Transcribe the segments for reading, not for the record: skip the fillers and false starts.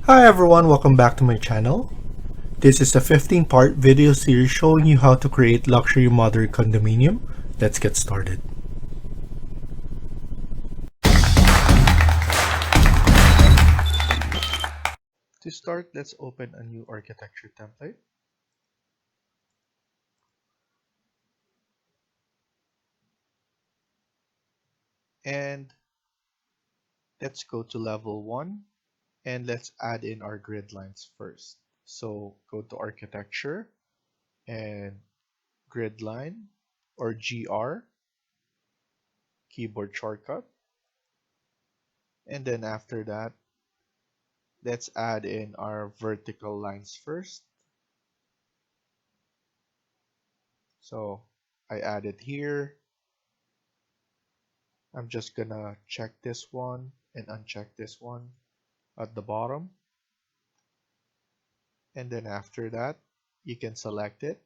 Hi everyone, welcome back to my channel. This is a 15-part video series showing you how to create luxury modern condominium. Let's get started. To start, let's open a new architecture template. And let's go to level 1 and let's add in our grid lines first. So go to architecture and grid line or GR, keyboard shortcut. And then after that, let's add in our vertical lines first. So I add it here. I'm just gonna check this one and uncheck this one at the bottom. And then after that, you can select it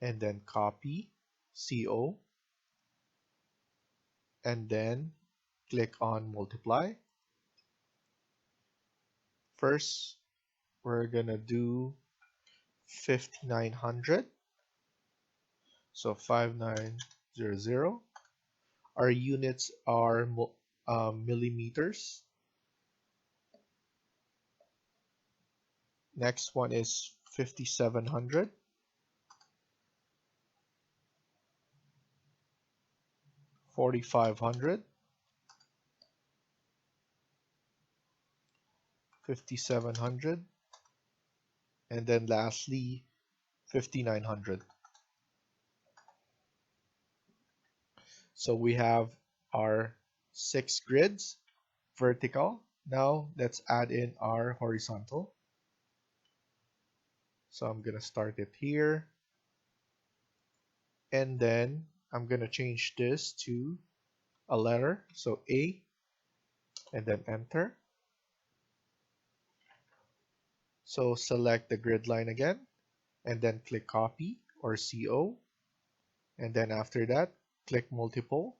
and then copy CO and then click on multiply. First, we're gonna do 5900. So 5900. Our units are millimeters. Next one is 5700. 4500. 5700. And then lastly 5900. So we have our 6 grids vertical. Now let's add in our horizontal. So I'm gonna start it here, and then I'm gonna change this to a letter, so A, and then enter. So select the grid line again and then click copy or CO, and then after that click multiple.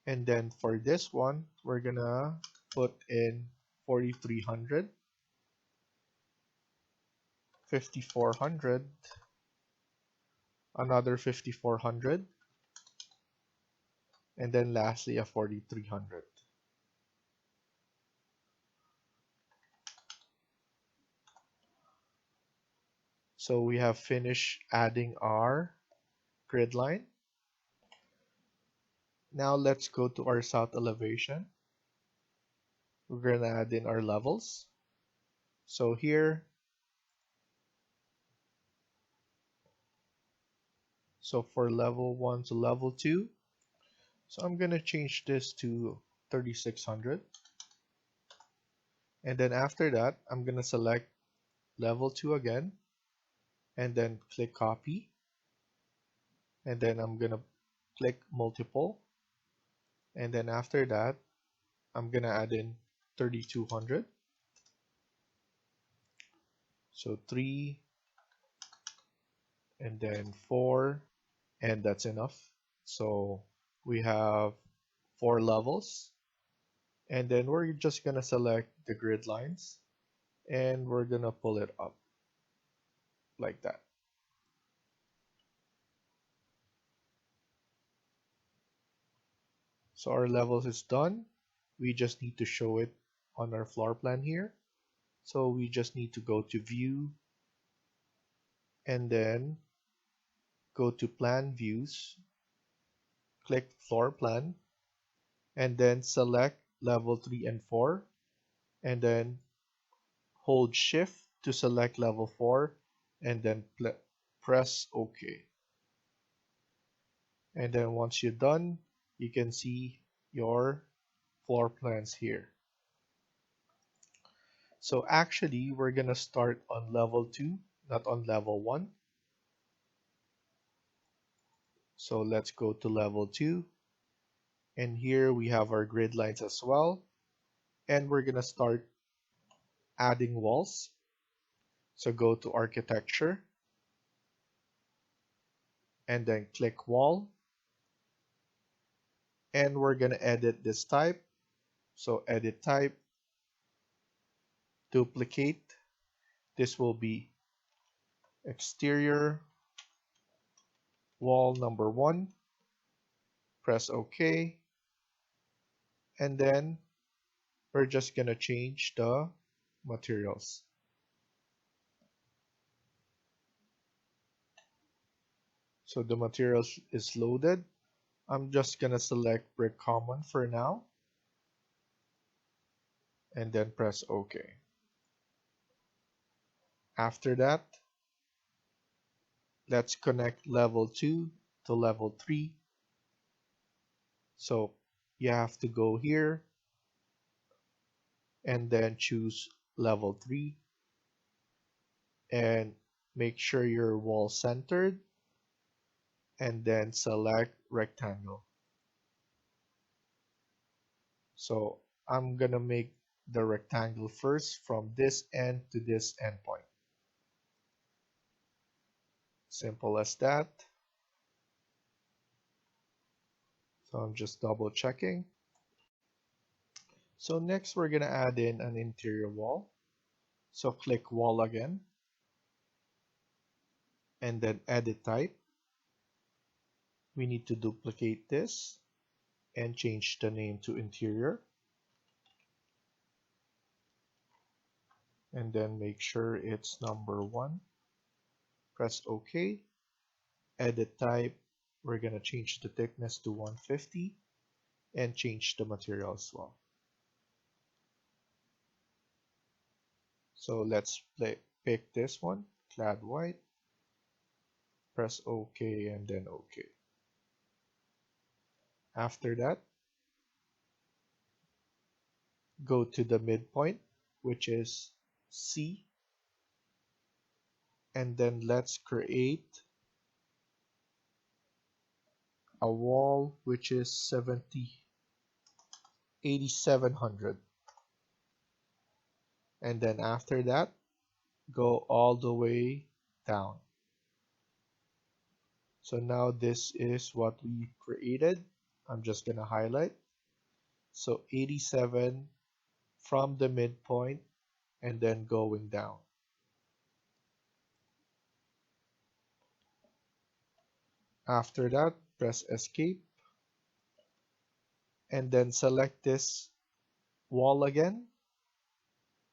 And then for this one, we're gonna put in 4300, 5400, another 5400, and then lastly a 4300. So we have finished adding our grid line. Now let's go to our south elevation. We're going to add in our levels. So here, so for level 1 to level 2, so I'm going to change this to 3600. And then after that, I'm going to select level 2 again, and then click copy. And then I'm going to click multiple. And then after that, I'm going to add in 3200. So 3, and then 4, and that's enough. So we have 4 levels, and then we're just gonna select the grid lines and we're gonna pull it up like that. So our levels is done. We just need to show it on our floor plan here. So we just need to go to view and then go to plan views, click floor plan, and then select level 3 and 4, and then hold shift to select level 4, and then press OK. And then once you're done, you can see your floor plans here. So actually, we're gonna start on level 2, not on level 1. So let's go to level 2, and here we have our grid lines as well, and we're gonna start adding walls. So go to architecture and then click wall, and we're gonna edit this type. So edit type, duplicate. This will be exterior wall number 1. Press OK. And then we're just going to change the materials. So the materials is loaded. I'm just going to select brick common for now. And then press OK. After that, let's connect level 2 to level 3. So you have to go here and then choose level 3 and make sure your wall centered and then select rectangle. So I'm gonna make the rectangle first from this end to this end point. Simple as that. So I'm just double checking. So next we're gonna add in an interior wall. So click wall again and then edit type. We need to duplicate this and change the name to interior. And then make sure it's number 1. Press OK. Edit type. We're gonna change the thickness to 150 and change the material as well. So let's pick this one, clad white. Press OK and then OK. After that, go to the midpoint, which is C, and then let's create a wall which is 8700. And then after that, go all the way down. So now this is what we created. I'm just gonna highlight. So 87 from the midpoint and then going down. After that, press escape and then select this wall again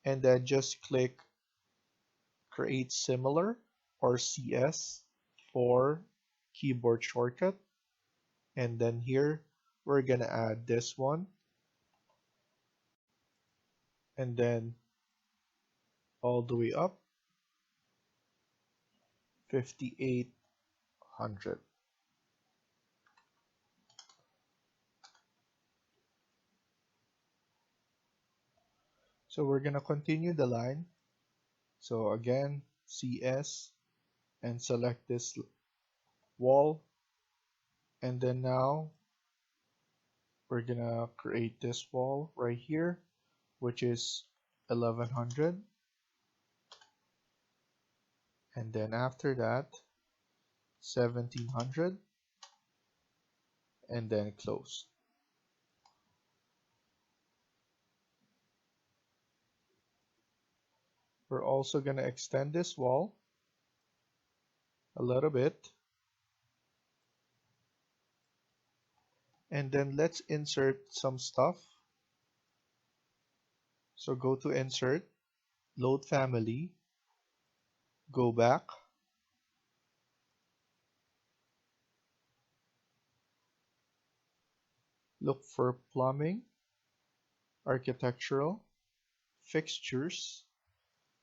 and then just click create similar or CS for keyboard shortcut, and then here we're gonna add this one and then all the way up 5800. So we're gonna continue the line. So again, CS and select this wall, and then now we're gonna create this wall right here, which is 1100, and then after that 1700, and then close. We're also gonna extend this wall a little bit, and then let's insert some stuff. So go to insert, load family, go back, look for plumbing, architectural, fixtures.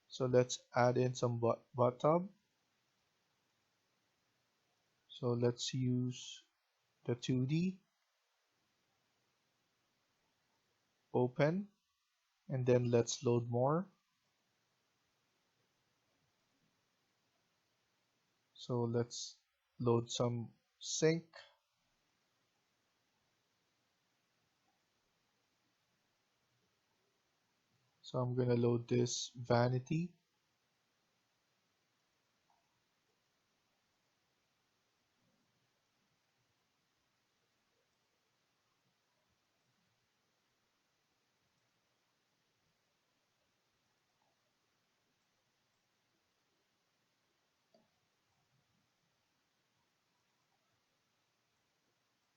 So let's add in some bathtub. So let's use the 2D, open, and then let's load more. So let's load some sink. So I'm gonna load this vanity.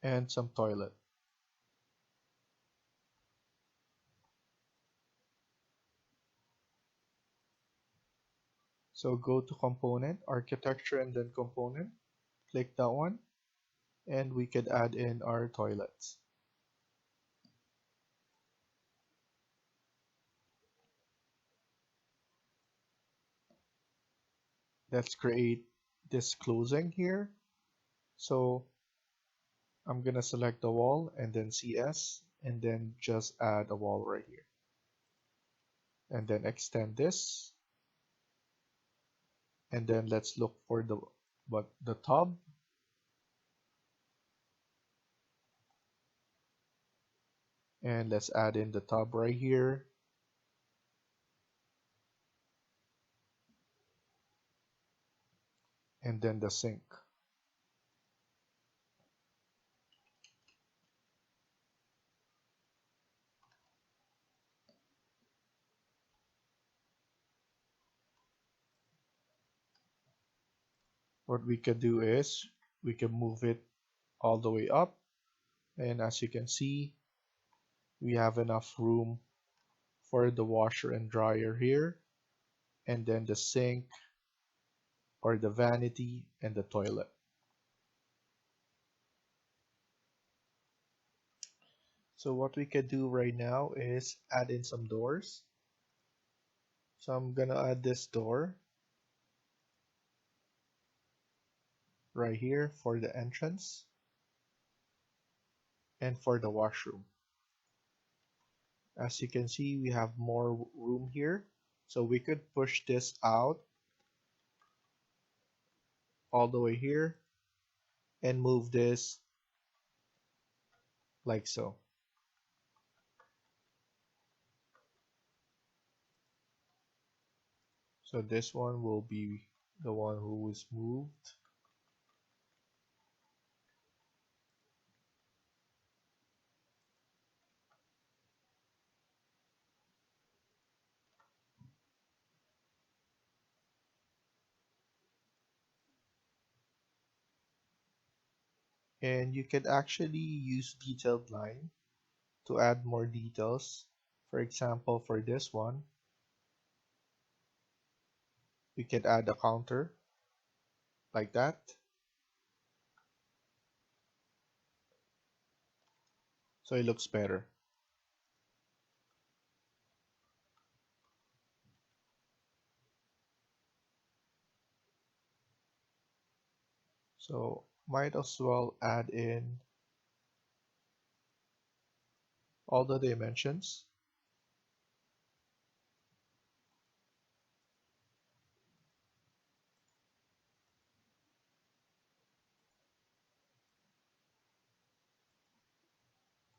and some toilet. So go to component, architecture, and then component. Click that one, and we could add in our toilets. Let's create this closing here. So I'm gonna select the wall and then CS and then just add a wall right here. And then extend this. And then let's look for the tub. And let's add in the tub right here. And then the sink. What we can do is we can move it all the way up, and as you can see we have enough room for the washer and dryer here, and then the sink or the vanity and the toilet. So what we can do right now is add in some doors. So I'm gonna add this door right here for the entrance and for the washroom. As you can see, we have more room here, so we could push this out all the way here and move this like so. So this one will be the one who is moved. And you can actually use detailed line to add more details. For example, for this one, we can add a counter like that. So it looks better. So might as well add in all the dimensions.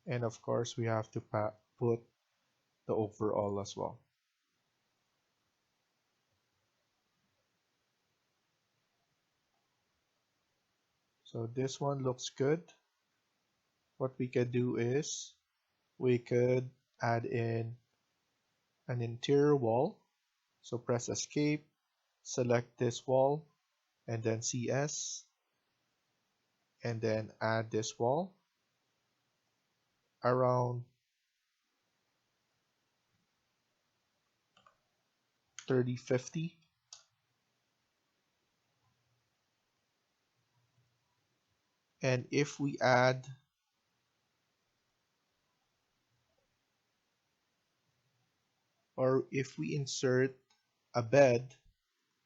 And of course, we have to put the overall as well. So this one looks good. What we could do is we could add in an interior wall. So press escape, select this wall, and then CS, and then add this wall around 30-50. And if we add or if we insert a bed,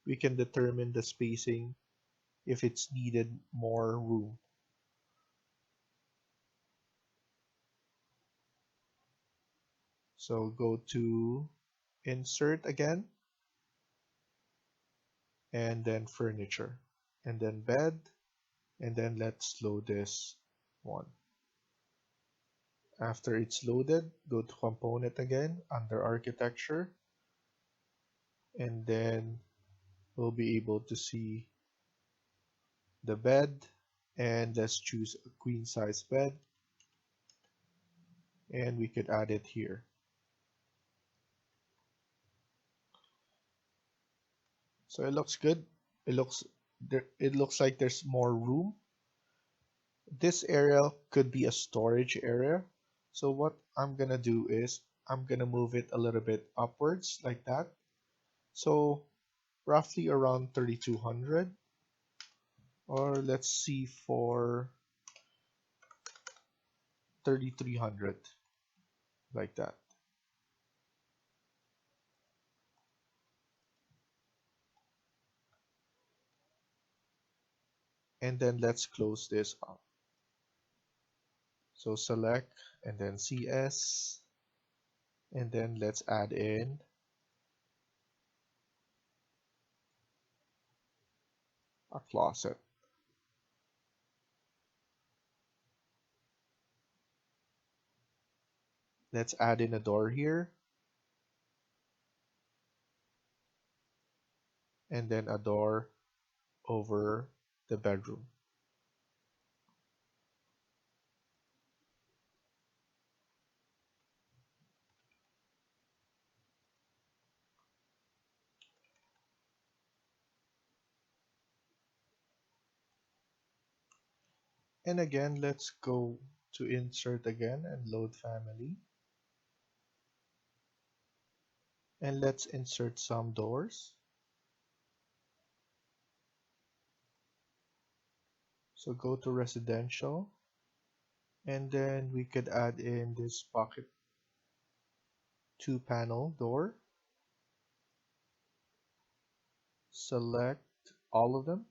we can determine the spacing if it's needed more room. So go to insert again, and then furniture, and then bed, and then let's load this one. After it's loaded, go to component again under architecture, and then we'll be able to see the bed, and let's choose a queen size bed, and we could add it here. So it looks good. It looks like there's more room. This area could be a storage area. So what I'm gonna do is I'm gonna move it a little bit upwards like that. So roughly around 3200, or let's see for 3300 like that. And then let's close this up. So select and then CS, and then let's add in a closet. Let's add in a door here, and then a door over the bedroom. And again, let's go to insert again and load family. And let's insert some doors. So go to residential, and then we could add in this pocket 2-panel door. Select all of them.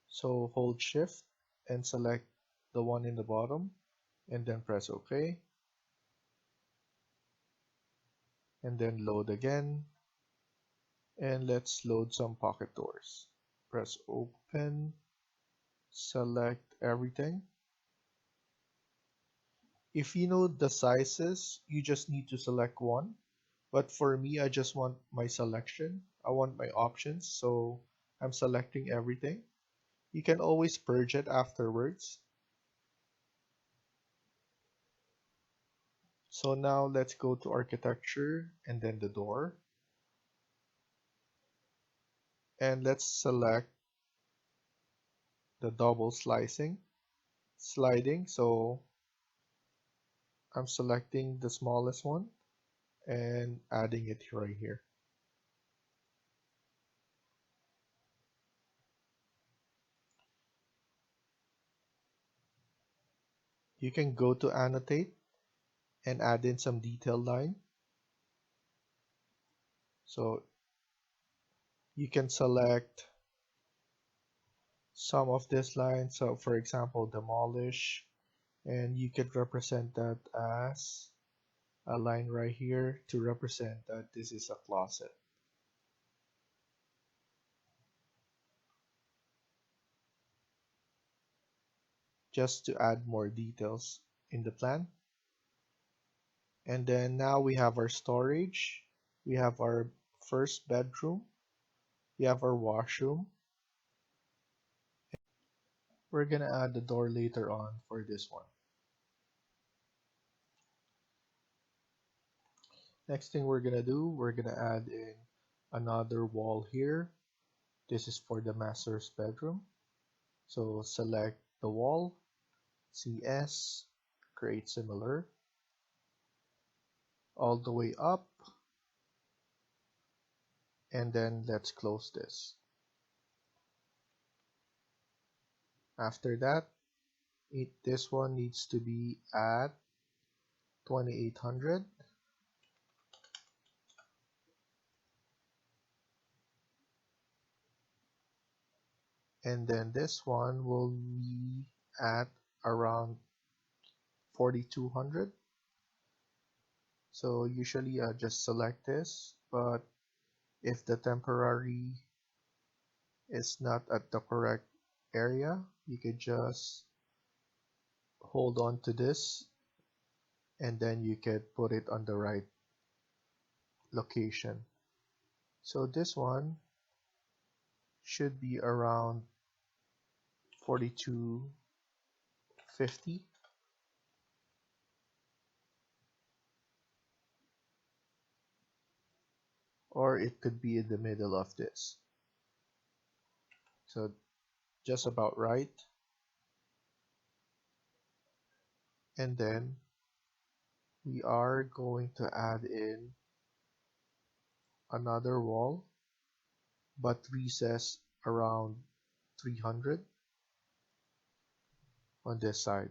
So hold shift and select the one in the bottom, and then press OK. And then load again. And let's load some pocket doors. Press open, select everything. If you know the sizes, you just need to select one. But for me, I just want my selection. I want my options, so I'm selecting everything. You can always purge it afterwards. So now let's go to architecture and then the door. And let's select the double sliding. So I'm selecting the smallest one and adding it right here. You can go to annotate and add in some detail line. So you can select some of this line. So for example, demolish, and you could represent that as a line right here to represent that this is a closet. Just to add more details in the plan. And then now we have our storage. We have our first bedroom. We have our washroom. We're gonna add the door later on for this one. Next thing we're gonna do, we're gonna add in another wall here. This is for the master's bedroom. So select the wall, CS, create similar, all the way up, and then let's close this. After that, this one needs to be at 2800. And then this one will be at around 4200. So usually I just select this, but if the temporary is not at the correct area, you could just hold on to this and then you could put it on the right location. So this one should be around 4250. Or it could be in the middle of this. So just about right. And then we are going to add in another wall, but recess around 300 on this side.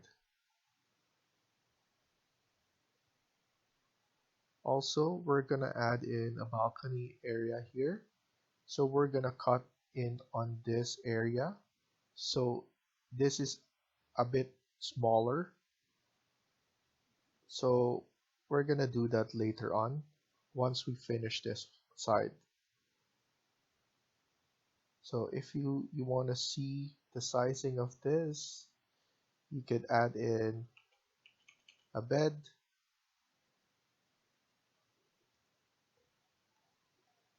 Also, we're gonna add in a balcony area here. So we're gonna cut in on this area. So this is a bit smaller. So we're gonna do that later on once we finish this side. So if you want to see the sizing of this, you could add in a bed.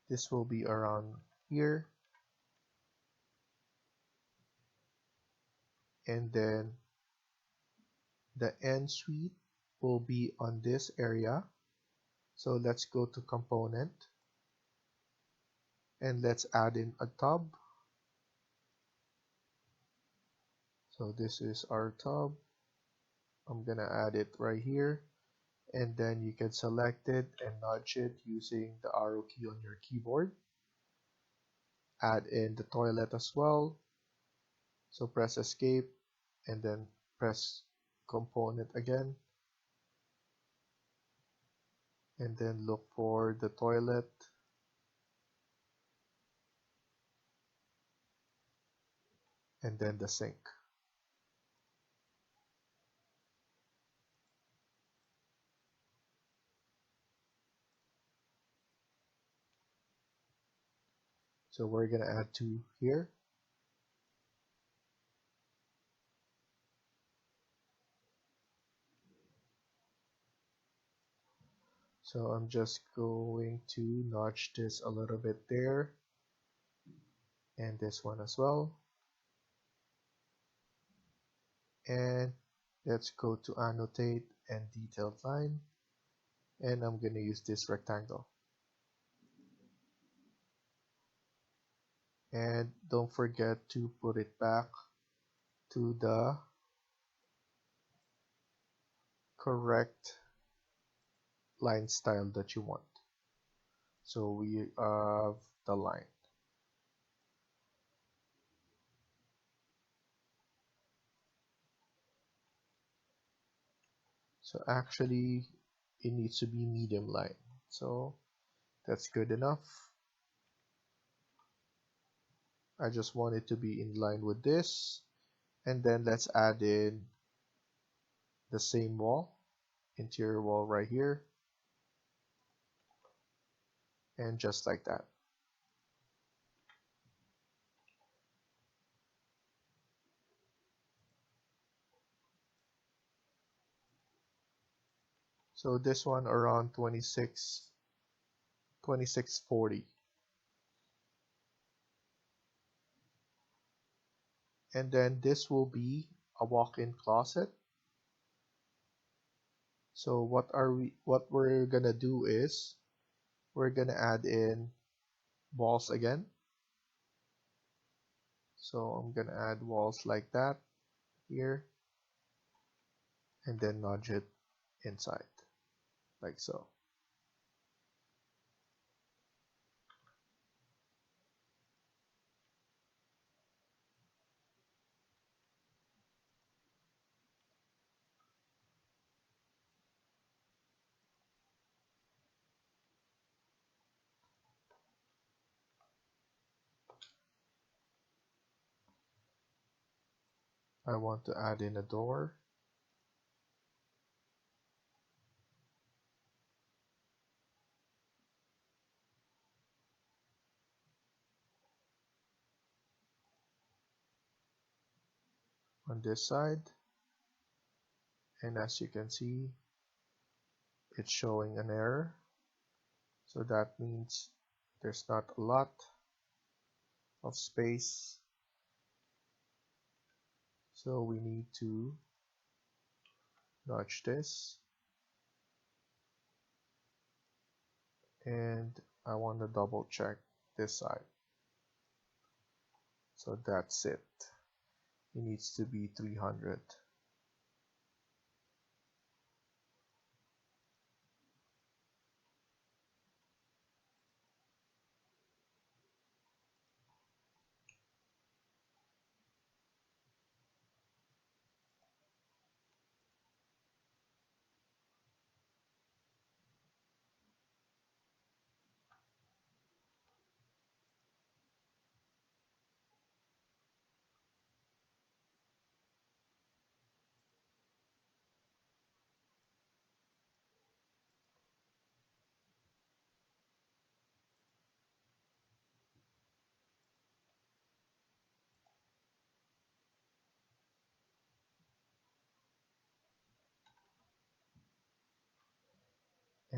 This will be around here. And then the ensuite will be on this area. So let's go to component and let's add in a tub. So this is our tub. I'm gonna add it right here, and then you can select it and nudge it using the arrow key on your keyboard. Add in the toilet as well. So press escape and then press component again, and then look for the toilet. And then the sink. So we're gonna add two here. So I'm just going to notch this a little bit there, and this one as well. And let's go to annotate and detailed line, and I'm gonna use this rectangle. And don't forget to put it back to the correct line style that you want. So we have the line. So actually it needs to be medium line. So that's good enough. I just want it to be in line with this. And then let's add in the same wall, interior wall right here. And just like that. So this one around 2640. And then this will be a walk-in closet. So what we're gonna do is we're gonna add in walls again. So I'm gonna add walls like that here, and then nudge it inside like so. I want to add in a door. On this side, and as you can see, it's showing an error. So that means there's not a lot of space. So we need to notch this. And I want to double check this side. So that's it. It needs to be 300.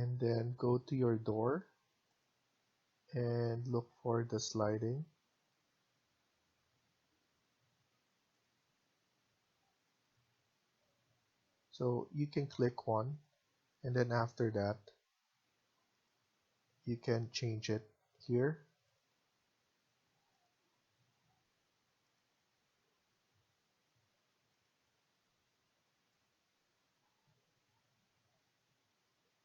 and then go to your door and look for the sliding. So you can click one, and then after that you can change it here.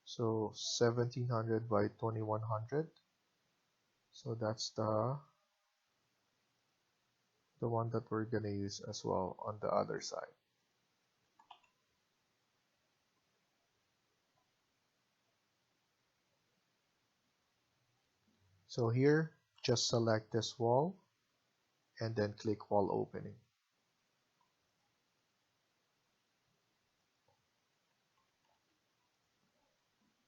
So 1700 by 2100. So that's the one that we're gonna use as well on the other side. So here, just select this wall and then click wall opening.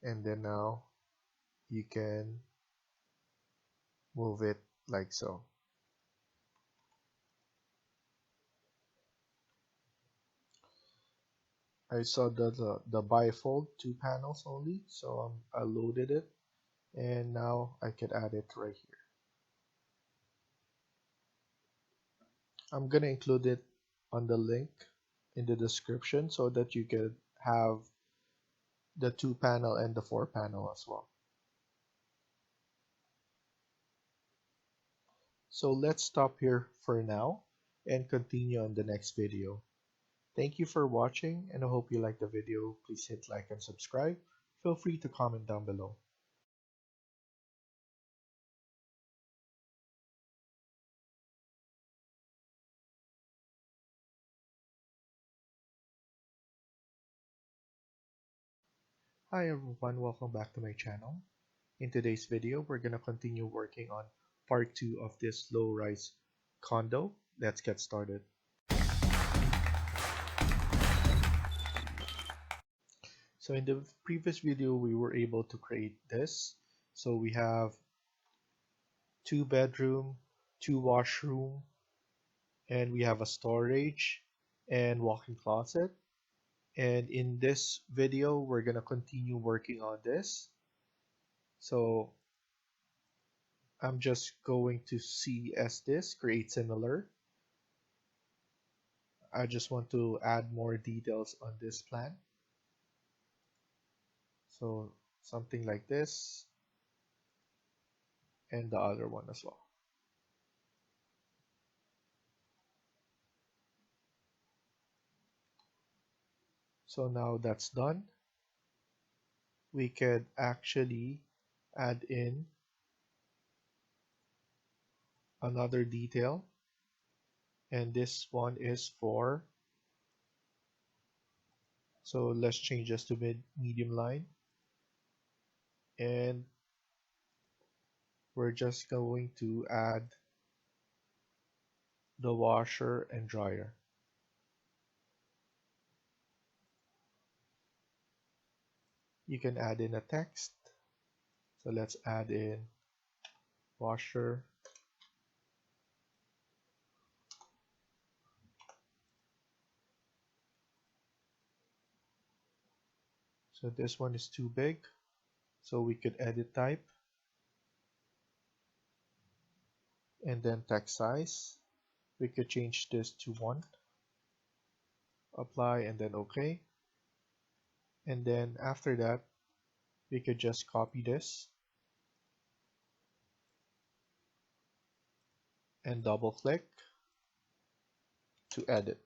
And then now you can move it like so. I saw the bifold 2 panels only, so I loaded it, and now I can add it right here. I'm gonna include it on the link in the description so that you can have the 2 panel and the 4 panel as well. So let's stop here for now and continue on the next video. Thank you for watching, and I hope you liked the video. Please hit like and subscribe. Feel free to comment down below. Hi everyone, welcome back to my channel. In today's video, we're going to continue working on part 2 of this low-rise condo. Let's get started. So in the previous video, we were able to create this. So we have 2 bedroom, 2 washroom, and we have a storage and walk-in closet. And in this video, we're going to continue working on this. So I'm just going to CS this, create similar. I just want to add more details on this plan. So something like this, and the other one as well. So now that's done, we could actually add in another detail, and this one is for, so let's change this to medium line, and we're just going to add the washer and dryer. You can add in a text, so let's add in washer so this one is too big, so we could edit type and then text size. We could change this to 1, apply, and then OK. And then after that, we could just copy this and double click to edit.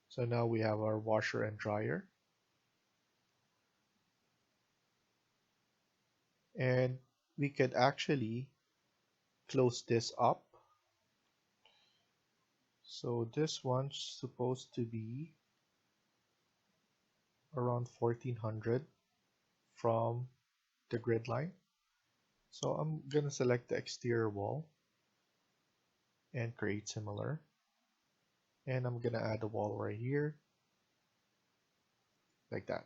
So now we have our washer and dryer. And we could actually close this up. So this one's supposed to be around 1400 from the grid line. So I'm gonna select the exterior wall and create similar. And I'm gonna add a wall right here, like that.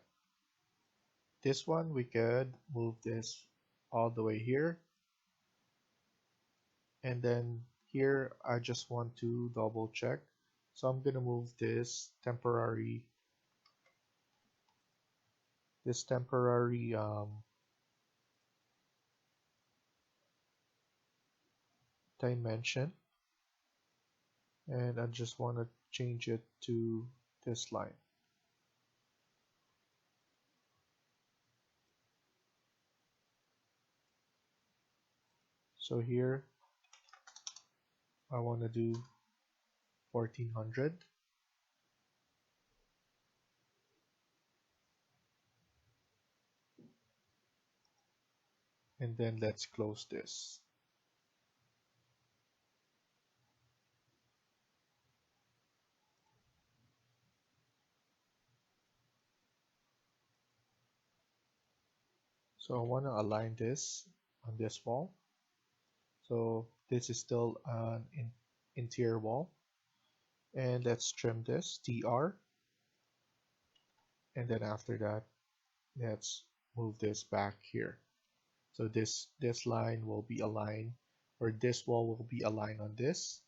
This one, we could move this all the way here. And then here, I just want to double check So I'm gonna move this temporary dimension, and I just want to change it to this line. So here I want to do 1400, and then let's close this. So I want to align this on this wall. So this is still an interior wall. And let's trim this, TR. And then after that, let's move this back here. So this line will be aligned, or this wall will be aligned on this.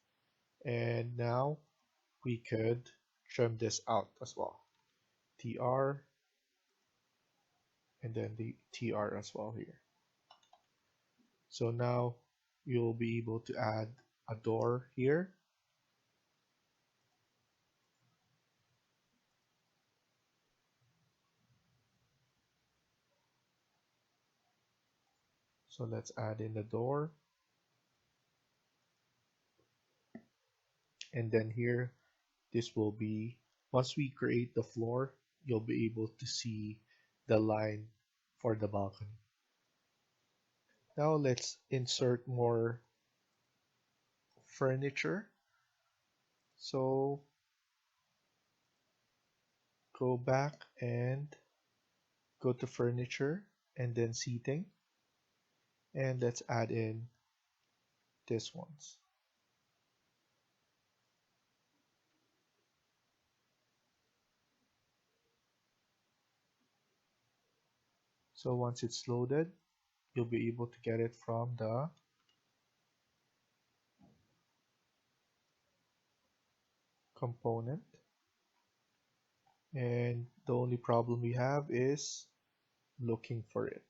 And now we could trim this out as well. TR, and then the TR as well here. So now you'll be able to add a door here. So let's add in the door. And then here, this will be, once we create the floor, you'll be able to see the line for the balcony. Now let's insert more furniture. So go back and go to furniture and then seating. And let's add in this ones. So once it's loaded, you'll be able to get it from the component. And the only problem we have is looking for it.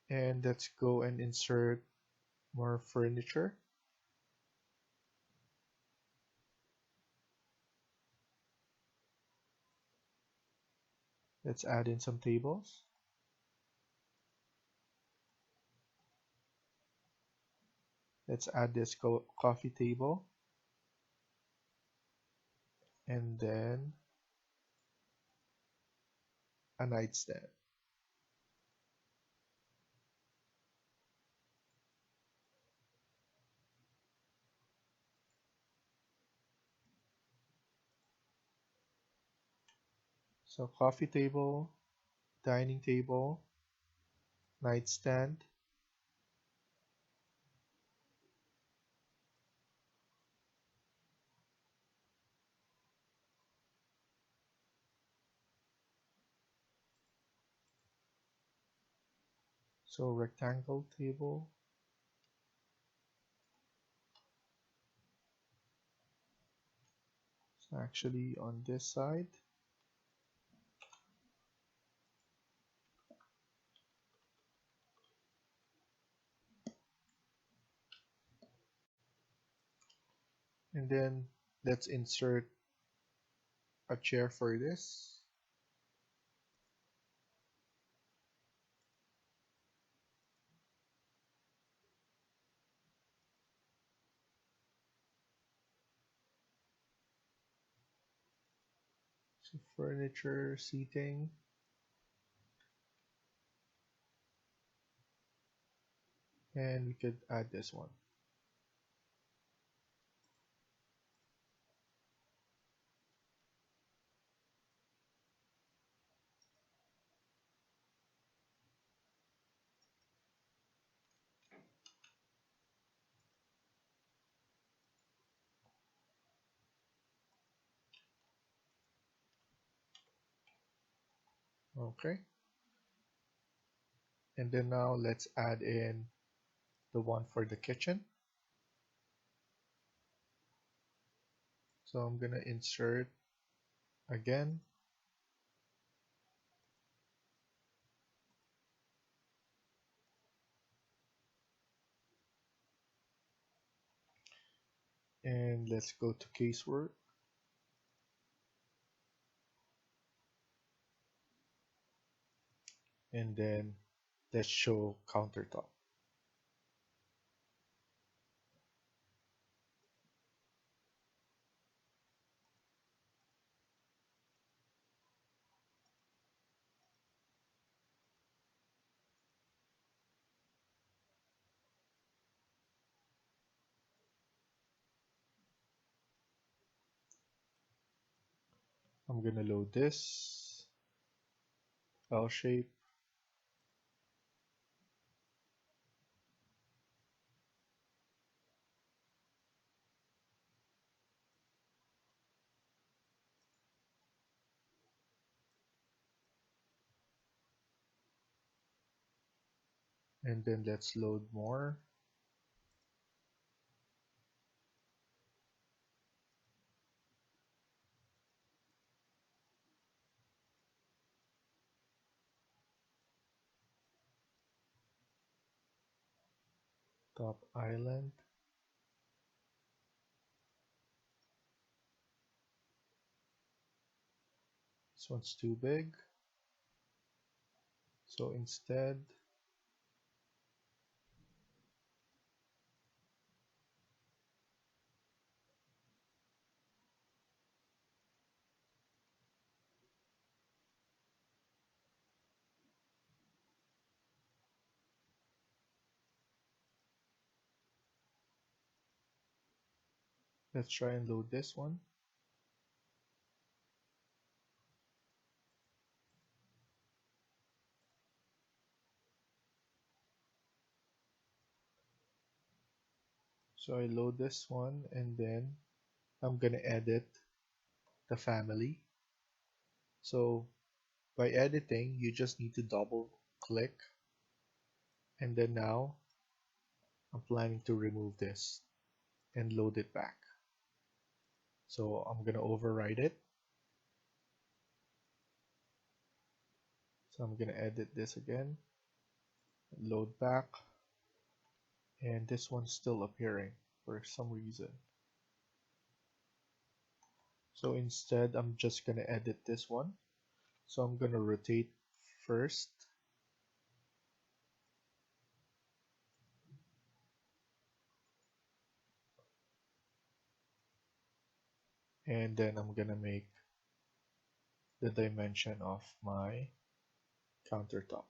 And let's go and insert more furniture. Let's add in some tables. Let's add this coffee table, and then a nightstand. So coffee table, dining table, nightstand, so rectangle table, it's actually on this side. And then let's insert a chair for this. So furniture, seating, and we could add this one. Okay. And then now let's add in the one for the kitchen. So I'm gonna insert again. And let's go to casework. And then let's show countertop. I'm gonna load this L shape. And then let's load more. Top island. This one's too big. So instead, let's try and load this one. So I load this one and then I'm gonna edit the family. So by editing, you just need to double click, and then now I'm planning to remove this and load it back. So I'm gonna override it. So I'm gonna edit this again, load back, and this one's still appearing for some reason. So instead, I'm just gonna edit this one. So I'm gonna rotate first, and then I'm gonna make the dimension of my countertop.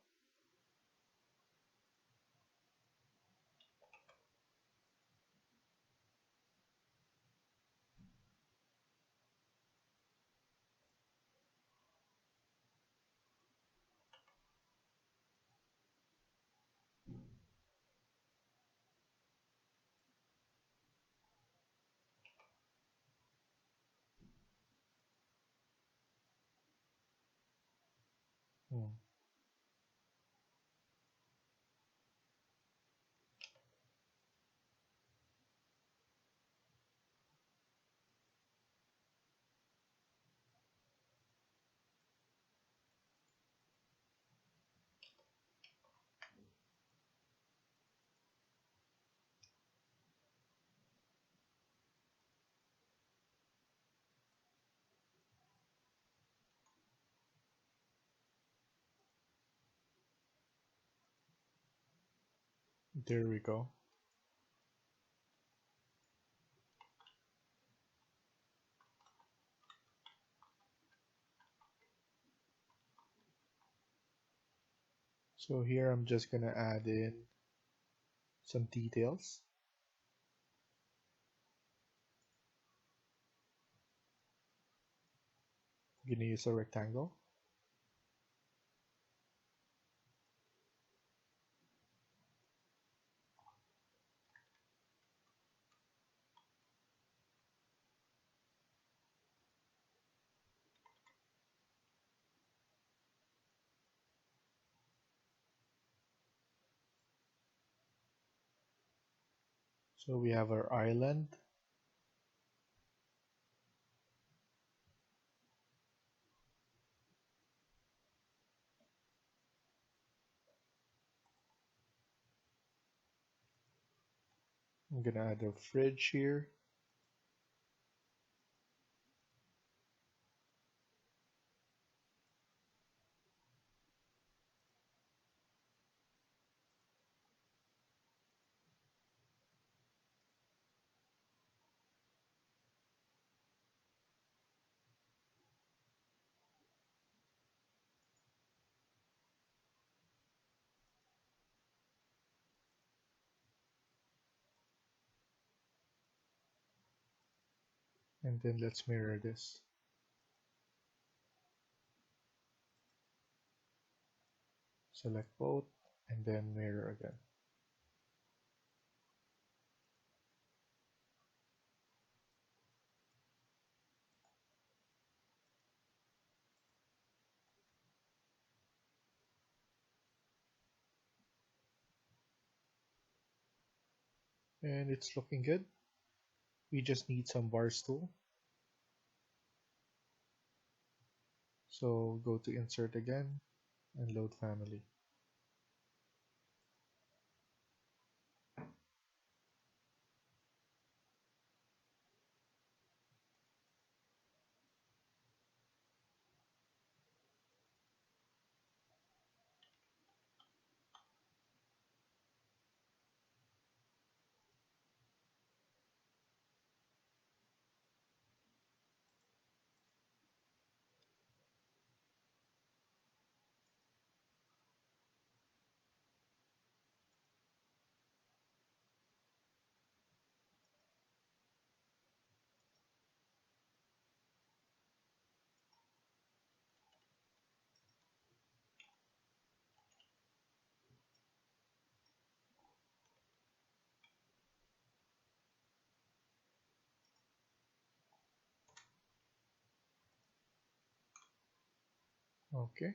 Hmm. There we go. So here I'm just gonna add in some details. I'm gonna use a rectangle. So we have our island. I'm gonna add a fridge here. And then let's mirror this. Select both and then mirror again. And it's looking good. We just need some bar stool. So go to insert again and load family. Okay.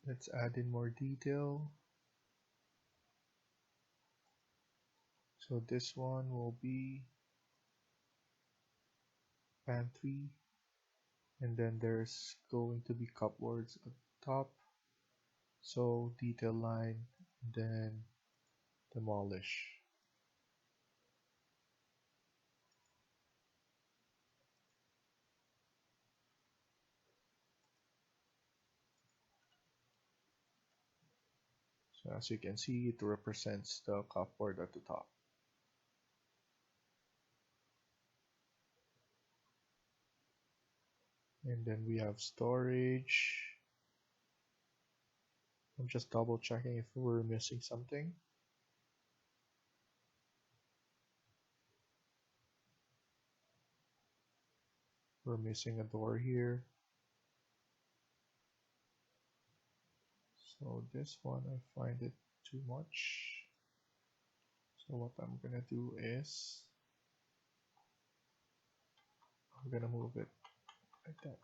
Let's add in more detail. So this one will be pantry, and then there's going to be cupboards at the top. So detail line, then demolish. So as you can see, it represents the cupboard at the top. And then we have storage. I'm just double checking if we're missing something. We're missing a door here. So this one, I find it too much. So what I'm gonna do is, I'm gonna move it like that.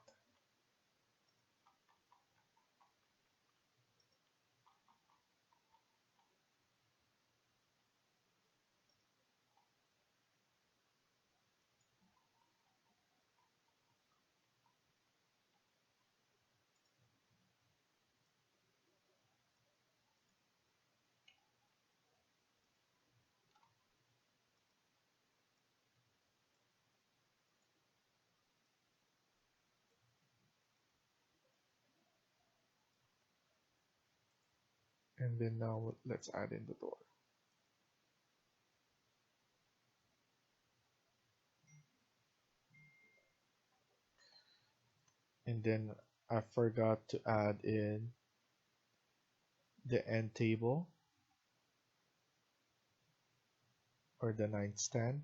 And then now let's add in the door. And then I forgot to add in the end table or the nightstand.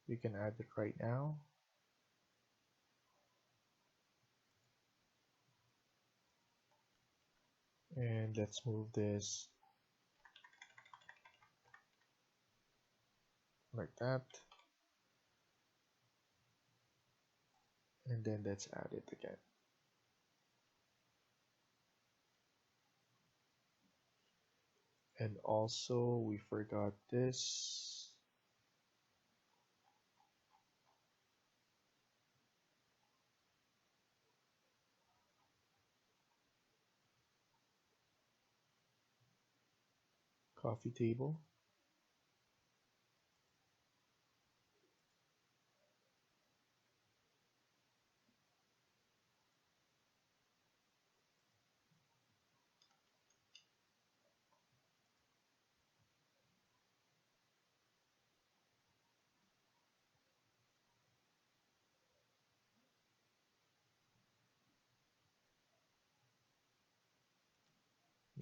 We can add it right now. And let's move this like that. And then let's add it again. And also we forgot this. Coffee table.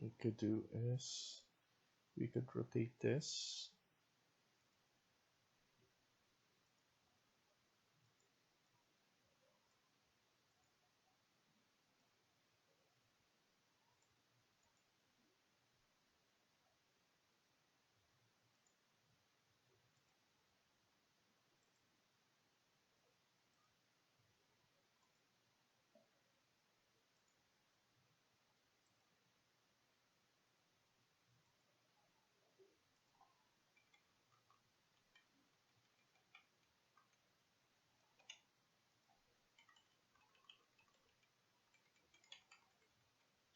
We could do is we could rotate this.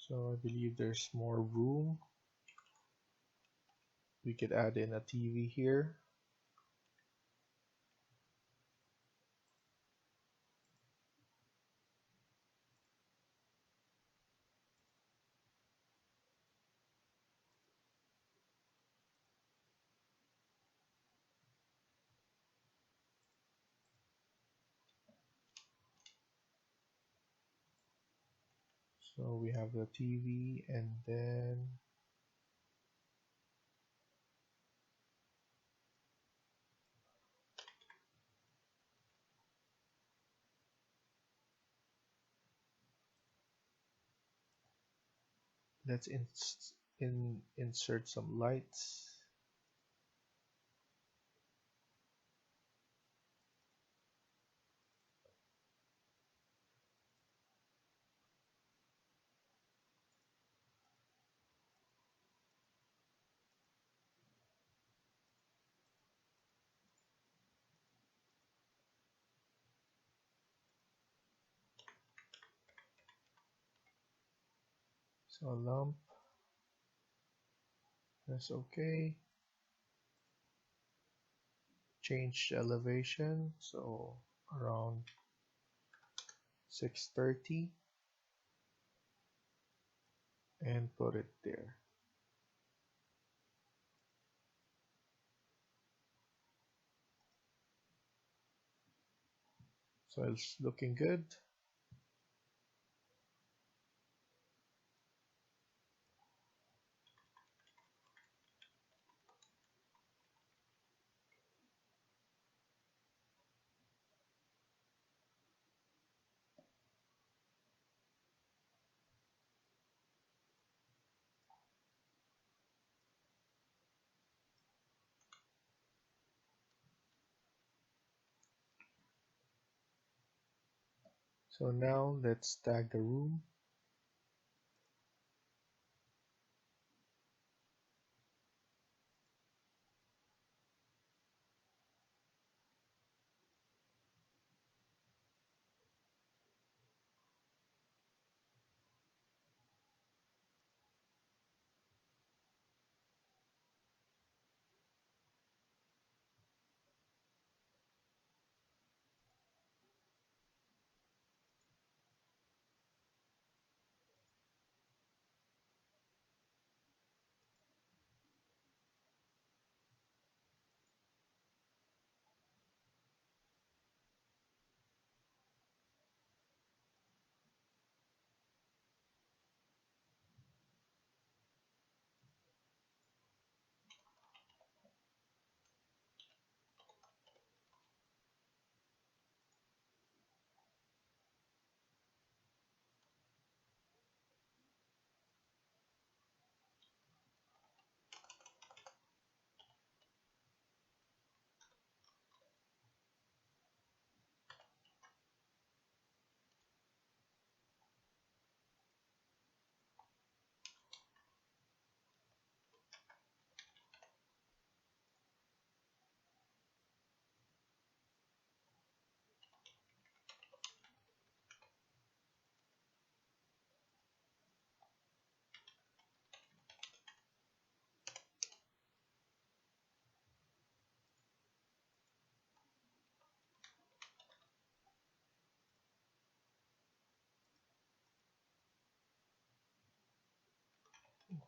So I believe there's more room. We could add in a TV here. So we have the TV, and then let's insert some lights. So a lamp. That's okay. Change the elevation, so around 630, and put it there. So it's looking good. So now let's tag the room.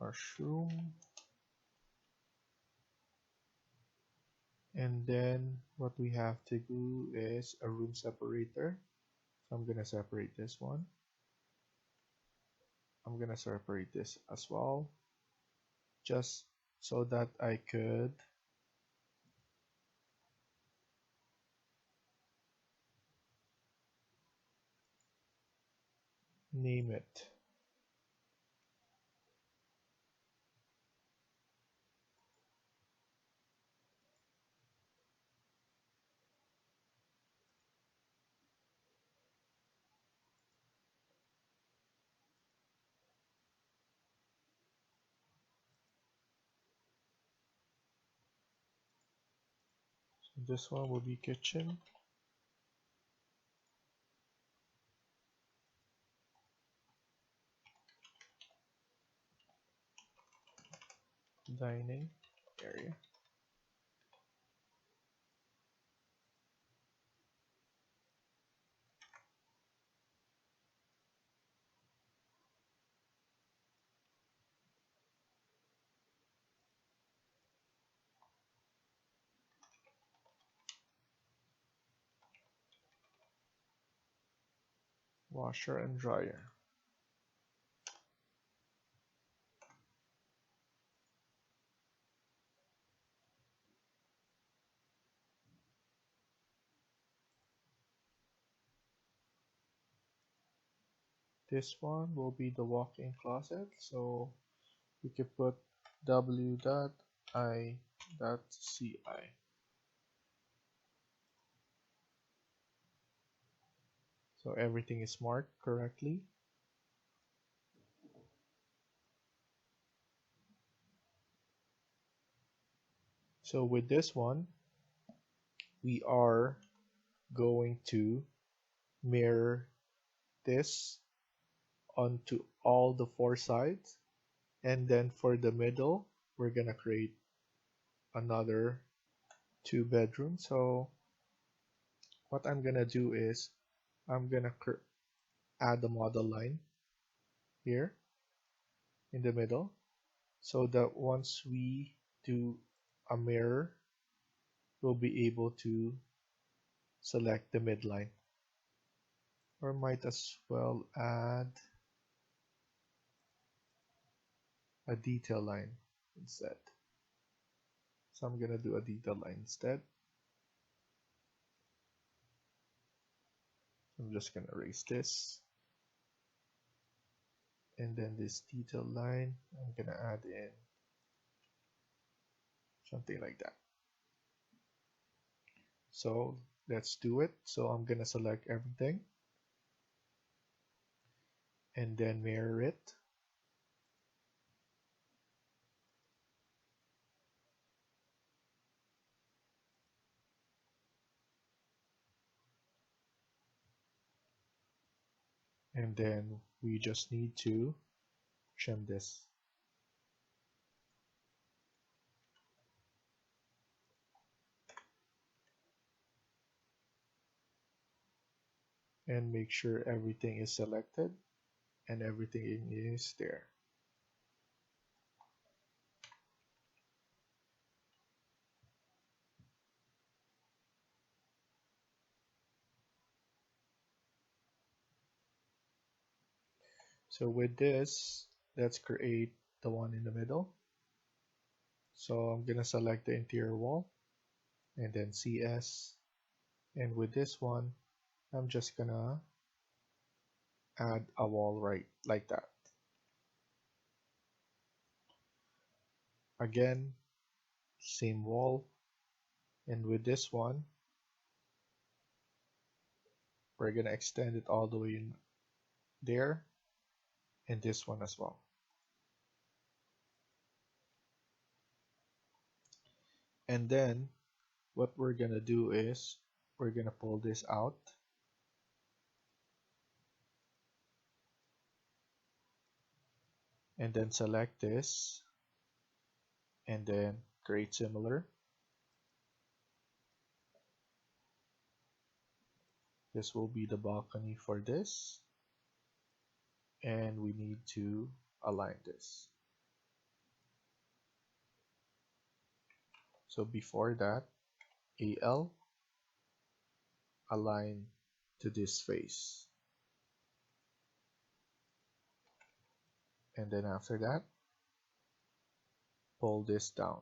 washroom. And then what we have to do is a room separator. So I'm gonna separate this one. I'm gonna separate this as well, just so that I could name it. So this one will be kitchen. Dining area. Washer and dryer. This one will be the walk-in closet, so we could put w.i.ci. So everything is marked correctly. So with this one, we are going to mirror this onto all the four sides, and then for the middle we're gonna create another 2 bedroom. So what I'm gonna do is I'm gonna add a model line here in the middle, so that once we do a mirror, we'll be able to select the midline. Or might as well add a detail line instead. So I'm gonna do a detail line instead. I'm just gonna erase this. And then this detail line, I'm gonna add in something like that. So let's do it. So I'm gonna select everything and then mirror it. And then we just need to trim this. And make sure everything is selected and everything is there. So with this, let's create the one in the middle. So I'm gonna select the interior wall and then CS. And with this one, I'm just gonna add a wall right like that. Again, same wall. And with this one, we're gonna extend it all the way in there, and this one as well. And then what we're gonna do is we're gonna pull this out. And then select this and then create similar. This will be the balcony for this. And we need to align this. So before that, AL align to this face. And then after that, pull this down.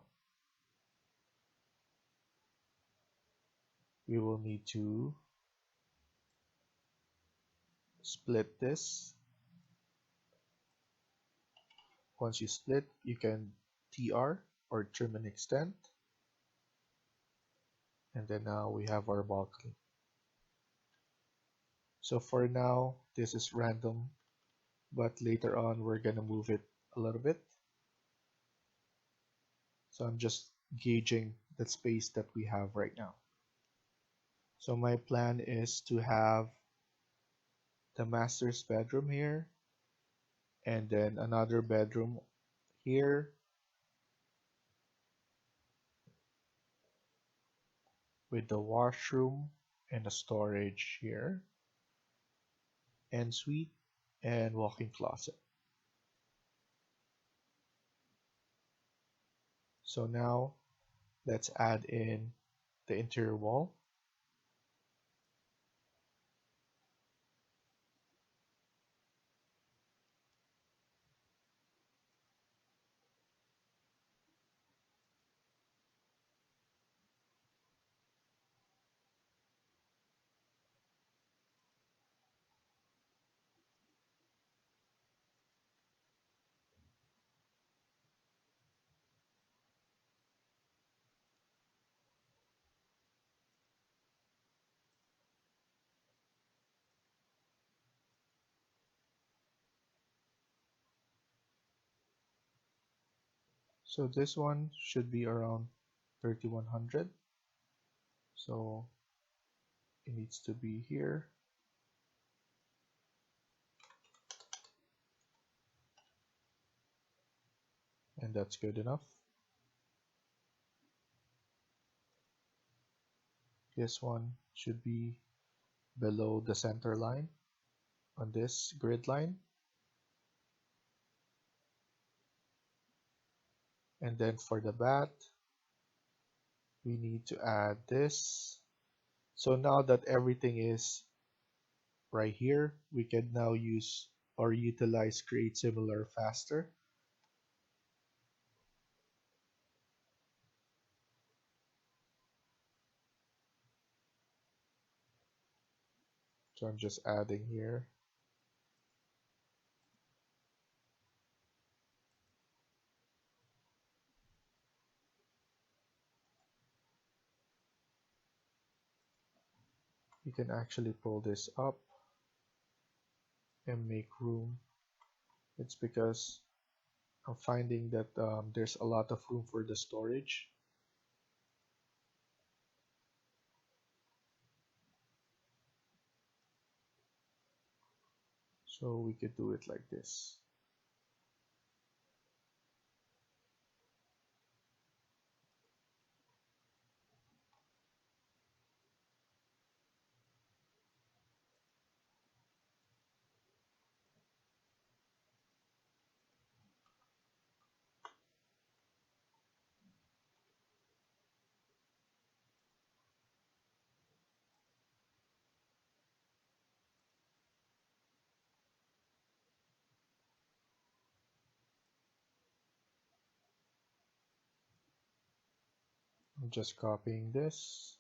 We will need to split this. Once you split, you can TR or trim and extend. And then now we have our balcony. So for now, this is random, but later on we're gonna move it a little bit. So I'm just gauging the space that we have right now. So my plan is to have the master's bedroom here, and then another bedroom here, with the washroom and a storage here, ensuite, and walk-in closet. So now let's add in the interior wall. So this one should be around 3100. So it needs to be here. And that's good enough. This one should be below the center line on this grid line. And then for the bath, we need to add this. So now that everything is right here, we can now use or utilize create similar faster. So I'm just adding here. You can actually pull this up and make room. It's because I'm finding that there's a lot of room for the storage. So we could do it like this. I'm just copying this.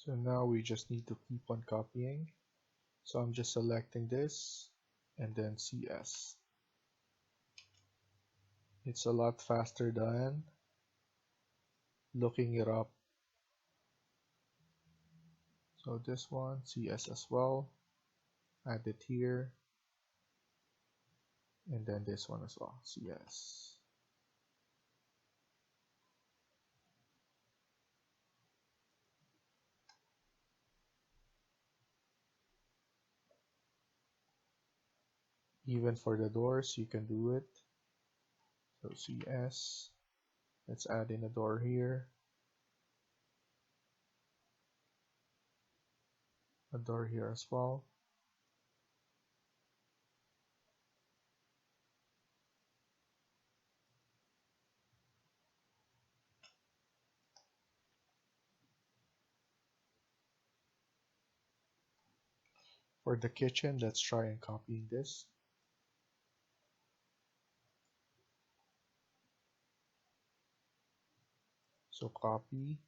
So now we just need to keep on copying. So I'm just selecting this and then CS. It's a lot faster than looking it up. So this one, CS as well. Add it here. And then this one as well, CS. Even for the doors, you can do it. So CS. Let's add in a door here. A door here as well. For the kitchen, let's try and copy this. So copy.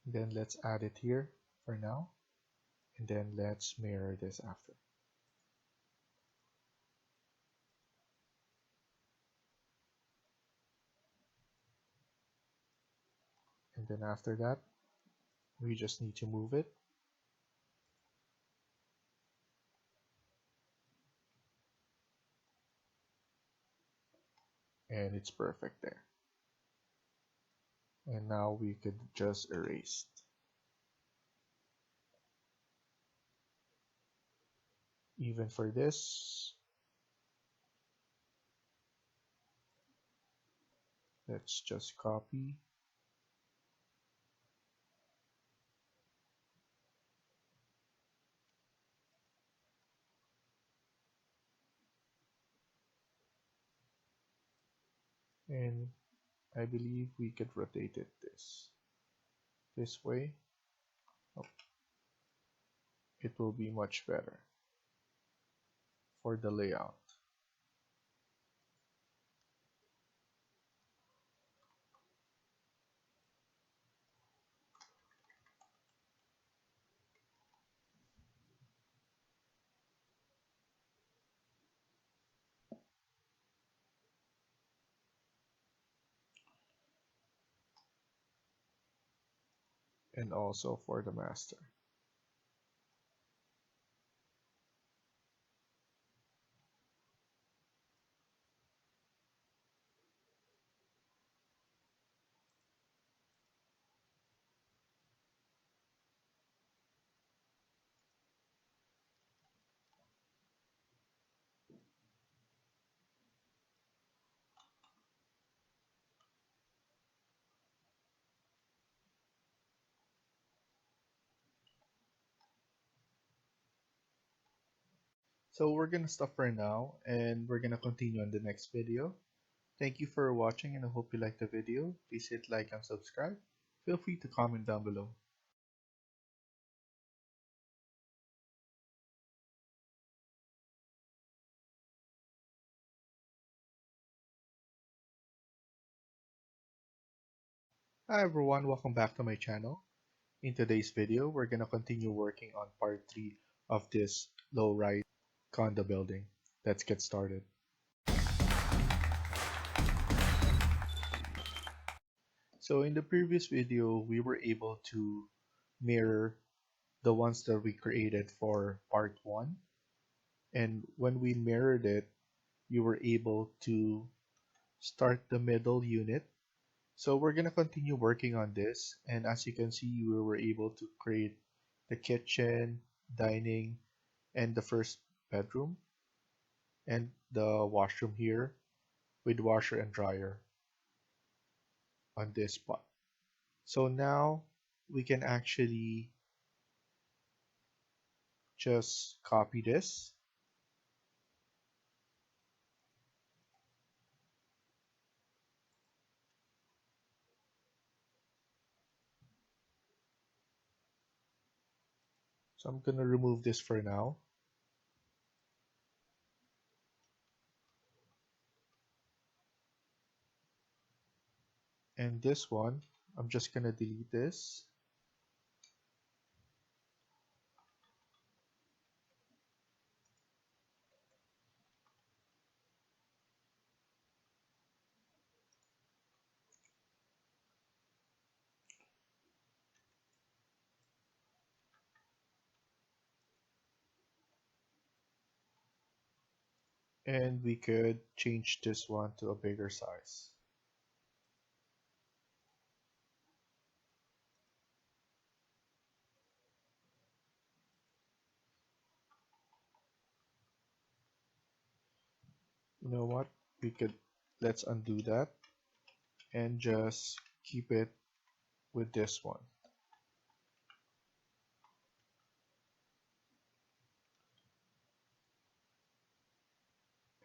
Then let's add it here for now. And then let's mirror this after. And then after that, we just need to move it. And it's perfect there. And now we could just erase. Even for this, let's just copy. And I believe we could rotate it this way. Oh, it will be much better for the layout. And also for the master. So we're gonna stop for now and we're gonna continue on the next video. Thank you for watching and I hope you liked the video. Please hit like and subscribe. Feel free to comment down below. Hi everyone, welcome back to my channel. In today's video, we're gonna continue working on part 3 of this low-rise condo building. Let's get started. So in the previous video, we were able to mirror the ones that we created for part 1. And when we mirrored it, we were able to start the middle unit. So we're going to continue working on this. And as you can see, we were able to create the kitchen, dining, and the first bedroom, and the washroom here with washer and dryer on this spot. So now we can actually just copy this. So I'm going to remove this for now. And this one, I'm just going to delete this. And we could change this one to a bigger size. You know what? We could, let's undo that and just keep it with this one.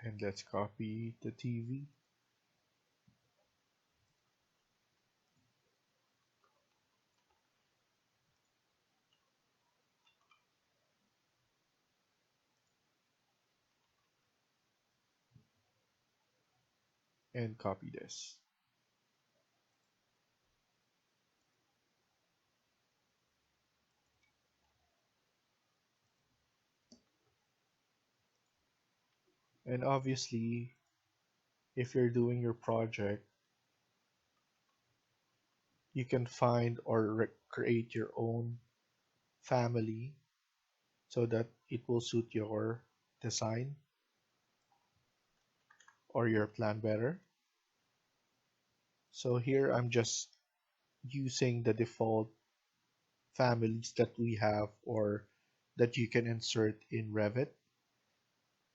And let's copy the TV. And copy this. And obviously, if you're doing your project, you can find or create your own family so that it will suit your design or your plan better. So here I'm just using the default families that we have or that you can insert in Revit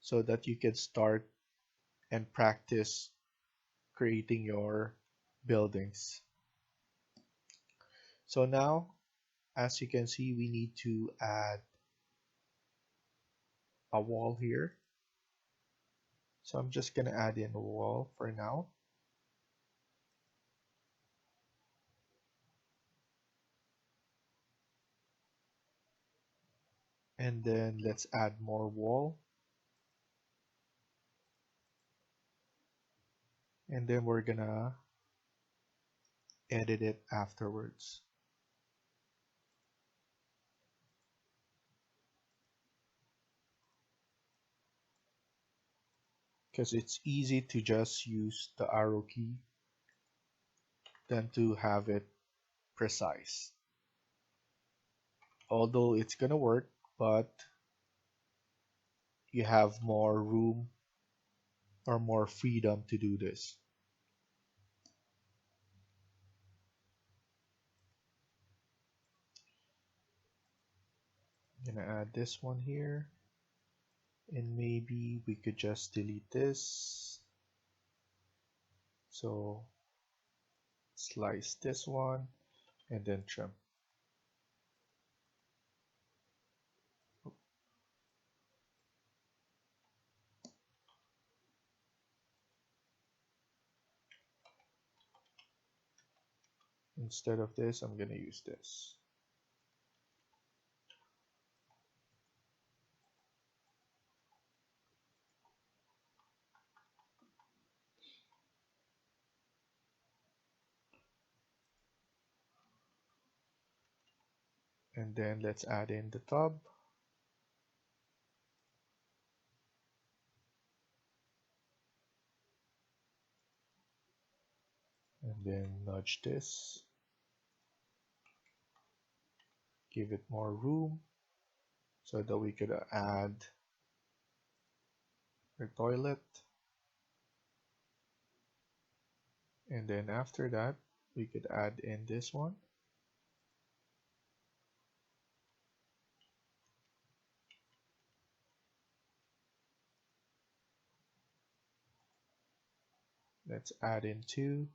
so that you can start and practice creating your buildings. So now, as you can see, we need to add a wall here. So I'm just going to add in a wall for now. And then let's add more wall. And then we're going to edit it afterwards. Because it's easy to just use the arrow key than to have it precise. Although it's gonna work, but you have more room or more freedom to do this. I'm gonna add this one here, and maybe we could just delete this. So slice this one and then trim. Instead of this, I'm gonna use this. And then let's add in the tub. And then nudge this. Give it more room so that we could add our toilet. And then after that, we could add in this one. Let's add in two.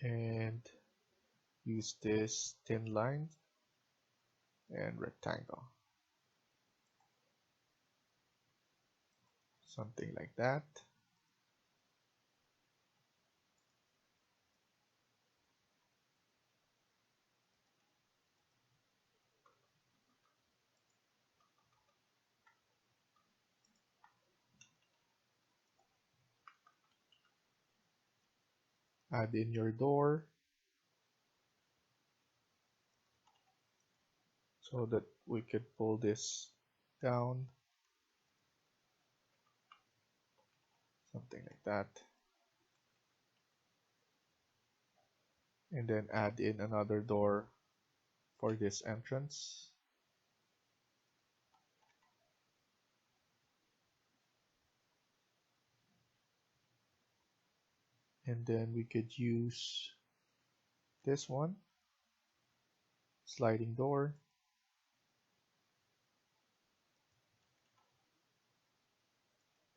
And use this thin line and rectangle. Something like that. Add in your door so that we could pull this down. Something like that. And then add in another door for this entrance. And then we could use this one, sliding door.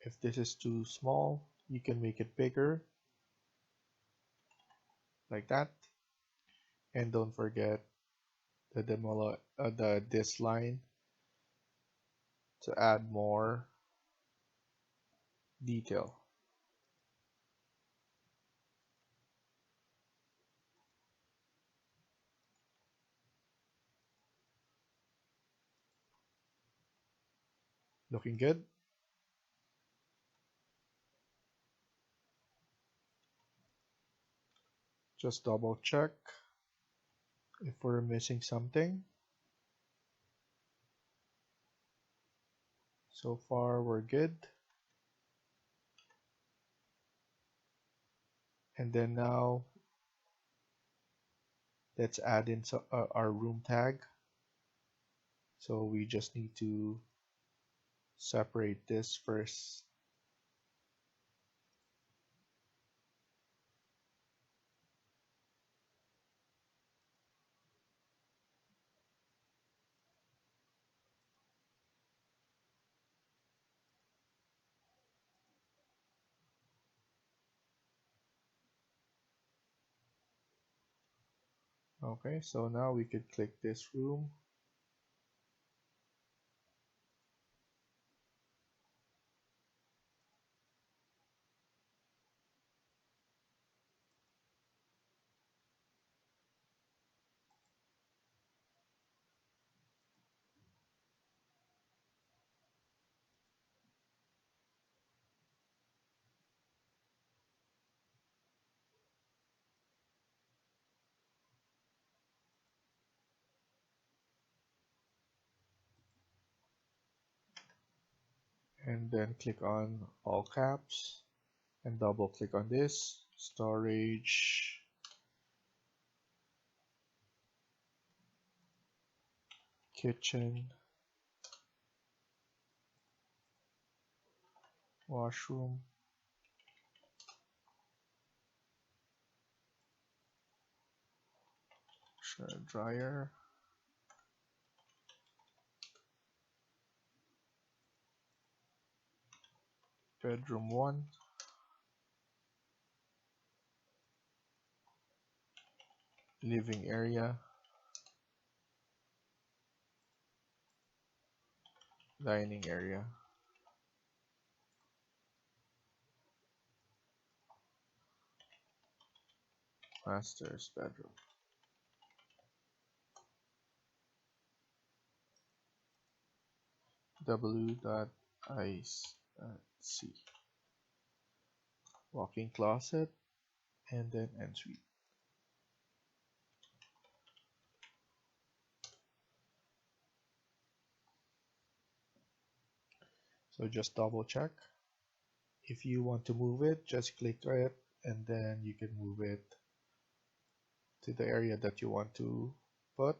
If this is too small, you can make it bigger, like that. And don't forget this line to add more detail. Looking good. Just double check if we're missing something. So far we're good. And then now let's add in our room tag. So we just need to separate this first. Okay, so now we could click this room. And then click on all caps and double click on this storage, kitchen, washroom, dryer, bedroom 1, living area, dining area, master's bedroom. w.ic, walk-in closet, and then ensuite. So just double check. If you want to move it, just click it and then you can move it to the area that you want to put.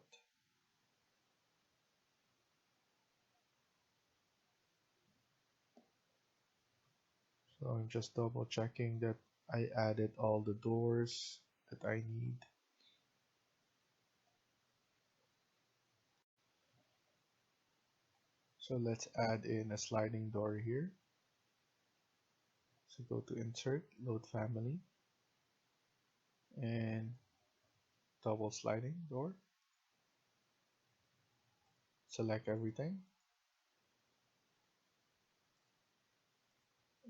So I'm just double checking that I added all the doors that I need. So let's add in a sliding door here. So go to insert, load family, and double sliding door. Select everything.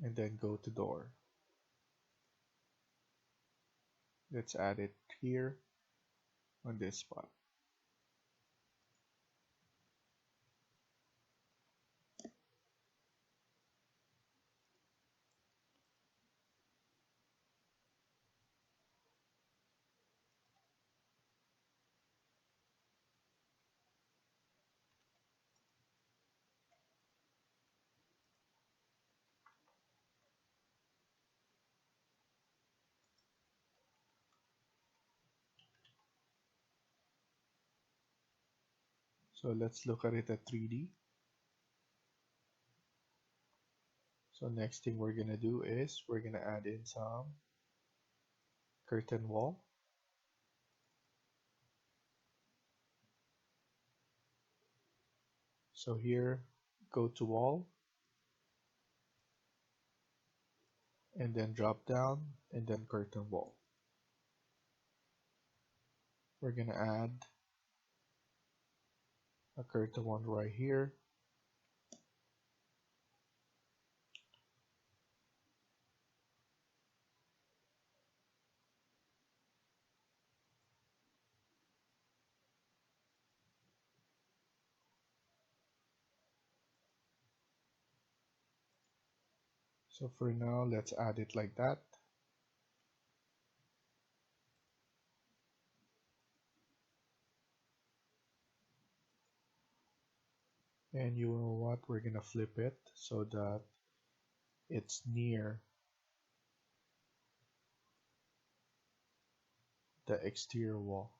And then go to door. Let's add it here on this spot. So let's look at it at 3D. So next thing we're gonna do is we're gonna add in some curtain wall. So here, go to wall, and then drop down, and then curtain wall. We're gonna add a curtain one right here. So for now, let's add it like that. And you know what? We're gonna flip it so that it's near the exterior wall.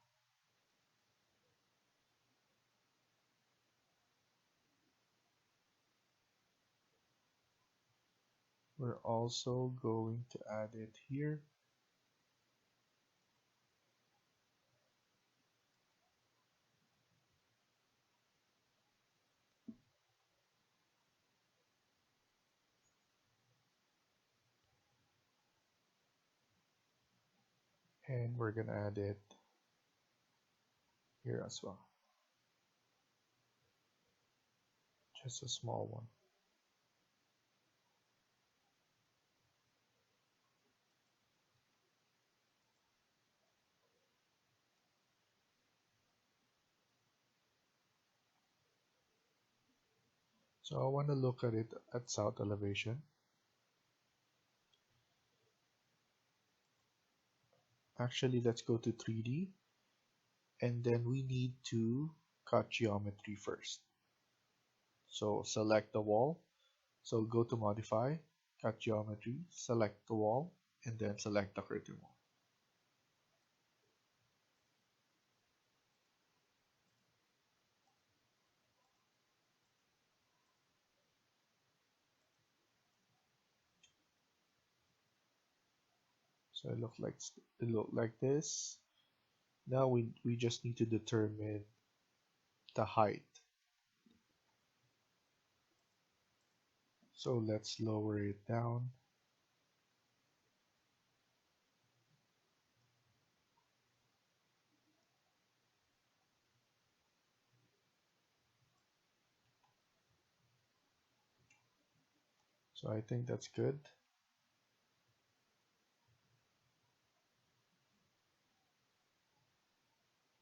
We're also going to add it here. And we're gonna add it here as well. Just a small one. So I want to look at it at south elevation. Actually, let's go to 3D, and then we need to cut geometry first. So select the wall. So go to modify, cut geometry, select the wall, and then select the curtain wall. So it look like this. Now we just need to determine the height. So let's lower it down. So I think that's good.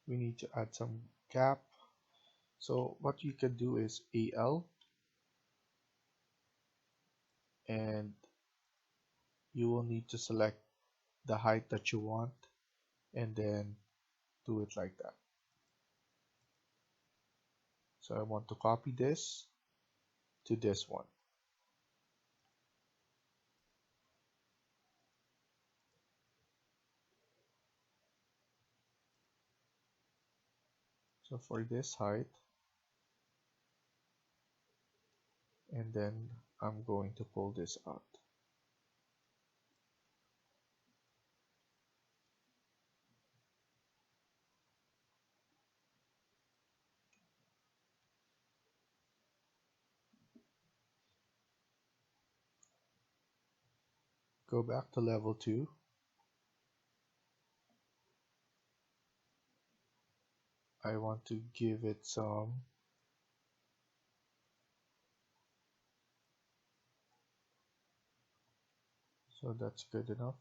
We need to add some gap. So what you can do is AL, and you will need to select the height that you want and then do it like that. So I want to copy this to this one. So for this height, and then I'm going to pull this out. Go back to level 2. I want to give it some so that's good enough.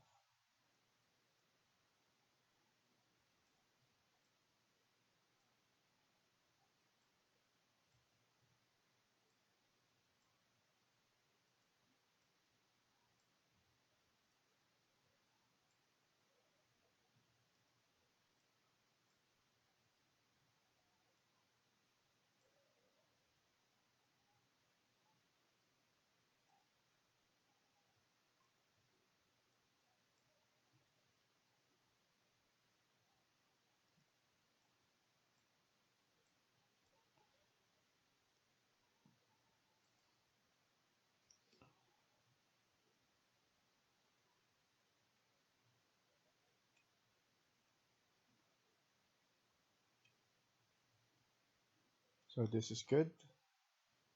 So this is good.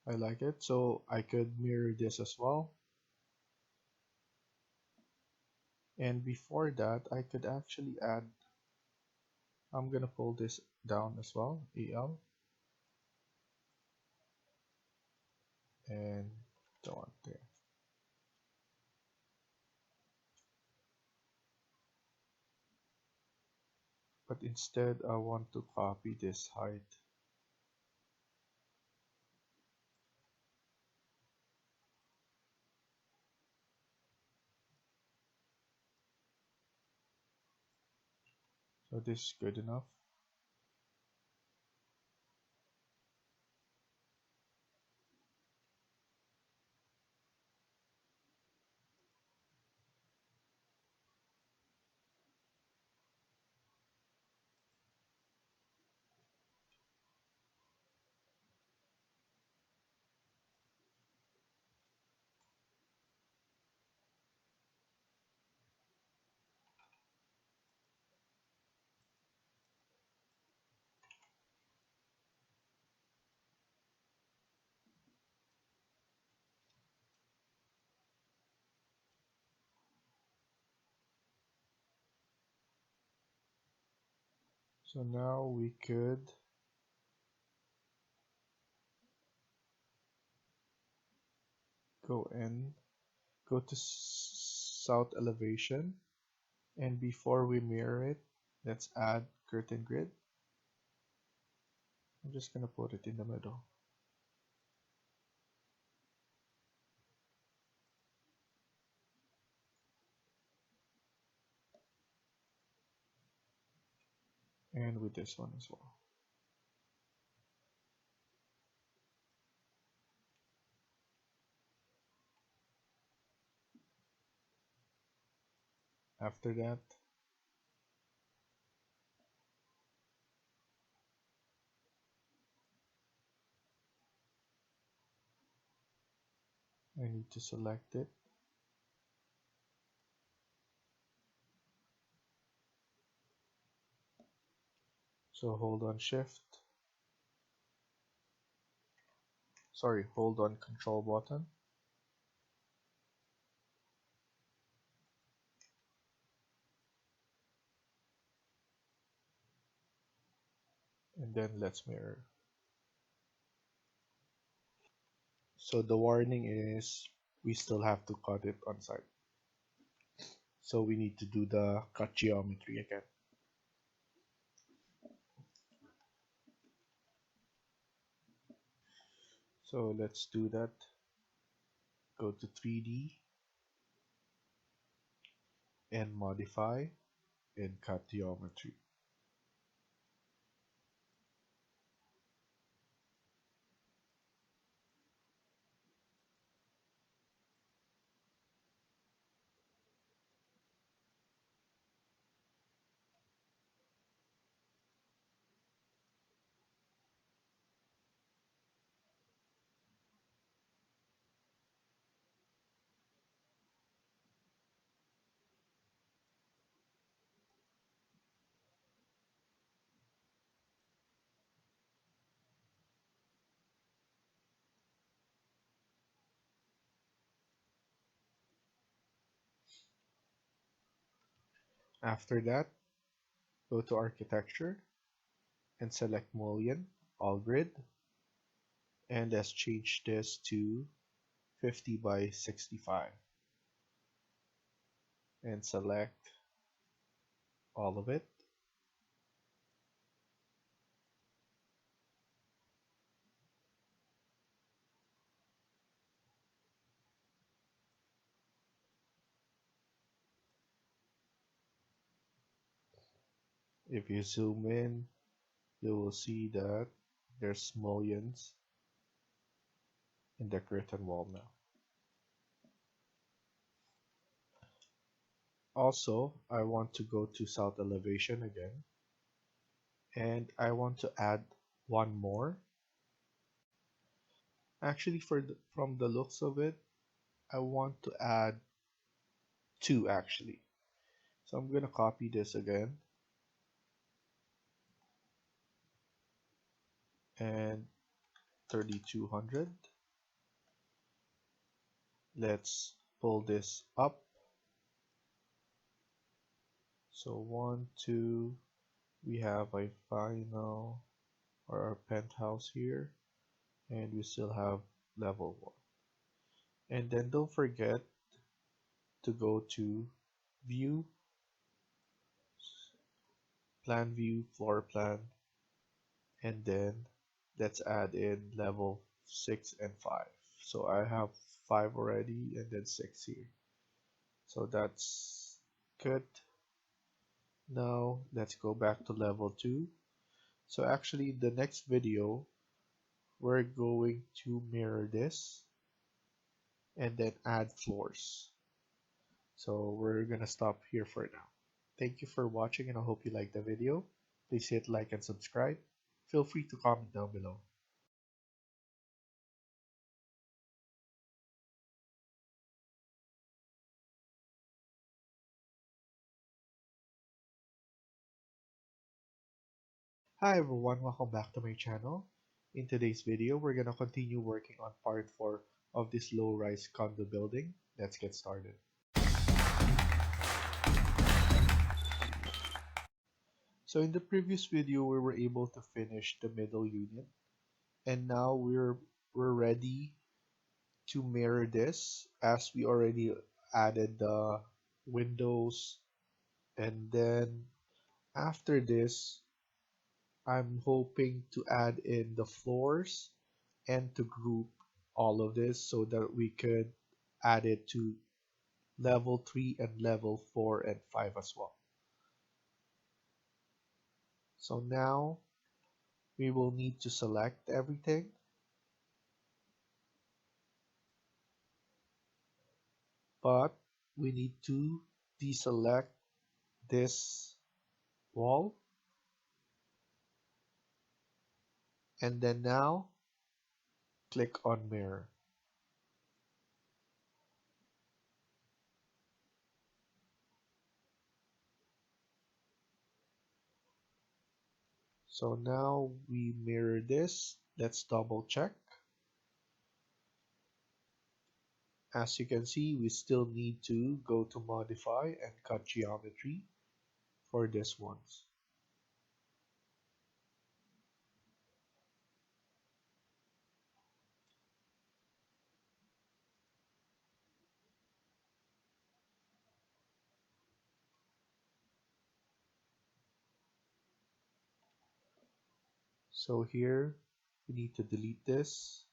I like it. So I could mirror this as well. And before that, I could actually add, I'm gonna pull this down as well, AL, and down there. But instead, I want to copy this height. So this is good enough. So now we could go in, go to south elevation, and before we mirror it, let's add curtain grid. I'm just gonna put it in the middle. And with this one as well. After that, I need to select it. So hold on shift, sorry, hold on control button. And then let's mirror. So the warning is we still have to cut it on site. So we need to do the cut geometry again. So let's do that. Go to 3D and modify and cut geometry. After that, go to architecture and select mullion, all grid, and let's change this to 50 by 65 and select all of it. If you zoom in, you will see that there's mullions in the curtain wall now. Also, I want to go to south elevation again, and I want to add one more. Actually, from the looks of it, I want to add two actually. So I'm gonna copy this again and 3200. Let's pull this up. So 1, 2, we have a final or our penthouse here, and we still have level 1. And then don't forget to go to view, plan view, floor plan, and then let's add in level 6 and 5. So I have 5 already and then 6 here. So that's good. Now let's go back to level 2. So actually the next video we're going to mirror this and then add floors. So we're gonna stop here for now. Thank you for watching and I hope you liked the video. Please hit like and subscribe. Feel free to comment down below. Hi everyone, welcome back to my channel. In today's video, we're gonna continue working on part 4 of this low-rise condo building. Let's get started. So in the previous video, we were able to finish the middle unit, and now we're ready to mirror this as we already added the windows, and then after this, I'm hoping to add in the floors and to group all of this so that we could add it to level 3 and level 4 and 5 as well. So now we will need to select everything, but we need to deselect this wall, and then now click on mirror. So now we mirror this. Let's double check. As you can see, we still need to go to modify and cut geometry for this ones. So here we need to delete this,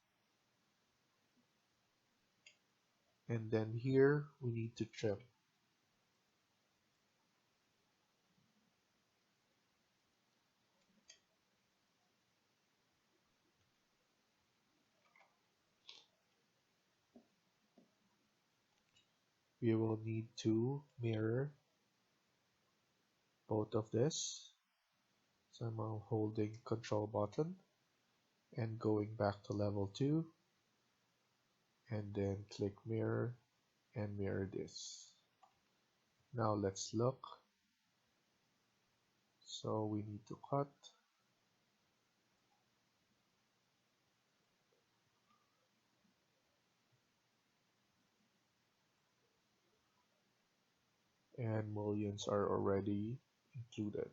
and then here we need to trim. We will need to mirror both of this. So I'm now holding control button and going back to level 2, and then click mirror and mirror this. Now let's look. So we need to cut, and mullions are already included.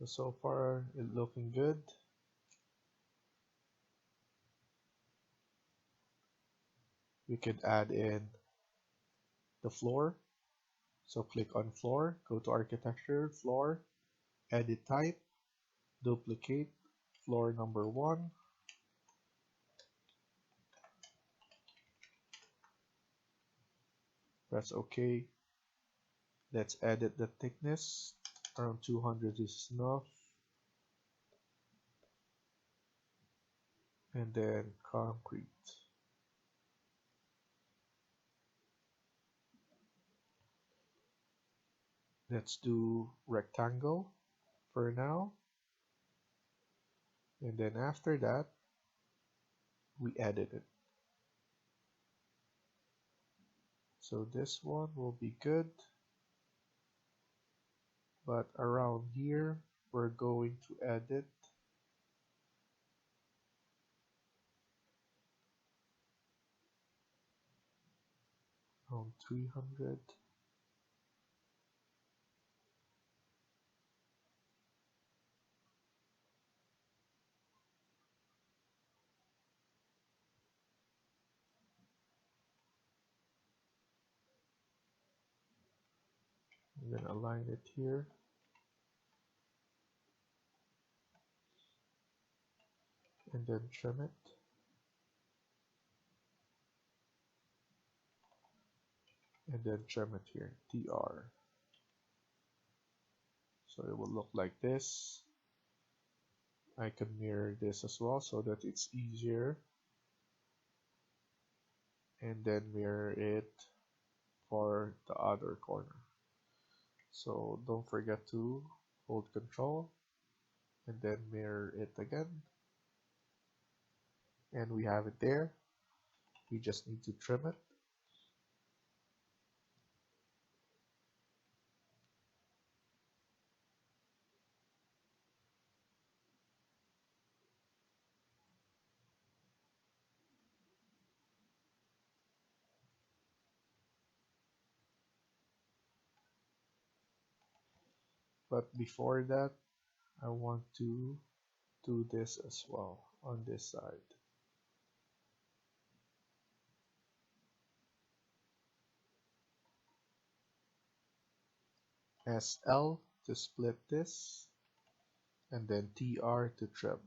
So far it's looking good. We could add in the floor. So click on floor, go to architecture, floor, edit type, duplicate, floor number 1. Press OK. Let's edit the thickness. Around 200 is enough. And then concrete. Let's do rectangle for now. And then after that, we edit it. So this one will be good. but around here we're going to edit around 300. I'm gonna align it here, and then trim it, and then trim it here, TR. So it will look like this. I can mirror this as well so that it's easier, and then mirror it for the other corner. So don't forget to hold control and then mirror it again, and we have it there. We just need to trim it. But before that, I want to do this as well on this side. SL to split this, and then TR to trim.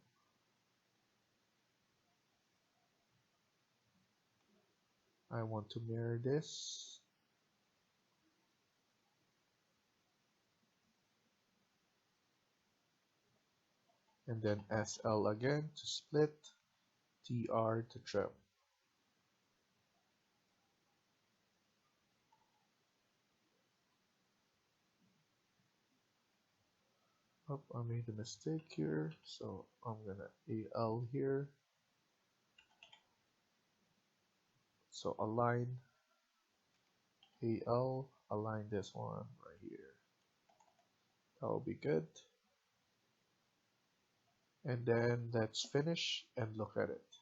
I want to mirror this. And then SL again to split, TR to trim. Oh, I made a mistake here, so I'm gonna AL here. So align AL, align this one right here. That will be good. And then let's finish and look at it.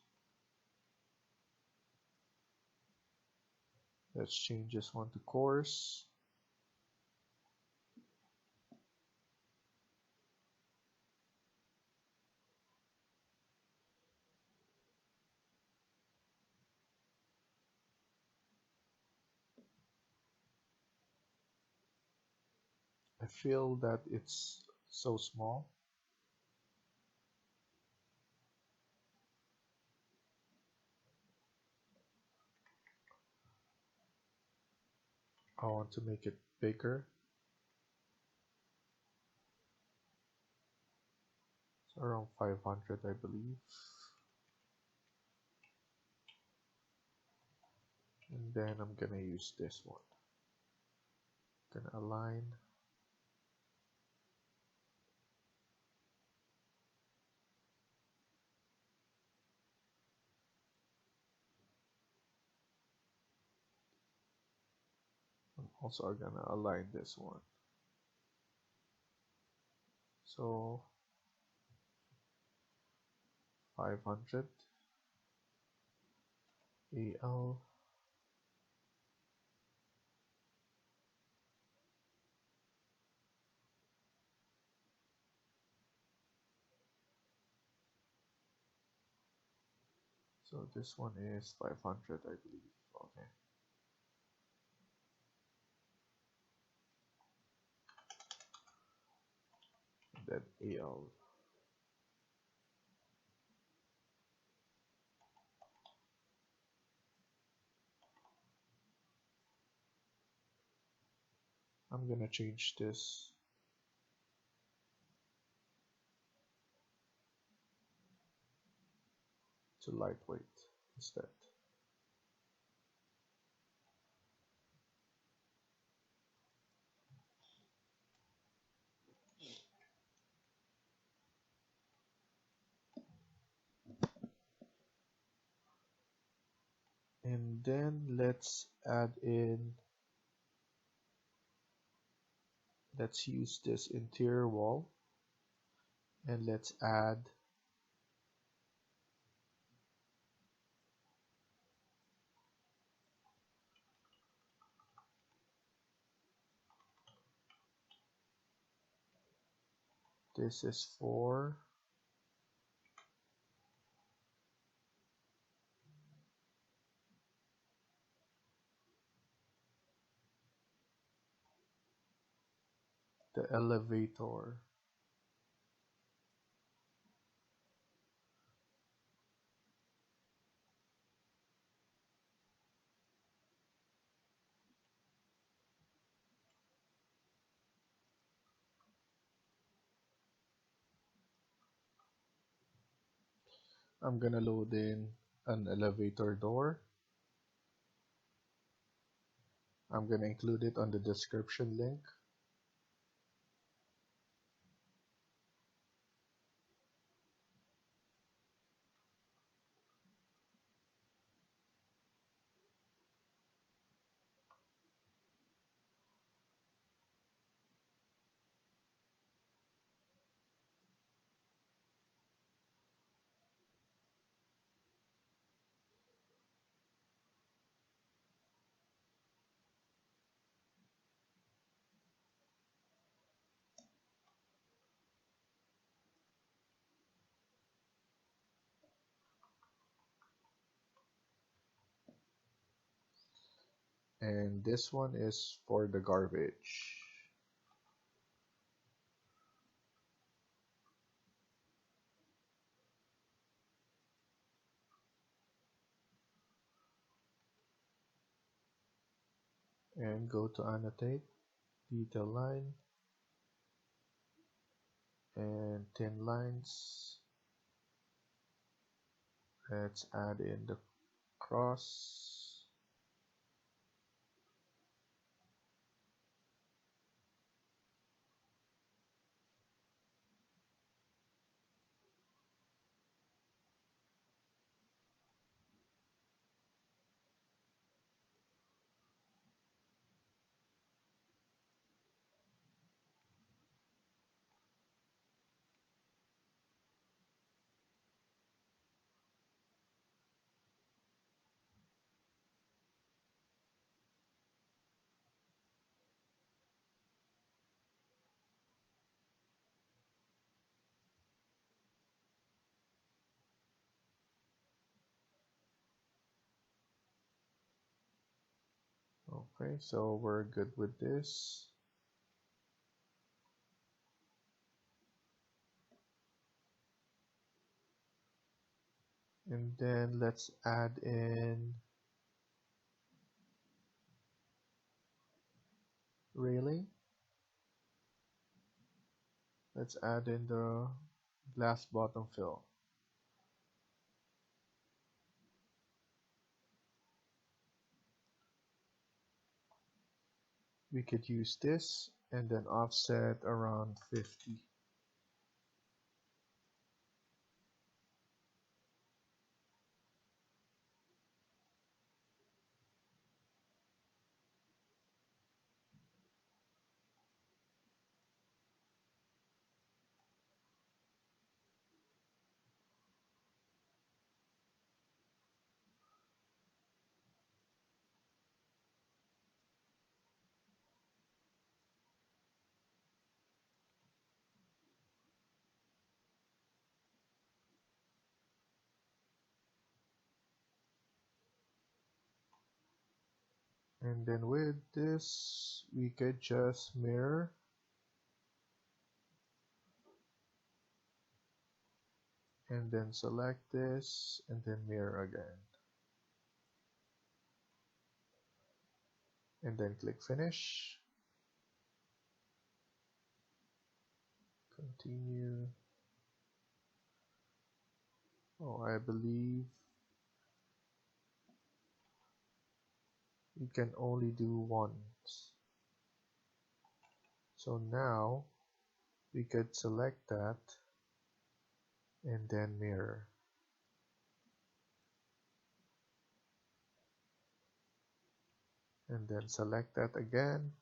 Let's change this one to coarse. I feel that it's so small. I want to make it bigger. It's around 500, I believe. And then I'm gonna use this one. Gonna align. I'm also gonna align this one. So 500 AL. So this one is 500, I believe. Okay. And then AL. I'm gonna change this to lightweight instead. And then let's Let's use this interior wall and let's add this is for the elevator. I'm gonna load in an elevator door. I'm gonna include it on the description link. And this one is for the garbage. And go to annotate, detail line, and thin lines. Let's add in the cross. Okay, so we're good with this. And then let's add in railing. Let's add in the glass bottom fill. We could use this and then offset around 50. And then with this, we could just mirror and then select this and then mirror again. And then click finish. Continue. Oh, I believe you can only do once. So now we could select that and then mirror. And then select that again,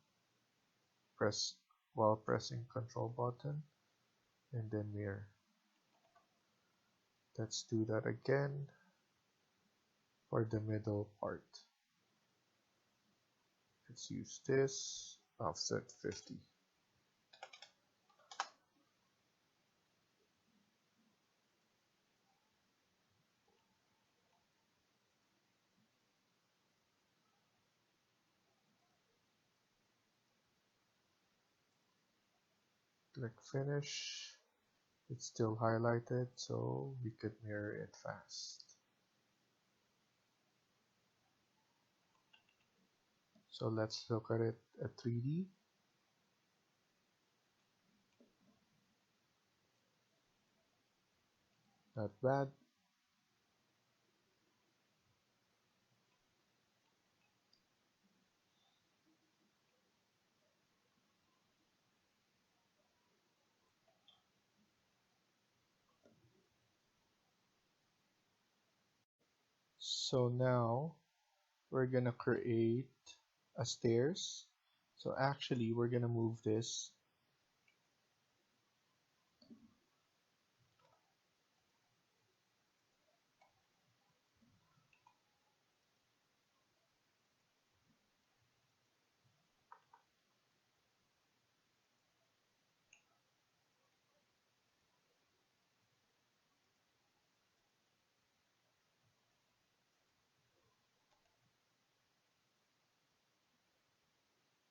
press while pressing Control button and then mirror. Let's do that again for the middle part. Let's use this, offset 50. Click finish. It's still highlighted, so we could mirror it fast. So let's look at it at 3D. Not bad. So now we're gonna create a stairs. So actually we're gonna move this.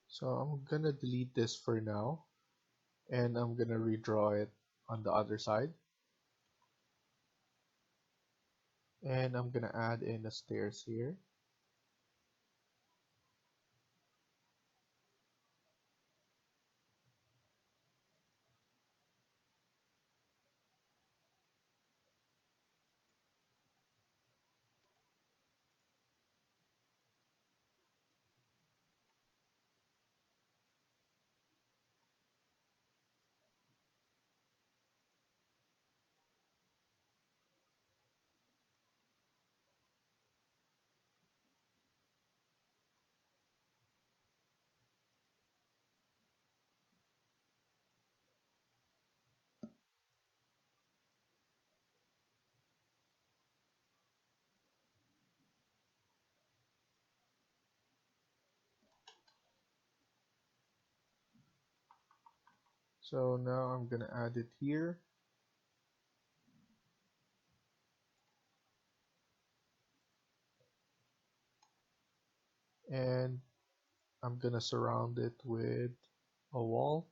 So I'm gonna delete this for now, and I'm gonna redraw it on the other side. And I'm gonna add in the stairs here. So now I'm gonna add it here. And I'm gonna surround it with a wall.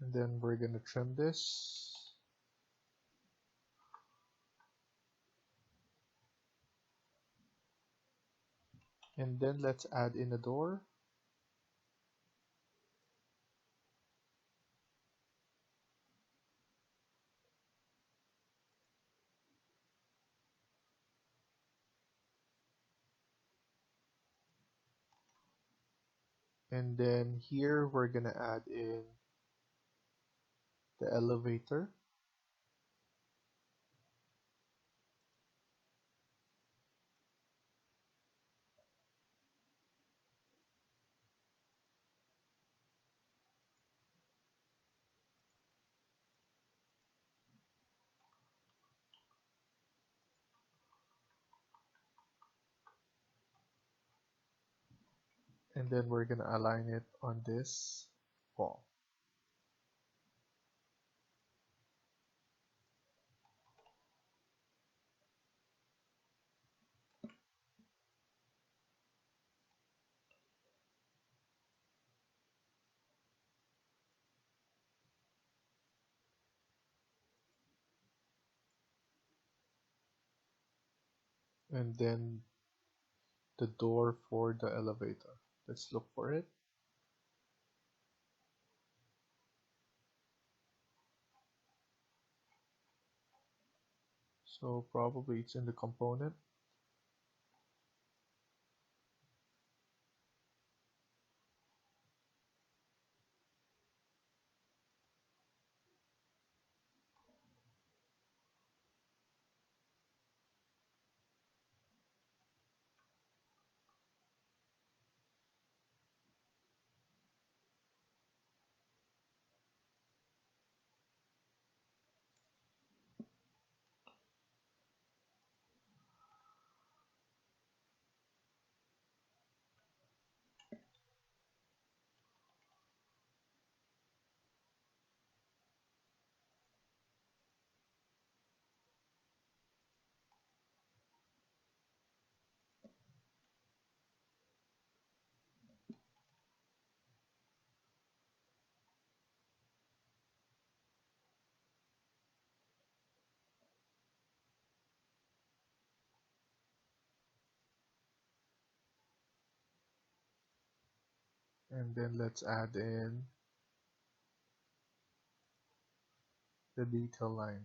And then we're gonna trim this. And then let's add in a door. And then here we're gonna add in the elevator. And then we're gonna align it on this wall. And then the door for the elevator. Let's look for it. So probably it's in the component. And then let's add in the detail line.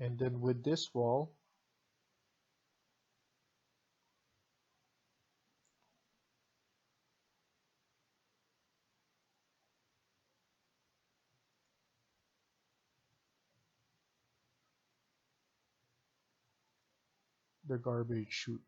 And then with this wall, the garbage chute.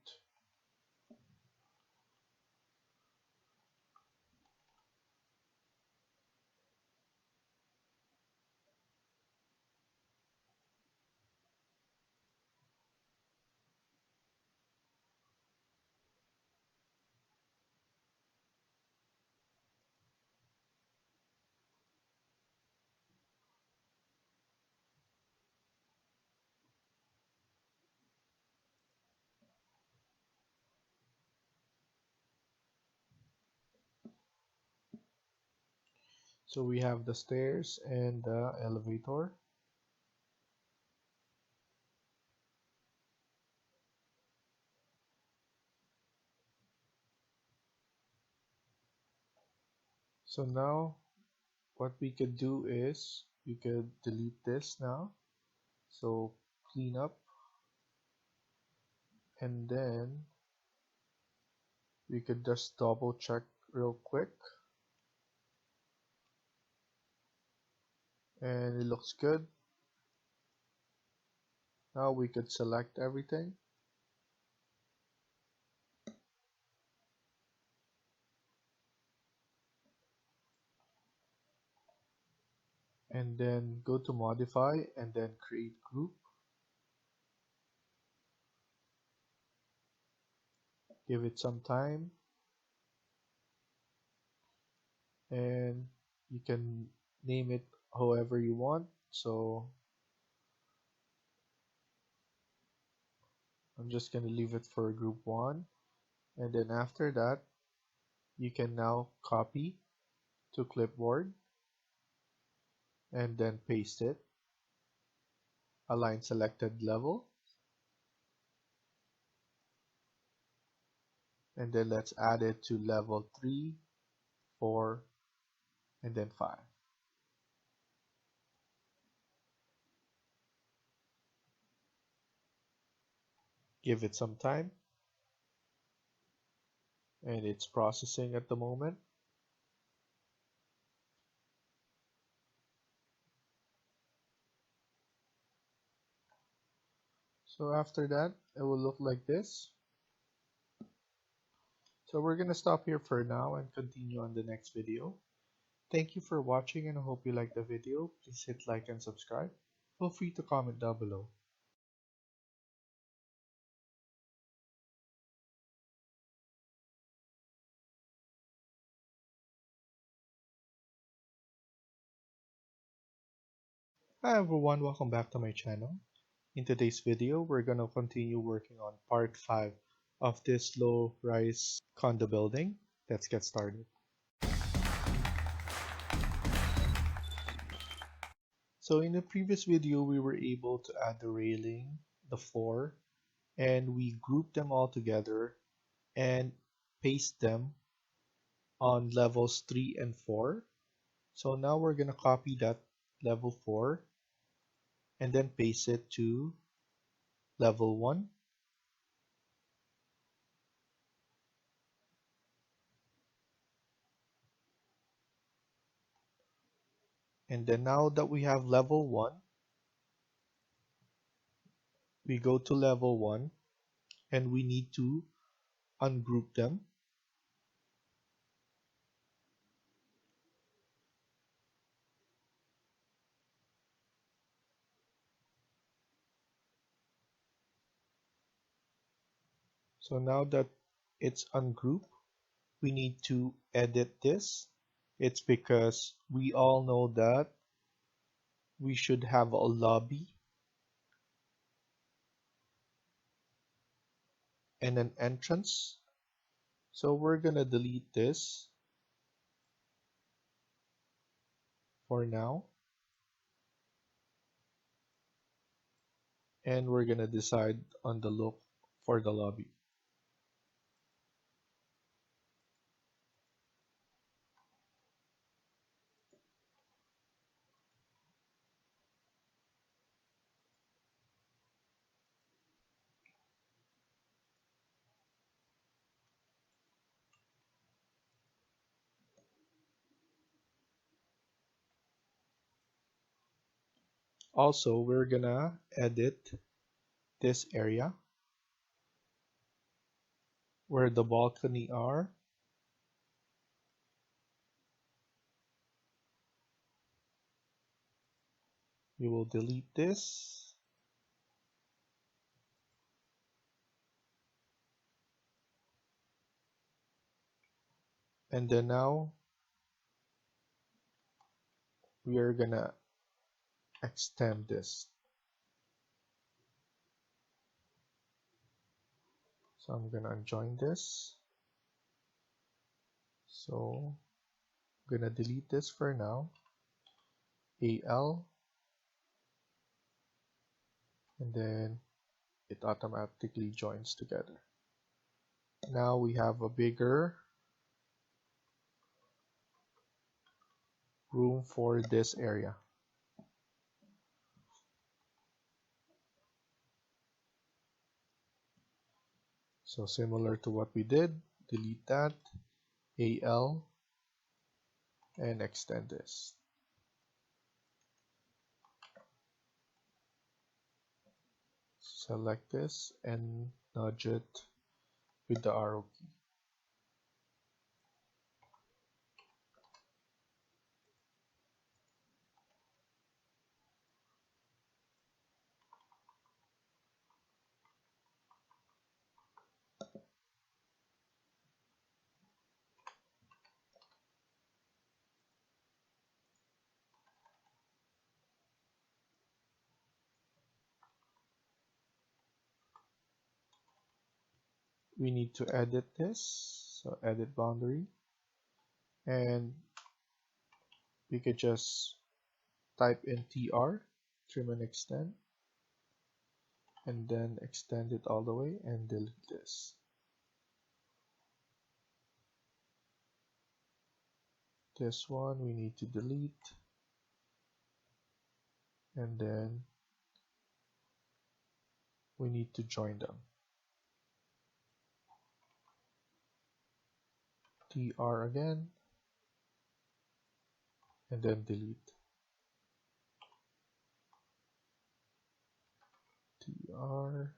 So we have the stairs and the elevator. So now what we could do is we could delete this now. So clean up, and then we could just double check real quick, and it looks good. Now we could select everything, and then go to modify and then create group. Give it some time, and you can name it however you want. So I'm just going to leave it for group 1, and then after that you can now copy to clipboard and then paste it. Align selected level, and then let's add it to level 3, 4, and then 5. Give it some time, and it's processing at the moment. So after that, it will look like this. So we're going to stop here for now and continue on the next video. Thank you for watching, and I hope you liked the video. Please hit like and subscribe. Feel free to comment down below. Hi everyone, welcome back to my channel. In today's video, we're going to continue working on part 5 of this low-rise condo building. Let's get started. So in the previous video, we were able to add the railing, the floor, and we grouped them all together and paste them on levels 3 and 4. So now we're going to copy that level 4 and then paste it to level 1. And then now that we have level 1, we go to level 1 and we need to ungroup them. So now that it's ungrouped, we need to edit this. It's because we all know that we should have a lobby and an entrance. So we're gonna delete this for now, and we're gonna decide on the look for the lobby. Also, we're gonna edit this area where the balcony are. We will delete this. And then now we are gonna extend this. So I'm gonna unjoin this. So I'm gonna delete this for now. AL, and then it automatically joins together. Now we have a bigger room for this area. So similar to what we did, delete that, AL, and extend this. Select this and nudge it with the arrow key. We need to edit this, so edit boundary, and we could just type in TR, trim and extend, and then extend it all the way and delete this. This one we need to delete, and then we need to join them. TR again, and then delete. TR,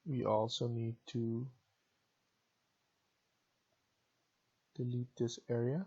we also need to delete this area.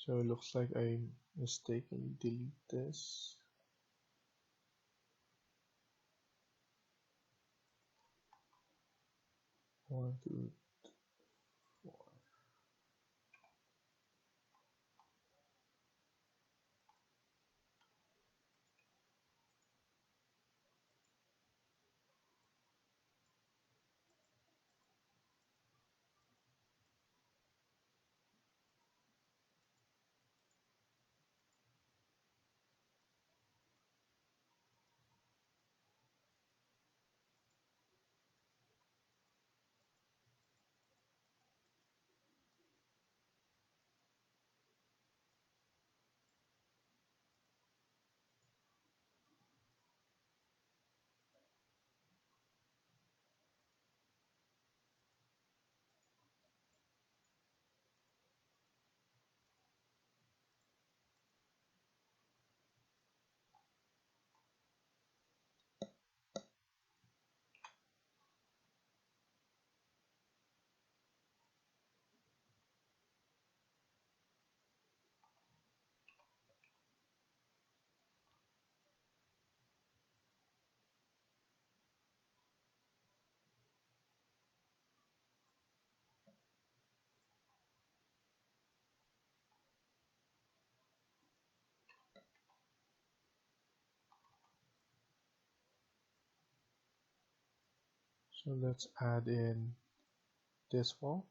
So it looks like I mistakenly delete this. One, two, four. So let's add in this wall.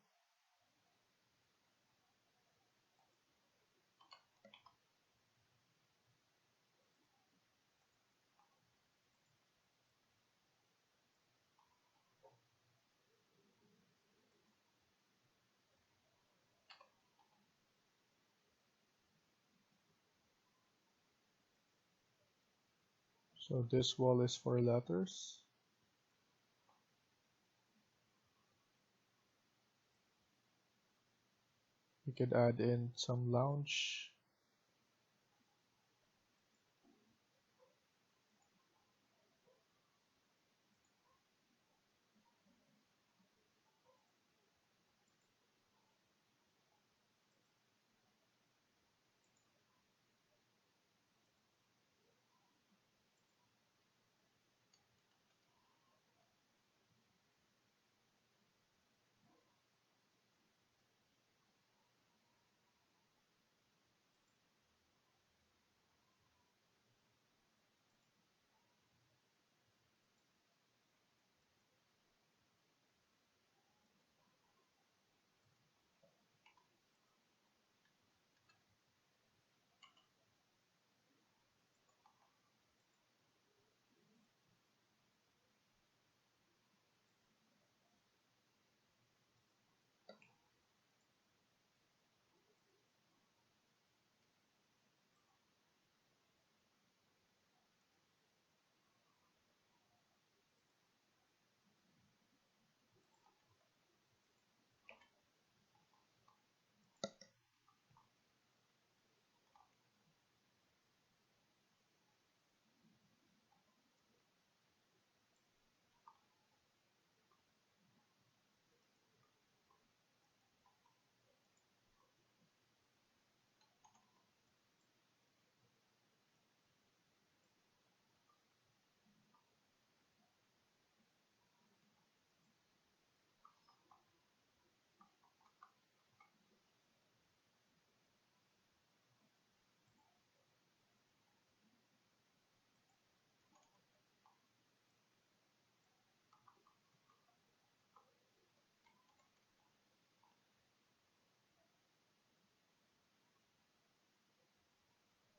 So this wall is for letters. We could add in some lounge.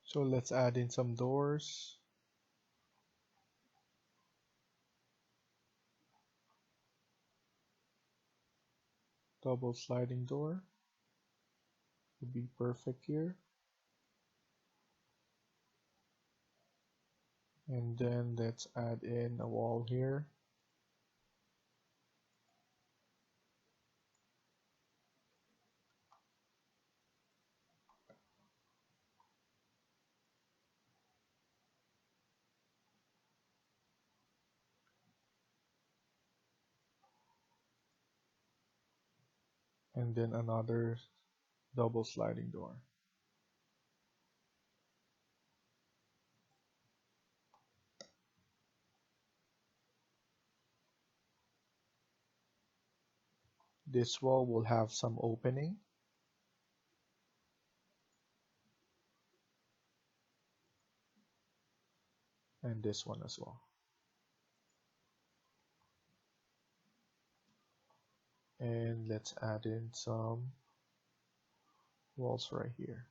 So let's add in some doors. Double sliding door would be perfect here. And then let's add in a wall here. And then another double sliding door. This wall will have some opening. And this one as well. And let's add in some walls right here.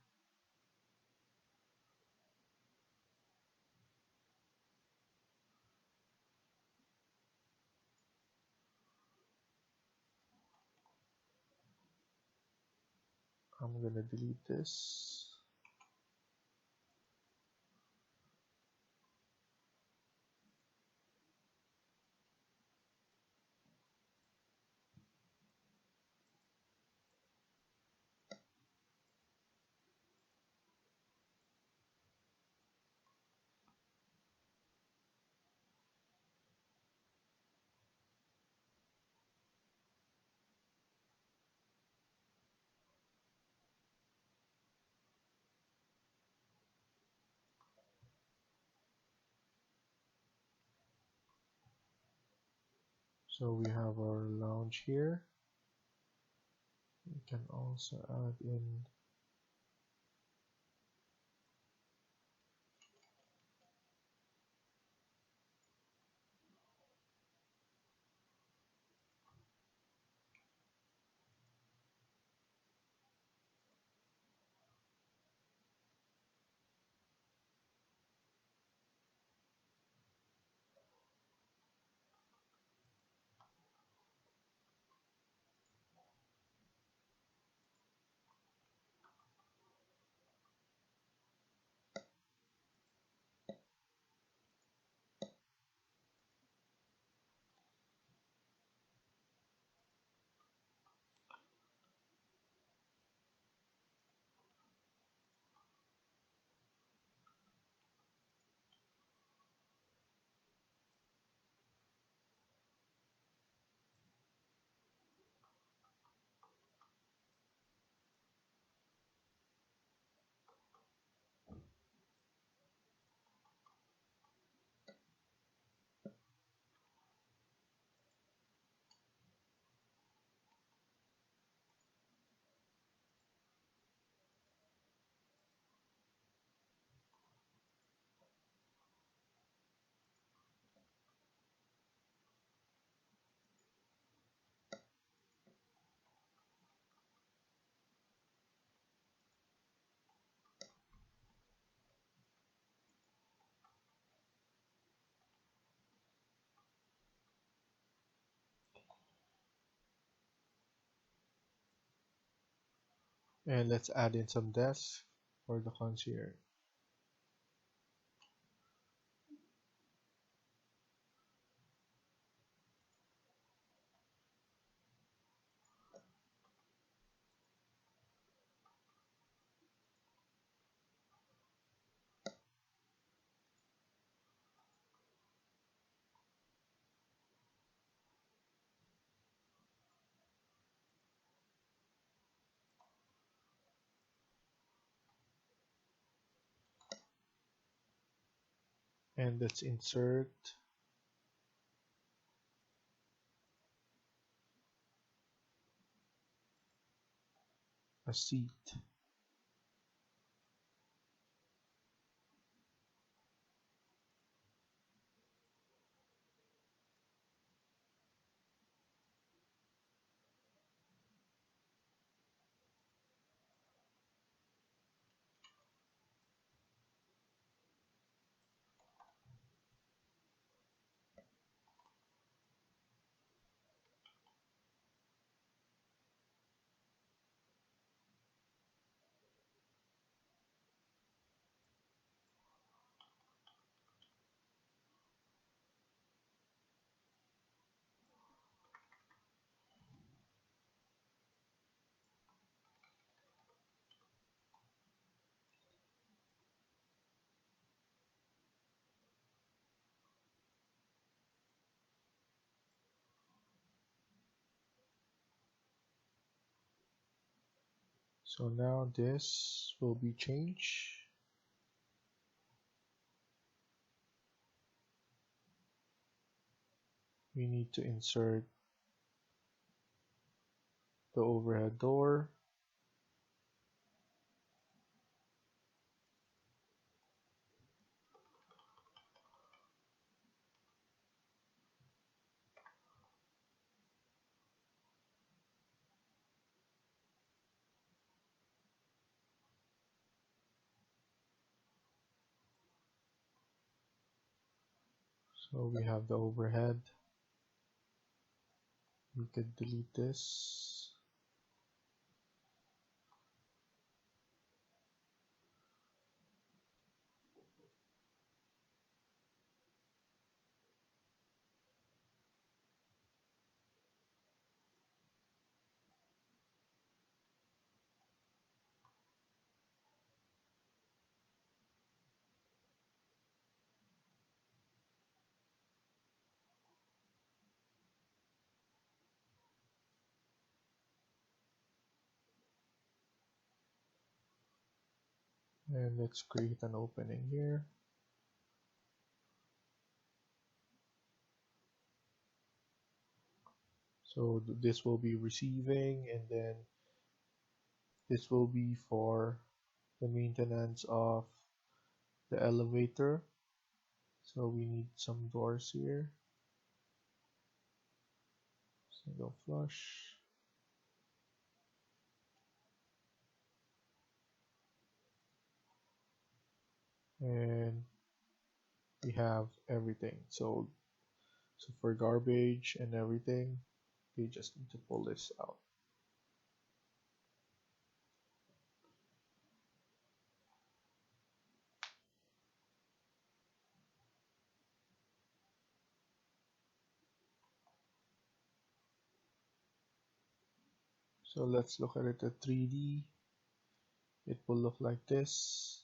I'm gonna delete this. So we have our lounge here. We can also add in And let's add in some desks for the concierge. And let's insert a seat. So now this will be changed. We need to insert the overhead door. So we have the overhead. We could delete this. And let's create an opening here. So this will be receiving, and then this will be for the maintenance of the elevator. So we need some doors here. Single flush. And we have everything. So for garbage and everything, they just need to pull this out. So let's look at it at 3D. It will look like this.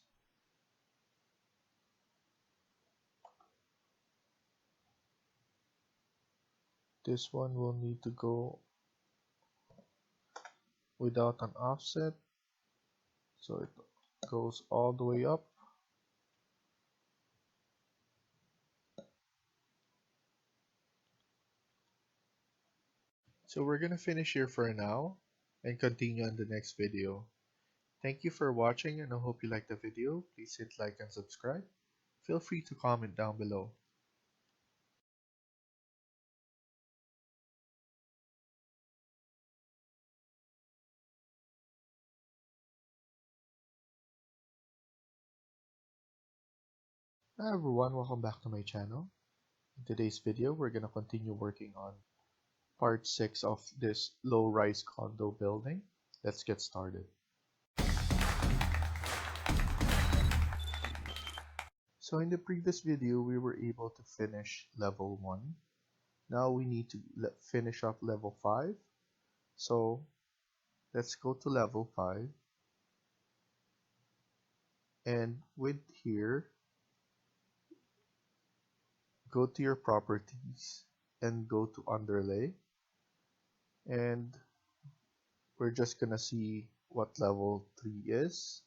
This one will need to go without an offset. So it goes all the way up. So we're gonna finish here for now and continue on the next video. Thank you for watching, and I hope you liked the video. Please hit like and subscribe. Feel free to comment down below. Hi everyone, welcome back to my channel. In today's video, we're gonna continue working on part 6 of this low-rise condo building. Let's get started. So in the previous video, we were able to finish level 1. Now we need to finish up level 5. So let's go to level 5. And with here, go to your properties and go to underlay. And we're just gonna see what level 3 is.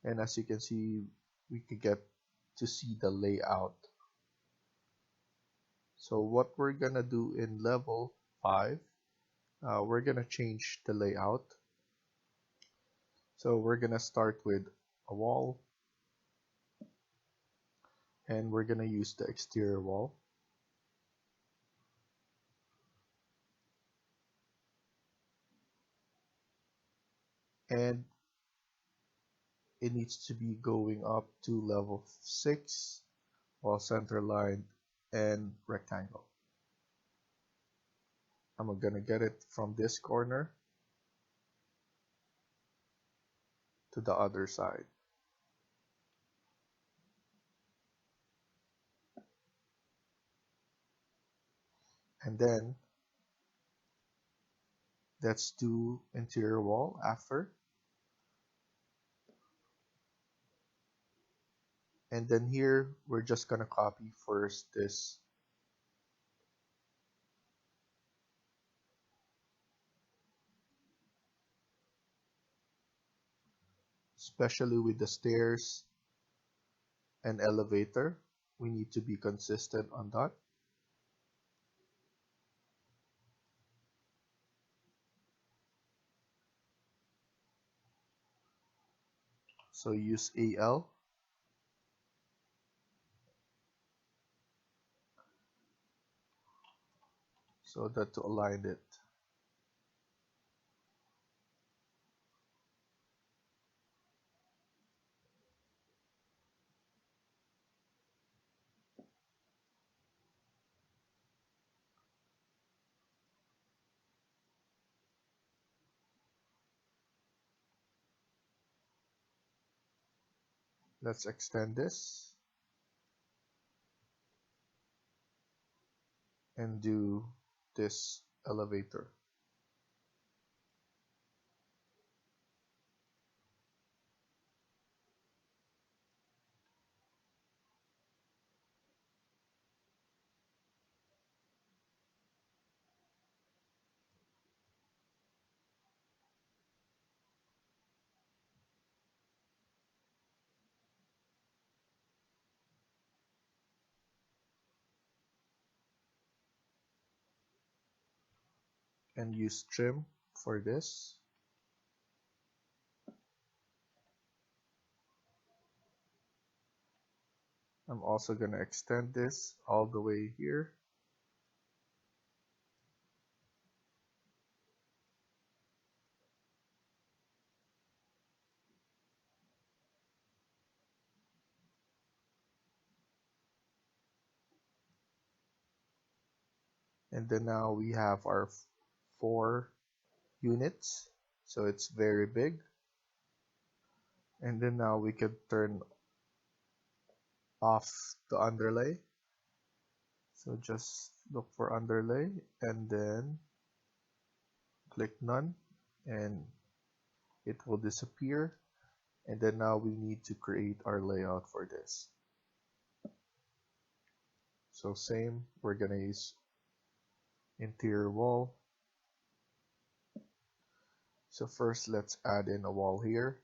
And as you can see, we can get to see the layout. So what we're gonna do in level 5, we're gonna change the layout. So we're gonna start with a wall, and we're gonna use the exterior wall. And it needs to be going up to level 6, while center line and rectangle. I'm gonna get it from this corner to the other side. And then let's do interior wall after. And then here, we're just gonna copy first this, especially with the stairs and elevator. We need to be consistent on that. So use AL. So that to align it. Let's extend this and do this elevator. And use trim for this. I'm also going to extend this all the way here. And then now we have our 4 units. So it's very big. And then now we can turn off the underlay. So just look for underlay and then click none and it will disappear. And then now we need to create our layout for this. So same, we're gonna use interior wall. So first let's add in a wall here.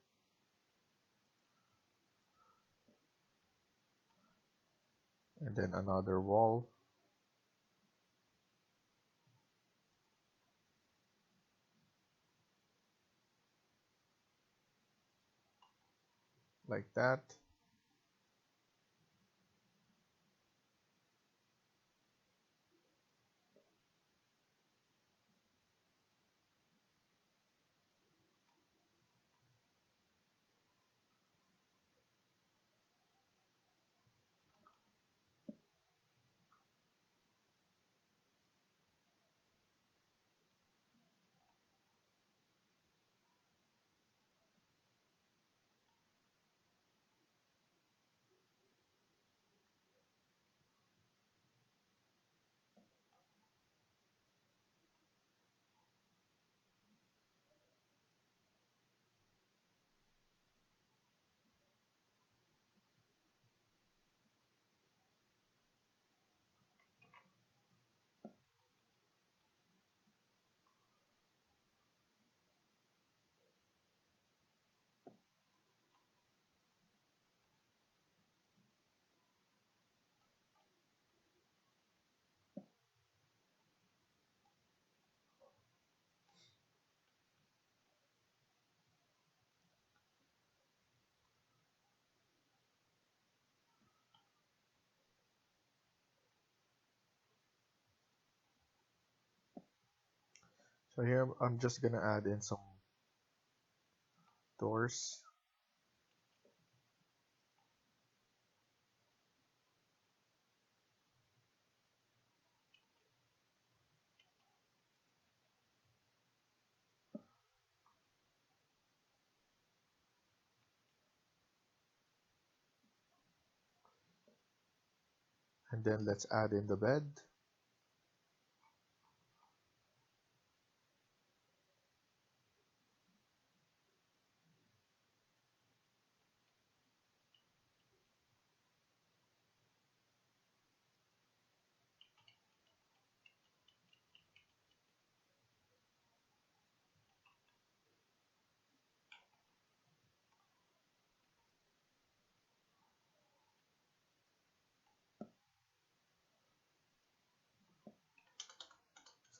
And then another wall. Like that. So here I'm just gonna add in some doors. And then let's add in the bed.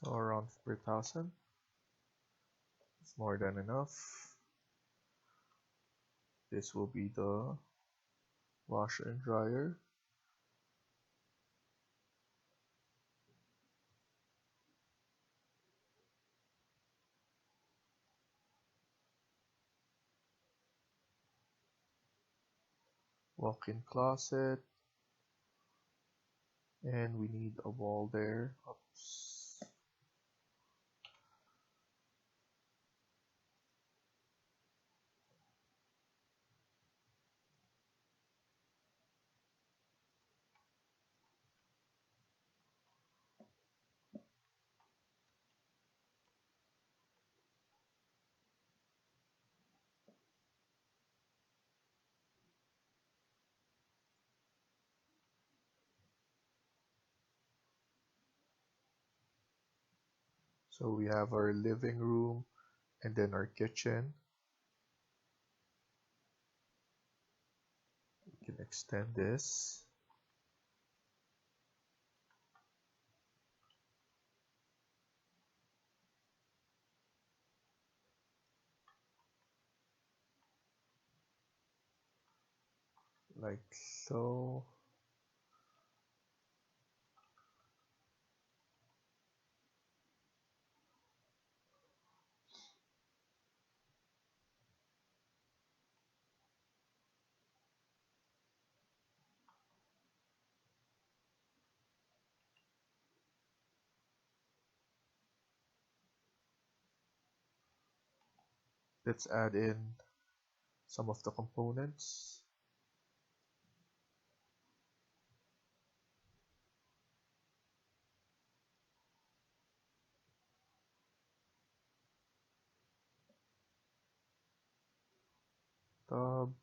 So around per thousand. It's more than enough. This will be the washer and dryer. Walk-in closet. And we need a wall there. Oops. So we have our living room and then our kitchen. We can extend this. Like so. Let's add in some of the components. Tub.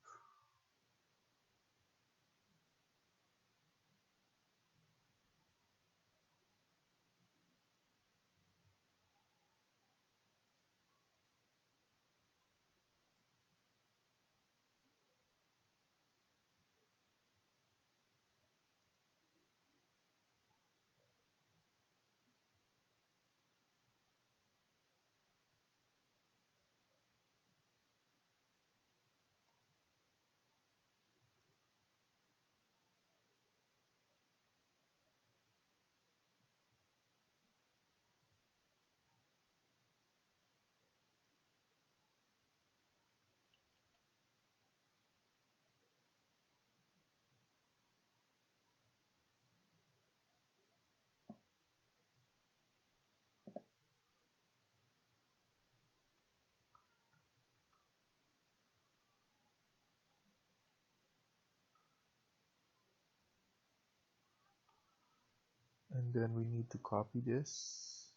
And then we need to copy this.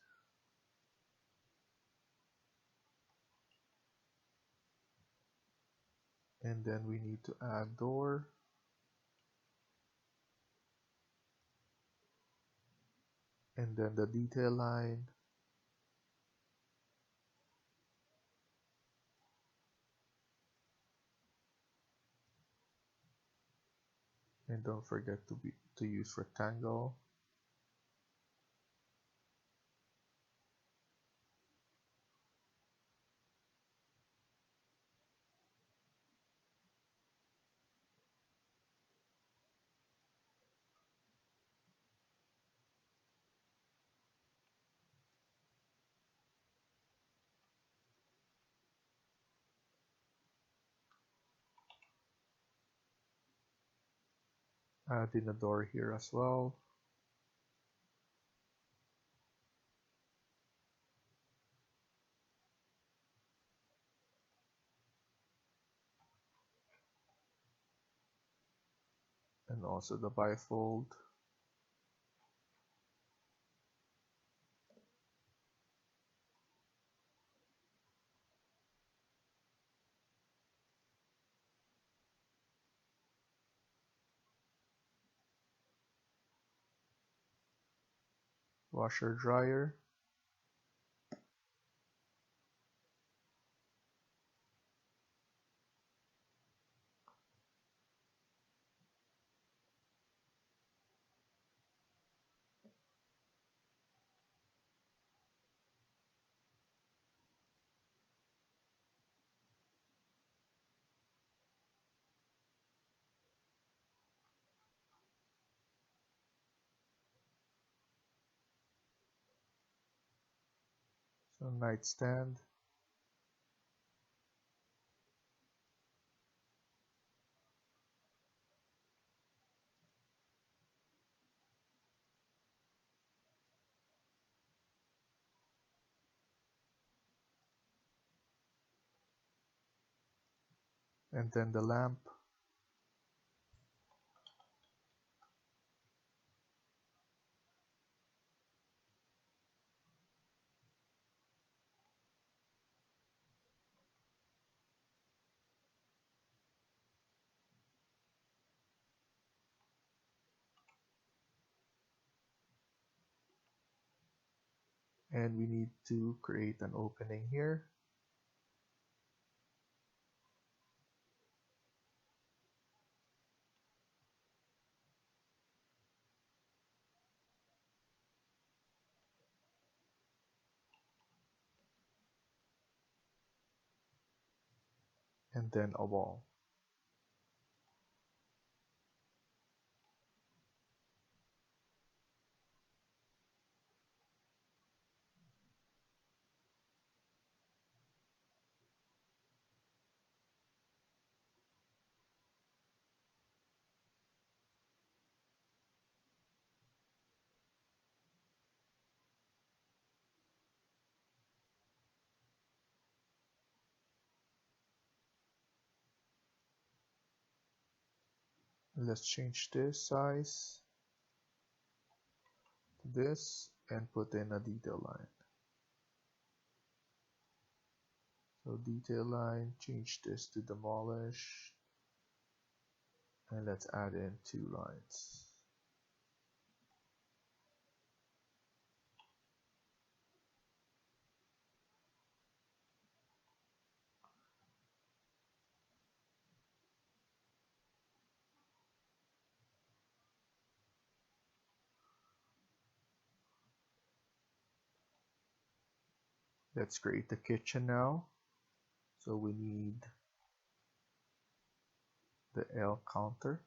And then we need to add door. And then the detail line. And don't forget to use rectangle. Add in a door here as well. And also the bifold. Washer dryer. So nightstand. And then the lamp. And we need to create an opening here. And then a wall. Let's change this size to this and put in a detail line. So detail line, change this to demolish, and let's add in 2 lines. Let's create the kitchen now. So we need the L counter.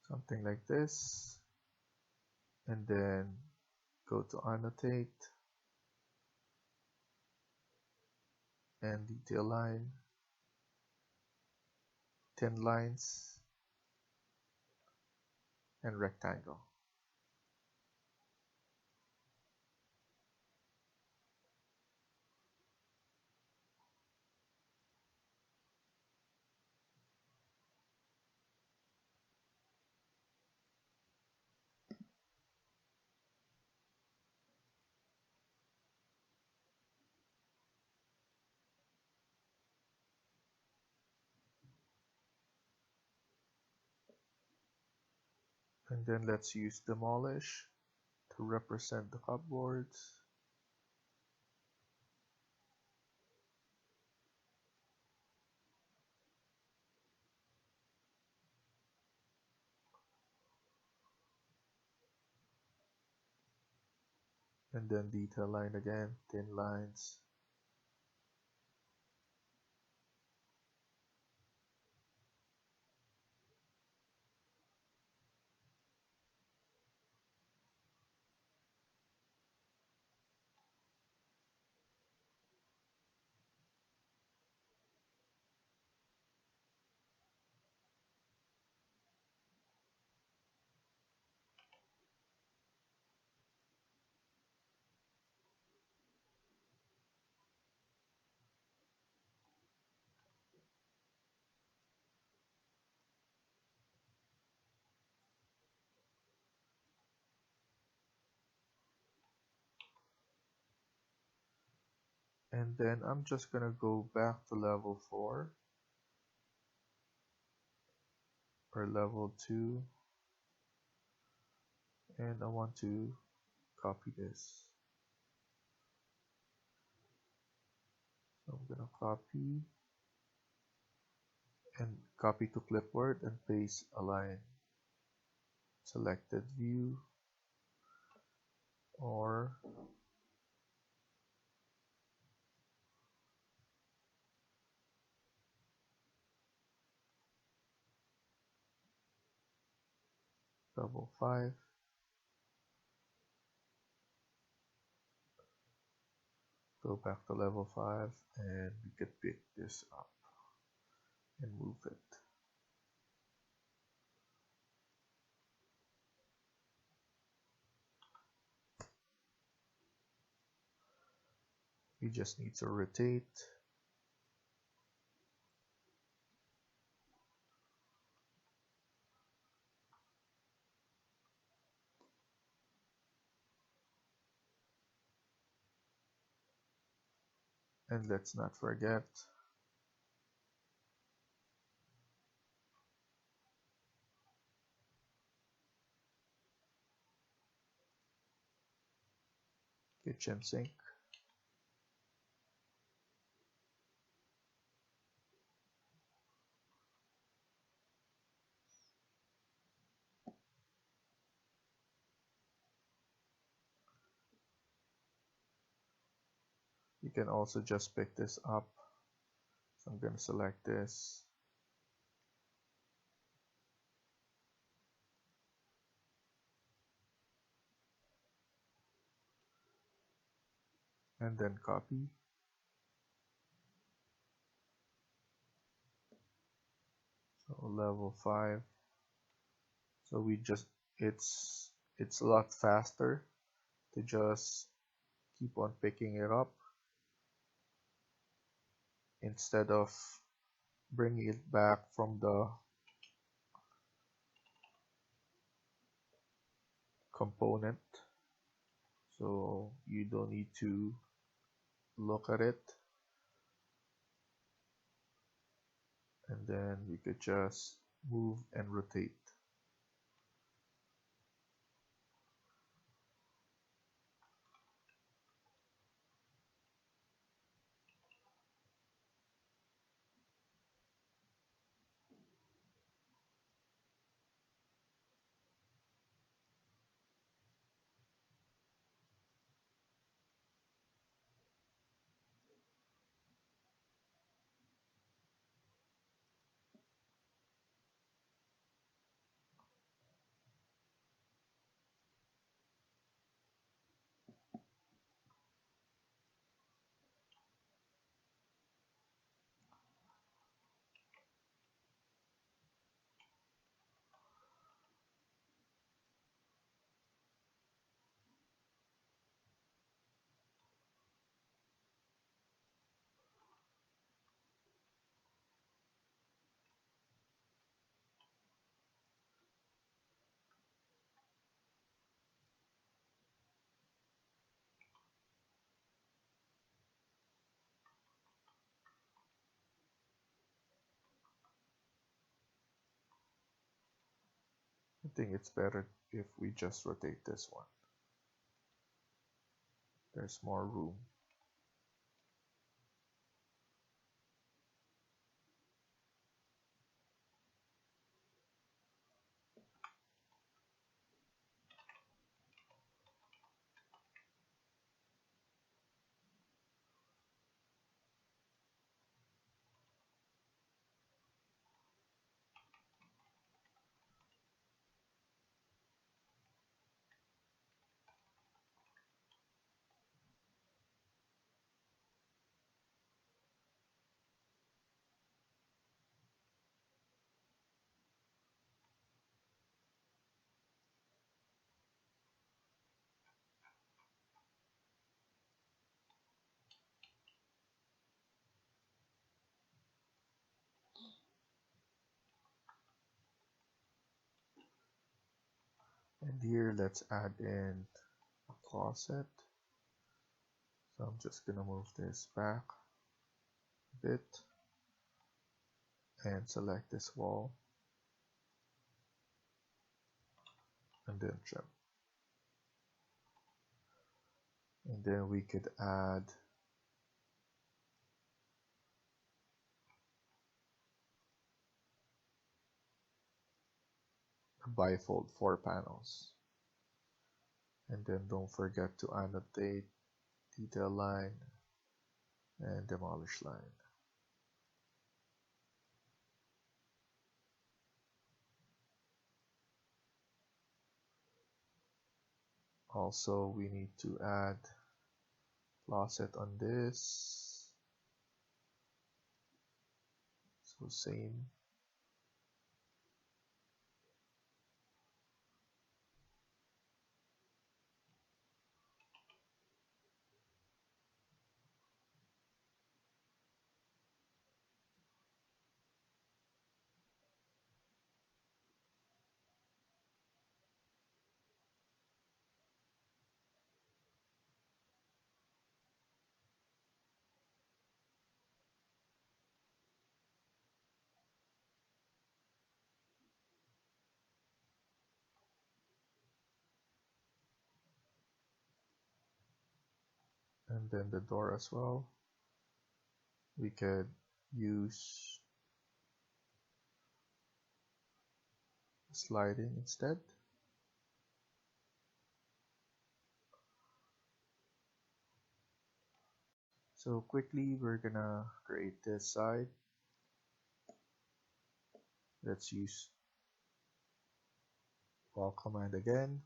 Something like this. And then go to annotate and detail line, 10 lines, and rectangle. And then let's use demolish to represent the cupboards. and then detail line again, thin lines. And then I'm just gonna go back to level 4 or level 2, and I want to copy this. So I'm gonna copy and copy to clipboard and paste a line. Selected view, or level 5. Go back to level 5 and we could pick this up and move it. We just need to rotate. And let's not forget kitchen sink. You can also just pick this up. So I'm going to select this. And then copy. So level 5. So we just, it's a lot faster to just keep on picking it up instead of bringing it back from the component. So you don't need to look at it, and then we could just move and rotate. I think it's better if we just rotate this one. There's more room. here, let's add in a closet. So I'm just gonna move this back a bit and select this wall and then trim. And then we could add a bifold 4 panels. And then don't forget to annotate detail line and demolish line. Also, we need to add closet on this. So same. And then the door as well. We could use sliding instead. So quickly, we're gonna create this side. Let's use wall command again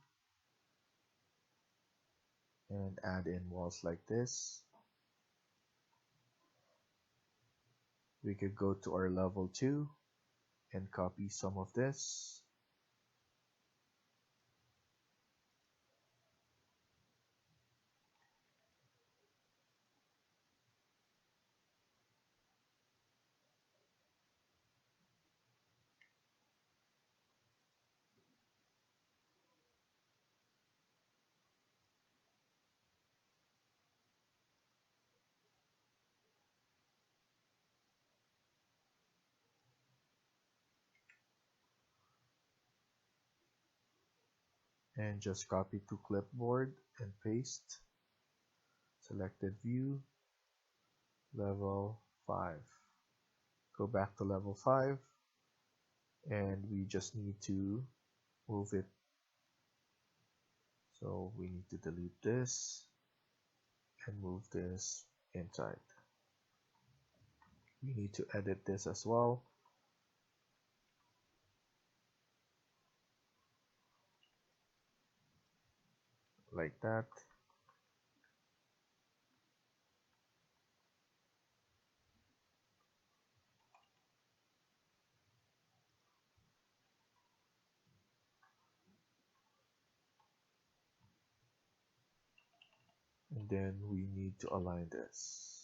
and add in walls like this. We could go to our level 2 and copy some of this. And just copy to clipboard and paste. Selected view, level 5. Go back to level 5 and we just need to move it. So we need to delete this and move this inside. We need to edit this as well. Like that. And then we need to align this.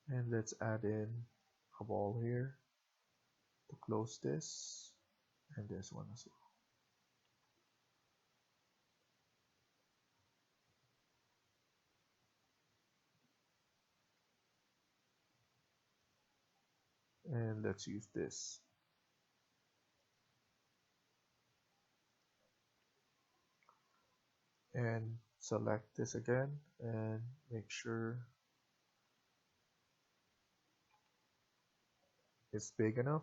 And let's add in a wall here to close this and this one as well. And let's use this. And select this again and make sure it's big enough.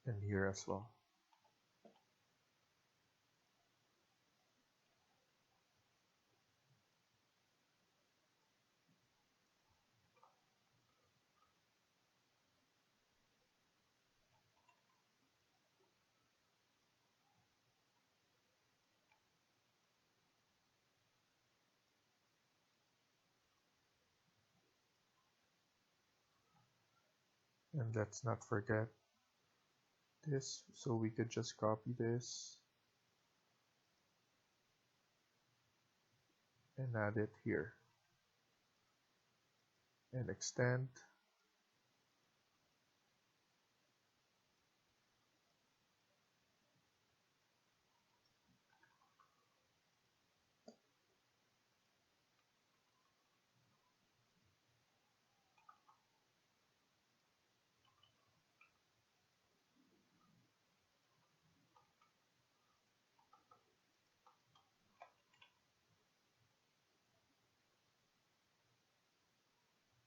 And here as well. And let's not forget this, so we could just copy this and add it here and extend.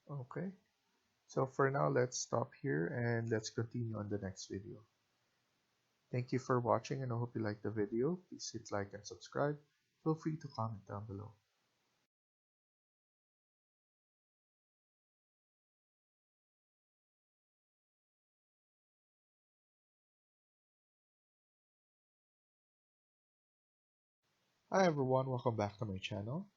Okay, so for now, let's stop here and let's continue on the next video. Thank you for watching, and I hope you liked the video. Please hit like and subscribe. Feel free to comment down below. Hi everyone, welcome back to my channel.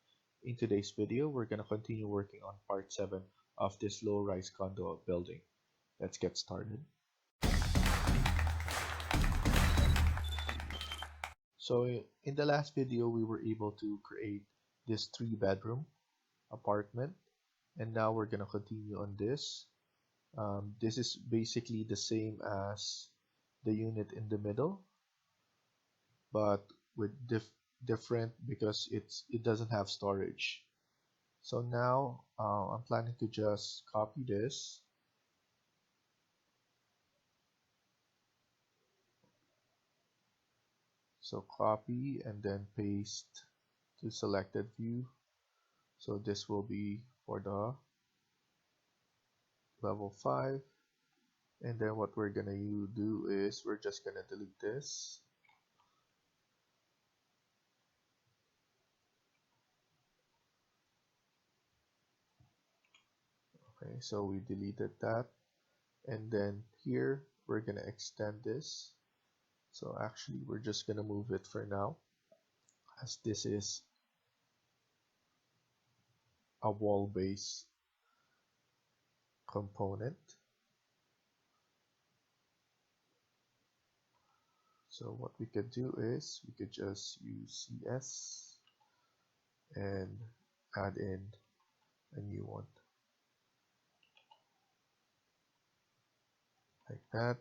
In today's video, we're going to continue working on part 7 of this low-rise condo building. Let's get started. So in the last video, we were able to create this 3-bedroom apartment, and now we're going to continue on this. This is basically the same as the unit in the middle, but with different because it doesn't have storage. So now I'm planning to just copy this. So copy and then paste to selected view. So this will be for the level 5. And then what we're gonna do is we're just gonna delete this. Okay, so we deleted that. And then here we're gonna extend this. So actually we're just gonna move it for now, as this is a wall-based component. So what we could do is we could just use CS and add in a new one like that.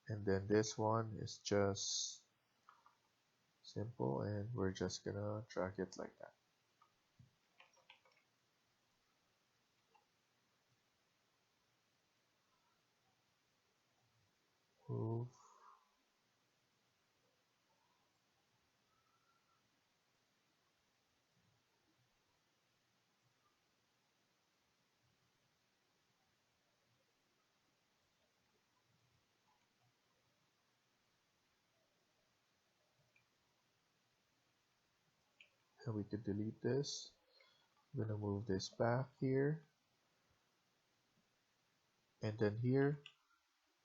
And then this one is just simple, and we're just gonna drag it like that. Move. And we could delete this. I'm gonna move this back here, and then here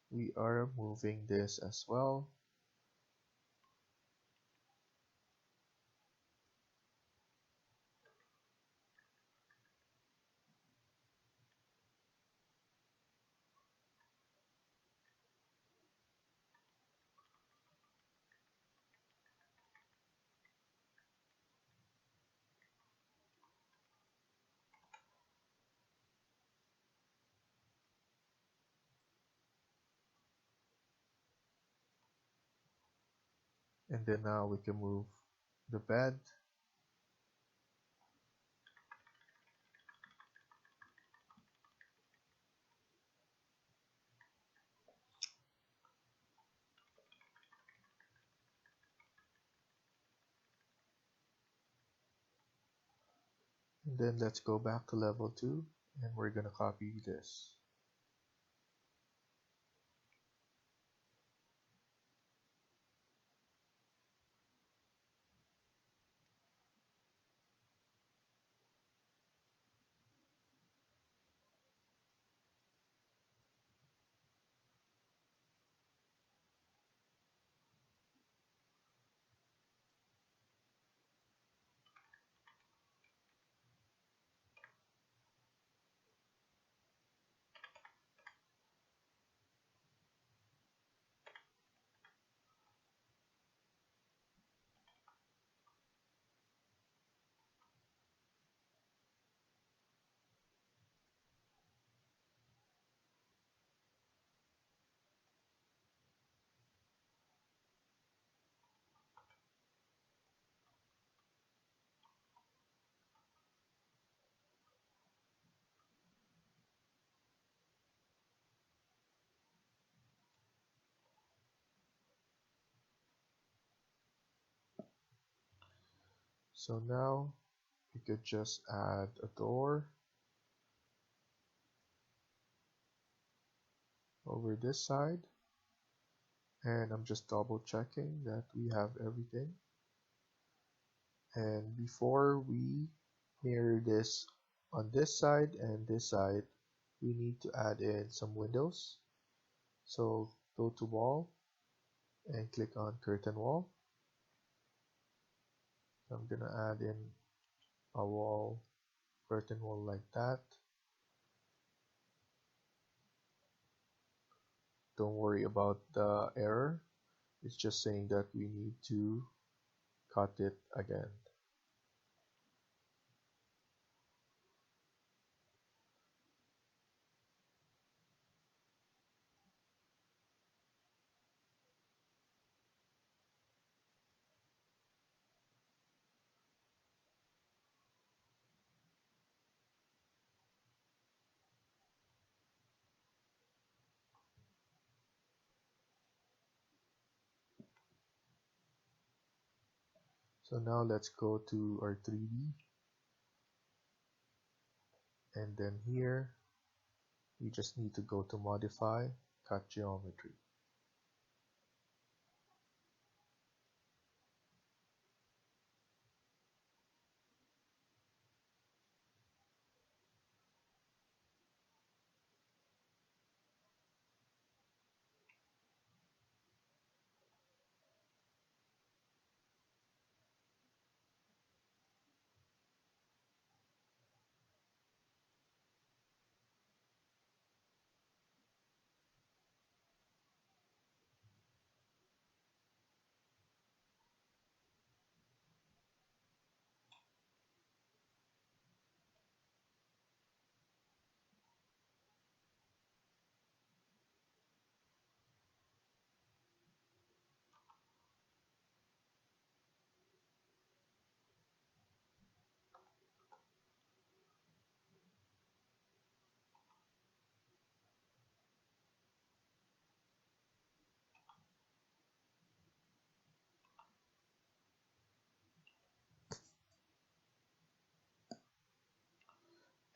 we are moving this as well. And then now we can move the bed. And then let's go back to level 2, and we're gonna copy this. So now we could just add a door over this side, and I'm just double checking that we have everything. And before we mirror this on this side and this side, we need to add in some windows. So go to wall and click on curtain wall. I'm gonna add in a wall, curtain wall like that. Don't worry about the error. It's just saying that we need to cut it again. So now let's go to our 3D, and then here we just need to go to modify, cut geometry.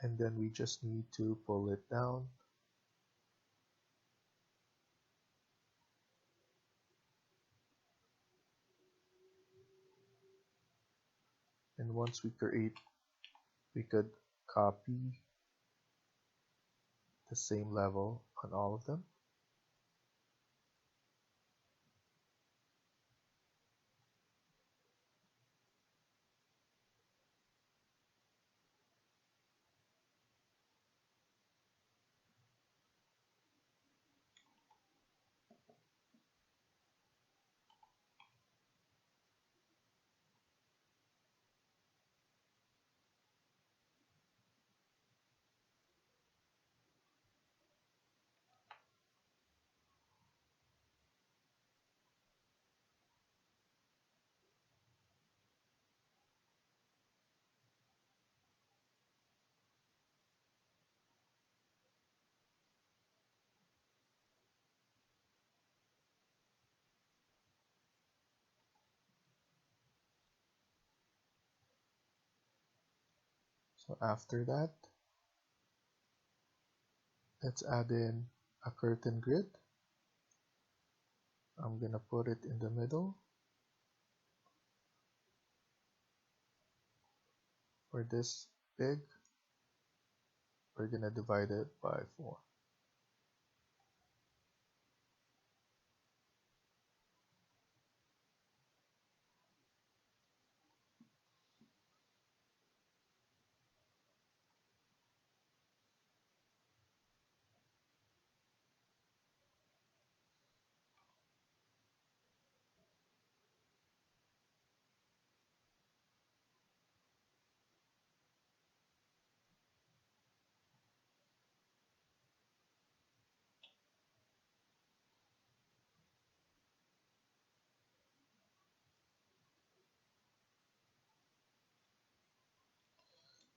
And then we just need to pull it down. And once we create, we could copy the same level on all of them. So after that, let's add in a curtain grid. I'm gonna put it in the middle. For this big, we're gonna divide it by 4.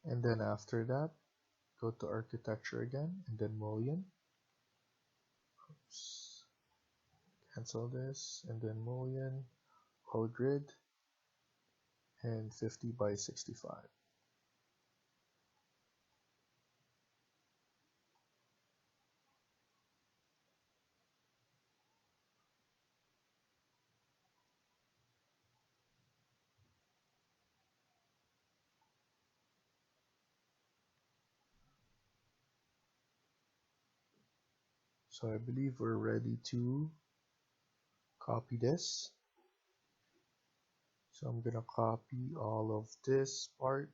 And then after that, go to architecture again, and then mullion. Oops. Cancel this, and then mullion, whole grid. and 50 by 65. So I believe we're ready to copy this. So I'm gonna copy all of this part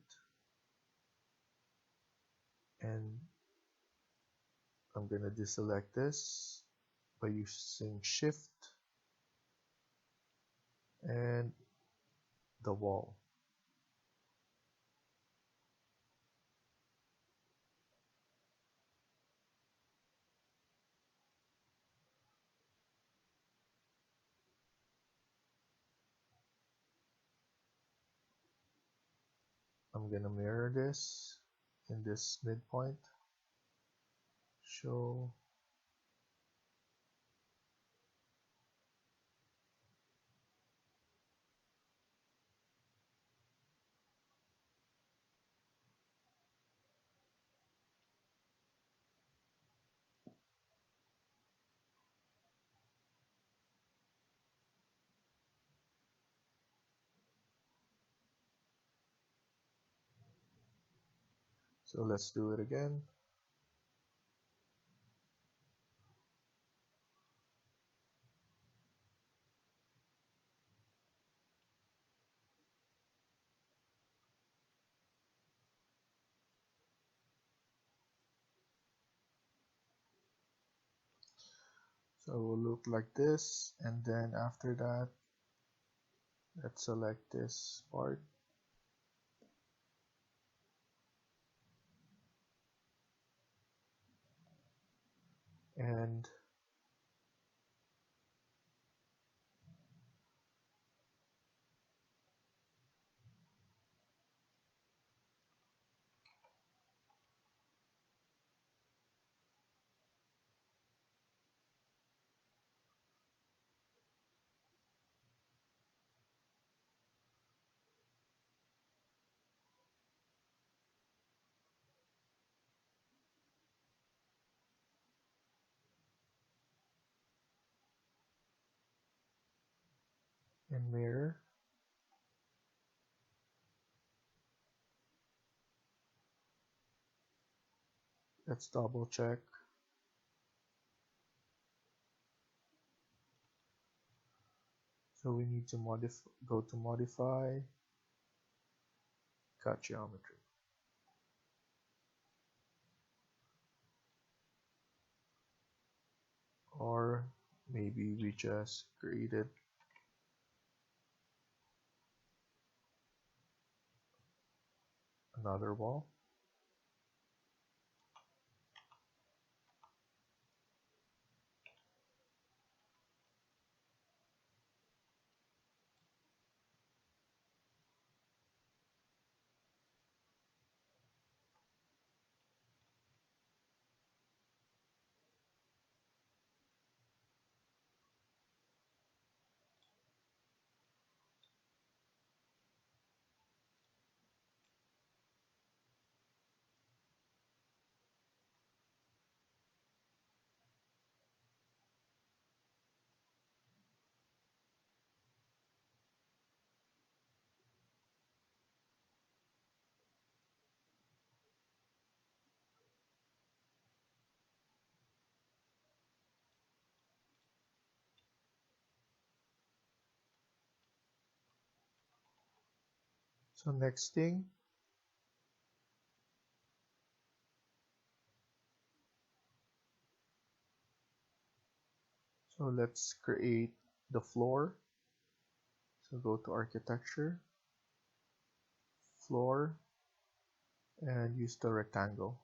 and I'm gonna deselect this by using Shift and the wall. I'm gonna mirror this in this midpoint. Show. So let's do it again. So it will look like this, and then after that, let's select this part and mirror. Let's double check. So we need to go to modify, cut geometry. Or maybe we just created another wall. So next thing, so let's create the floor. So go to architecture, floor, and use the rectangle.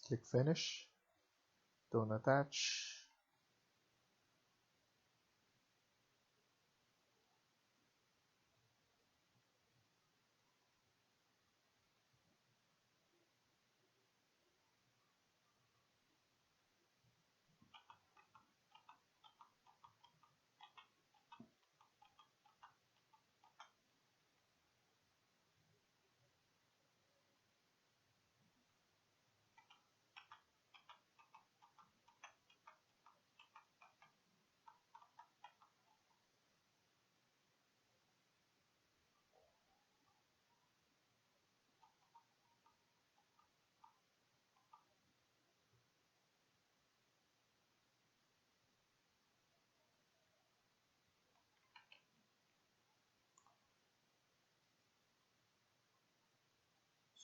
Click finish, don't attach.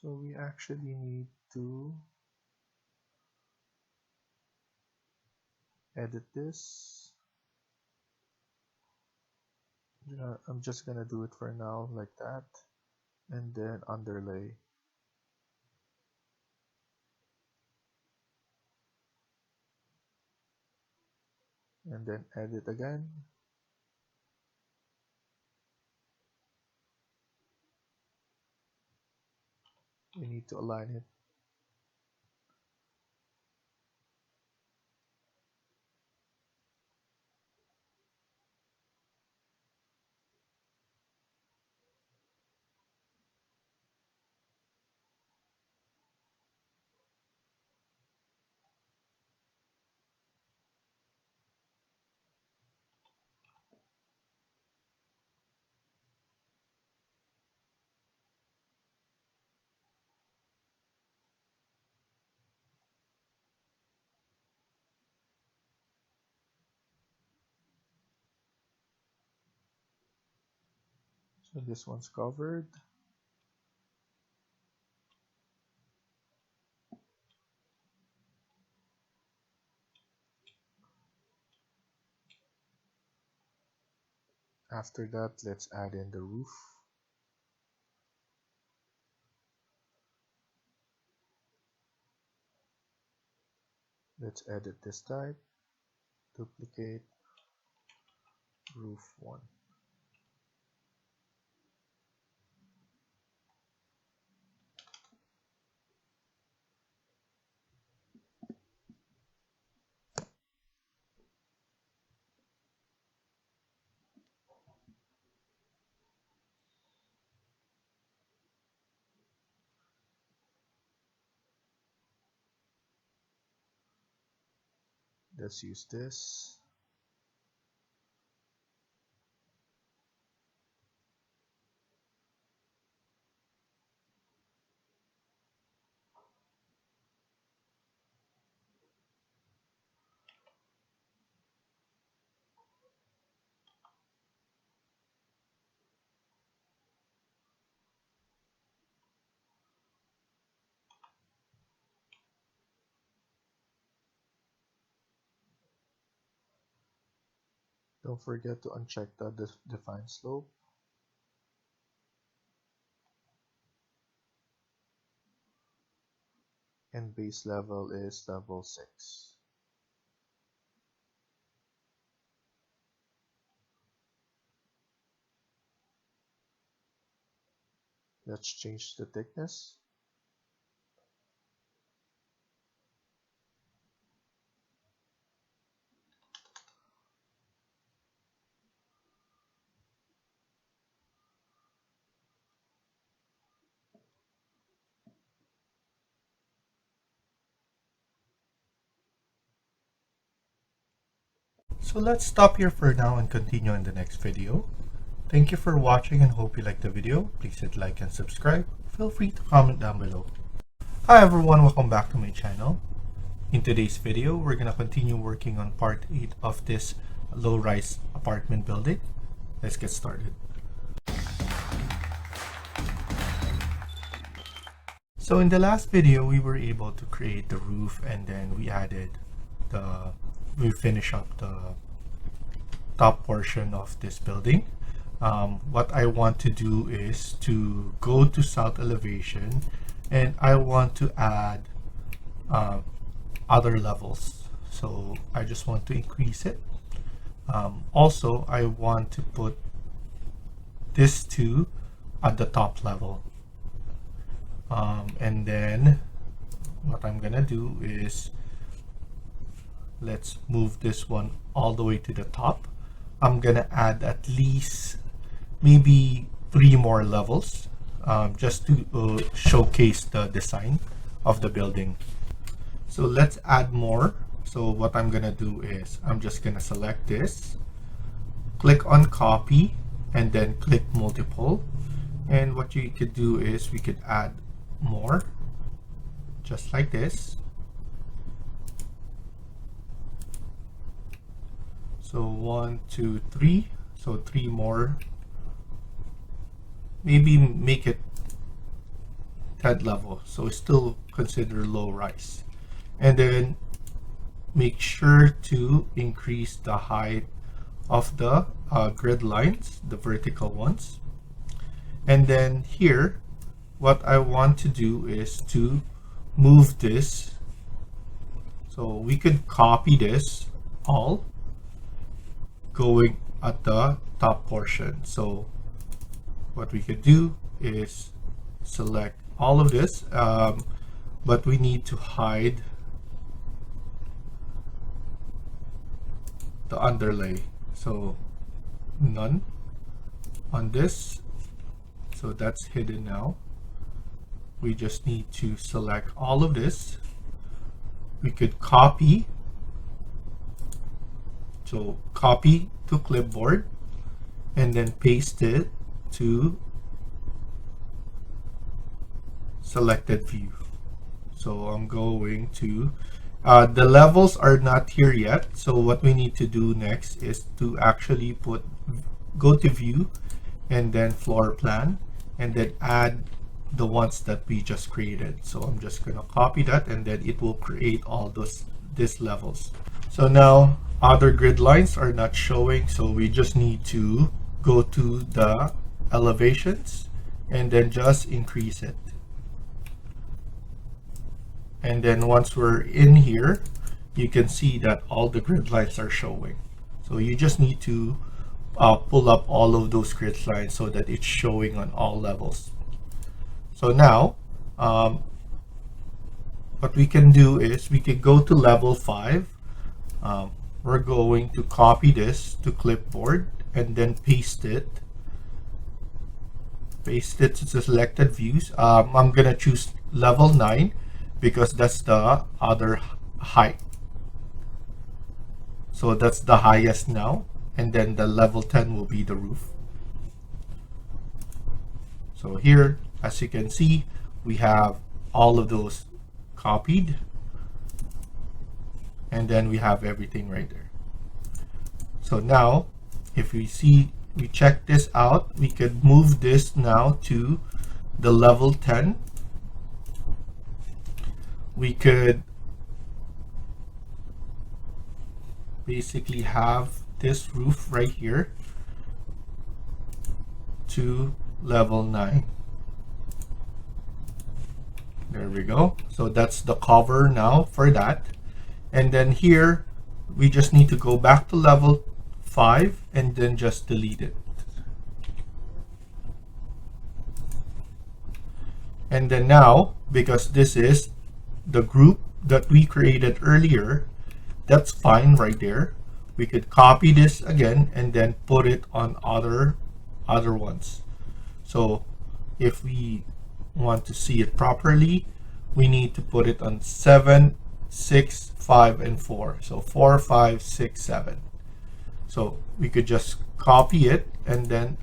So we actually need to edit this. I'm just gonna do it for now like that, and then underlay. And then edit again. We need to align it. So this one's covered. After that, let's add in the roof. Let's edit this type, duplicate, roof 1. Let's use this. Don't forget to uncheck the define slope. And base level is level 6. Let's change the thickness. So let's stop here for now and continue in the next video. Thank you for watching and hope you liked the video. Please hit like and subscribe. Feel free to comment down below. Hi everyone, welcome back to my channel. In today's video, we're going to continue working on part 8 of this low-rise apartment building. Let's get started. So in the last video, we were able to create the roof, and then we finish up the top portion of this building. What I want to do is to go to south elevation, and I want to add other levels. So I just want to increase it. Also, I want to put this two at the top level. And then what I'm gonna do is let's move this one all the way to the top. I'm gonna add at least maybe 3 more levels just to showcase the design of the building. So let's add more. So what I'm gonna do is I'm just gonna select this, click on copy, and then click multiple. And what you could do is we could add more, just like this. So 1, 2, 3. So 3 more. Maybe make it 10th level, so it's still considered low rise. And then make sure to increase the height of the grid lines, the vertical ones. And then here, what I want to do is to move this. So we could copy this all going at the top portion. So what we could do is select all of this, but we need to hide the underlay. So none on this. So that's hidden now. We just need to select all of this. We could copy. So copy to clipboard and then paste it to selected view. So I'm going to, the levels are not here yet. So what we need to do next is to actually go to view and then floor plan and then add the ones that we just created. So I'm just going to copy that and then it will create all these levels. So now other grid lines are not showing, so we just need to go to the elevations and then just increase it. And then once we're in here, you can see that all the grid lines are showing. So you just need to pull up all of those grid lines so that it's showing on all levels. So now what we can do is we could go to level 5. We're going to copy this to clipboard and then paste it to selected views. I'm gonna choose level 9 because that's the other height. So that's the highest now, and then the level 10 will be the roof. So here, as you can see, we have all of those copied, and then we have everything right there. So now if we check this out, we could move this now to the level 10. We could basically have this roof right here to level 9. There we go. So that's the cover now for that. And then here we just need to go back to level 5 and then just delete it. And then now, because this is the group that we created earlier, that's fine right there. We could copy this again and then put it on other ones. So if we want to see it properly, we need to put it on 7, 6, 5, and 4. So 4, 5, 6, 7. So we could just copy it and then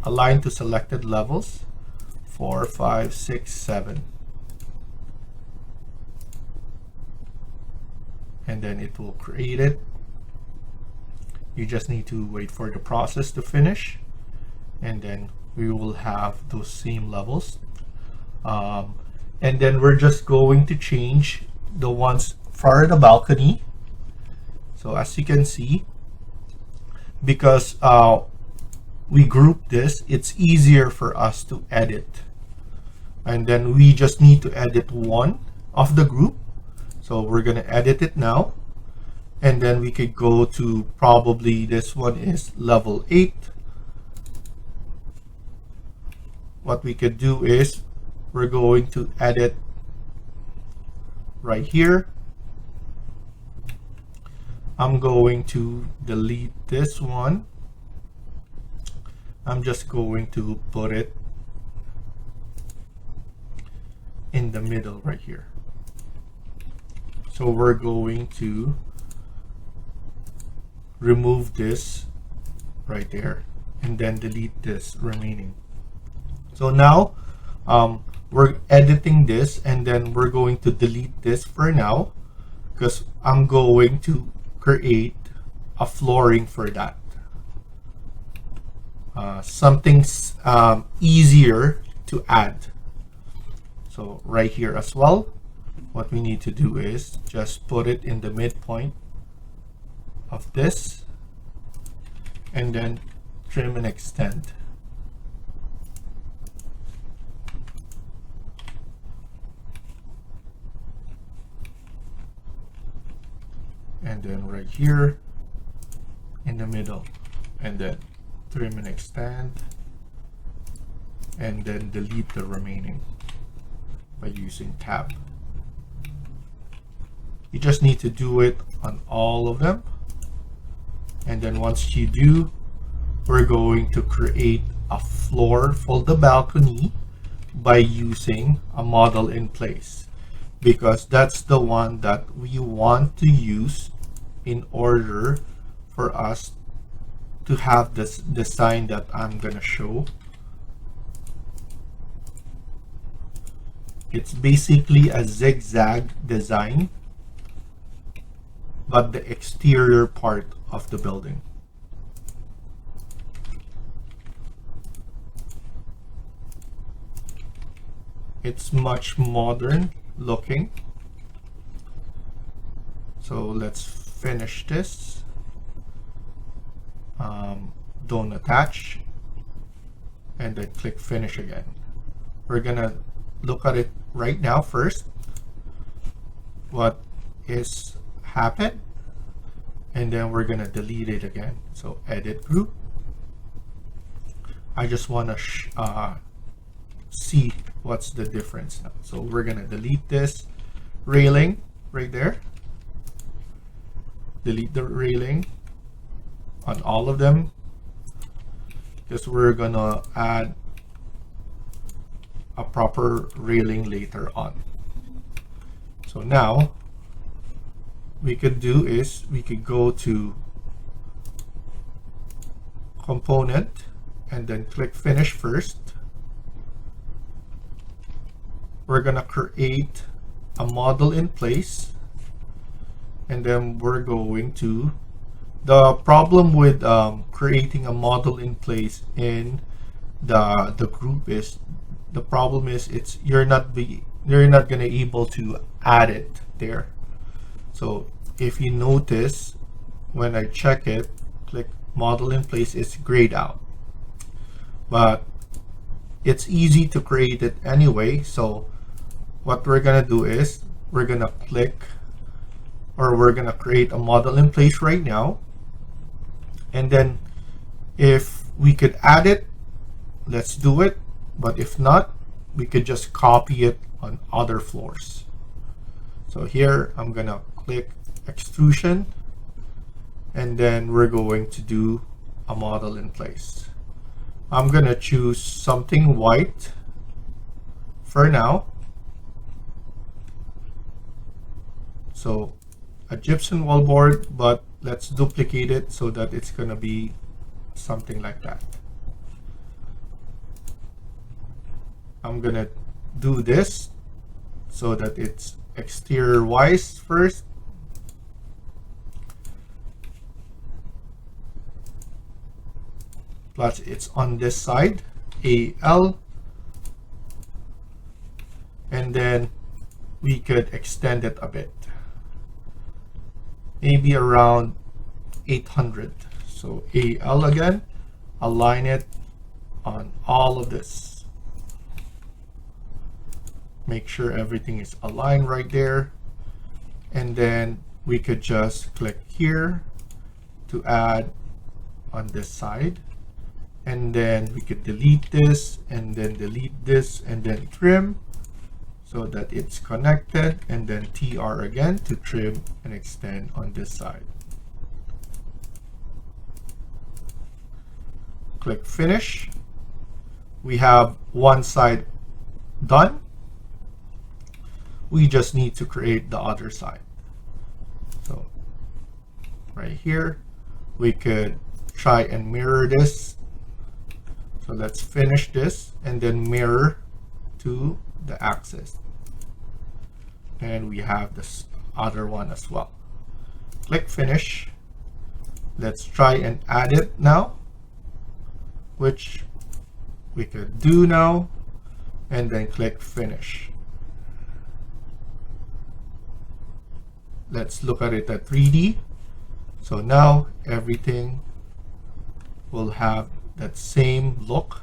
align to selected levels. 4, 5, 6, 7. And then it will create it. You just need to wait for the process to finish, and then we will have those same levels. And then we're just going to change the ones for the balcony. So as you can see, because we group this, it's easier for us to edit. And then we just need to edit one of the group. So we're going to edit it now. And then we could go to, probably this one is level 8. What we could do is we're going to edit right here. I'm going to delete this one. I'm just going to put it in the middle right here. So we're going to remove this right there and then delete this remaining. So now we're editing this, and then we're going to delete this for now because I'm going to create a flooring for that. Something easier to add. So right here as well, what we need to do is just put it in the midpoint of this and then trim and extend. And then right here in the middle, and then trim and extend, and then delete the remaining by using tab. You just need to do it on all of them. And then once you do, we're going to create a floor for the balcony by using a model in place, because that's the one that we want to use in order for us to have this design that I'm gonna show. It's basically a zigzag design, but the exterior part of the building. It's much modern looking. So let's finish this. Don't attach, and then click finish again. We're gonna look at it right now first, what is happened, and then we're gonna delete it again. So edit group. I just want to see what's the difference now. So we're gonna delete this railing right there. Delete the railing on all of them, because we're gonna add a proper railing later on. So now we could do is we could go to component and then click finish first. We're gonna create a model in place, and then we're going to, the problem with creating a model in place in the group is, the problem is it's you're not gonna able to add it there. So if you notice, when I check it, click model in place, it's grayed out, but it's easy to create it anyway. So what we're gonna do is we're gonna click, or we're gonna create a model in place right now, and then if we could add it, let's do it. But if not, we could just copy it on other floors. So here I'm gonna click extrusion, and then we're going to do a model in place. I'm gonna choose something white for now. So a gypsum wallboard, but let's duplicate it so that it's gonna be something like that. I'm gonna do this so that it's exterior wise first. Plus it's on this side, AL, and then we could extend it a bit, maybe around 800. So AL again, align it on all of this. Make sure everything is aligned right there, and then we could just click here to add on this side, and then we could delete this and then delete this and then trim so that it's connected, and then TR again to trim and extend on this side. Click finish. We have one side done. We just need to create the other side. So right here, we could try and mirror this. So let's finish this and then mirror to the axis. And we have this other one as well. Click finish. Let's try and add it now, which we could do now, and then click finish. let's look at it at 3D. So now everything will have that same look.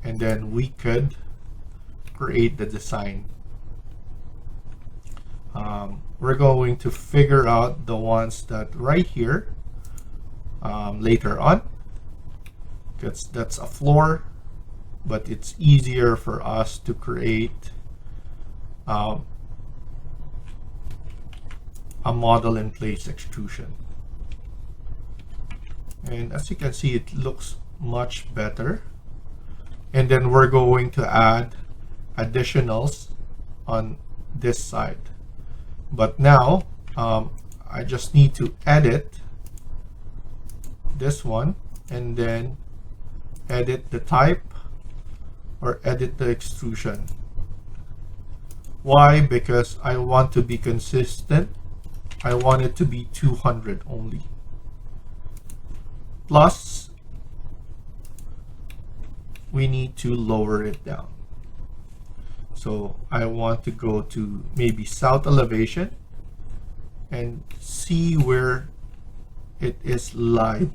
And then we could create the design. We're going to figure out the ones that right here later on, because that's a floor, but it's easier for us to create a model in place extrusion. And as you can see, it looks much better. And then we're going to add additionals on this side. But now I just need to edit this one and then edit the type or edit the extrusion. Why? Because I want to be consistent. I want it to be 200 only. Plus, we need to lower it down. So I want to go to maybe south elevation and see where it is live.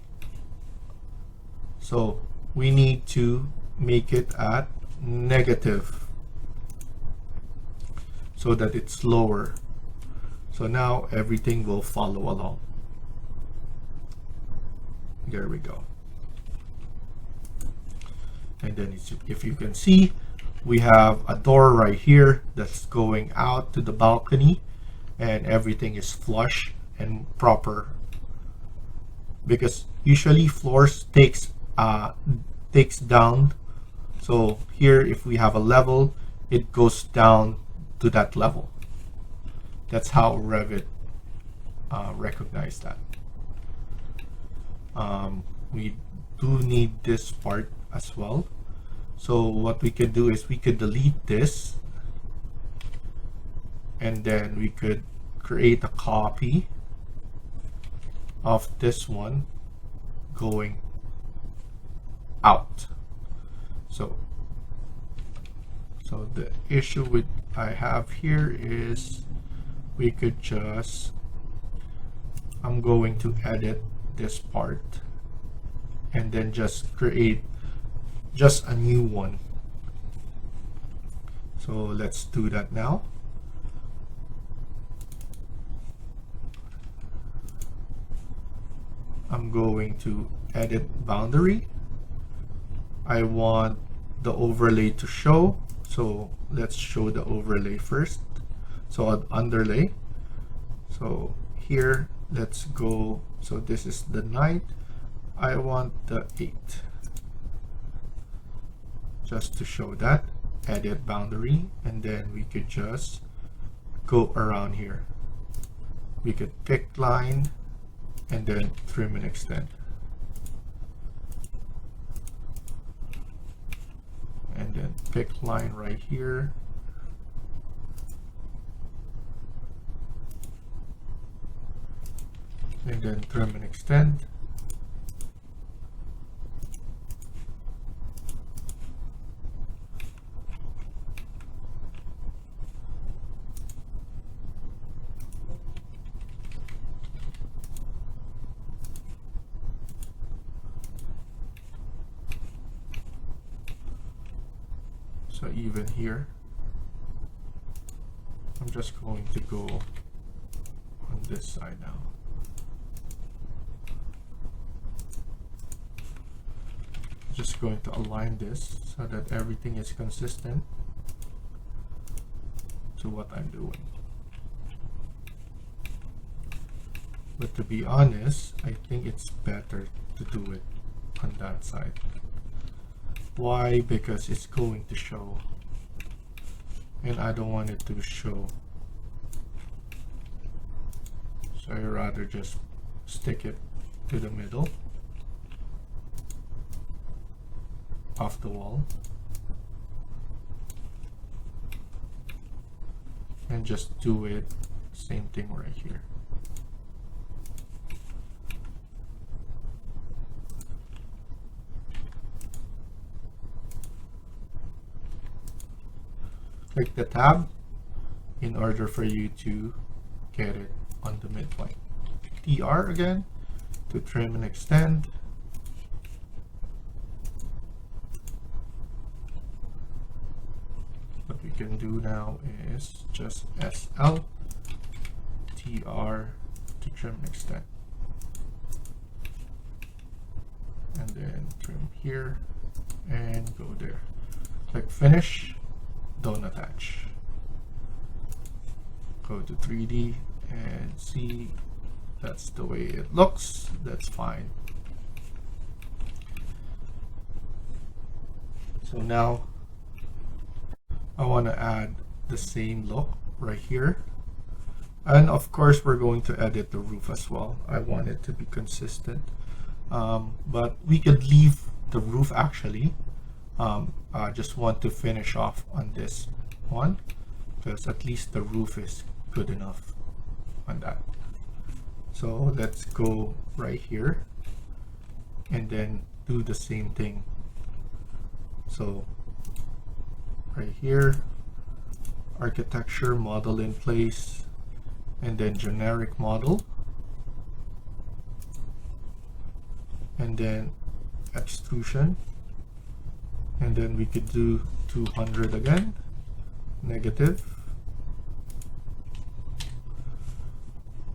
So we need to make it at negative so that it's lower. So now everything will follow along. There we go. And then if you can see, we have a door right here that's going out to the balcony, and everything is flush and proper, because usually floors takes down. So here, if we have a level, it goes down to that level. That's how Revit recognize that. We do need this part as well. So what we could do is we could delete this, and then we could create a copy of this one going out. So the issue with I have here is we could just, I'm going to edit this part and then just create just a new one. So let's do that now. I'm going to edit boundary. I want the overlay to show, so let's show the overlay first. So I'll underlay. So here, let's go. So this is the 9. I want the 8. Just to show that. Edit boundary, and then we could just go around here. We could pick line and then trim and extend. And then pick line right here. And then trim and extend. So even here, I'm just going to go on this side now. Just going to align this so that everything is consistent to what I'm doing. But to be honest, I think it's better to do it on that side. Why? Because it's going to show, and I don't want it to show. So I rather just stick it to the middle of the wall and just do it same thing right here. Click the tab, in order for you to get it on the midpoint. TR again to trim and extend. What we can do now is just SL TR to trim and extend, and then trim here and go there. Click finish, don't attach. Go to 3D and see that's the way it looks. That's fine. So now I want to add the same look right here, and of course we're going to edit the roof as well. I want it to be consistent, but we could leave the roof actually. I just want to finish off on this one because at least the roof is good enough on that. So let's go right here and then do the same thing. So right here, architecture model in place, and then generic model, and then extrusion, and then we could do 200 again, negative,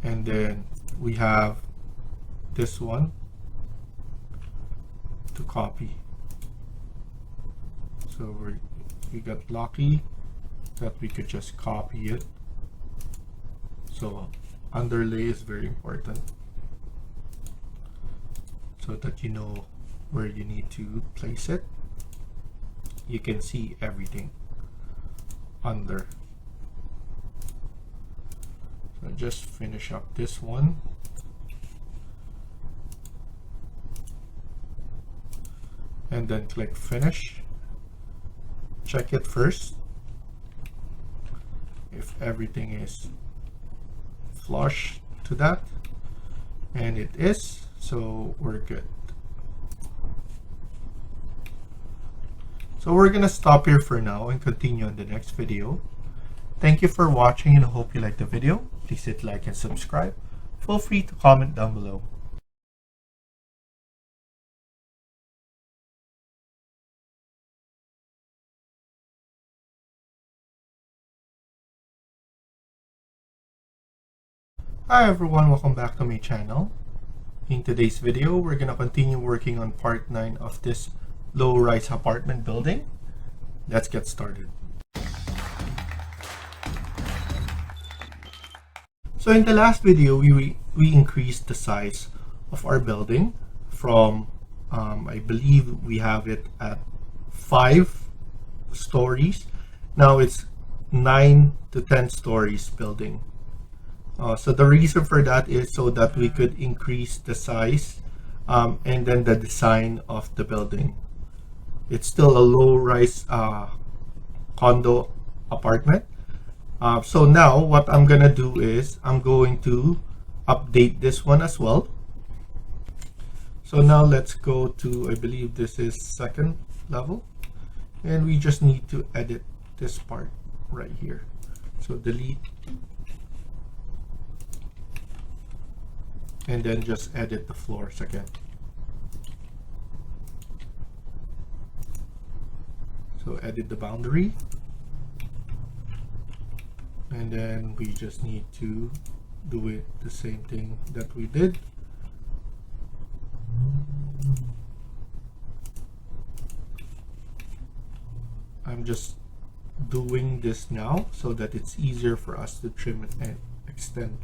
and then we have this one to copy. So we got lucky that we could just copy it. So underlay is very important so that you know where you need to place it. You can see everything under. So just finish up this one. And then click finish. Check it first if everything is flush to that, and it is, so we're good. So we're gonna stop here for now and continue on the next video. Thank you for watching and I hope you liked the video. Please hit like and subscribe. Feel free to comment down below. Hi everyone, welcome back to my channel. In today's video, we're gonna continue working on part 9 of this low-rise apartment building. Let's get started. So in the last video, we increased the size of our building from, I believe we have it at 5 stories. Now it's 9 to 10 stories building. So the reason for that is so that we could increase the size and then the design of the building. It's still a low-rise condo apartment. So now what I'm gonna do is I'm going to update this one as well. So now let's go to, I believe this is 2nd level, and we just need to edit this part right here. So delete, and then just edit the floors again. So edit the boundary, and then we just need to do it the same thing that we did. I'm just doing this now so that it's easier for us to trim it and extend.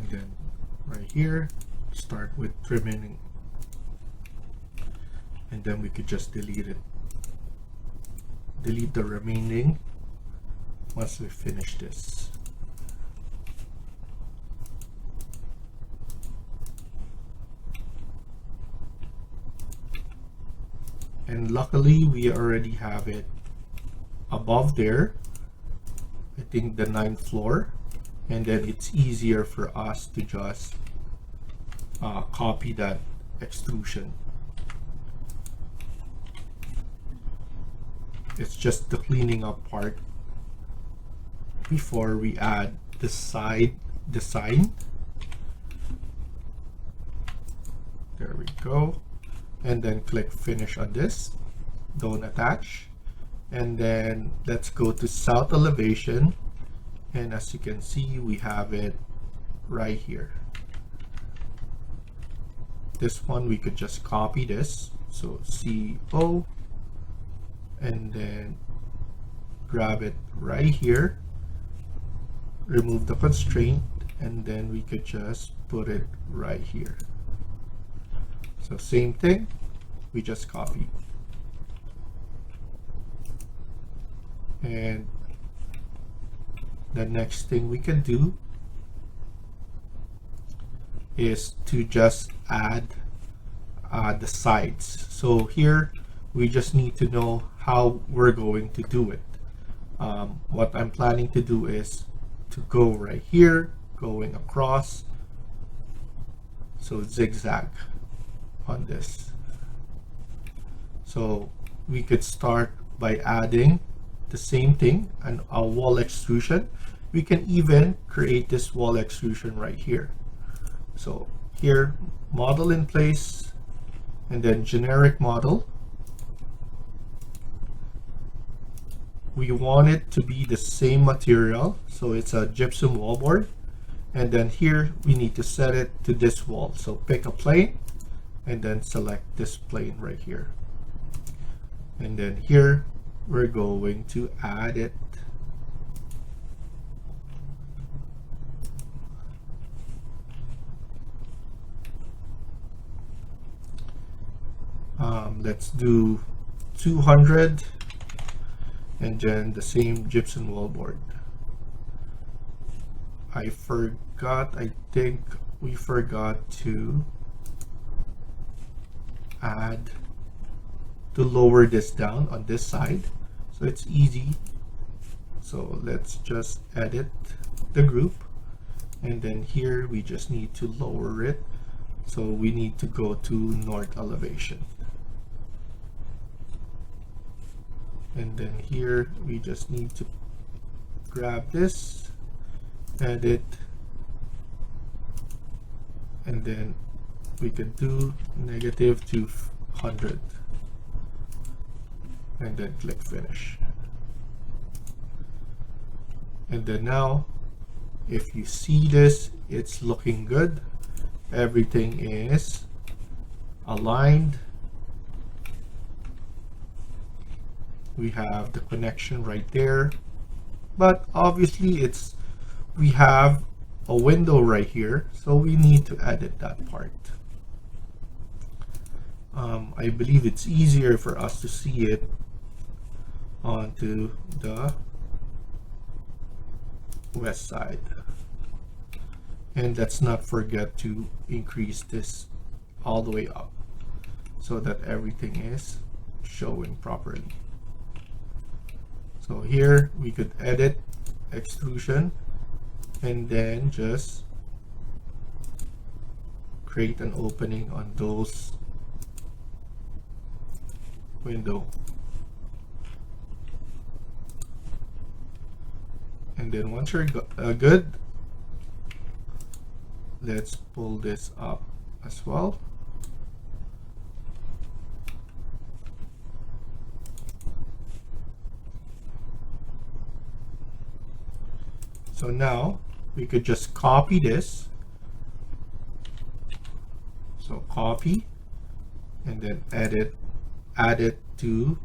Then right here, start with trimming, and then we could just delete it. Delete the remaining once we finish this. And luckily we already have it above there, I think the 9th floor. And then it's easier for us to just copy that extrusion. It's just the cleaning up part before we add the side design. There we go. And then click finish on this. Don't attach. And then let's go to south elevation. And as you can see, we have it right here. This one, we could just copy this. So CO, and then grab it right here, remove the constraint, and then we could just put it right here. So same thing, we just copy. And the next thing we can do is to just add the sides. So here we just need to know how we're going to do it. What I'm planning to do is to go right here, going across, so zigzag on this. So we could start by adding the same thing, and a wall extrusion. We can even create this wall extrusion right here. So here, model in place, and then generic model. We want it to be the same material, so it's a gypsum wallboard. And then here we need to set it to this wall. So pick a plane and then select this plane right here. And then here we're going to add it. Let's do 200, and then the same gypsum wallboard. I think we forgot to add, to lower this down on this side, so it's easy. So let's just edit the group, and then here we just need to lower it. So we need to go to north elevation. And then here we just need to grab this, edit, and then we can do negative 200, and then click finish. And then now, if you see this, it's looking good. Everything is aligned. We have the connection right there, but obviously we have a window right here, so we need to edit that part. I believe it's easier for us to see it onto the west side. And let's not forget to increase this all the way up so that everything is showing properly. So here we could edit extrusion and then just create an opening on those window. And then once you're good, let's pull this up as well. So now we could just copy this. So copy and then edit, add it to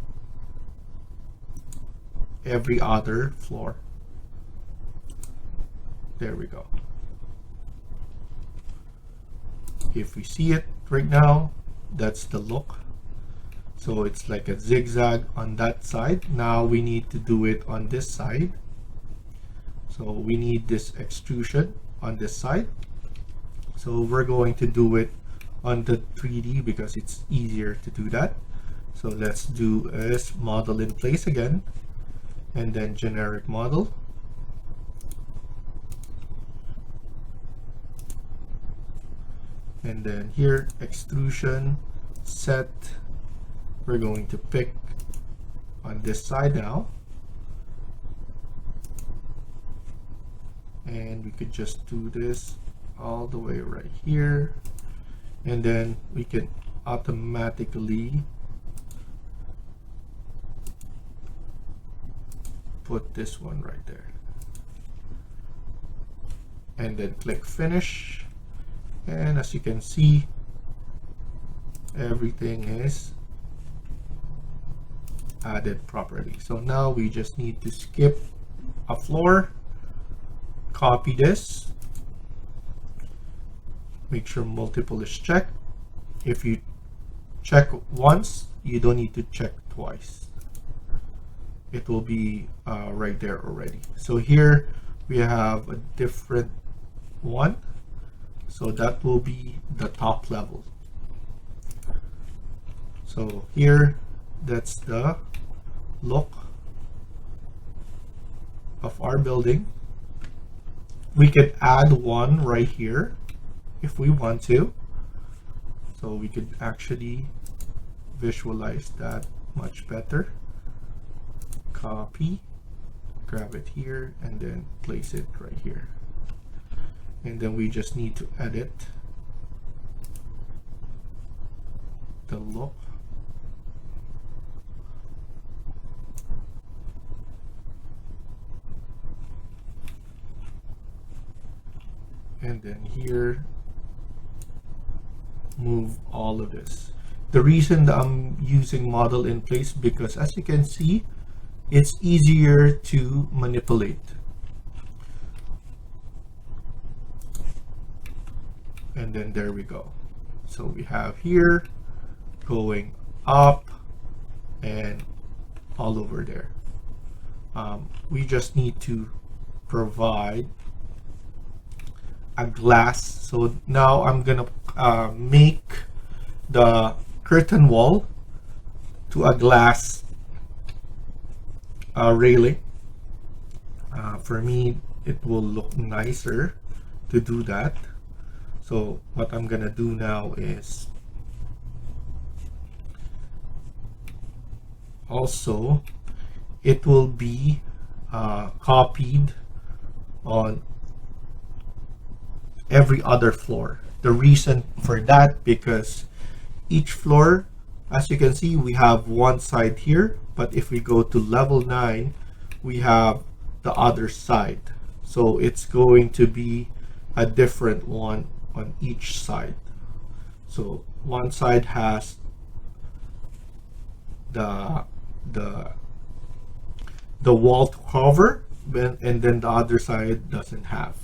every other floor. There we go. If we see it right now, that's the look. So it's like a zigzag on that side. Now we need to do it on this side. So we need this extrusion on this side. So we're going to do it on the 3D because it's easier to do that. So let's do this model in place again, and then generic model. And then here, extrusion, set, we're going to pick on this side now. And we could just do this all the way right here. And then we can automatically put this one right there. And then click finish. And as you can see, everything is added properly. So now we just need to skip a floor, copy this, make sure multiple is checked. If you check once, you don't need to check twice. It will be right there already. So here we have a different one. So that will be the top level. So here, that's the look of our building. We could add one right here if we want to. So we could actually visualize that much better. Copy, grab it here, and then place it right here. And then we just need to edit the look. And then here, move all of this. The reason that I'm using model in place, because as you can see, it's easier to manipulate. And then there we go. So we have here going up and all over there. We just need to provide a glass. So now I'm gonna make the curtain wall to a glass railing. For me, it will look nicer to do that. So what I'm gonna do now is also it will be copied on every other floor. The reason for that, because each floor, as you can see, we have one side here, but if we go to level 9, we have the other side. So it's going to be a different one on each side. So one side has the wall to cover, and then the other side doesn't have.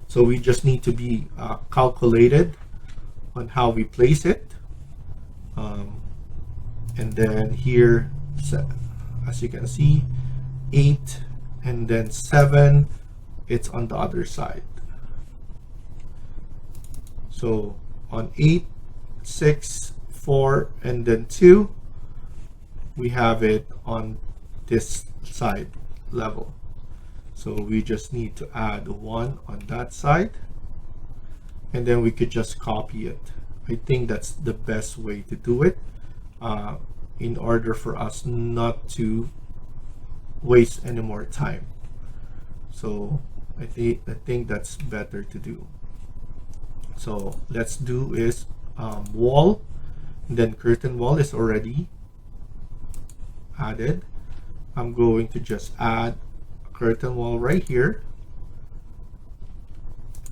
So we just need to be calculated on how we place it. And then here, as you can see, 8 and then 7, it's on the other side. So on 8, 6, 4, and then 2, we have it on this side level. So we just need to add 1 on that side, and then we could just copy it. I think that's the best way to do it, in order for us not to waste any more time. So I think that's better to do. So let's do is wall, and then curtain wall is already added. I'm going to just add a curtain wall right here,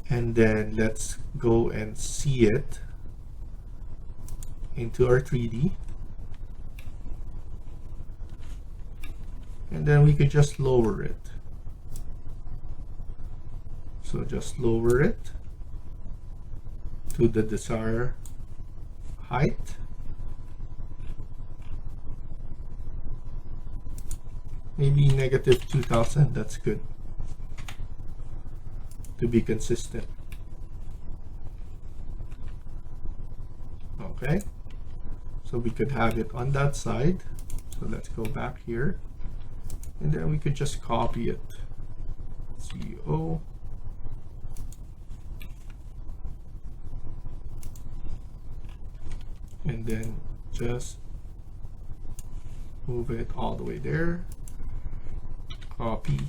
and then let's go and see it into our 3D, and then we could just lower it. So just lower it to the desired height. Maybe -2000, that's good to be consistent. Okay, so we could have it on that side. So let's go back here, and then we could just copy it. CO, and then just move it all the way there, copy,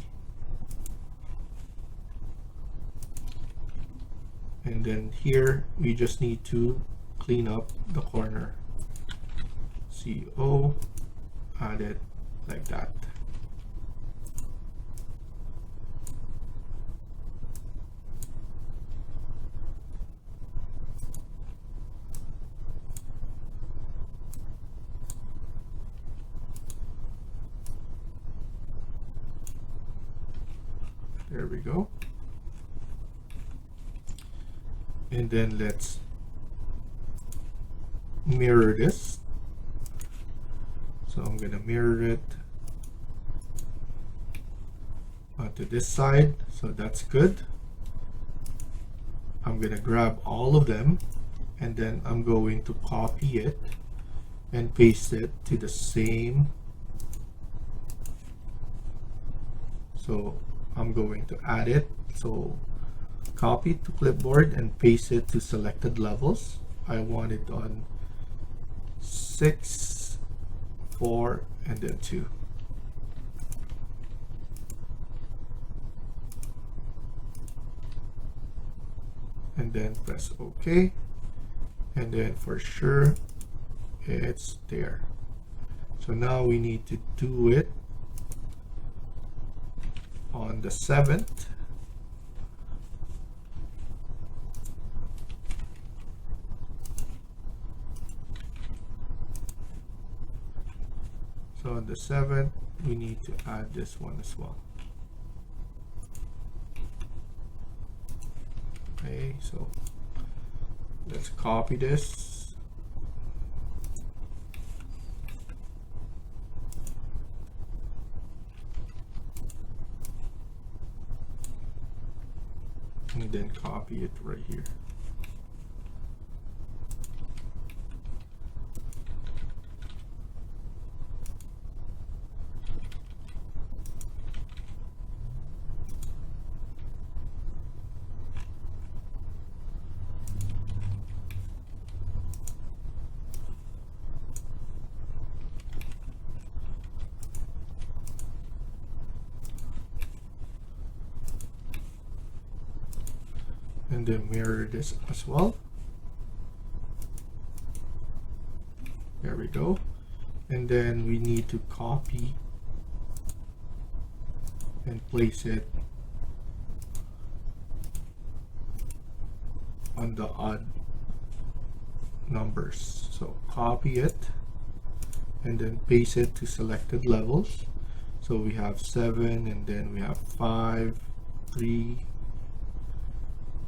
and then here we just need to clean up the corner. CO, add it like that. There we go. And then let's mirror this. So I'm gonna mirror it onto this side, so that's good. I'm gonna grab all of them, and then I'm going to copy it and paste it to the same. So I'm going to add it, so copy to clipboard and paste it to selected levels. I want it on 6, 4, and then 2. And then press OK, and then for sure it's there. So now we need to do it on the 7th. So on the 7th, we need to add this one as well. Okay, so let's copy this. And then copy it right here. And then mirror this as well. There we go. And then we need to copy and place it on the odd numbers. So copy it and then paste it to selected levels. So we have 7, and then we have 5, 3,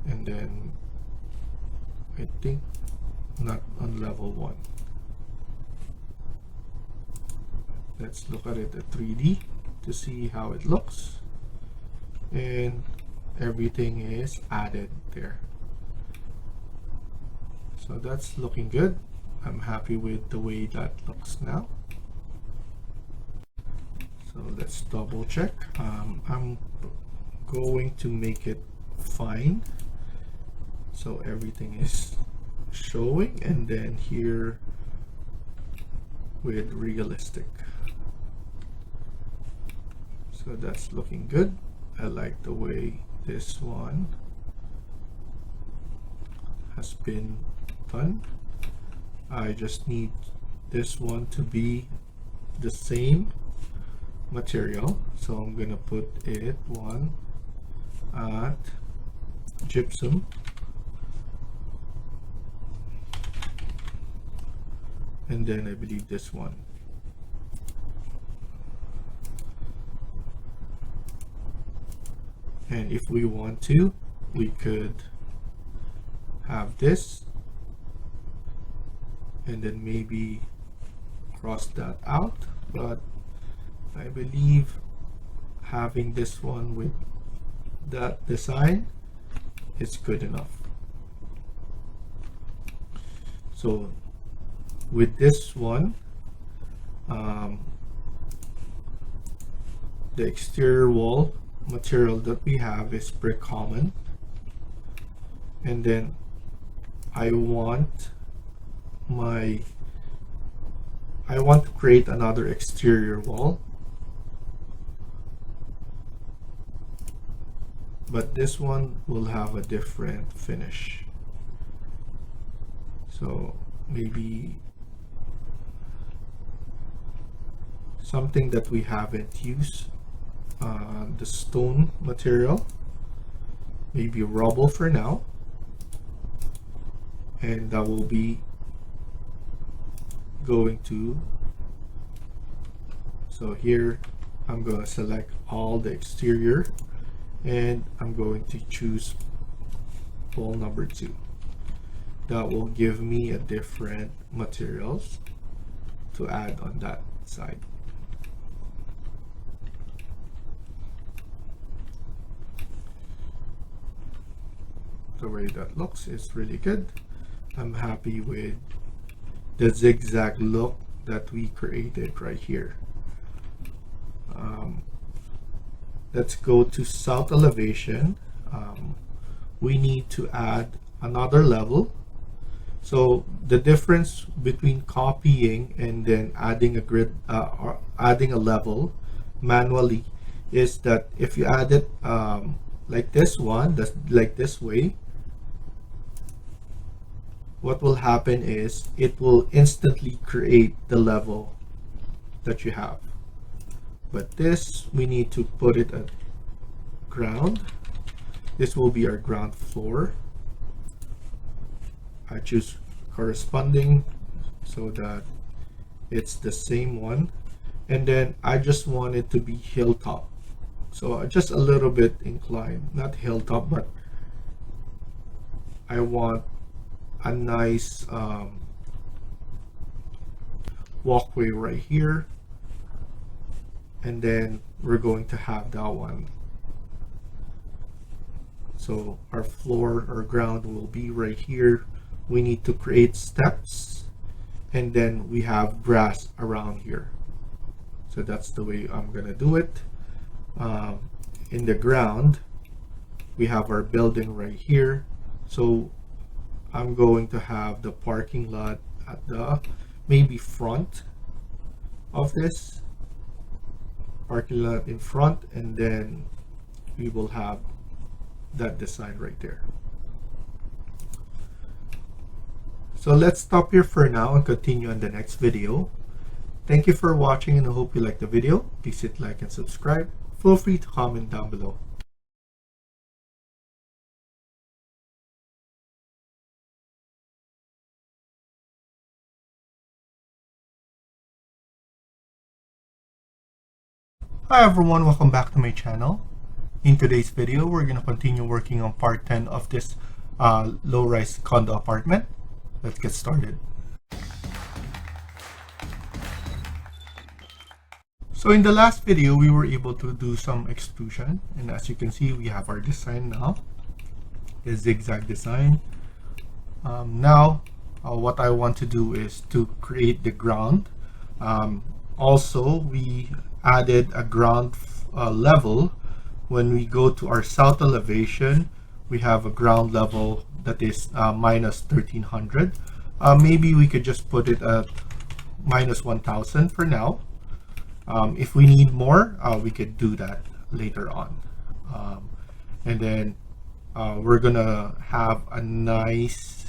and then I think not on level 1. Let's look at it at 3D to see how it looks, and everything is added there. So that's looking good. I'm happy with the way that looks now. So let's double check. I'm going to make it fine, so everything is showing, and then here with realistic. So that's looking good. I like the way this one has been done. I just need this one to be the same material, so I'm gonna put it one at gypsum, and then I believe this one. And if we want to, we could have this and then maybe cross that out, but I believe having this one with that design is good enough. So with this one, the exterior wall material that we have is brick common, and then I want I want to create another exterior wall, but this one will have a different finish. So maybe something that we haven't used, the stone material, maybe rubble for now, and that will be going to, so here I'm going to select all the exterior and I'm going to choose wall number 2. That will give me a different materials to add on that side. The way that looks is really good. I'm happy with the zigzag look that we created right here. Let's go to south elevation. We need to add another level. So the difference between copying and then adding a grid or adding a level manually is that if you add it like this one, like this way, what will happen is it will instantly create the level that you have. But this, we need to put it at ground. This will be our ground floor. I choose corresponding so that it's the same one. And then I just want it to be hilltop. So just a little bit inclined, not hilltop, but I want a nice walkway right here, and then we're going to have that one. So our floor or ground will be right here. We need to create steps, and then we have grass around here. So that's the way I'm gonna do it. In the ground, we have our building right here. So I'm going to have the parking lot at the maybe front of this parking lot in front, and then we will have that design right there. So let's stop here for now and continue on the next video. Thank you for watching, and I hope you liked the video. Please hit like and subscribe. Feel free to comment down below. Hi everyone, welcome back to my channel. In today's video, we're going to continue working on part 10 of this low-rise condo apartment. Let's get started. So in the last video, we were able to do some extrusion, and as you can see, we have our design now, the zigzag design. What I want to do is to create the ground. Also, we added a ground level. When we go to our south elevation, we have a ground level that is minus 1300. Maybe we could just put it at minus 1000 for now. If we need more, we could do that later on. And then we're gonna have a nice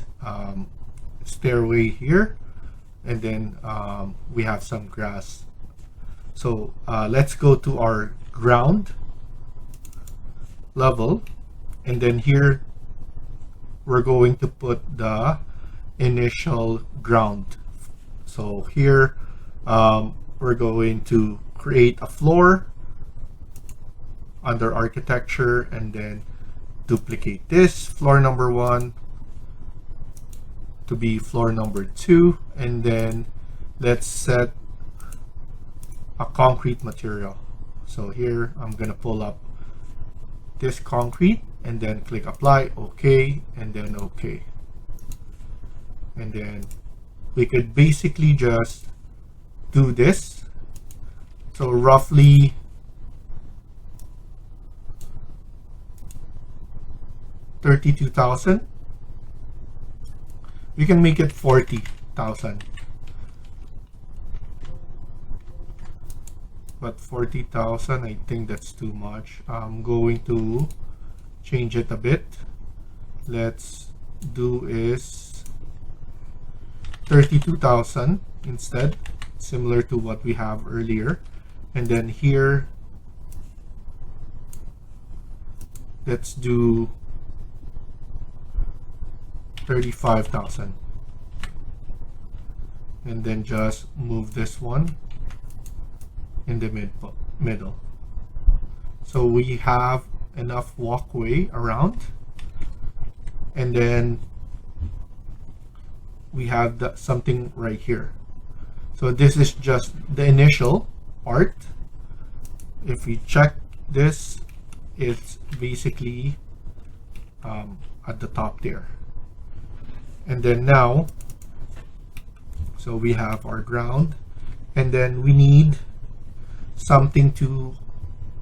stairway here, and then we have some grass. So let's go to our ground level, and then here we're going to put the initial ground. So here we're going to create a floor under architecture, and then duplicate this floor number 1 to be floor number 2, and then let's set a concrete material. So here I'm gonna pull up this concrete and then click apply, OK, and then OK. And then we could basically just do this. So roughly 32,000. We can make it 40 40,000. But 40,000, I think that's too much. I'm going to change it a bit. Let's do is 32,000 instead, similar to what we have earlier. And then here, let's do 35,000. And then just move this one in the middle. So we have enough walkway around. And then we have something right here. So this is just the initial part. If we check this, it's basically at the top there. And then now, so we have our ground, and then we need something to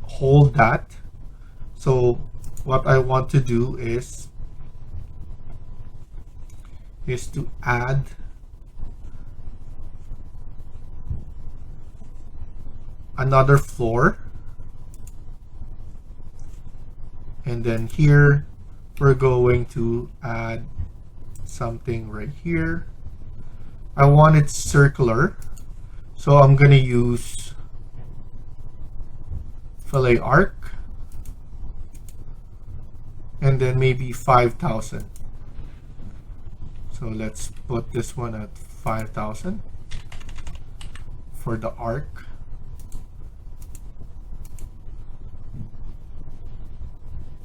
hold that. So what I want to do is to add another floor, and then here we're going to add something right here. I want it circular, so I'm gonna use fillet arc, and then maybe 5,000. So let's put this one at 5,000 for the arc.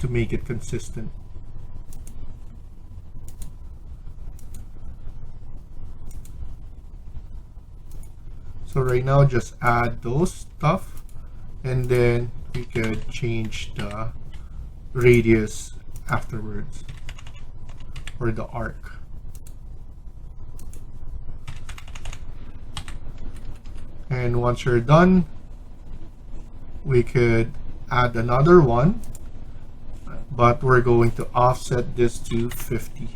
To make it consistent. So right now, just add those stuff, and then we could change the radius afterwards, or the arc. And once you're done, we could add another one, but we're going to offset this to 50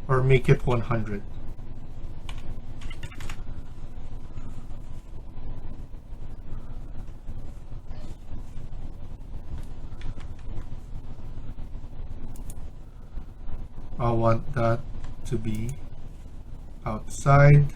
or make it 100. I want that to be outside.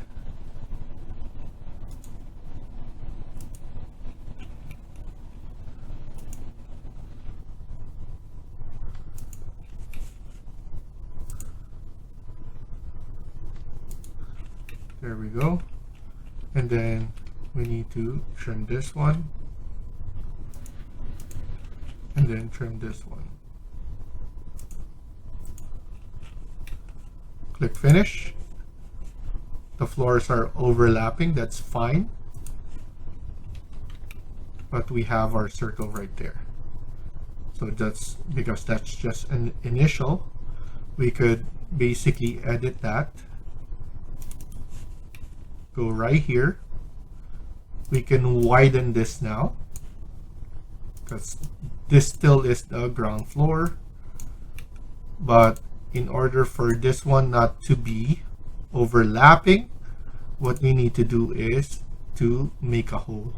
There we go. And then we need to trim this one, and then trim this one. Click finish. The floors are overlapping, that's fine. But we have our circle right there. So that's because that's just an initial. We could basically edit that. Go right here. We can widen this now, because this still is the ground floor. But in order for this one not to be overlapping, what we need to do is to make a hole.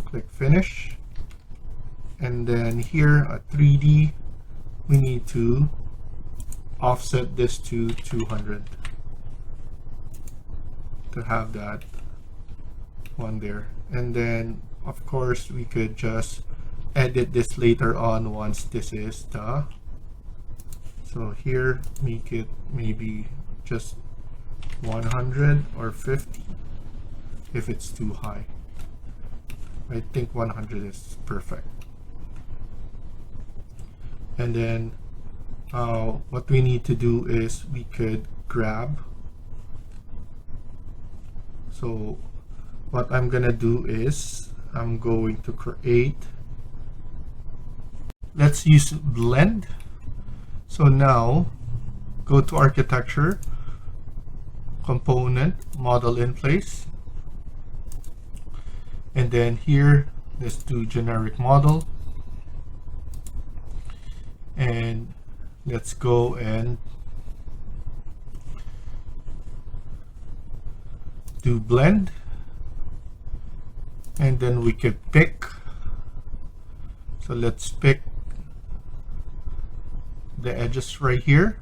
Click finish, and then here at 3D we need to offset this to 200 to have that one there. And then of course we could just edit this later on once this is the, so here make it maybe just 100 or 50 if it's too high. I think 100 is perfect. And then what we need to do is we could grab. So what I'm gonna do is I'm going to create, let's use blend. So now go to architecture, component, model in place, and then here let's do generic model, and let's go and do blend, and then we could pick. So let's pick the edges right here.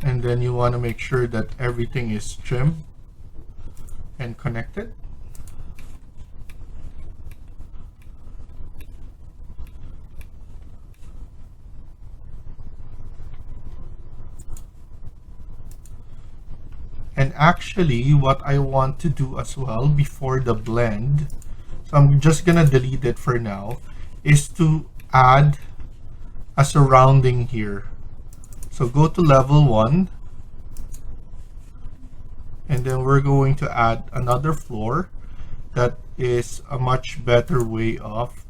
And then you want to make sure that everything is trimmed and connected. And actually what I want to do as well before the blend, so I'm just gonna delete it for now, is to add a surrounding here. So go to level 1, and then we're going to add another floor. That is a much better way of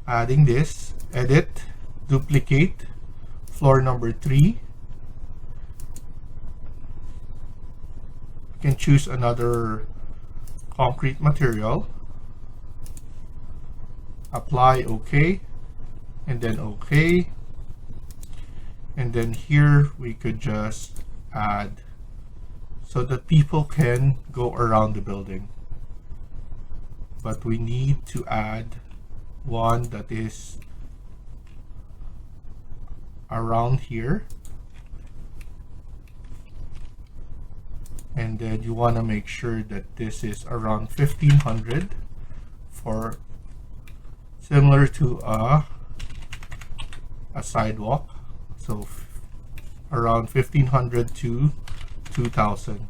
adding this. Edit, duplicate, floor number 3. You can choose another concrete material. Apply, OK, and then OK. And then here we could just add so that people can go around the building. But we need to add one that is around here. And then you want to make sure that this is around 1500 for similar to a sidewalk. So around 1500 to 2000.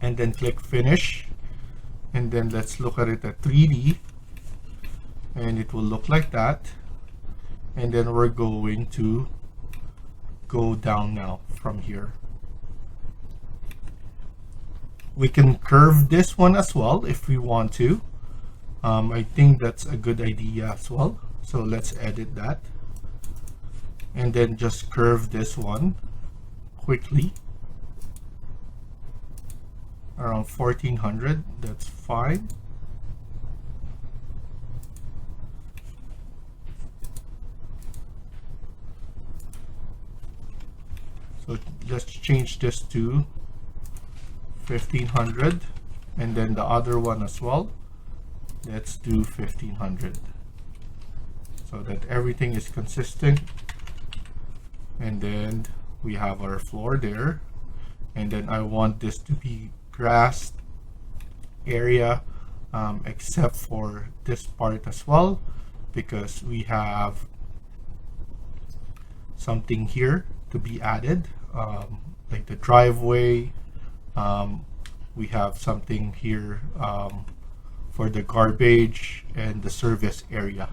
And then click finish. And then let's look at it at 3D. And it will look like that. And then we're going to go down now from here. We can curve this one as well if we want to. I think that's a good idea as well. So let's edit that. And then just curve this one quickly. Around 1400, that's fine. So let's change this to 1500, and then the other one as well. Let's do 1500 so that everything is consistent. And then we have our floor there, and then I want this to be grass area except for this part as well, because we have something here to be added, like the driveway. We have something here for the garbage and the service area.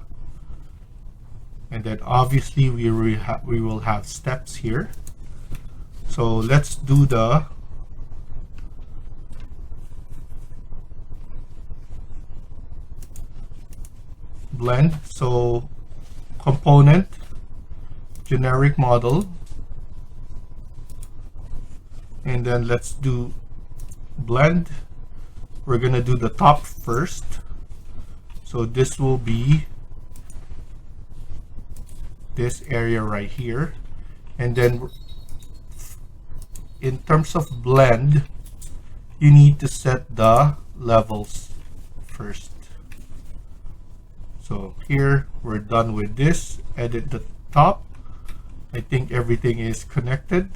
And then obviously we will have steps here. So let's do the blend. So component, generic model, and then let's do blend. We're gonna do the top first. So this will be this area right here. And then in terms of blend, you need to set the levels first. So here we're done with this. Edit the top. I think everything is connected.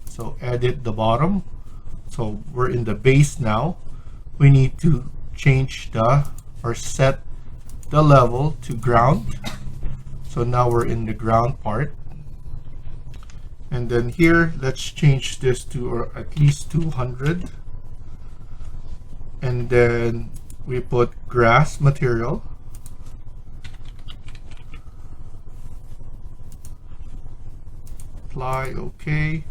So edit the bottom. So we're in the base now. We need to change or set the level to ground. So now we're in the ground part. And then here, let's change this to at least 200. And then we put grass material. Apply, okay.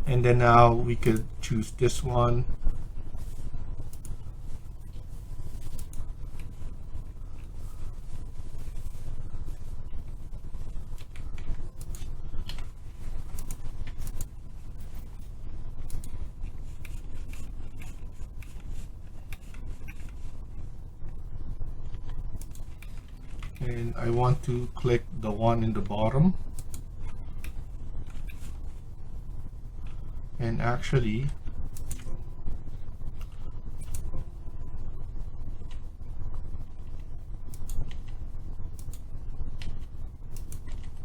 And then now we could choose this one. And I want to click the one in the bottom. And actually,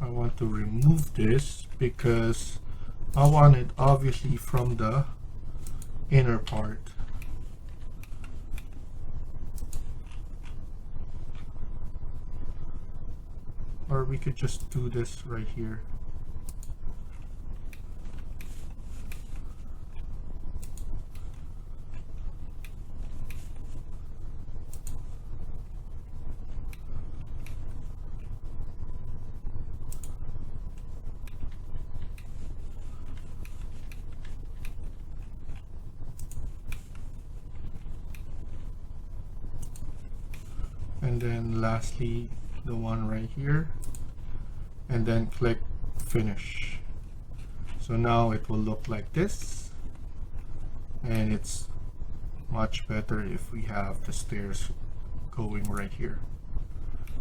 I want to remove this because I want it obviously from the inner part. Or we could just do this right here. And then lastly, the one right here, and then click finish. So now it will look like this, and it's much better if we have the stairs going right here.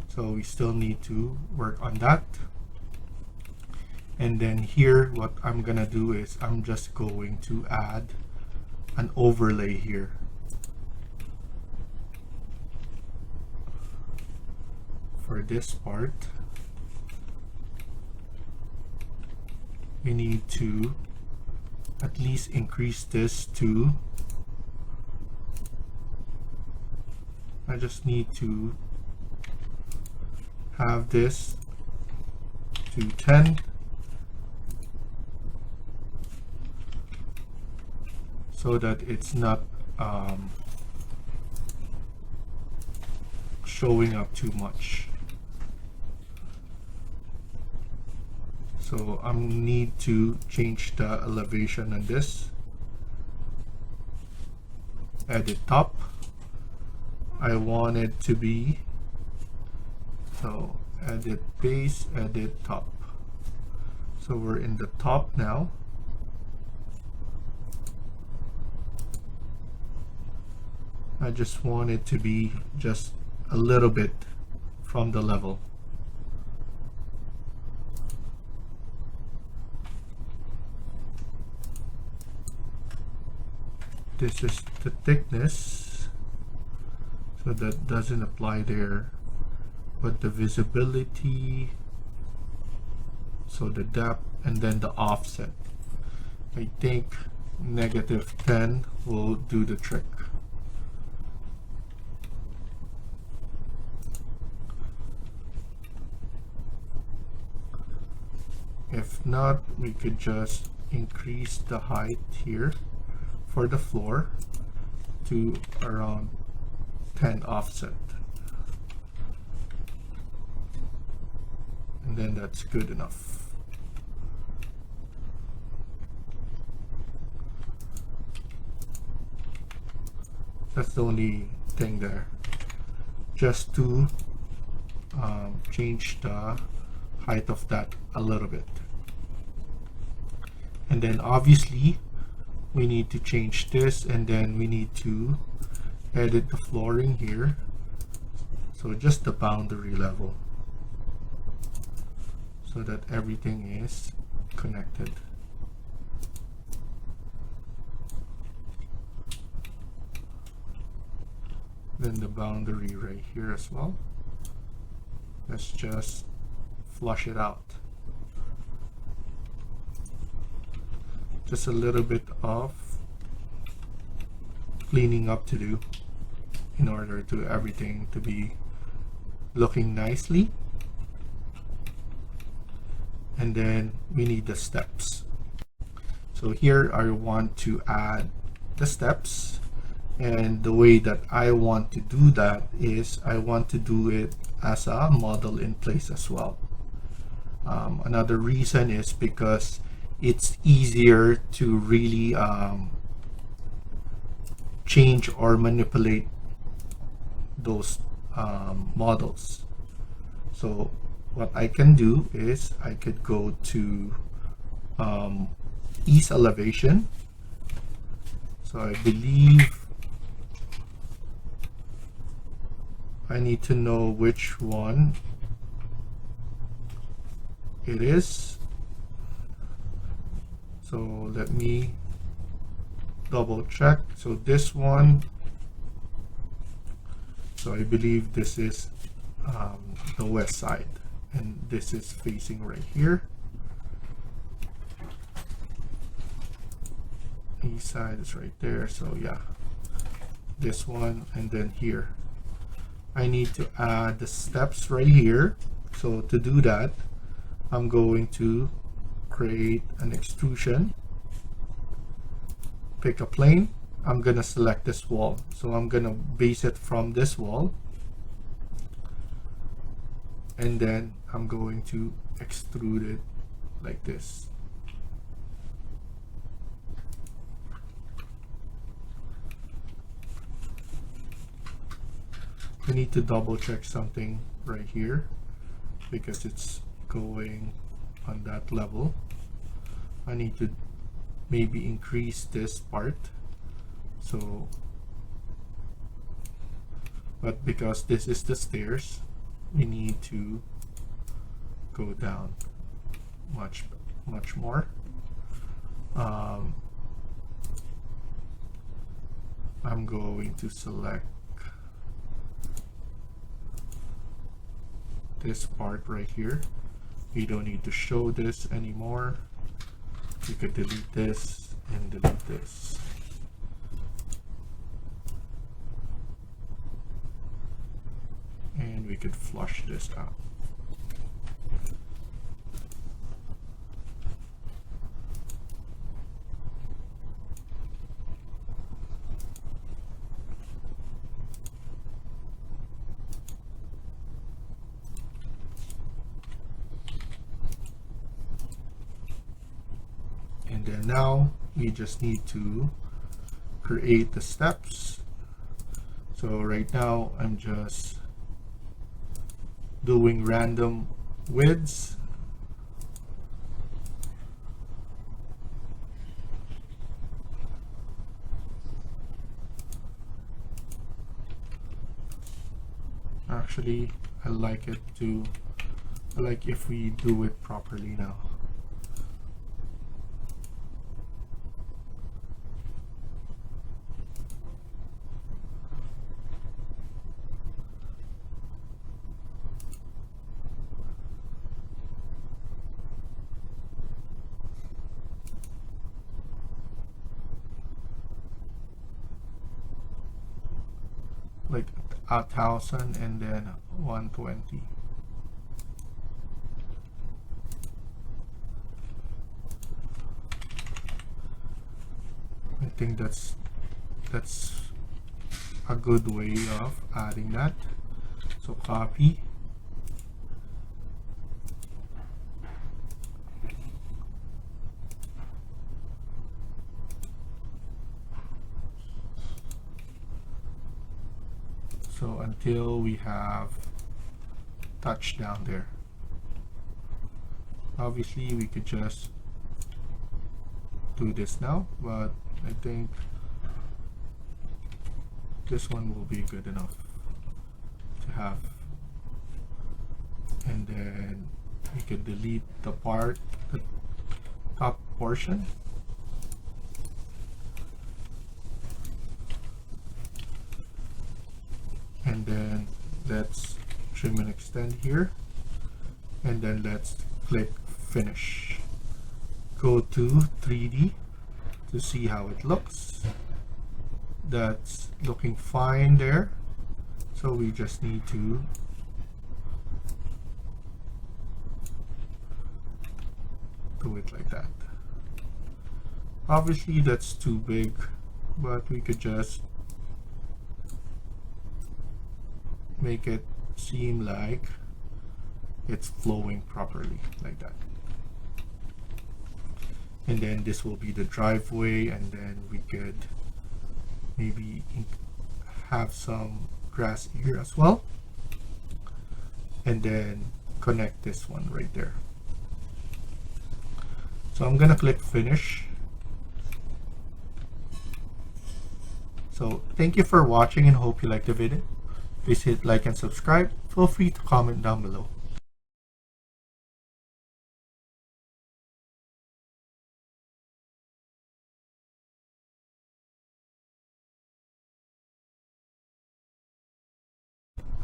So we still need to work on that. And then here, what I'm gonna do is I'm just going to add an overlay here. For this part, we need to at least increase this to, I just need to have this to 10, so that it's not showing up too much. So I need to change the elevation on this. Edit top. I want it to be, so edit base, edit top. So we're in the top now. I just want it to be just a little bit from the level. This is the thickness, so that doesn't apply there, but the visibility, so the depth, and then the offset. I think -10 will do the trick. If not, we could just increase the height here for the floor to around 10 offset, and then that's good enough. That's the only thing there, just to change the height of that a little bit. And then obviously we need to change this, and then we need to edit the flooring here, so just the boundary level, so that everything is connected. Then the boundary right here as well. Let's just flush it out. Just a little bit of cleaning up to do in order to everything to be looking nicely. and then we need the steps. So here I want to add the steps, and the way that I want to do that is I want to do it as a model in place as well. Another reason is because it's easier to really change or manipulate those models. So what I can do is I could go to ease elevation. So I believe I need to know which one it is. So let me double check. So this one, so I believe this is the west side, and this is facing right here. East side is right there. So yeah, this one, and then here I need to add the steps right here. So to do that, I'm going to create an extrusion, pick a plane. I'm gonna select this wall, so I'm gonna base it from this wall, and then I'm going to extrude it like this. I need to double check something right here because it's going on that level. I need to maybe increase this part. So, but because this is the stairs, we need to go down much more. I'm going to select this part right here. We don't need to show this anymore. We could delete this and delete this. And we could flush this out. And then now we just need to create the steps. So right now I'm just doing random widths. Actually, I like if we do it properly now. Like 1,000 and then 120. I think that's a good way of adding that. So copy. So until we have touch down there. Obviously we could just do this now, but I think this one will be good enough to have. And then we could delete the top portion. And then let's trim and extend here, and then let's click finish. Go to 3D to see how it looks. That's looking fine there, so we just need to it like that. Obviously that's too big, but we could just make it seem like it's flowing properly like that. And then this will be the driveway, and then we could maybe have some grass here as well, and then connect this one right there. So I'm gonna click finish. So thank you for watching and hope you liked the video. Please hit like and subscribe. Feel free to comment down below.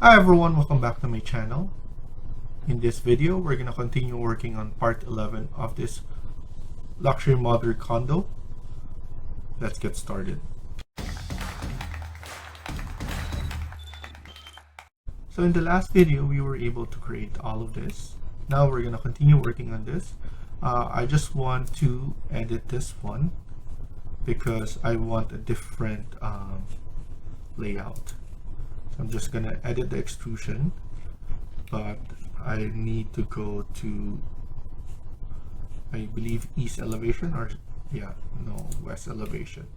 Hi everyone, welcome back to my channel. In this video, we're going to continue working on part 11 of this luxury modular condo. Let's get started. So in the last video, we were able to create all of this. Now we're going to continue working on this. I just want to edit this one because I want a different layout. So I'm just going to edit the extrusion, but I need to go to, I believe, east elevation, or yeah, no, west elevation.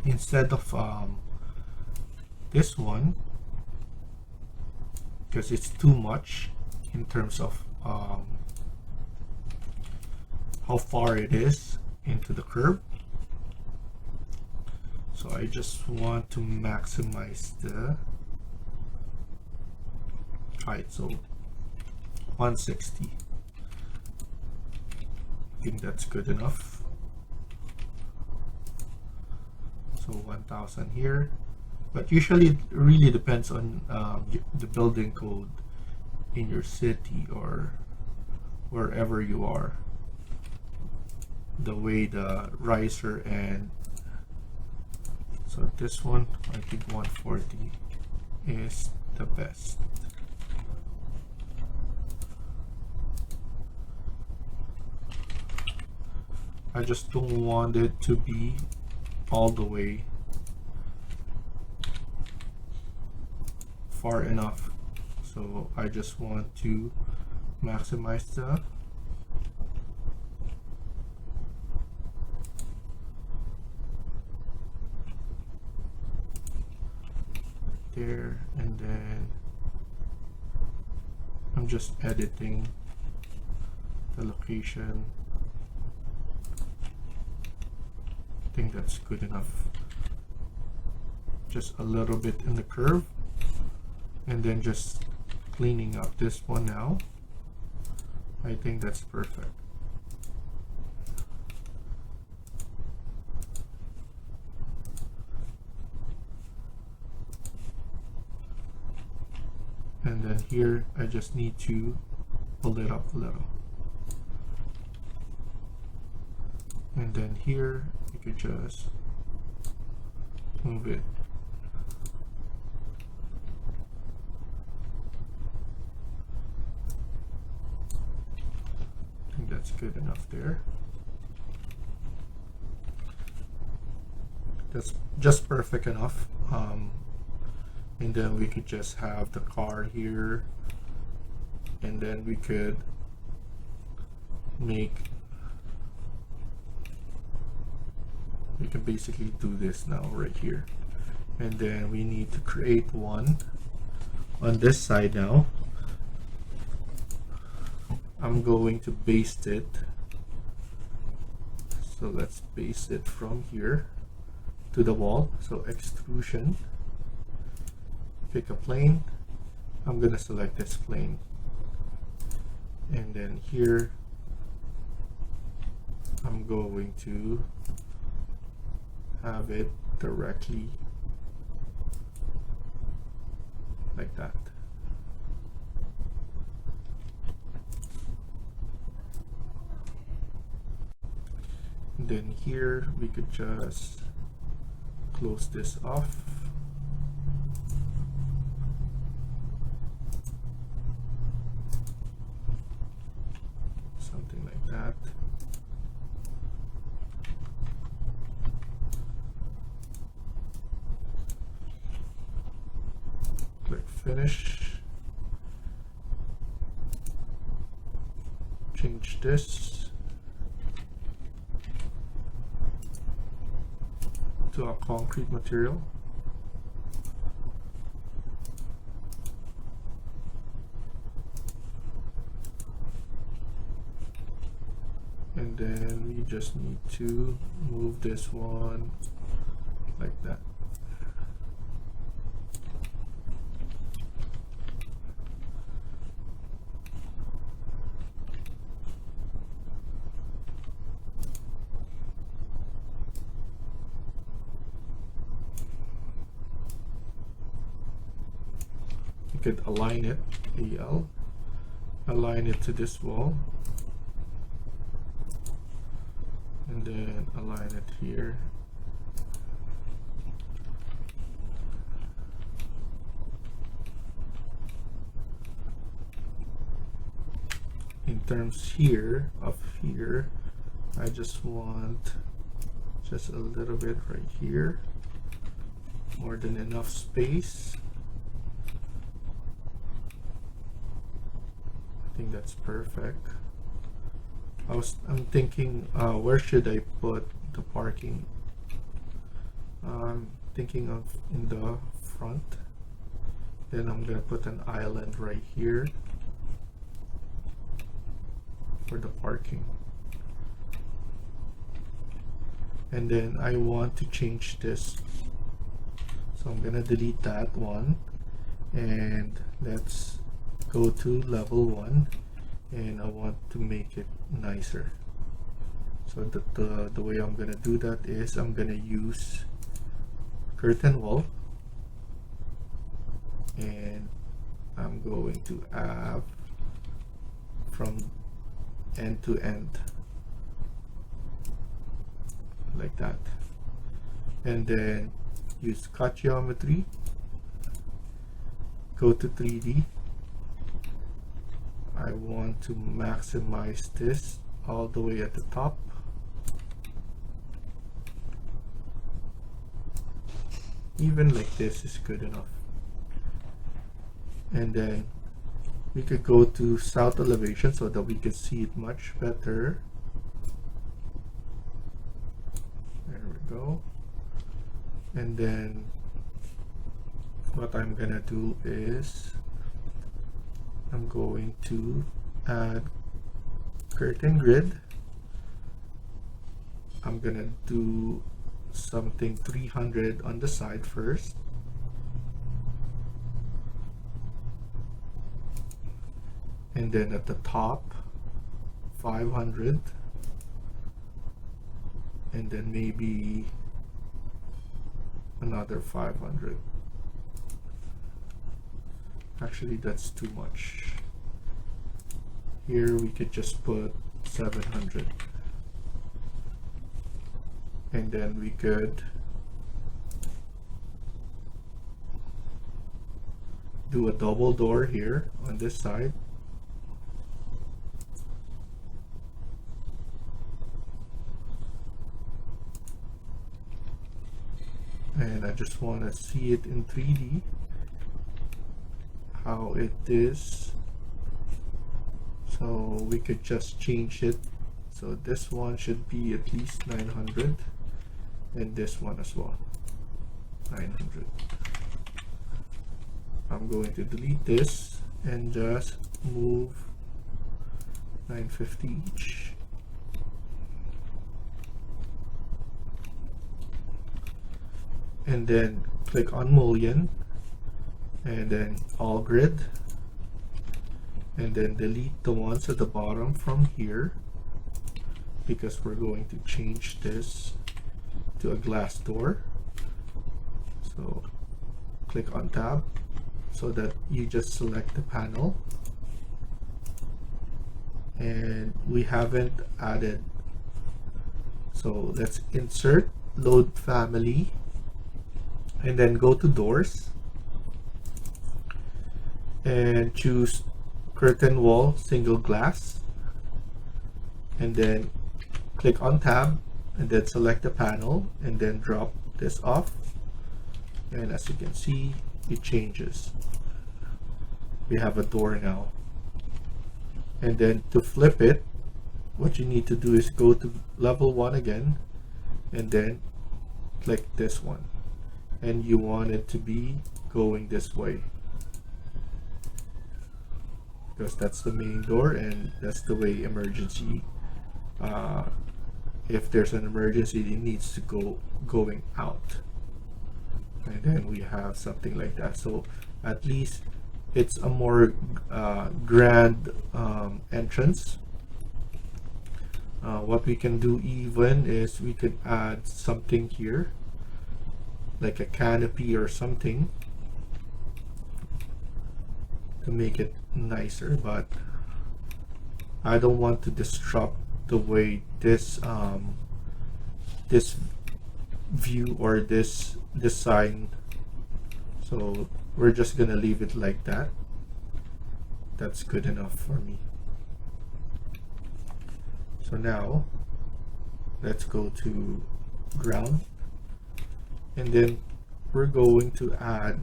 Instead of this one, because it's too much in terms of how far it is into the curb. So I just want to maximize the height, so 160. I think that's good enough. So 1000 here, but usually it really depends on the building code in your city or wherever you are, the way the riser and so this one, I think 140 is the best. I just don't want it to be all the way far enough. So I just want to maximize the there, and then I'm just editing the location. I think that's good enough. Just a little bit in the curve, and then just cleaning up this one now. I think that's perfect. And then here I just need to pull it up a little, and then here you could just move it. I think that's good enough there. That's just perfect enough. And then we could just have the car here, and then we could basically do this now right here, and then we need to create one on this side. Now I'm going to baste it, so let's baste it from here to the wall. So extrusion, pick a plane. I'm gonna select this plane, and then here I'm going to have it directly like that. And then here we could just close this off. Something like that. finish. Change this to a concrete material. And then we just need to move this one like that. You could align it, AL, align it to this wall. And then align it here. In terms here, of here, I just want just a little bit right here. More than enough space. I think that's perfect. I'm thinking, where should I put the parking? I'm thinking of in the front. Then I'm gonna put an island right here for the parking. And then I want to change this. So I'm gonna delete that one. And let's go to level 1. And I want to make it nicer. So the way I'm gonna do that is I'm gonna use curtain wall, and I'm going to have from end to end like that, and then use cut geometry, go to 3D. I want to maximize this all the way at the top. Even like this is good enough. And then we could go to south elevation so that we could see it much better. There we go. And then what I'm gonna do is I'm going to add curtain grid. I'm gonna do something 300 on the side first. And then at the top 500. And then maybe another 500. Actually, that's too much. Here we could just put 700. And then we could do a double door here on this side. And I just want to see it in 3D, how it is. So we could just change it. So this one should be at least 900, and this one as well, 900. I'm going to delete this and just move 950 each. And then click on mullion, and then all grid, and then delete the ones at the bottom from here, because we're going to change this to a glass door. So click on tab so that you just select the panel, and we haven't added. So let's insert, load family, and then go to doors and choose curtain wall single glass, and then click on tab and then select the panel and then drop this off, and as you can see, it changes. we have a door now. And then to flip it, what you need to do is go to level 1 again and then click this one, and you want it to be going this way because that's the main door and that's the way emergency, if there's an emergency, it needs to go going out. And then we have something like that, so at least it's a more grand entrance. What we can do even is we could add something here like a canopy or something to make it nicer, but I don't want to disrupt the way this this view or this design, so we're just gonna leave it like that. That's good enough for me. So now let's go to ground, and then we're going to add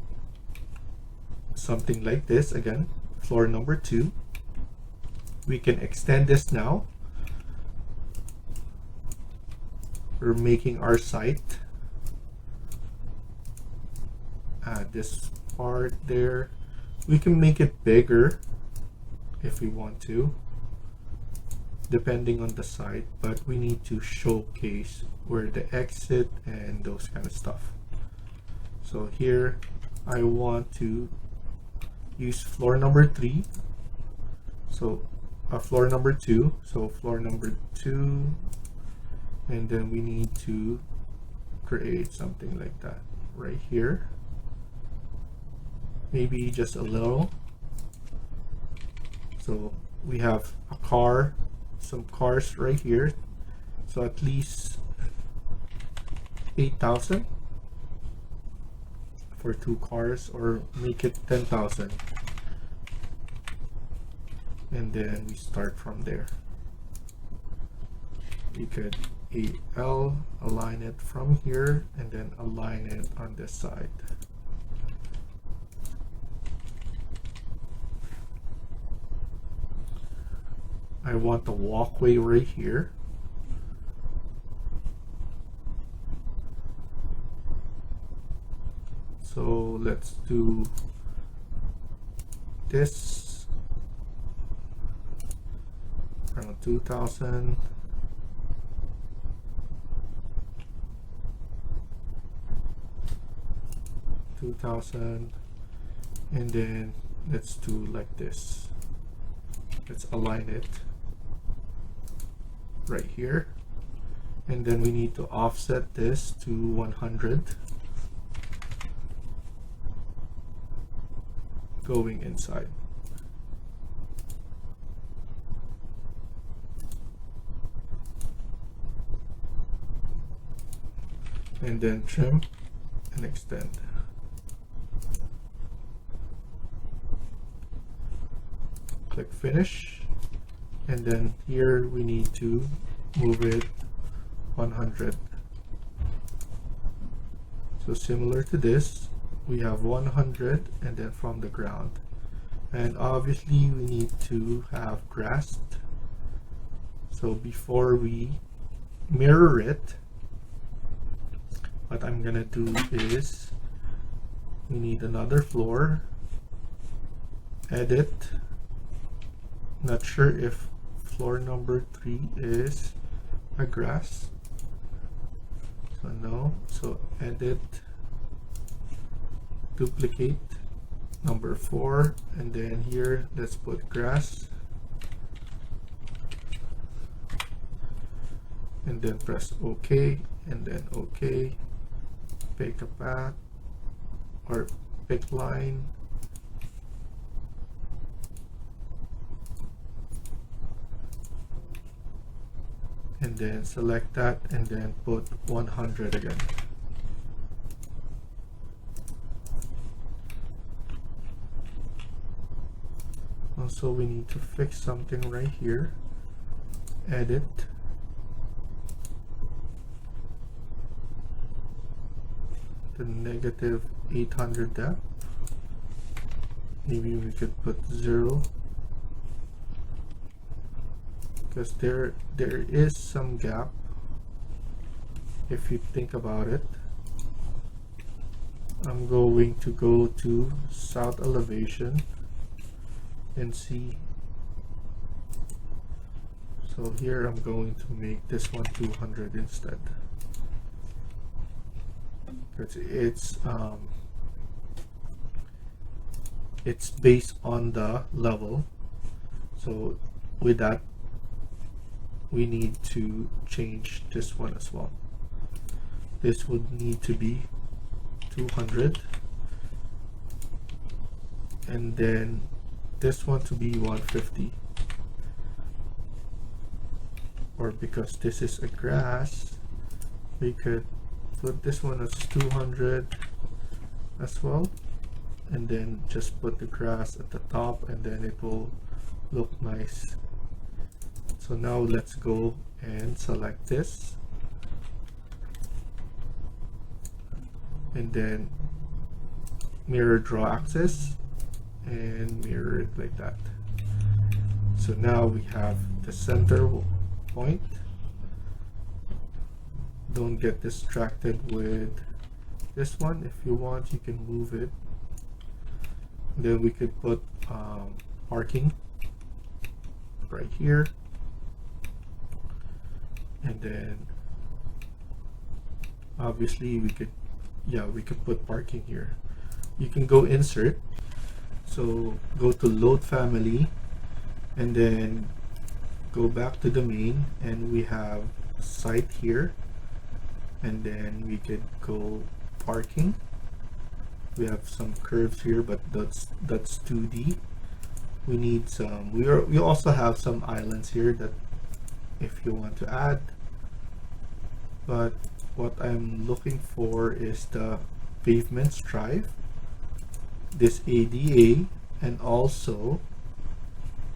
something like this again, floor number 2. We can extend this now. We're making our site. Add this part there. We can make it bigger if we want to, depending on the site, but we need to showcase where the exit and those kind of stuff. So here I want to use floor number 3, so floor number 2, so floor number 2, and then we need to create something like that right here, maybe just a little. So we have a car, some cars right here, so at least 8,000 for 2 cars, or make it 10,000, and then we start from there. We could AL align it from here and then align it on this side. I want the walkway right here. So let's do this around 2,000. And then let's do like this. Let's align it right here, and then we need to offset this to 100 going inside. And then trim and extend. Click finish, and then here we need to move it 100. So similar to this, we have 100, and then from the ground, and obviously we need to have grass. So before we mirror it, what I'm gonna do is we need another floor, edit. Not sure if floor number 3 is a grass, so no, so edit, duplicate number 4, and then here let's put grass, and then press OK, and then OK, pick a path or pick line, and then select that, and then put 100 again. Also, we need to fix something right here. Edit, the negative 800 depth, maybe we could put 0, because there is some gap if you think about it. I'm going to go to south elevation and see. So here I'm going to make this one 200 instead, because it's based on the level. So with that, we need to change this one as well. This would need to be 200, and then this one to be 150, or because this is a grass, we could put this one as 200 as well, and then just put the grass at the top, and then it will look nice. So now let's go and select this, and then mirror draw axis and mirror it like that. So now we have the center point. Don't get distracted with this one. If you want, you can move it. Then we could put parking right here, and then obviously we could put parking here. You can go insert, so go to load family, and then go back to the main, and we have site here, and then we could go parking. We have some curves here, but that's 2D. We need some, we also have some islands here that if you want to add, but what I'm looking for is the pavement stripe, this ADA, and also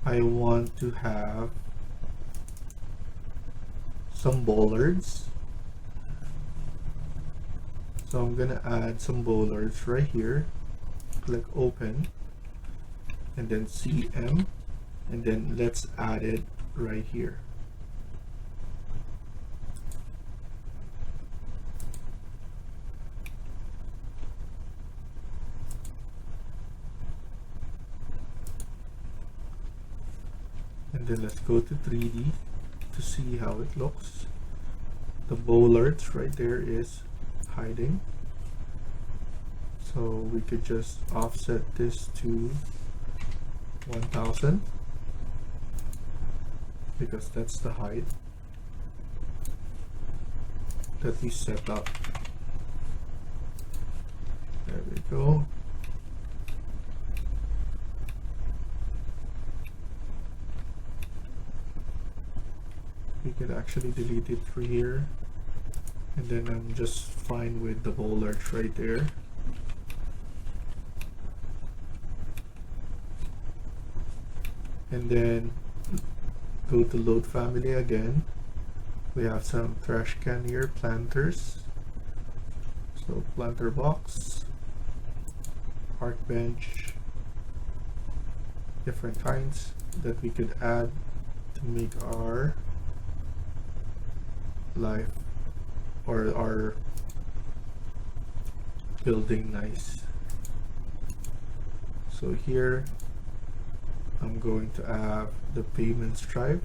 I want to have some bollards. So I'm gonna add some bollards right here. Click open, and then CM, and then let's add it right here. And then let's go to 3D to see how it looks. The bollards right there is hiding, so we could just offset this to 1000 because that's the height that we set up. There we go. We could actually delete it through here, and then I'm just fine with the bollards right there. And then go to load family again. We have some trash can here, planters. So planter box, park bench, different kinds that we could add to make our life or our building nice. So here I'm going to have the pavement stripe,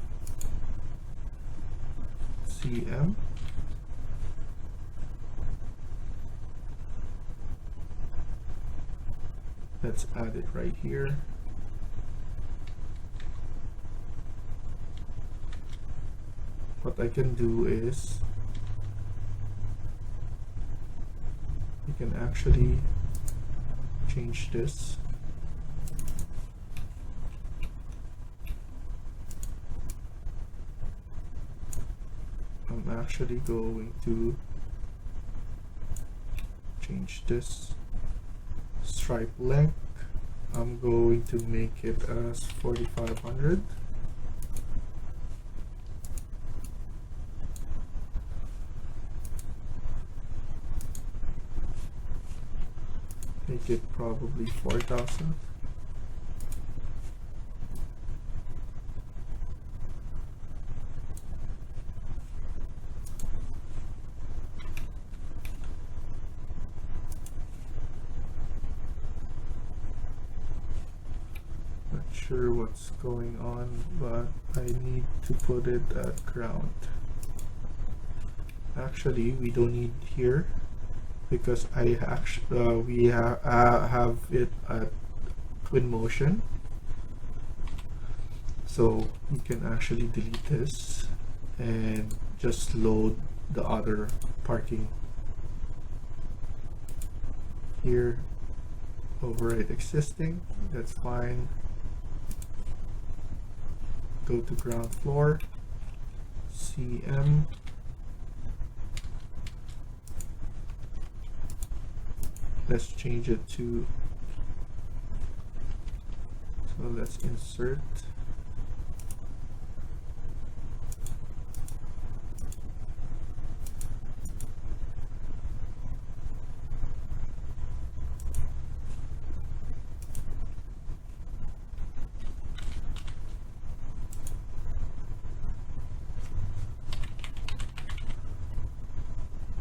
CM, let's add it right here. What I can do is you can actually change this. I'm actually going to change this stripe length. I'm going to make it as 4500. Make it probably 4000. sure what's going on, but I need to put it at ground. Actually, we don't need here because we have it at Twinmotion. So we can actually delete this and just load the other parking here. Override existing, that's fine. Go to ground floor, CM, let's change it to, so let's insert,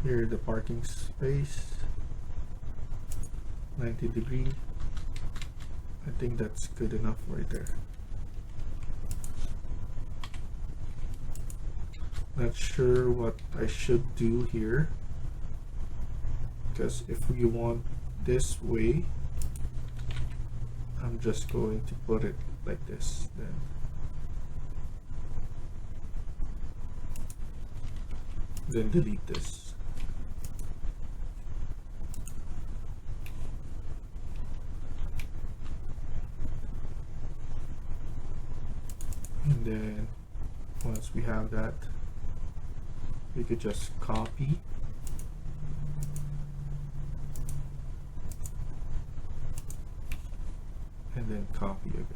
here the parking space, 90°. I think that's good enough right there. Not sure what I should do here, because if we want this way, I'm just going to put it like this then delete this. And then once we have that, we could just copy and then copy again.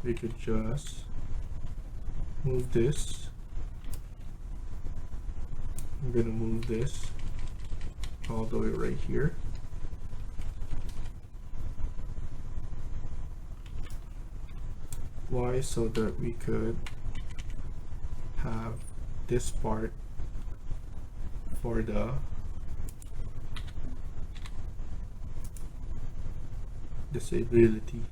We could just move this. I'm gonna move this all the way right here. Why? So that we could have this part for the disability.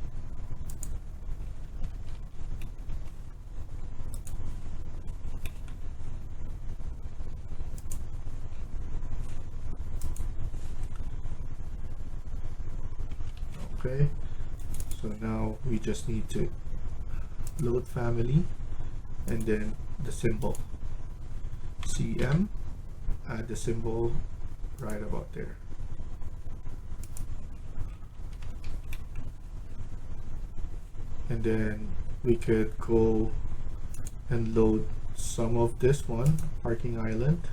Okay, so now we just need to load family and then the symbol CM, add the symbol right about there. And then we could go and load some of this one, parking island.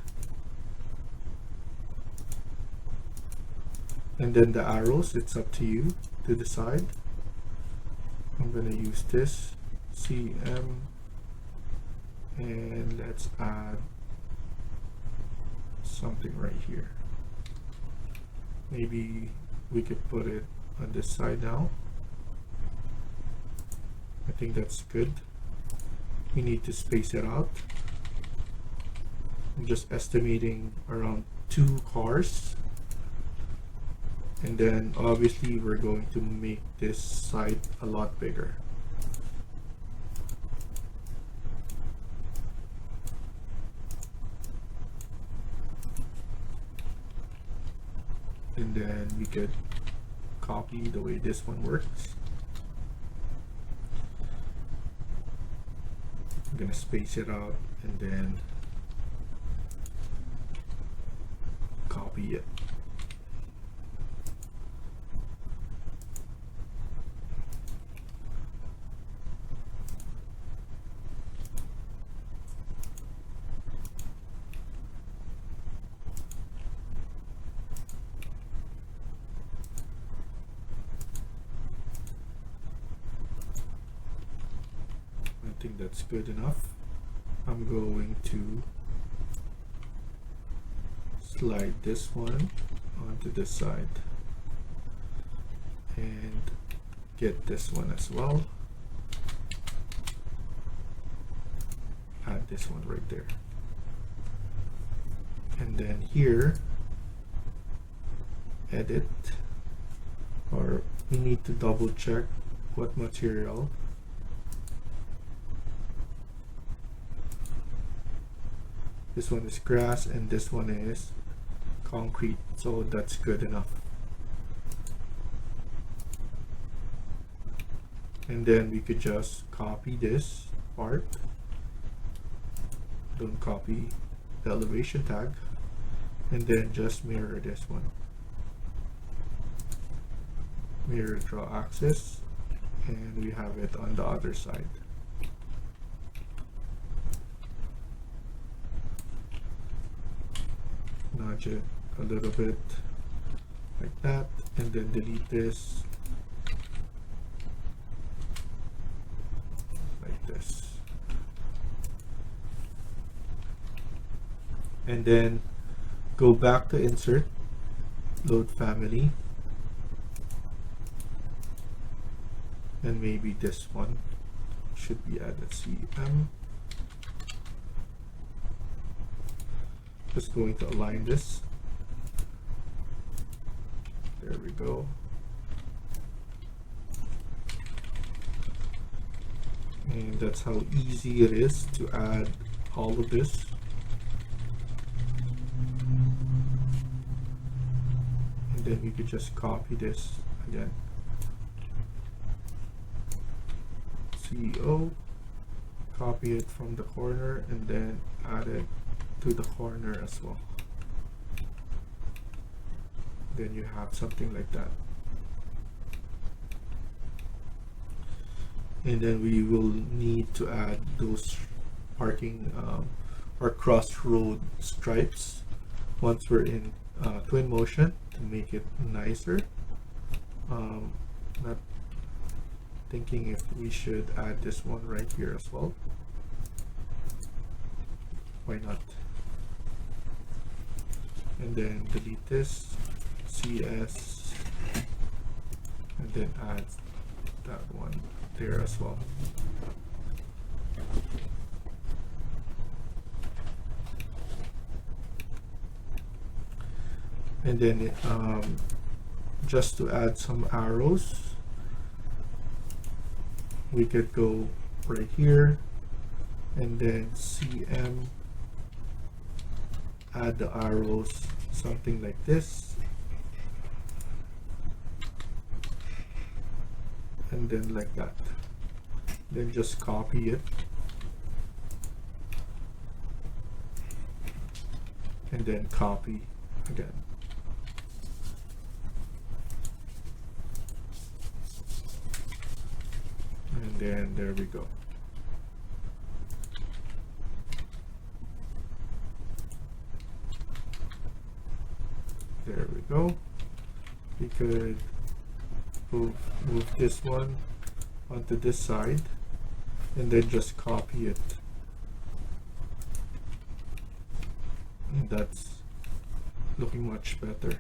And then the arrows, it's up to you to decide. I'm gonna use this CM, and let's add something right here. Maybe we could put it on this side now. I think that's good. We need to space it out. I'm just estimating around 2 cars. And then obviously we're going to make this side a lot bigger. And then we could copy the way this one works. I'm gonna space it out and then copy it. I think that's good enough. I'm going to slide this one onto this side and get this one as well. this one right there. And then here, edit, or we need to double check what material. This one is grass and this one is concrete, so that's good enough. And then we could just copy this part. Don't copy the elevation tag, and then just mirror this one. Mirror draw axis, and we have it on the other side. Nudge it a little bit like that, and then delete this like this. And then go back to insert, load family, and maybe this one should be added CM. Just going to align this. There we go. And that's how easy it is to add all of this. And then we could just copy this again. CEO, copy it from the corner and then add it to the corner as well. Then you have something like that. And then we will need to add those parking or crossroad stripes once we're in Twinmotion to make it nicer. Not thinking if we should add this one right here as well. Why not? And then delete this, CS, and then add that one there as well. And then just to add some arrows, we could go right here and then CM, add the arrows, something like this, and then like that. Then just copy it and then copy again. And then there we go. There we go. We could move this one onto this side and then just copy it. And that's looking much better.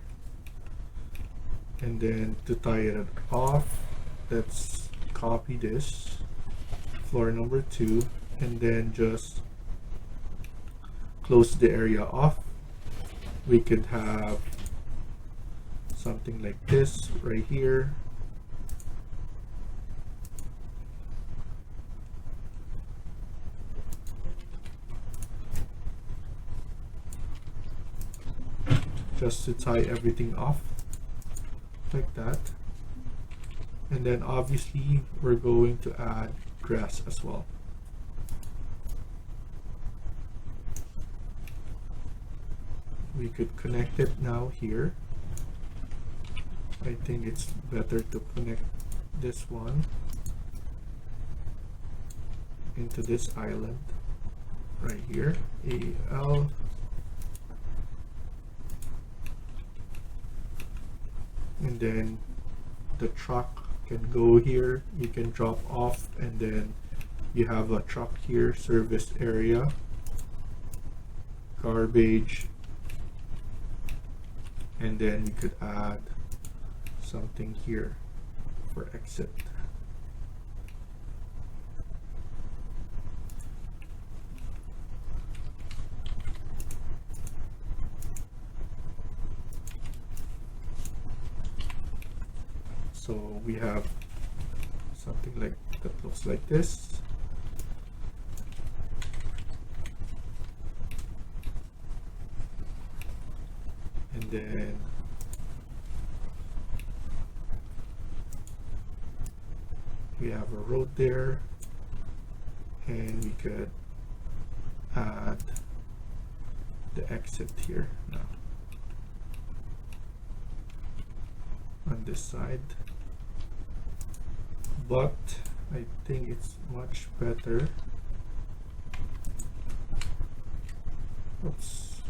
And then to tie it off, let's copy this, floor number 2, and then just close the area off. We could have something like this right here. Just to tie everything off like that. And then obviously we're going to add grass as well. We could connect it now here. I think it's better to connect this one into this island right here. AL. And then the truck can go here. You can drop off, and then you have a truck here, service area, garbage, and then you could add something here for exit. So we have something like that looks like this. And then we have a road there, and we could add the exit here now on this side, but I think it's much better. Oops.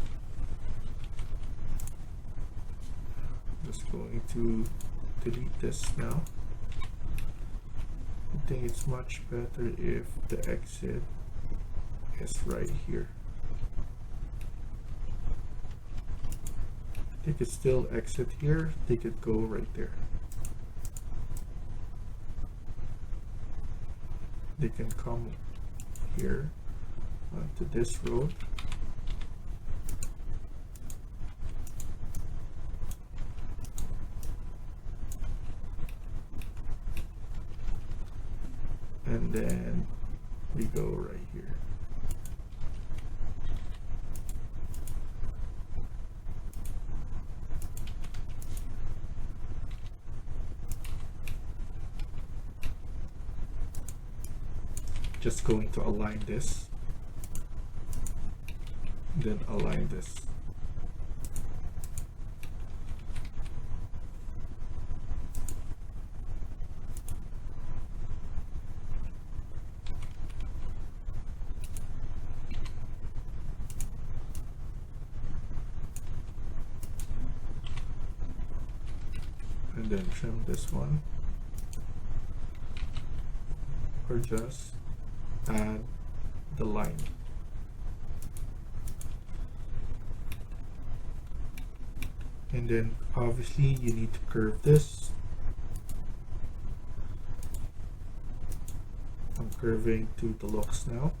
Just going to delete this now. I think it's much better if the exit is right here. They could still exit here, they could go right there. They can come here onto this road. And then we go right here. Just going to align this, then align this. And then trim this one, or just add the line. And then obviously you need to curve this. I'm curving to the looks now.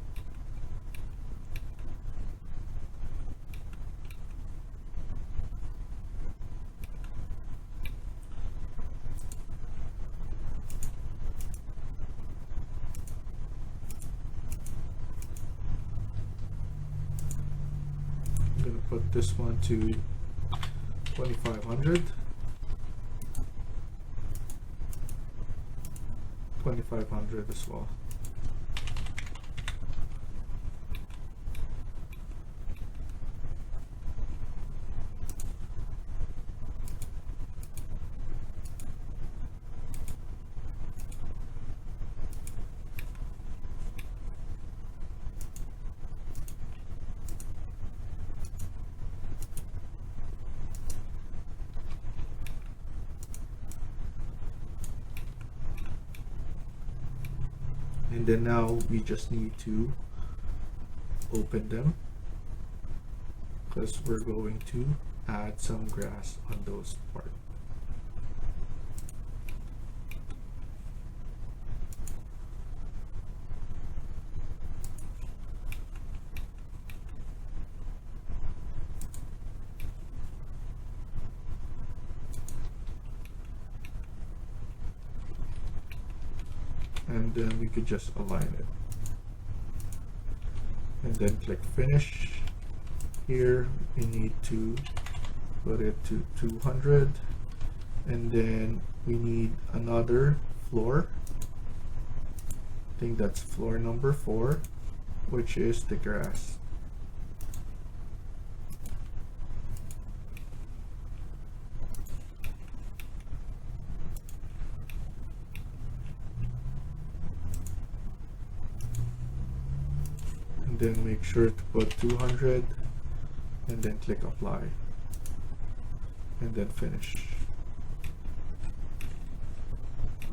I'm going to put this one to 2500. 2500 as well. And then now we just need to open them, because we're going to add some grass on those parts. And then we could just align it, and then click finish. Here we need to put it to 200, and then we need another floor. I think that's floor number 4, which is the grass. Then make sure to put 200, and then click apply, and then finish.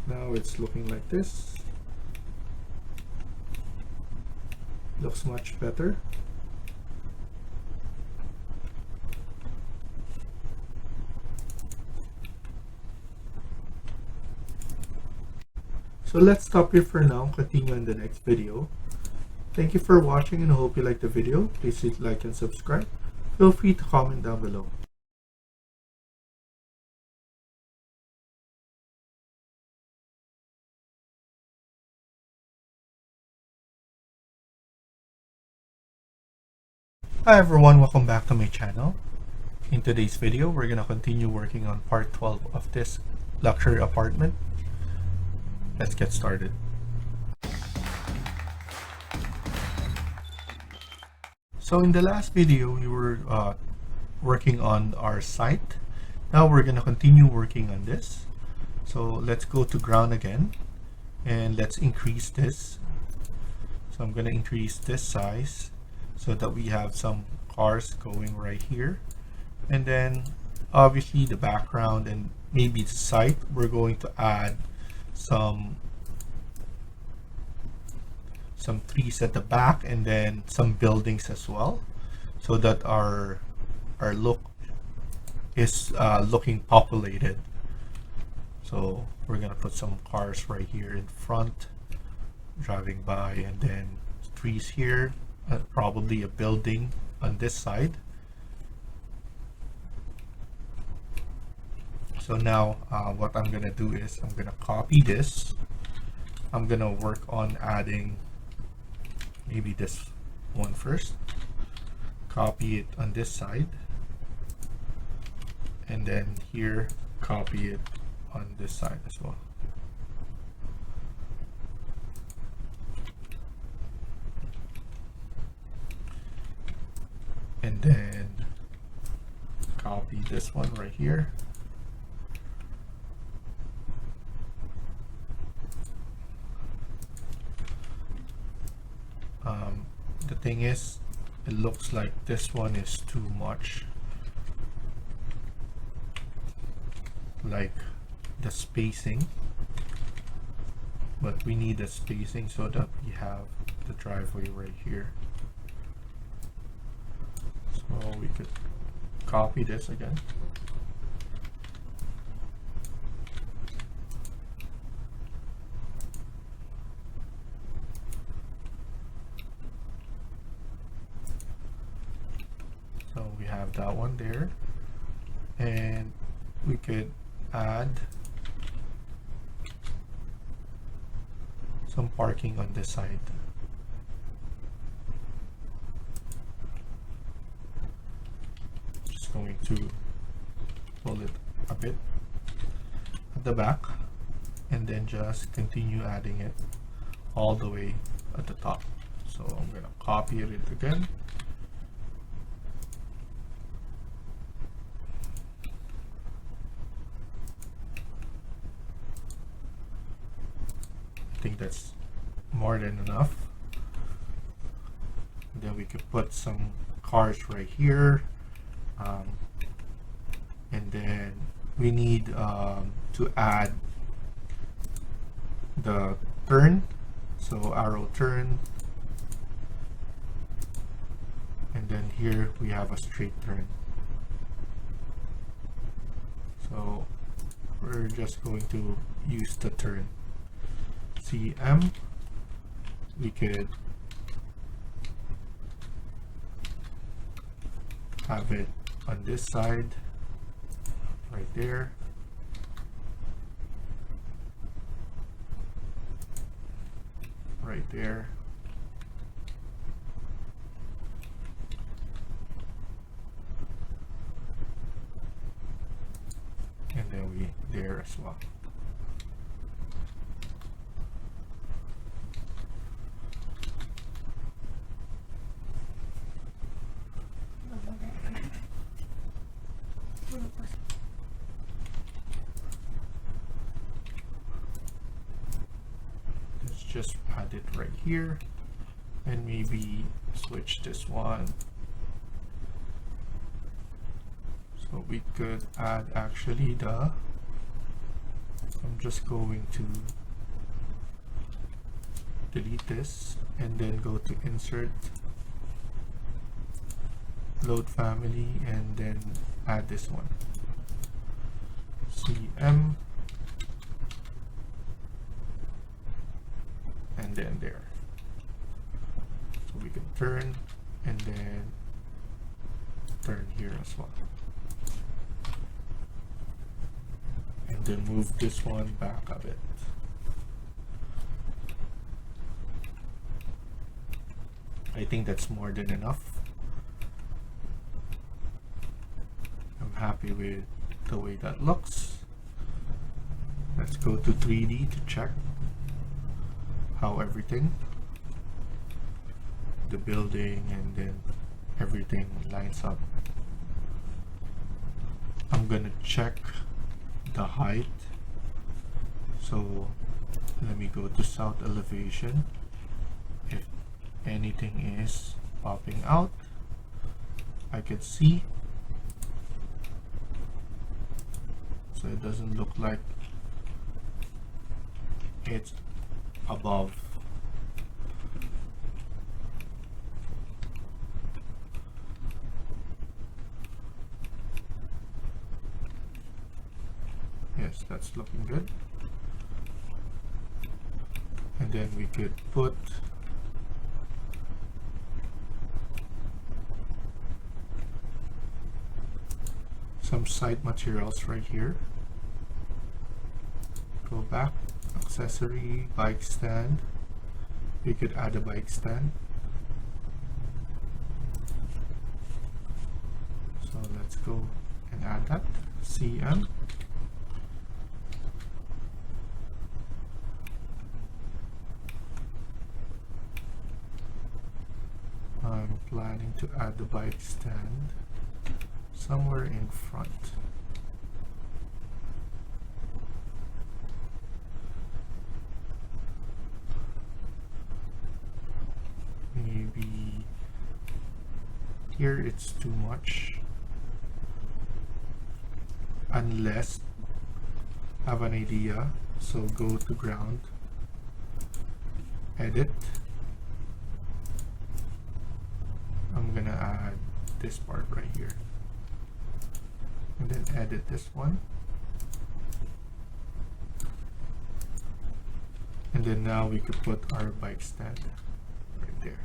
Now it's looking like this. Looks much better. So let's stop here for now, continue in the next video. Thank you for watching, and I hope you liked the video. Please hit like and subscribe. Feel free to comment down below. Hi everyone, welcome back to my channel. In today's video, we're gonna continue working on part 12 of this luxury apartment. Let's get started. So in the last video, we were working on our site. Now we're gonna continue working on this. So let's go to ground again and let's increase this. So I'm gonna increase this size so that we have some cars going right here, and then obviously the background and maybe the site, we're going to add some trees at the back and then some buildings as well, so that our look is looking populated. So we're gonna put some cars right here in front driving by, and then trees here, probably a building on this side. So now what I'm gonna do is I'm gonna copy this. I'm gonna work on adding maybe this one first, copy it on this side, and then here copy it on this side as well. And then copy this one right here. The thing is, it looks like this one is too much, like the spacing, but we need the spacing so that we have the driveway right here. So we could copy this again. So we have that one there, and we could add some parking on this side. Just going to pull it a bit at the back, and then just continue adding it all the way at the top. So I'm gonna copy it again. I think that's more than enough. And then we could put some cars right here, and then we need to add the turn, so arrow turn, and then here we have a straight turn. So we're just going to use the turn CM. We could have it on this side right there, right there, and then we there as well. Let's just add it right here, and maybe switch this one. So we could add actually I'm just going to delete this and then go to insert, load family, and then add this one CM, and then there. So we can turn and then turn here as well, and then move this one back a bit. I think that's more than enough. happy with the way that looks. Let's go to 3D to check how everything, the building and then everything lines up. I'm gonna check the height. So let me go to south elevation. If anything is popping out, I can see. So it doesn't look like it's above. Yes, that's looking good. And then we could put some side materials right here. Go back, accessory, bike stand. We could add a bike stand. So let's go and add that. CM. I'm planning to add the bike stand somewhere in front. Maybe here it's too much, unless I have an idea. So go to ground, edit. I'm gonna add this part right here and then edit this one, and then now we could put our bike stand right there.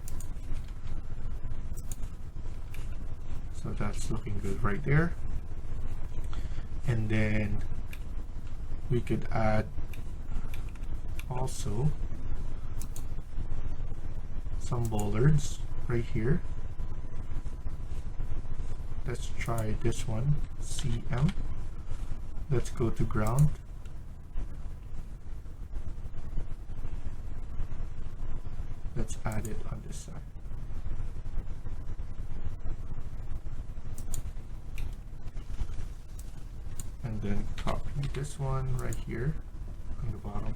So that's looking good right there. And then we could add also some bollards right here. Let's try this one, CM. Let's go to ground. Let's add it on this side. And then copy this one right here on the bottom.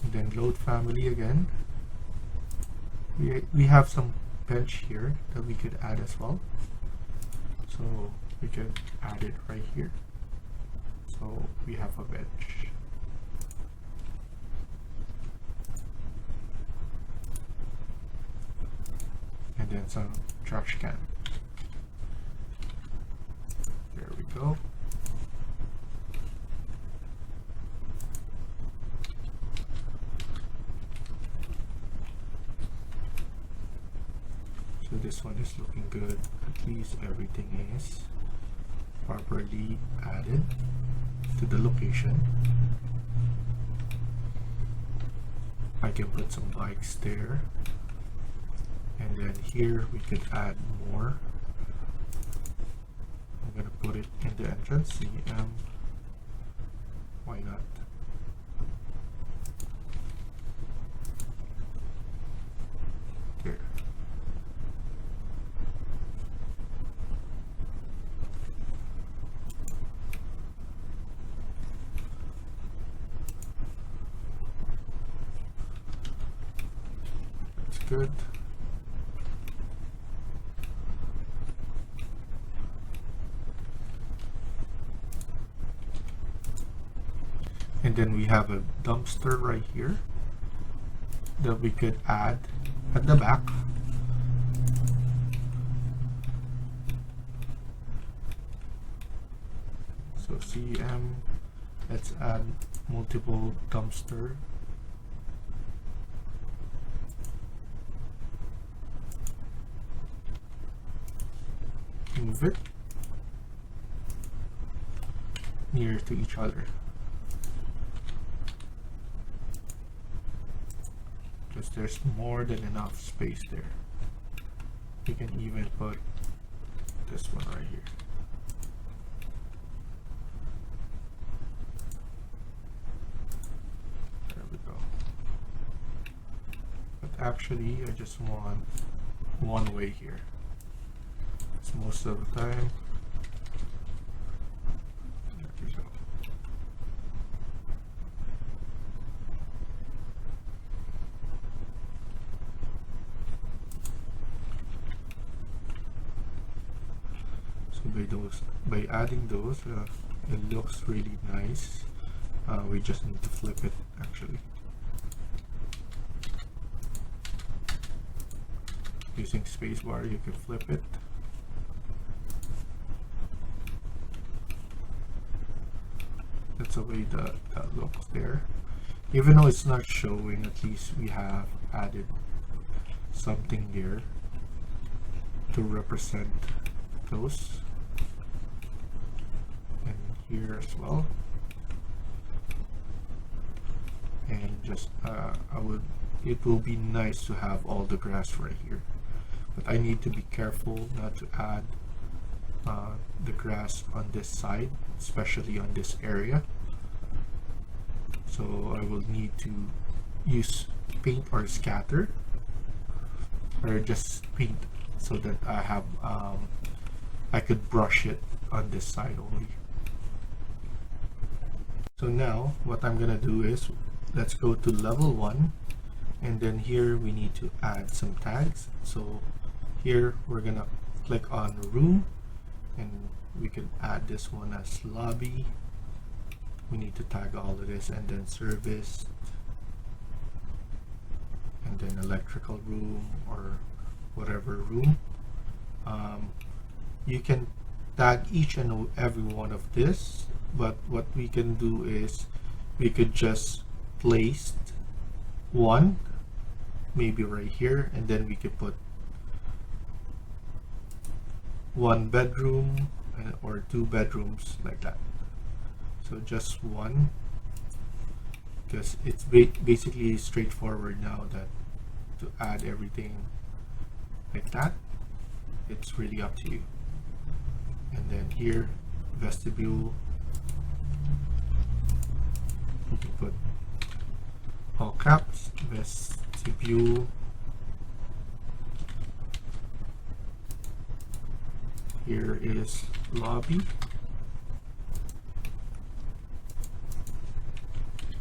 And then load family again. We have some bench here that we could add as well. So we can add it right here. So we have a bench. And then some trash can. There we go. So this one is looking good. At least everything is properly added to the location. I can put some bikes there. And then here we could add more. I'm gonna put it in the entrance, CM. Why not? There. That's good. And then we have a dumpster right here that we could add at the back. So CM, let's add multiple dumpster. Move it near to each other. There's more than enough space there. We can even put this one right here. There we go. But actually, I just want one way here. It's most of the time. There we go. By adding those, it looks really nice. We just need to flip it actually. Using spacebar, you can flip it. That's the way that looks there. Even though it's not showing, at least we have added something there to represent those. Here as well, and just it will be nice to have all the grass right here, but I need to be careful not to add the grass on this side, especially on this area. So I will need to use paint or scatter, or just paint, so that I have I could brush it on this side only. So now what I'm gonna do is, let's go to level 1, and then here we need to add some tags. So here we're gonna click on room, and we can add this one as lobby. We need to tag all of this, and then service, and then electrical room, or whatever room. You can tag each and every one of this, but what we can do is we could just place one maybe right here, and then we could put 1 bedroom or 2 bedrooms like that. So just one, because it's basically straightforward now that to add everything like that. It's really up to you. And then here, vestibule, you can put all caps, vestibule. Here is lobby,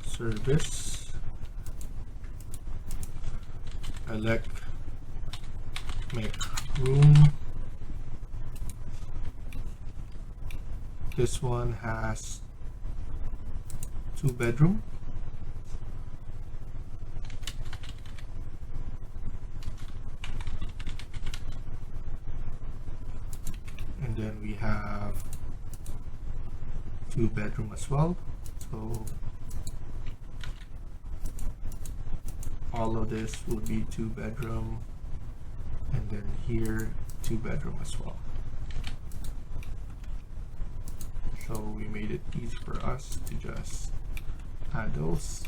service, elect, make room. This one has 2 bedroom. And then we have 2 bedroom as well. So all of this will be 2 bedroom, and then here 2 bedroom as well. So we made it easy for us to just add those.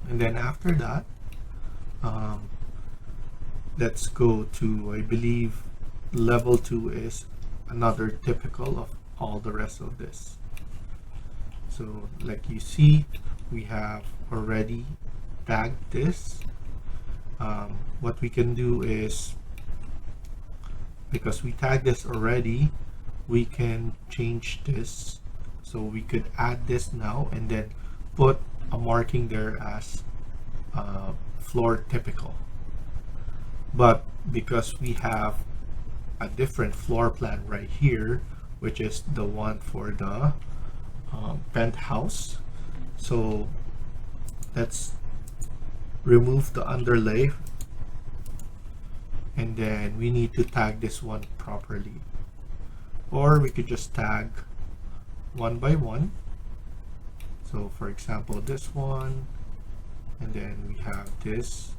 And then after that, let's go to, I believe level 2 is another typical of all the rest of this. So like you see, we have already tagged this. What we can do is, because we tagged this already, we can change this. So we could add this now and then put a marking there as floor typical. But because we have a different floor plan right here, which is the one for the penthouse, so let's remove the underlay, and then we need to tag this one properly. Or we could just tag one by one. So for example, this one, and then we have this.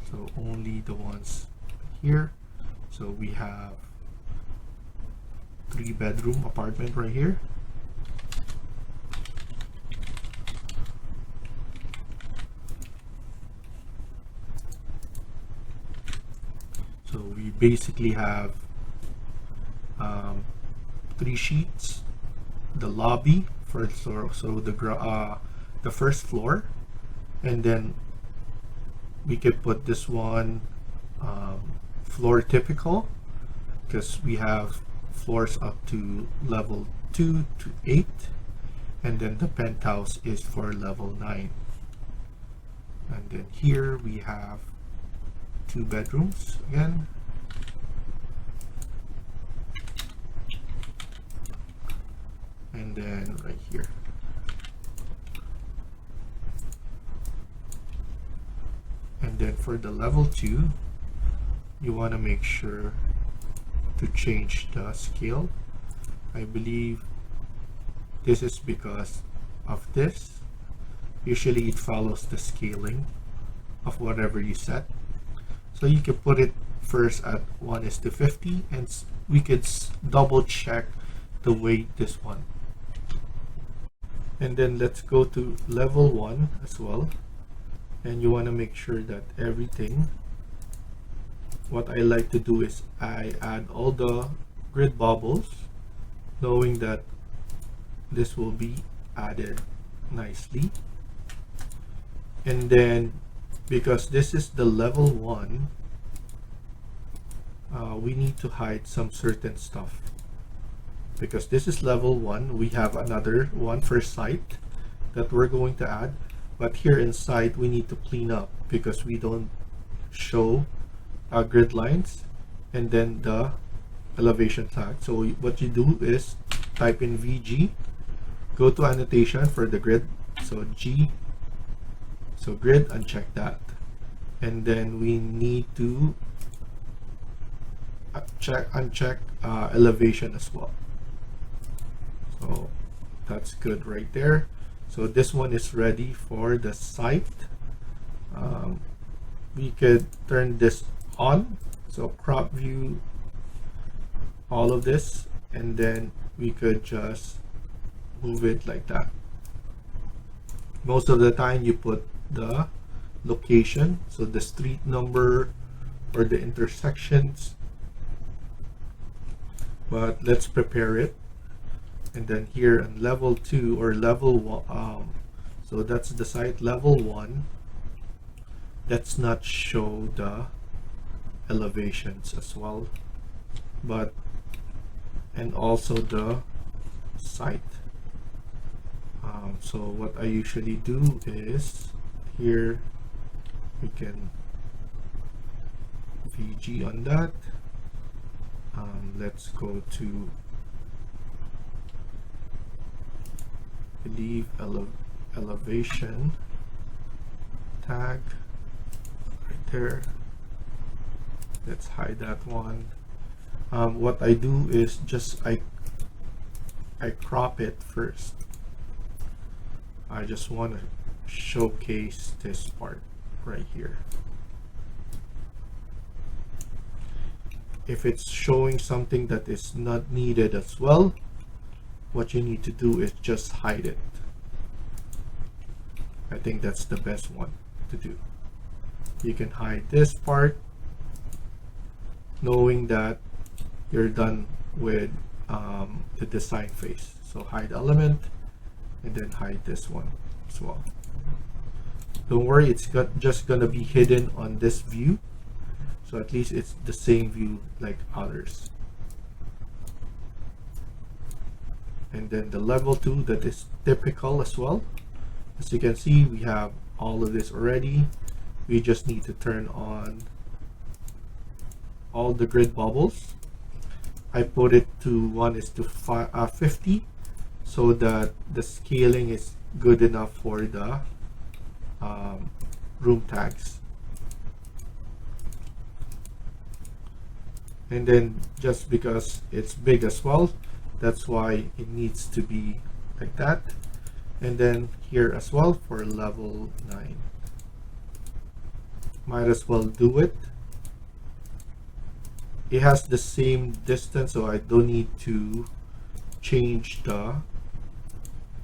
So only the ones here. So we have 3 bedroom apartment right here. So we basically have 3 sheets: the lobby, first floor, so the first floor, and then we could put this one floor typical, because we have floors up to level 2 to 8, and then the penthouse is for level 9. And then here we have 2 bedrooms again. And then right here. And then for the level 2, you want to make sure to change the scale. I believe this is because of this. Usually it follows the scaling of whatever you set. So you can put it first at 1:50, and we could double check the weight this one. And then let's go to level 1 as well. And you want to make sure that everything, what I like to do is I add all the grid bubbles, knowing that this will be added nicely. And then because this is the level 1, we need to hide some certain stuff. Because this is level 1, we have another one for site that we're going to add. But here in site, we need to clean up because we don't show grid lines and then the elevation tag. So what you do is type in VG, go to annotation for the grid, so G, so grid, uncheck that. And then we need to uncheck elevation as well. So that's good right there. So this one is ready for the site. We could turn this on, so crop view all of this, and then we could just move it like that. Most of the time you put the location, so the street number or the intersections, but let's prepare it. And then here on level 2 or level 1, so that's the site level 1. Let's not show the elevations as well, but and also the site. So what I usually do is here we can VG on that. Let's go to leave elevation tag right there. Let's hide that one. What I do is just I crop it first. I just want to showcase this part right here. If it's showing something that is not needed as well, what you need to do is just hide it. I think that's the best one to do. You can hide this part, knowing that you're done with the design phase. So hide element, and then hide this one as well. Don't worry, it's just gonna be hidden on this view, so at least it's the same view like others. And then the level 2, that is typical as well. As you can see, we have all of this already. We just need to turn on all the grid bubbles. I put it to 1:50 so that the scaling is good enough for the room tags. And then just because it's big as well, that's why it needs to be like that. And then here as well for level 9. Might as well do it. It has the same distance, so I don't need to change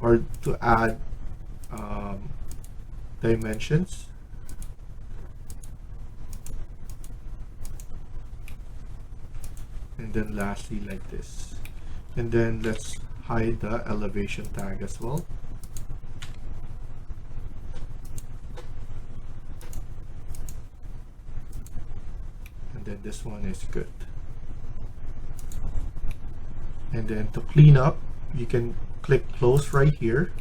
or to add dimensions. and then lastly like this. And then let's hide the elevation tag as well. And then this one is good. And then to clean up, you can click close right here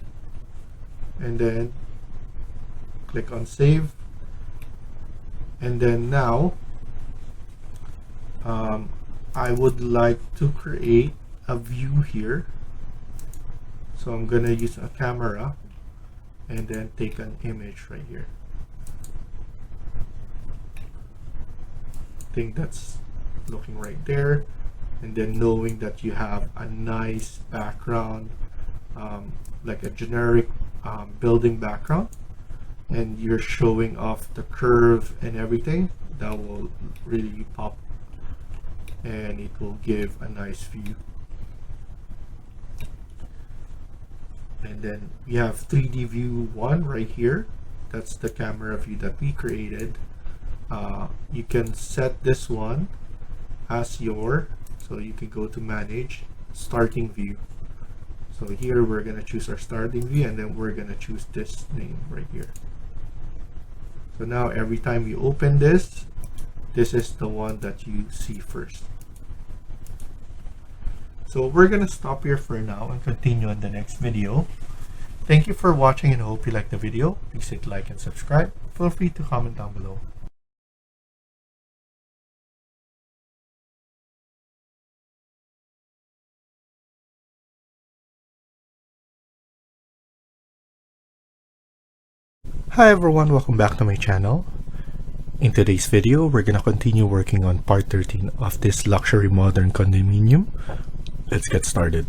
and then click on save. And then now I would like to create a view here, so I'm gonna use a camera and then take an image right here. I think that's looking right there. And then knowing that you have a nice background, like a generic building background, and you're showing off the curve and everything, that will really pop and it will give a nice view. And then we have 3D view 1 right here. That's the camera view that we created. You can set this one as your, so you can go to manage starting view. So here we're going to choose our starting view, and then we're going to choose this name right here. So now every time you open this, this is the one that you see first. So we're going to stop here for now and continue in the next video. Thank you for watching and I hope you liked the video. Please hit like and subscribe. Feel free to comment down below. Hi everyone, welcome back to my channel. In today's video, we're gonna continue working on part 13 of this luxury modern condominium. Let's get started.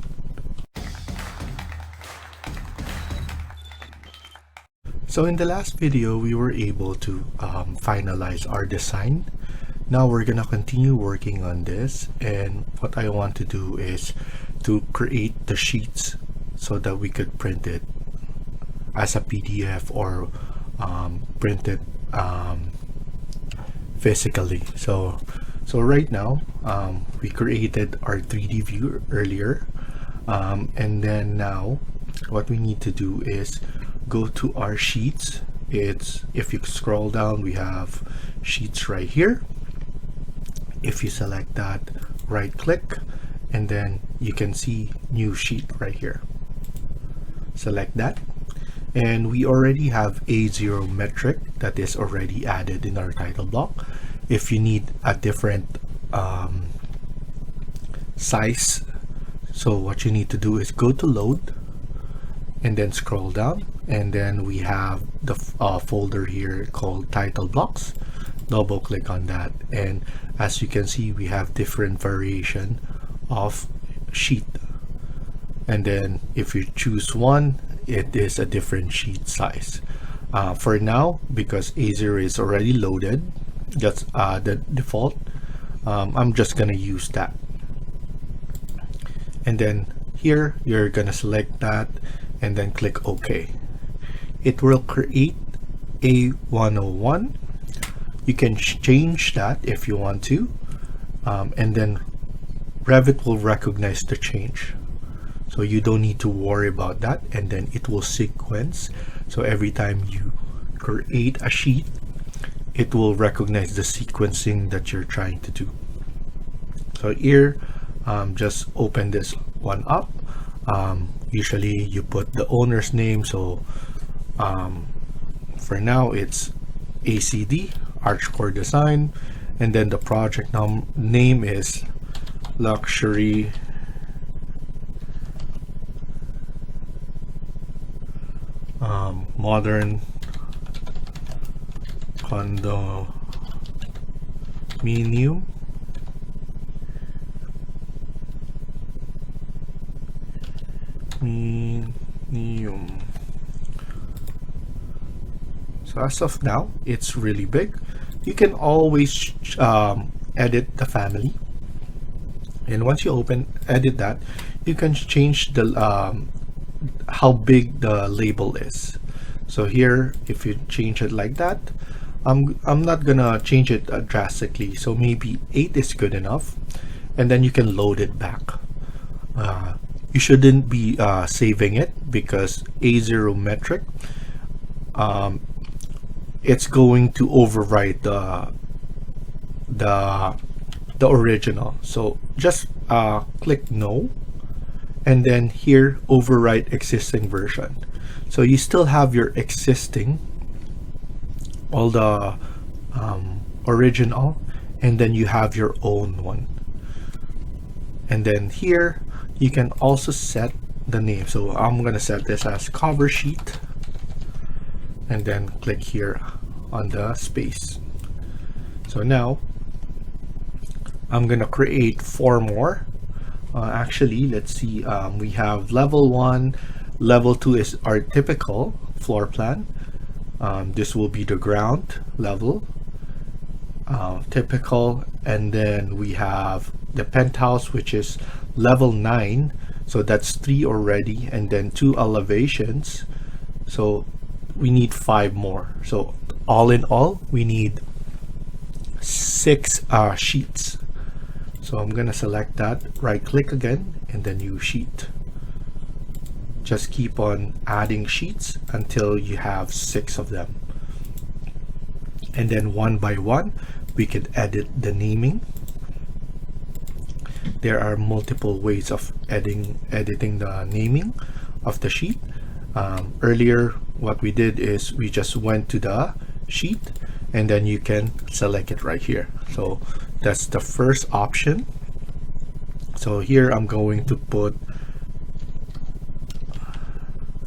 So in the last video, we were able to finalize our design. Now we're gonna continue working on this, and what I want to do is to create the sheets so that we could print it as a PDF or print it physically. So right now we created our 3D view earlier, and then now what we need to do is go to our sheets. It's, if you scroll down, we have sheets right here. If you select that, right click, and then you can see new sheet right here. Select that, and we already have A0 metric that is already added in our title block. If you need a different size, so what you need to do is go to load and then scroll down, and then we have the folder here called title blocks. Double click on that, and as you can see, we have different variation of sheet, and then if you choose one, it is a different sheet size. For now, because A0 is already loaded, that's the default, I'm just gonna use that. And then here you're gonna select that and then click OK. It will create A101. You can change that if you want to, and then Revit will recognize the change, so you don't need to worry about that, and then it will sequence. So every time you create a sheet, it will recognize the sequencing that you're trying to do. So here, just open this one up. Usually you put the owner's name, so for now it's ACD, Archcore Design, and then the project name is Luxury Modern Condominium. So as of now, it's really big. You can always edit the family, and once you edit that, you can change the how big the label is. So here, if you change it like that, I'm not gonna change it drastically, so maybe 8 is good enough. and then you can load it back. You shouldn't be saving it, because A0 metric, it's going to overwrite the original. So just click no, and then here overwrite existing version. So you still have your existing, all the original, and then you have your own one. And then here you can also set the name. So I'm gonna set this as cover sheet, and then click here on the space. So now I'm gonna create 4 more. Actually, let's see, we have level 1, level 2 is our typical floor plan. This will be the ground level, typical, and then we have the penthouse, which is level 9, so that's 3 already, and then 2 elevations, so we need 5 more. So all in all, we need 6 sheets. So I'm gonna select that, right click again, and then new sheet. Just keep on adding sheets until you have 6 of them. And then one by one, we can edit the naming. There are multiple ways of editing the naming of the sheet. Earlier, what we did is we just went to the sheet, and then you can select it right here. So that's the first option. So here I'm going to put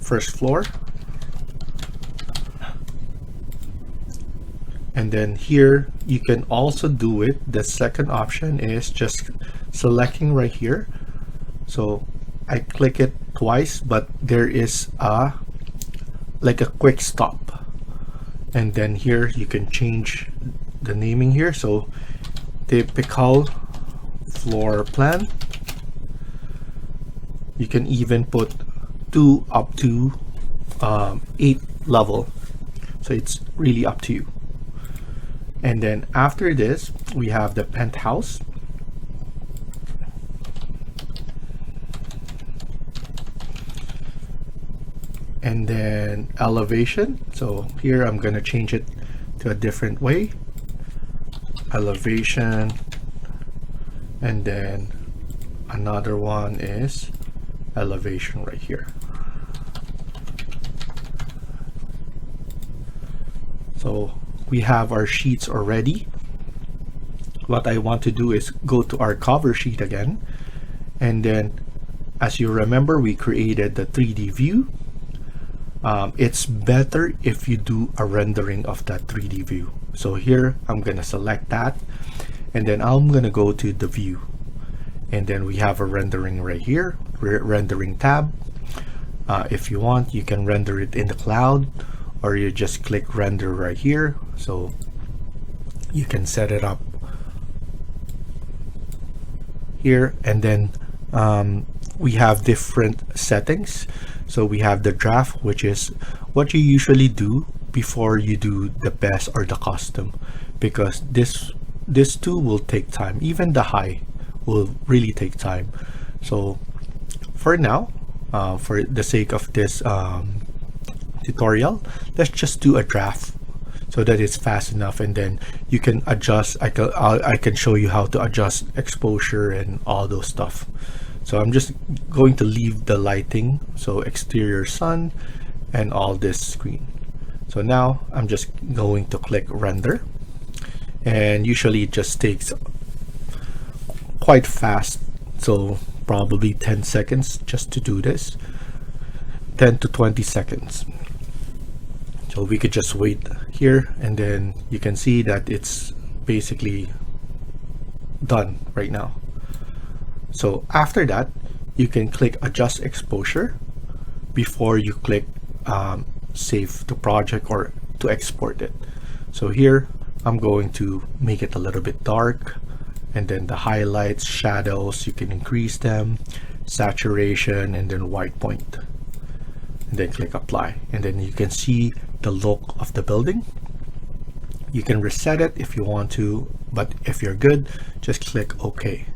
first floor, and then here you can also do it. The second option is just selecting right here. So I click it twice, but there is like a quick stop, and then here you can change the naming here. So typical floor plan, you can even put 2 up to 8 level, so it's really up to you. And then after this, we have the penthouse, and then elevation. So here I'm gonna change it to a different way, elevation, and then another one is elevation right here. So we have our sheets already. What I want to do is go to our cover sheet again, and then as you remember, we created the 3D view. It's better if you do a rendering of that 3D view. So here I'm gonna select that, and then I'm gonna go to the view, and then we have a rendering right here, rendering tab. If you want, you can render it in the cloud, or you just click render right here. So you can set it up here, and then we have different settings. So we have the draft, which is what you usually do before you do the best or the custom, because this too will take time. Even the high will really take time. So for now, for the sake of this tutorial, let's just do a draft so that it's fast enough, and then you can adjust. I can show you how to adjust exposure and all those stuff. So I'm just going to leave the lighting, so exterior sun and all this screen. So now I'm just going to click render, and usually it just takes quite fast, so probably 10 seconds just to do this, 10 to 20 seconds. So we could just wait here, and then you can see that it's basically done right now. So after that, you can click adjust exposure before you click save the project or to export it. So here I'm going to make it a little bit dark, and then the highlights, shadows, you can increase them, saturation, and then white point, and then click apply, and then you can see the look of the building. You can reset it if you want to, but if you're good, just click OK.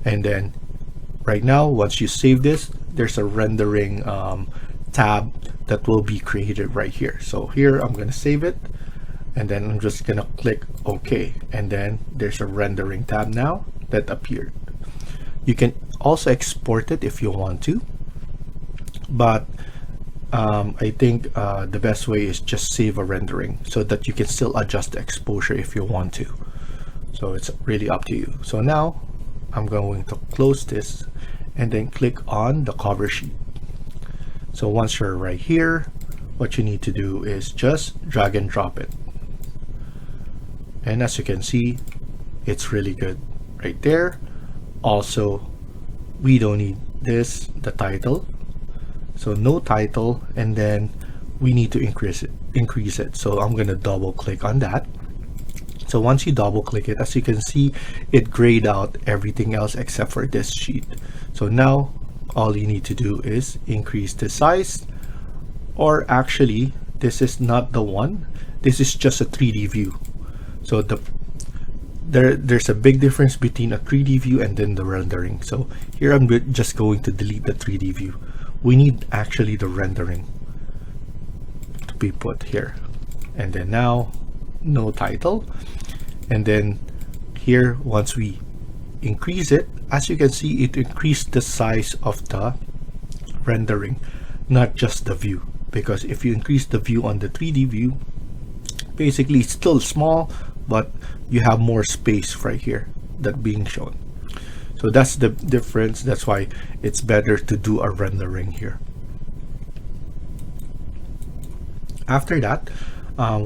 And then right now, once you save this, there's a rendering tab that will be created right here. So here I'm going to save it, and then I'm just going to click OK, and then there's a rendering tab now that appeared. You can also export it if you want to, but I think the best way is just save a rendering so that you can still adjust the exposure if you want to. So it's really up to you. So now I'm going to close this and then click on the cover sheet. So once you're right here, what you need to do is just drag and drop it. And as you can see, it's really good right there. Also, we don't need this, the title. So no title, and then we need to increase it. So I'm going to double click on that. So once you double click it, as you can see, it grayed out everything else except for this sheet. So now all you need to do is increase the size, or actually this is not the one, this is just a 3D view. So there's a big difference between a 3D view and then the rendering. So here I'm just going to delete the 3D view. We need actually the rendering to be put here. And then now no title, and then here once we increase it, as you can see, it increased the size of the rendering, not just the view, because if you increase the view on the 3D view, basically it's still small, but you have more space right here that being shown. So that's the difference. That's why it's better to do a rendering here. After that,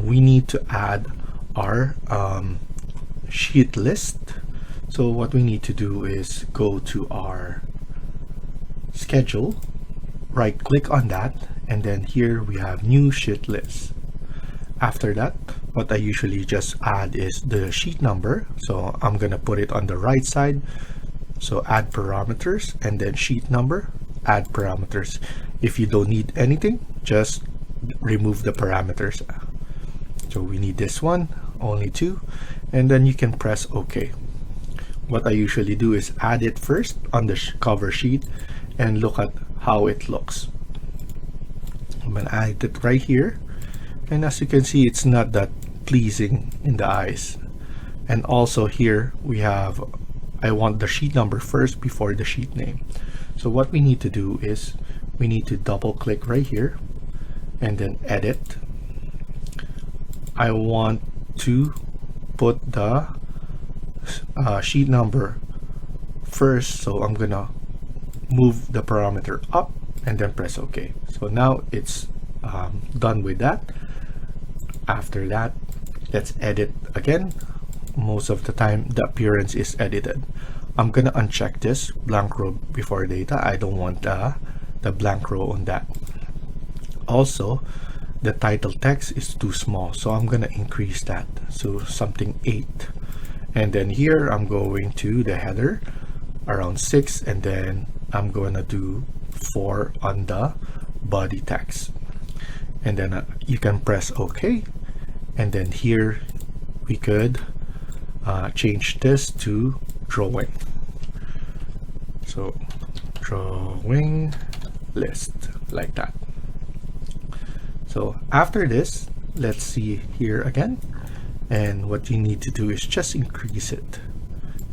we need to add our sheet list. So what we need to do is go to our schedule, right click on that, and then here we have new sheet list. After that, what I usually just add is the sheet number. So I'm gonna put it on the right side. So add parameters, and then sheet number, add parameters. If you don't need anything, just remove the parameters. So we need this one, only 2, and then you can press OK. What I usually do is add it first on the cover sheet and look at how it looks. I'm gonna add it right here, and as you can see, it's not that pleasing in the eyes. And also here we have, I want the sheet number first before the sheet name. So what we need to do is we need to double click right here and then edit. I want to put the sheet number first, so I'm gonna move the parameter up and then press OK. So now it's done with that. After that, let's edit again. Most of the time the appearance is edited. I'm gonna uncheck this blank row before data. I don't want the blank row on that. Also, the title text is too small, so I'm gonna increase that, so something 8. And then here I'm going to the header around 6, and then I'm gonna do 4 on the body text. And then you can press OK, and then here we could change this to drawing. So drawing list, like that. So after this, let's see here again, and what you need to do is just increase it,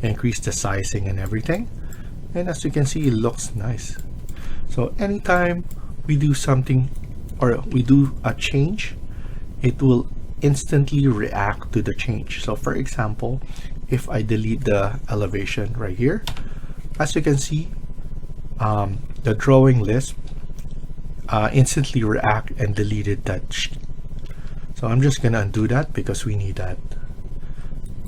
increase the sizing and everything, and as you can see, it looks nice. So anytime we do something or we do a change, it will instantly react to the change. So for example, if I delete the elevation right here, as you can see, the drawing list instantly react and deleted that sheet. So I'm just gonna undo that because we need that.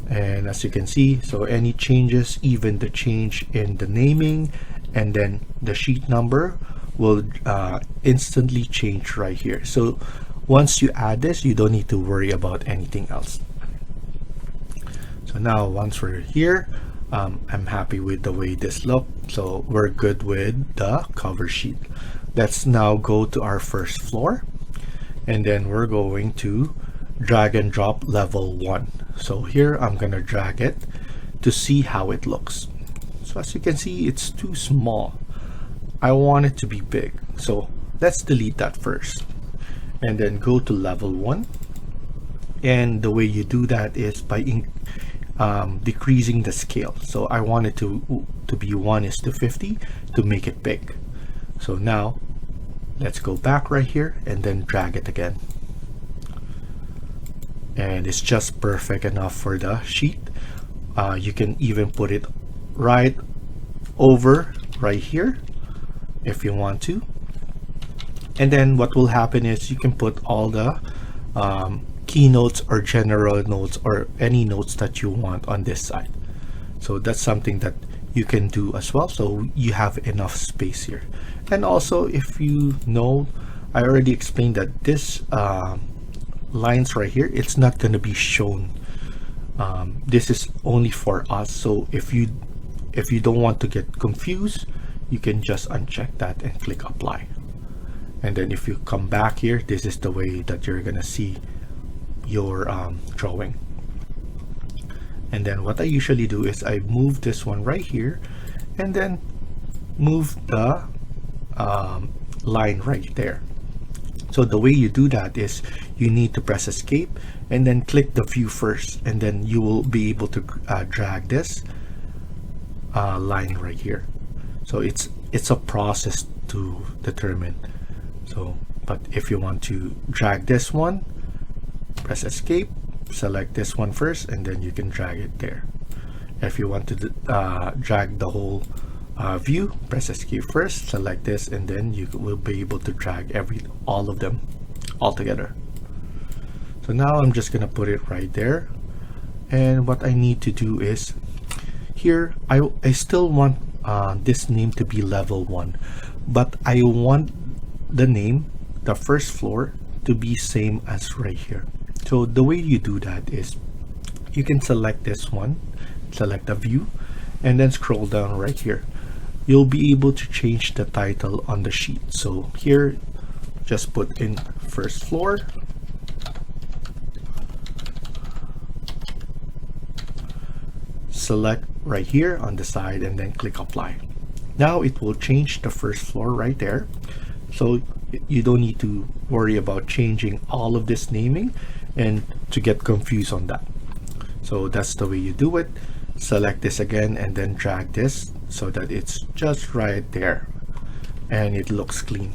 And as you can see, so any changes, even the change in the naming and then the sheet number will instantly change right here. So once you add this, you don't need to worry about anything else. So now once we're here, I'm happy with the way this looked. So we're good with the cover sheet. Let's now go to our first floor, and then we're going to drag and drop level 1. So here I'm gonna drag it to see how it looks. So as you can see, it's too small. I want it to be big. So let's delete that first. And then go to level 1. And the way you do that is by decreasing the scale. So I want it to be 1:50 to make it big. So now let's go back right here and then drag it again. And it's just perfect enough for the sheet. You can even put it right over right here if you want to. And then what will happen is you can put all the keynotes or general notes or any notes that you want on this side. So that's something that you can do as well, so you have enough space here. And also, if you know, I already explained that this lines right here, it's not going to be shown. This is only for us, so if you don't want to get confused, you can just uncheck that and click apply. And then if you come back here, this is the way that you're gonna see your drawing. And then what I usually do is I move this one right here and then move the line right there. So the way you do that is you need to press escape and then click the view first, and then you will be able to drag this line right here. So it's a process to determine. So, but if you want to drag this one, press escape, select this one first, and then you can drag it there. If you want to drag the whole view, press escape first, select this, and then you will be able to drag all of them all together. So now I'm just gonna put it right there. And what I need to do is here, I still want this name to be level 1, but I want the name, the first floor, to be same as right here. So the way you do that is you can select this one, select the view, and then scroll down right here. You'll be able to change the title on the sheet. So here, just put in first floor, select right here on the side, and then click apply. Now it will change the first floor right there. So you don't need to worry about changing all of this naming and to get confused on that. So that's the way you do it. Select this again and then drag this so that it's just right there and it looks clean.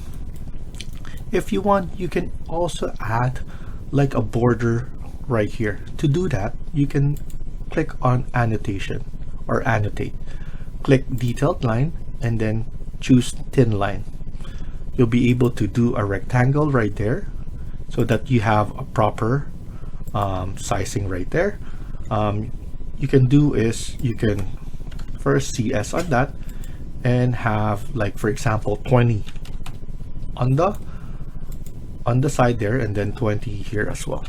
If you want, you can also add like a border right here. To do that, you can click on annotation or annotate. Click detailed line and then choose thin line. You'll be able to do a rectangle right there so that you have a proper sizing right there. You can do is you can first CS on that and have, like, for example, 20 on the side there, and then 20 here as well,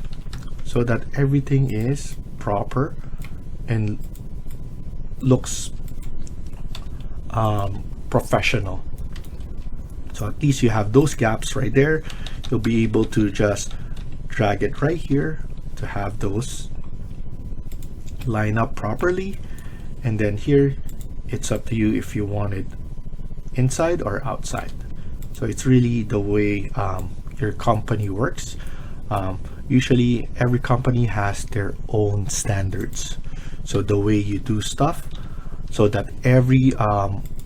so that everything is proper and looks professional. So at least you have those gaps right there. You'll be able to just drag it right here to have those line up properly. And then here, it's up to you if you want it inside or outside. So it's really the way your company works. Usually every company has their own standards. So the way you do stuff, so that every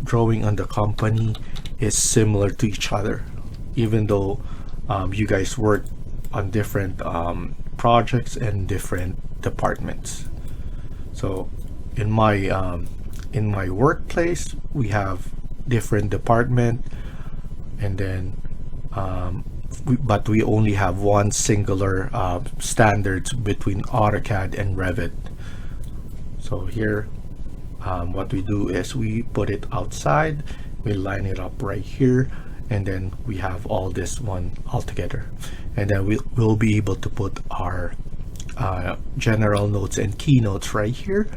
drawing on the company is similar to each other, even though you guys work on different projects and different departments. So in my workplace, we have different department, and then but we only have one singular standards between AutoCAD and Revit. So here, what we do is we put it outside, we line it up right here, and then we have all this one all together. And then we'll be able to put our general notes and keynotes right here,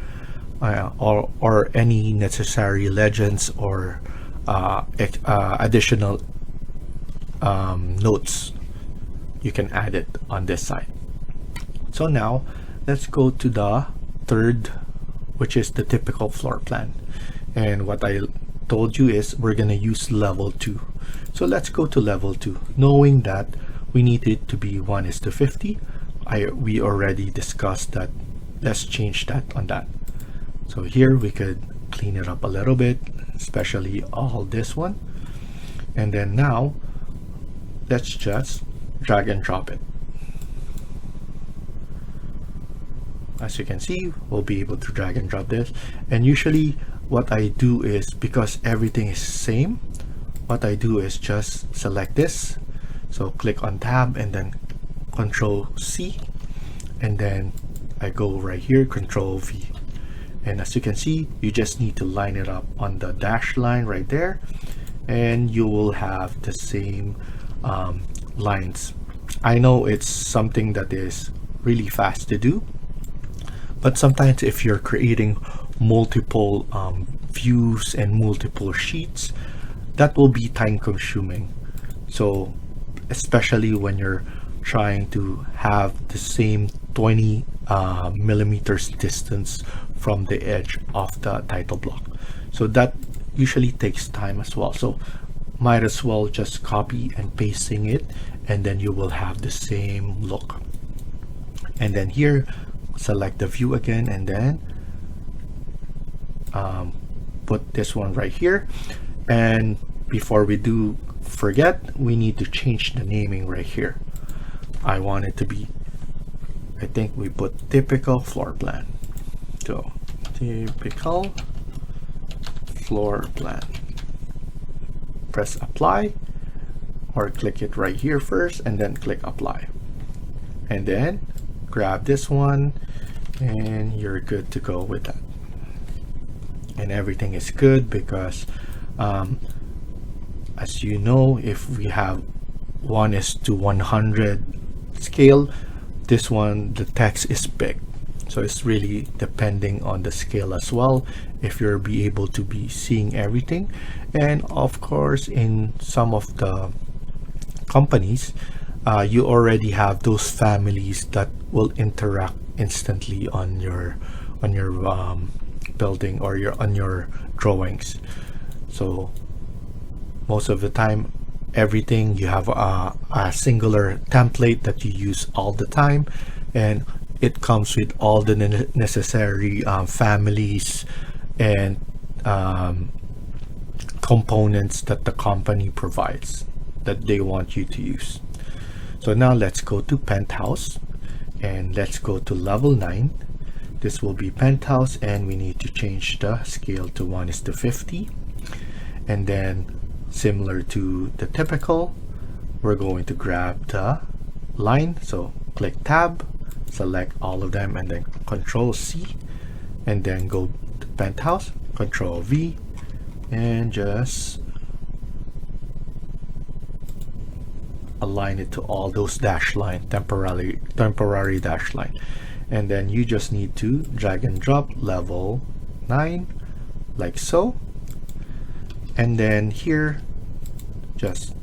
or any necessary legends or additional notes. You can add it on this side. So now let's go to the third, which is the typical floor plan. And what I told you is we're going to use level 2. So let's go to level 2, knowing that we need it to be 1:50. We already discussed that. Let's change that on that. So here we could clean it up a little bit, especially all this one. And then now let's just drag and drop it. As you can see, we'll be able to drag and drop this. And usually what I do is, because everything is same, what I do is just select this. So click on tab and then Control C, and then I go right here, Control V. And as you can see, you just need to line it up on the dashed line right there, and you will have the same lines. I know it's something that is really fast to do, but sometimes if you're creating multiple views and multiple sheets, that will be time consuming. So especially when you're trying to have the same 20 millimeters distance from the edge of the title block. So that usually takes time as well. So might as well just copy and pasting it, and then you will have the same look. And then here, select the view again, and then put this one right here. And before we do forget, we need to change the naming right here. I want it to be, I think we put typical floor plan. So typical floor plan. Press apply, or click it right here first and then click apply. And then grab this one and you're good to go with that. And everything is good because as you know, if we have 1:100 scale, this one, the text is big. So it's really depending on the scale as well, if you'll be able to be seeing everything. And of course, in some of the companies, you already have those families that will interact instantly on your building or on your drawings. So most of the time, everything you have a singular template that you use all the time, and it comes with all the necessary families and components that the company provides that they want you to use. So now let's go to Penthouse and let's go to level 9. This will be Penthouse, and we need to change the scale to 1:50. And then similar to the typical, we're going to grab the line. So click tab, select all of them, and then Control C, and then go to Penthouse, Control V, and just align it to all those dash line, temporary dash line. And then you just need to drag and drop level 9 like so. And then here, just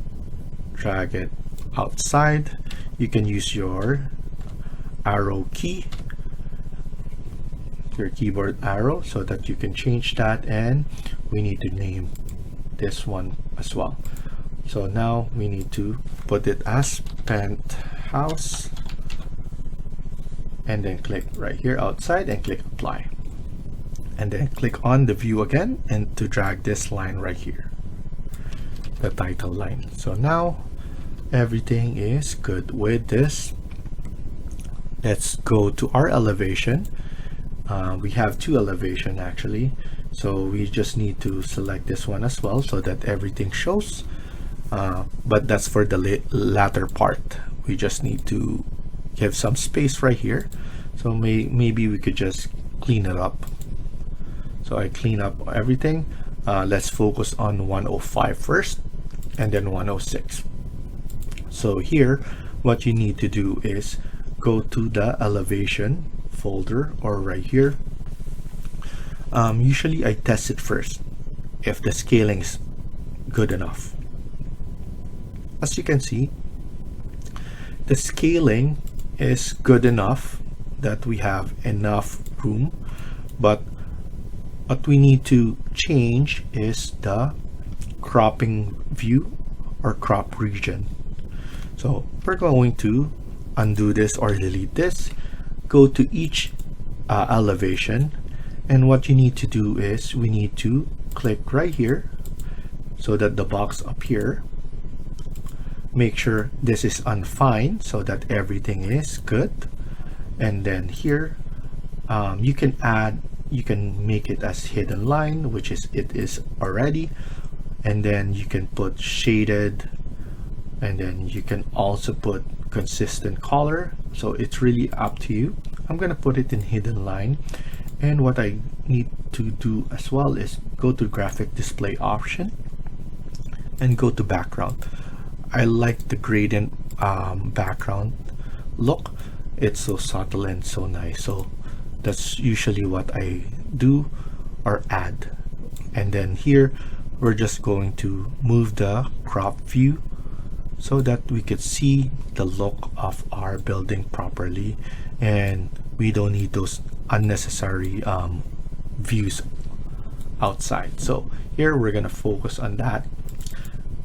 drag it outside. You can use your arrow key, your keyboard arrow, so that you can change that. And we need to name this one as well. So now we need to put it as Penthouse, and then click right here outside and click apply. And then click on the view again and to drag this line right here, the title line. So now everything is good with this. Let's go to our elevation. We have 2 elevation actually, so we just need to select this one as well so that everything shows, but that's for the latter part. We just need to give some space right here, so maybe we could just clean it up. So I clean up everything. Let's focus on 105 first, and then 106. So here, what you need to do is go to the elevation folder, or right here. Usually I test it first if the scaling is good enough. As you can see, the scaling is good enough that we have enough room, but what we need to change is the cropping view or crop region. So we're going to undo this or delete this, go to each elevation, and what you need to do is we need to click right here so that the box up here, make sure this is unfined so that everything is good. And then here you can make it as hidden line, which is it is already, and then you can put shaded, and then you can also put consistent color. So it's really up to you. I'm gonna put it in hidden line, and what I need to do as well is go to graphic display option and go to background. I like the gradient background look. It's so subtle and so nice, so that's usually what I do or add. And then here we're just going to move the crop view so that we could see the look of our building properly, and we don't need those unnecessary views outside. So here we're gonna focus on that.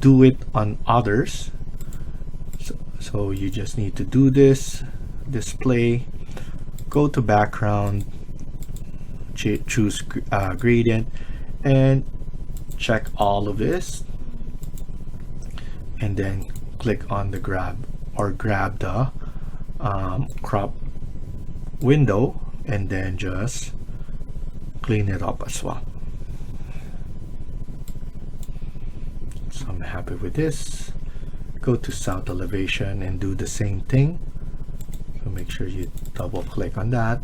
Do it on others. So you just need to do this, display, go to background, choose gradient, and check all of this, and then click on the grab the crop window, and then just clean it up as well. So I'm happy with this. Go to south elevation and do the same thing. So make sure you double click on that.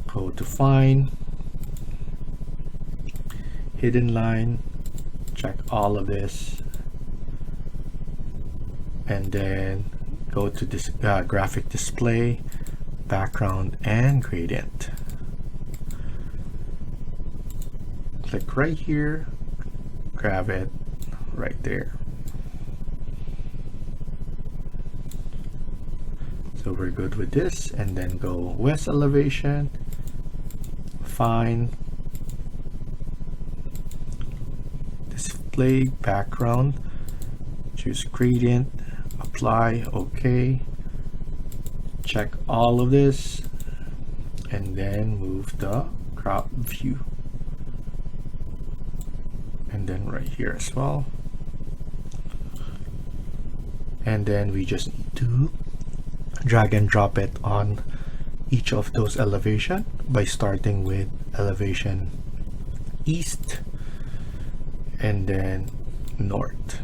Go to fine, hidden line, check all of this, and then go to this graphic display, background, and gradient. Click right here, grab it right there. So we're good with this, and then go west elevation, fine, display, background, choose gradient, apply, okay, check all of this, and then move the crop view, and then right here as well. And then we just need to drag and drop it on each of those elevation by starting with elevation east and then north.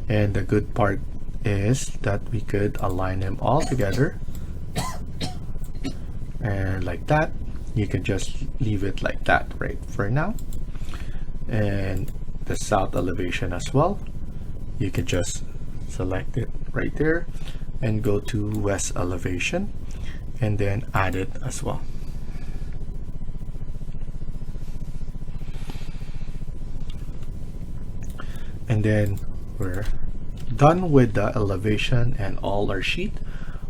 And the good part is that we could align them all together, and like that. You can just leave it like that right for now. And the south elevation as well, you can just select it right there and go to west elevation and then add it as well. And then we're done with the elevation and all our sheet.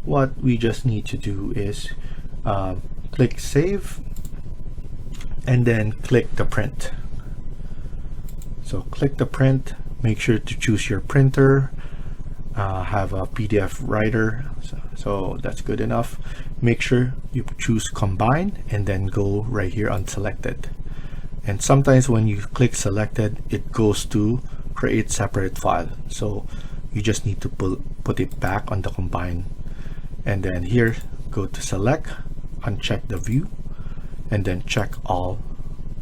What we just need to do is click save and then click the print. So click the print, make sure to choose your printer, have a PDF writer, so that's good enough. Make sure you choose combine and then go right here on selected. And sometimes when you click selected, it goes to create separate file, so you just need to put it back on the combine, and then here go to select, uncheck the view, and then check all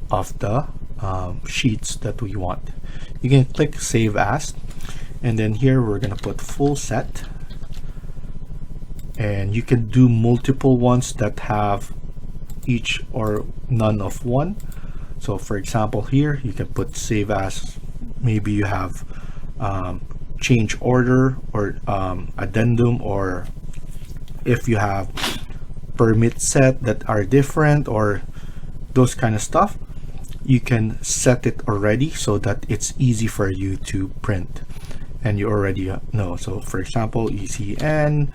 of the sheets that we want. You can click save as, and then here we're gonna put full set, and you can do multiple ones that have each or none of one. So for example, here you can put save as, maybe you have change order or addendum, or if you have permit set that are different or those kind of stuff, you can set it already so that it's easy for you to print and you already know. So for example, ECN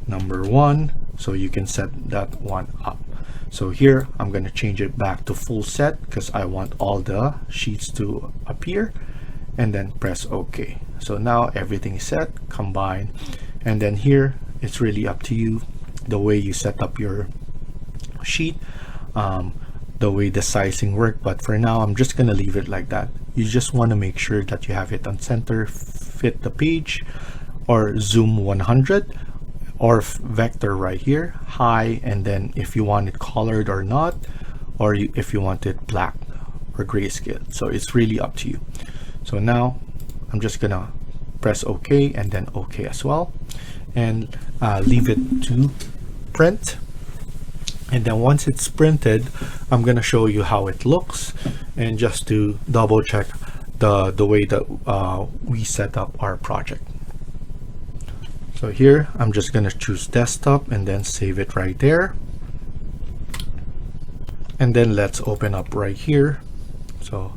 number 1, so you can set that one up. So here I'm going to change it back to full set because I want all the sheets to appear, and then press OK. So now everything is set, combine, and then here it's really up to you the way you set up your sheet, the way the sizing work, but for now I'm just gonna leave it like that. You just want to make sure that you have it on center, fit the page, or zoom 100, or vector right here, high, and then if you want it colored or not, or if you want it black or grayscale. So it's really up to you. So now I'm just gonna press OK and then OK as well, and leave it to print. And then once it's printed, I'm gonna show you how it looks, and just to double check the way that we set up our project. So here I'm just gonna choose desktop and then save it right there, and then let's open up right here. So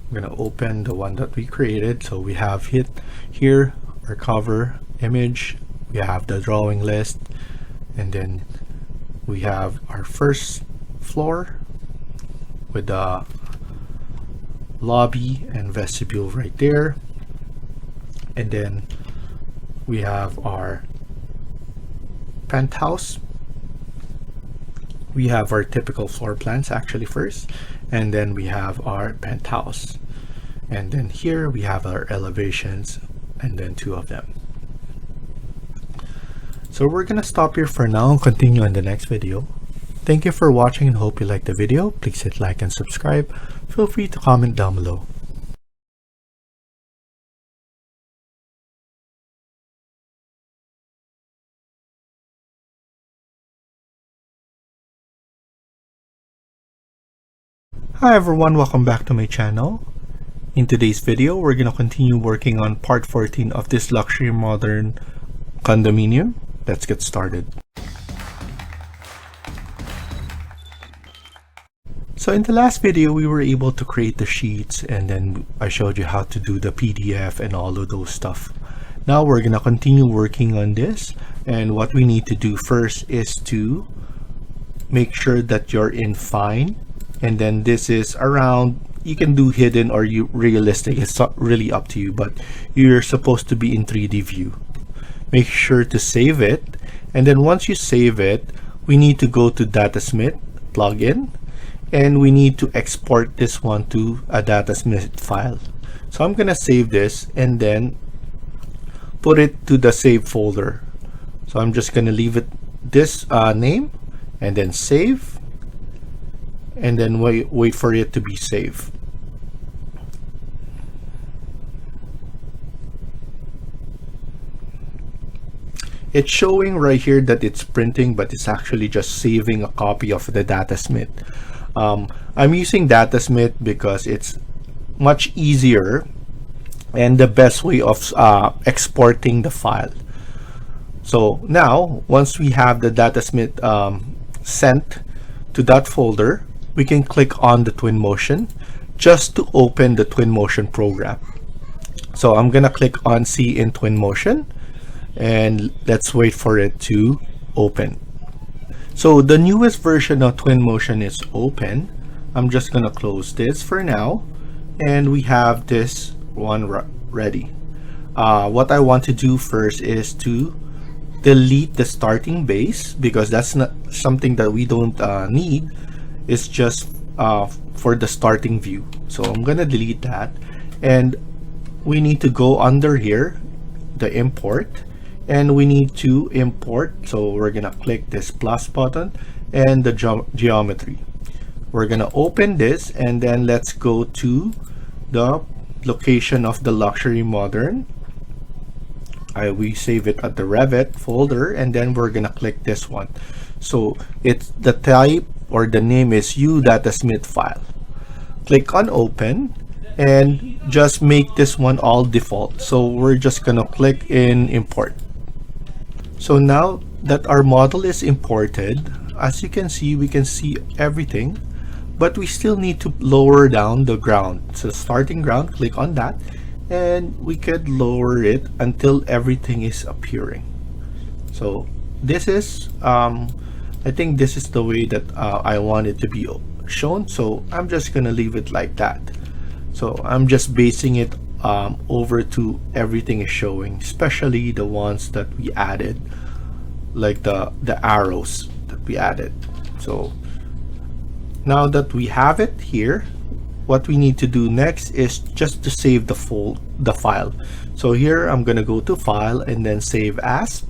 I'm gonna open the one that we created. So we have here our cover image, we have the drawing list, and then we have our first floor with the lobby and vestibule right there, and then we have our penthouse. We have our typical floor plans actually first, and then we have our penthouse, and then here we have our elevations, and then 2 of them. So we're gonna stop here for now and continue in the next video. Thank you for watching and hope you liked the video. Please hit like and subscribe. Feel free to comment down below. Hi everyone, welcome back to my channel. In today's video, we're gonna continue working on part 14 of this luxury modern condominium. Let's get started. So in the last video, we were able to create the sheets, and then I showed you how to do the PDF and all of those stuff. Now we're gonna continue working on this, and what we need to do first is to make sure that you're in fine, and then this is around, you can do hidden or realistic, it's really up to you, but you're supposed to be in 3D view. Make sure to save it, and then once you save it, we need to go to Datasmith plugin, and we need to export this one to a Datasmith file. So I'm gonna save this and then put it to the save folder. So I'm just gonna leave it this name and then save, and then wait for it to be saved. It's showing right here that it's printing, but it's actually just saving a copy of the Datasmith. I'm using Datasmith because it's much easier and the best way of exporting the file. So now, once we have the Datasmith sent to that folder, we can click on the Twinmotion just to open the Twinmotion program. So I'm gonna click on C in Twinmotion, and let's wait for it to open. So the newest version of Twinmotion is open. I'm just gonna close this for now, and we have this one ready. What I want to do first is to delete the starting base, because that's not something that we don't need. It's just for the starting view. So I'm gonna delete that, and we need to go under here, the import, and we need to import. So we're gonna click this plus button and the geometry. We're gonna open this, and then let's go to the location of the luxury modern. We save it at the Revit folder, and then we're gonna click this one. So it's the type or the name is Datasmith file. Click on open and just make this one all default. So we're just gonna click in import. So now that our model is imported, as you can see, we can see everything, but we still need to lower down the ground. So starting ground, click on that, and we could lower it until everything is appearing. So this is I think this is the way that I want it to be shown, so I'm just gonna leave it like that. So I'm just basing it over to everything is showing, especially the ones that we added, like the arrows that we added. So now that we have it here, what we need to do next is just to save the file. So here I'm gonna go to File and then Save As,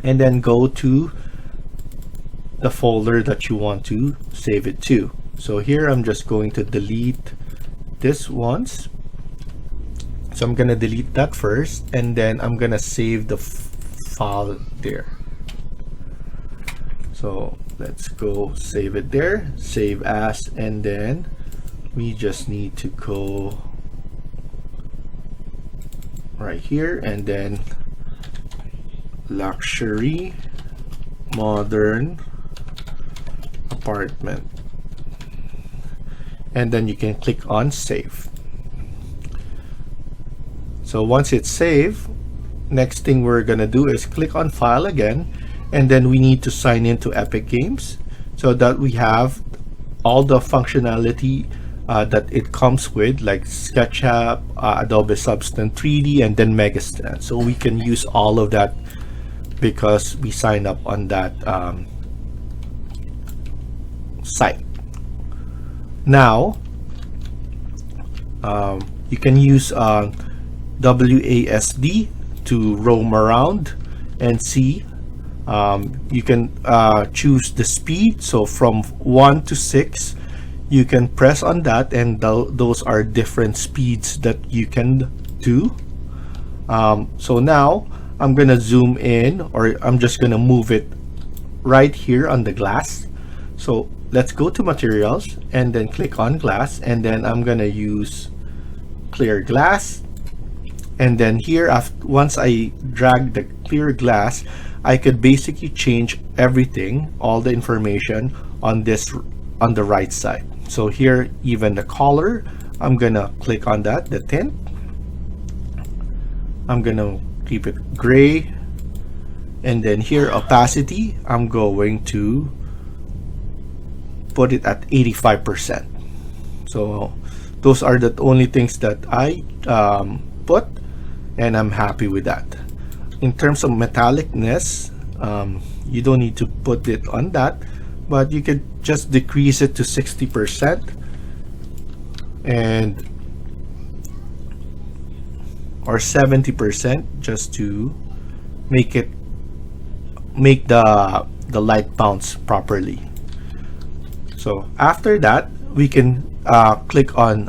and then go to the folder that you want to save it to. So here I'm just going to delete this once. So I'm gonna delete that first, and then I'm gonna save the file there. So let's go save it there, Save As, and then we just need to go right here and then luxury modern apartment, and then you can click on save. So once it's saved, next thing we're gonna do is click on file again, and then we need to sign into Epic Games so that we have all the functionality that it comes with, like SketchUp, Adobe Substance 3D, and then Megastan. So we can use all of that because we signed up on that site. Now you can use WASD to roam around and see. You can choose the speed, so from 1 to 6 you can press on that, and those are different speeds that you can do. So now I'm gonna zoom in, or I'm just gonna move it right here on the glass. So let's go to materials and then click on glass, and then I'm gonna use clear glass. And then here, once I drag the clear glass, I could basically change everything, all the information on this, on the right side. So here, even the color, I'm gonna click on that, the tint. I'm gonna keep it gray. And then here, opacity, I'm going to put it at 85%. So those are the only things that I put, and I'm happy with that. In terms of metallicness, you don't need to put it on that, but you could just decrease it to 60% and or 70%, just to make the light bounce properly. So after that, we can click on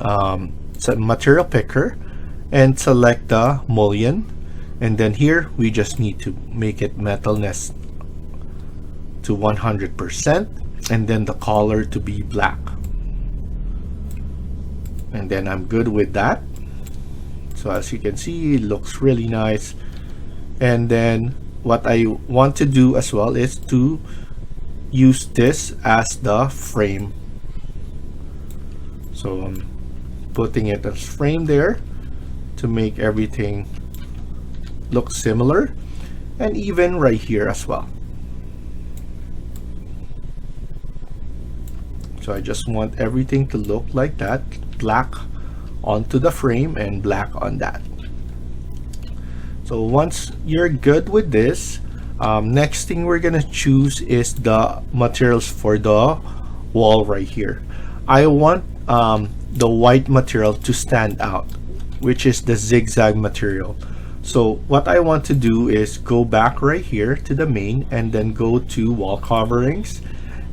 material picker and select the mullion, and then here we just need to make it metalness to 100%, and then the color to be black, and then I'm good with that. So as you can see, it looks really nice. And then what I want to do as well is to use this as the frame. So I'm putting it as frame there to make everything look similar, and even right here as well. So I just want everything to look like that, black onto the frame and black on that. So once you're good with this, next thing we're gonna choose is the materials for the wall right here. I want the white material to stand out, which is the zigzag material. So what I want to do is go back right here to the main, and then go to wall coverings,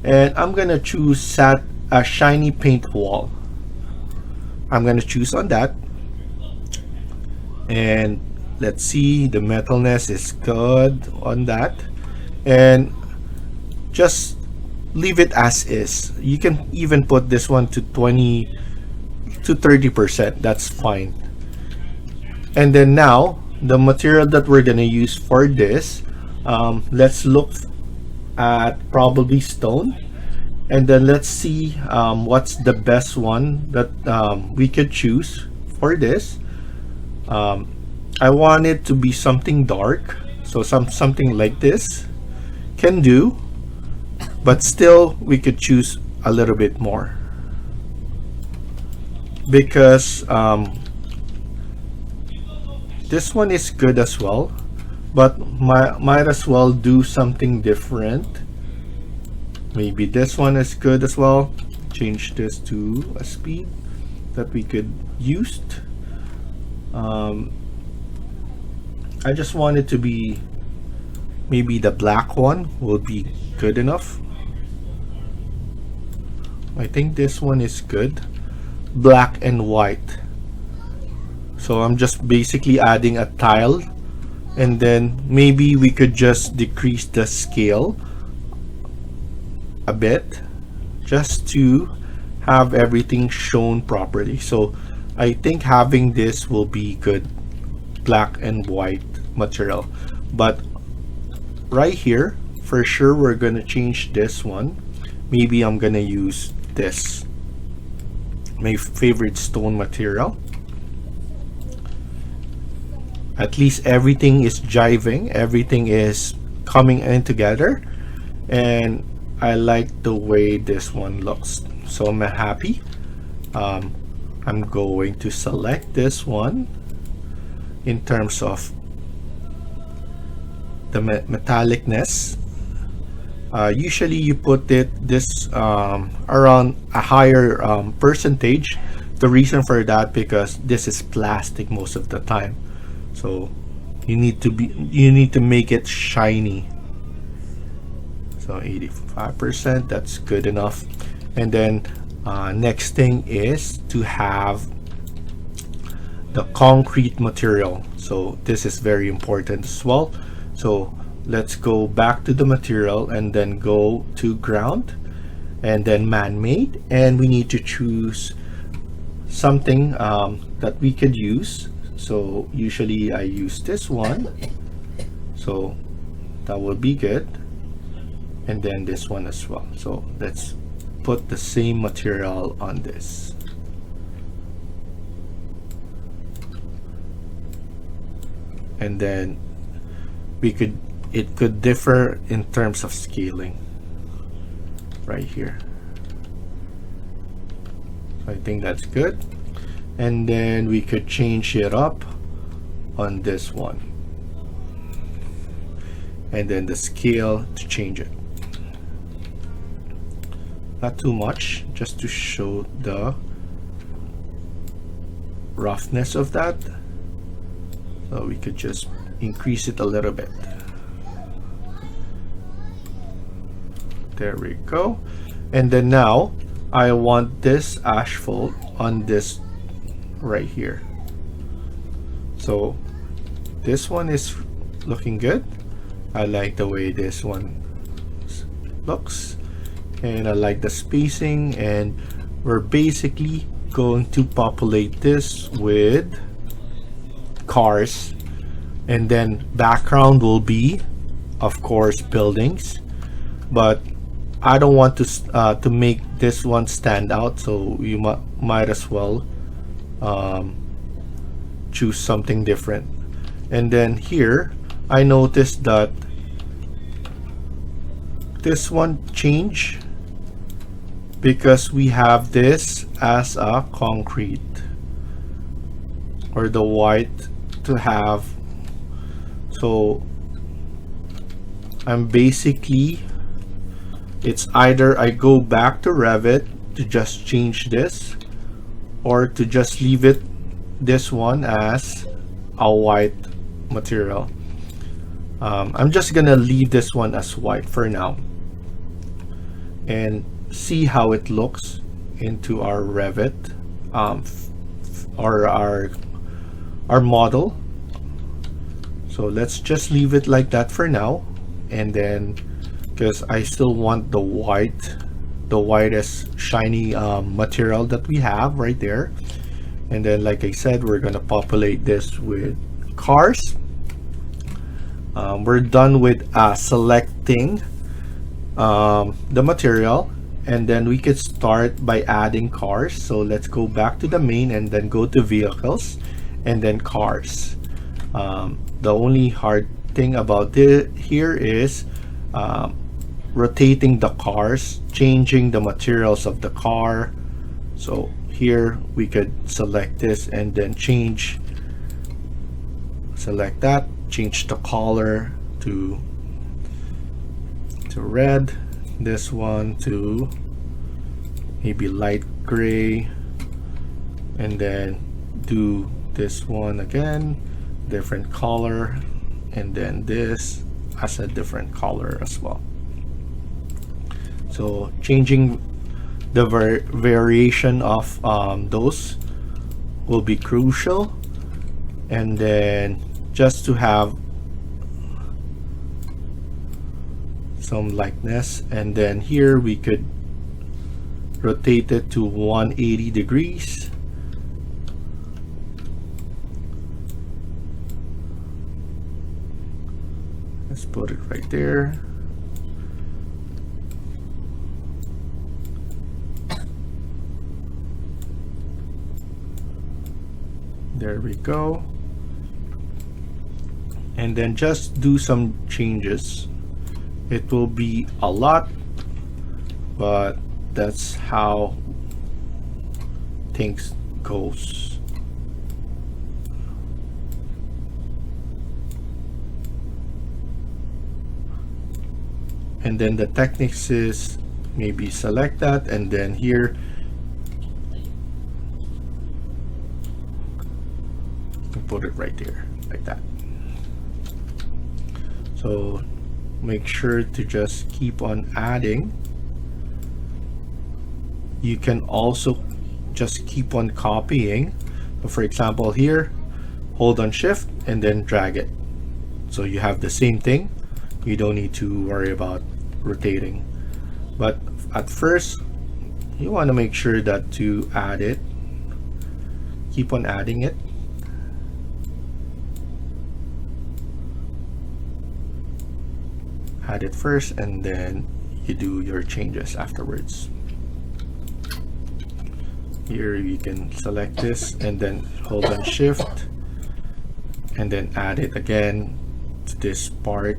and I'm gonna choose a shiny paint wall. I'm gonna choose on that, and let's see, the metalness is good on that, and just leave it as is. You can even put this one to 20 to 30%, that's fine. And then now the material that we're gonna use for this, let's look at probably stone, and then let's see what's the best one that we could choose for this. I want it to be something dark, so something like this can do. but still we could choose a little bit more, because this one is good as well, but might as well do something different. Maybe this one is good as well. Change this to a speed that we could use. I just want it to be, maybe the black one will be good enough. I think this one is good, black and white. So I'm just basically adding a tile, and then maybe we could just decrease the scale a bit just to have everything shown properly. So I think having this will be good, black and white material. But right here, for sure, we're gonna change this one. Maybe I'm gonna use this, my favorite stone material. At least everything is jiving, everything is coming in together, and I like the way this one looks. So I'm happy. I'm going to select this one in terms of the metallicness. Usually you put this around a higher percentage. The reason for that, because this is plastic most of the time, so you need to make it shiny. So 85%, that's good enough. And then next thing is to have the concrete material. So this is very important as well. So let's go back to the material and then go to ground and then man-made, and we need to choose something that we could use. So usually I use this one, so that would be good, and then this one as well. So let's put the same material on this. And then it could differ in terms of scaling right here. I think that's good. And then we could change it up on this one, and then the scale to change it. Not too much, just to show the roughness of that. So we could just increase it a little bit. There we go. And then now I want this asphalt on this right here. So this one is looking good. I like the way this one looks, and I like the spacing, and we're basically going to populate this with cars, and then background will be, of course, buildings. But I don't want to make this one stand out, so you might as well choose something different. And then here I noticed that this one changed because we have this as a concrete, or the white to have. So I'm basically, it's either I go back to Revit to just change this, or to just leave it this one as a white material. I'm just gonna leave this one as white for now and see how it looks into our Revit or our model. So let's just leave it like that for now, and then because I still want the whitest shiny material that we have right there. And then, like I said, we're gonna populate this with cars. We're done with selecting the material, and then we could start by adding cars. So let's go back to the main and then go to vehicles and then cars. The only hard thing about it here is rotating the cars, changing the materials of the car. So here we could select this and then select that, change the color to red, this one to maybe light gray, and then do this one again, different color, and then this as a different color as well. So changing the variation of those will be crucial. And then just to have some likeness, and then here we could rotate it to 180 degrees. Let's put it right there. There we go. And then just do some changes. It will be a lot, but that's how things goes. And then the techniques is maybe select that, and then here you can put it right there like that. So make sure to just keep on adding. You can also just keep on copying. So for example, here, hold on shift and then drag it. So you have the same thing. You don't need to worry about rotating. But at first, you want to make sure that to add it, keep on adding it. Add it first, and then you do your changes afterwards. Here you can select this and then hold on shift and then add it again to this part,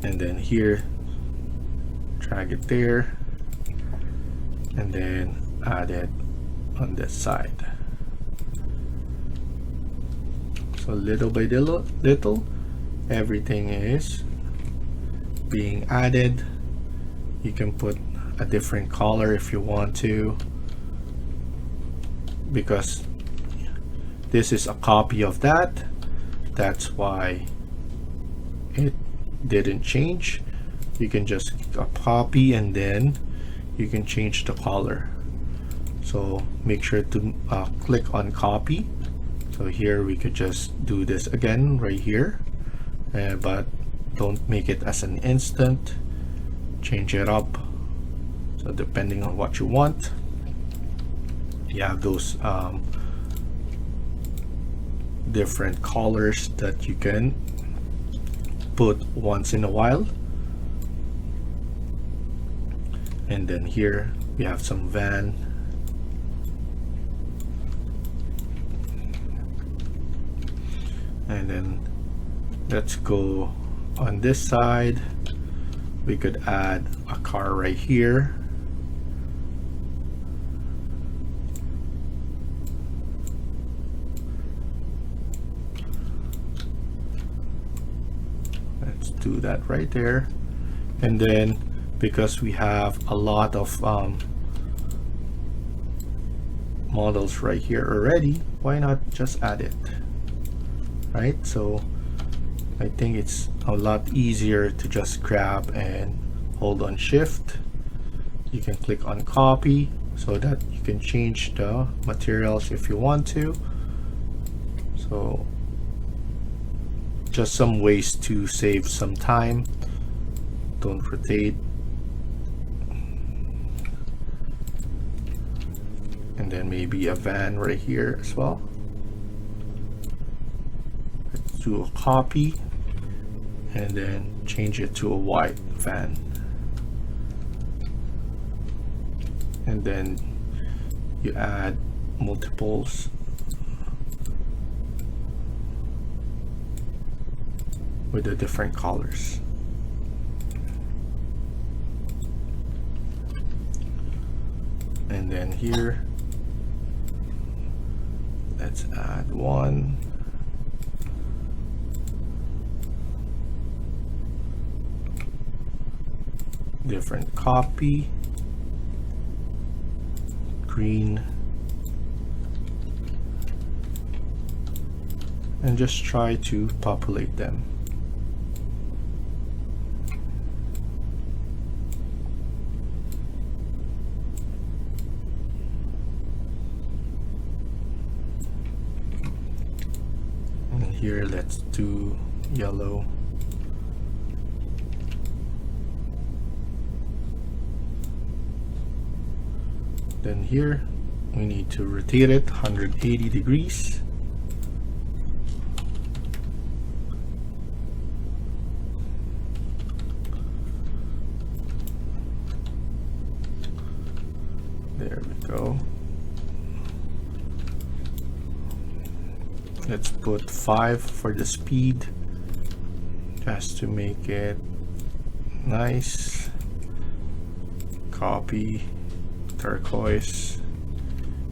and then here drag it there and then add it on this side. So little by little everything is being added. You can put a different color if you want to, because this is a copy of that. That's why it didn't change. You can just copy and then you can change the color. So make sure to click on copy. So here we could just do this again right here, but don't make it as an instant. Change it up. So depending on what you want, you have those different colors that you can put once in a while. And then here we have some van. And then let's go on this side. We could add a car right here. Let's do that right there. And then because we have a lot of models right here already, why not just add it, right? So I think it's a lot easier to just grab and hold on shift. You can click on copy so that you can change the materials if you want to. So just some ways to save some time. Don't rotate. And then maybe a van right here as well. Let's do a copy and then change it to a white van. And then you add multiples with the different colors. And then here, let's add one. Different copy, green, and just try to populate them. And here, let's do yellow. Then here, we need to rotate it 180 degrees. There we go. Let's put 5 for the speed, just to make it nice. Copy turquoise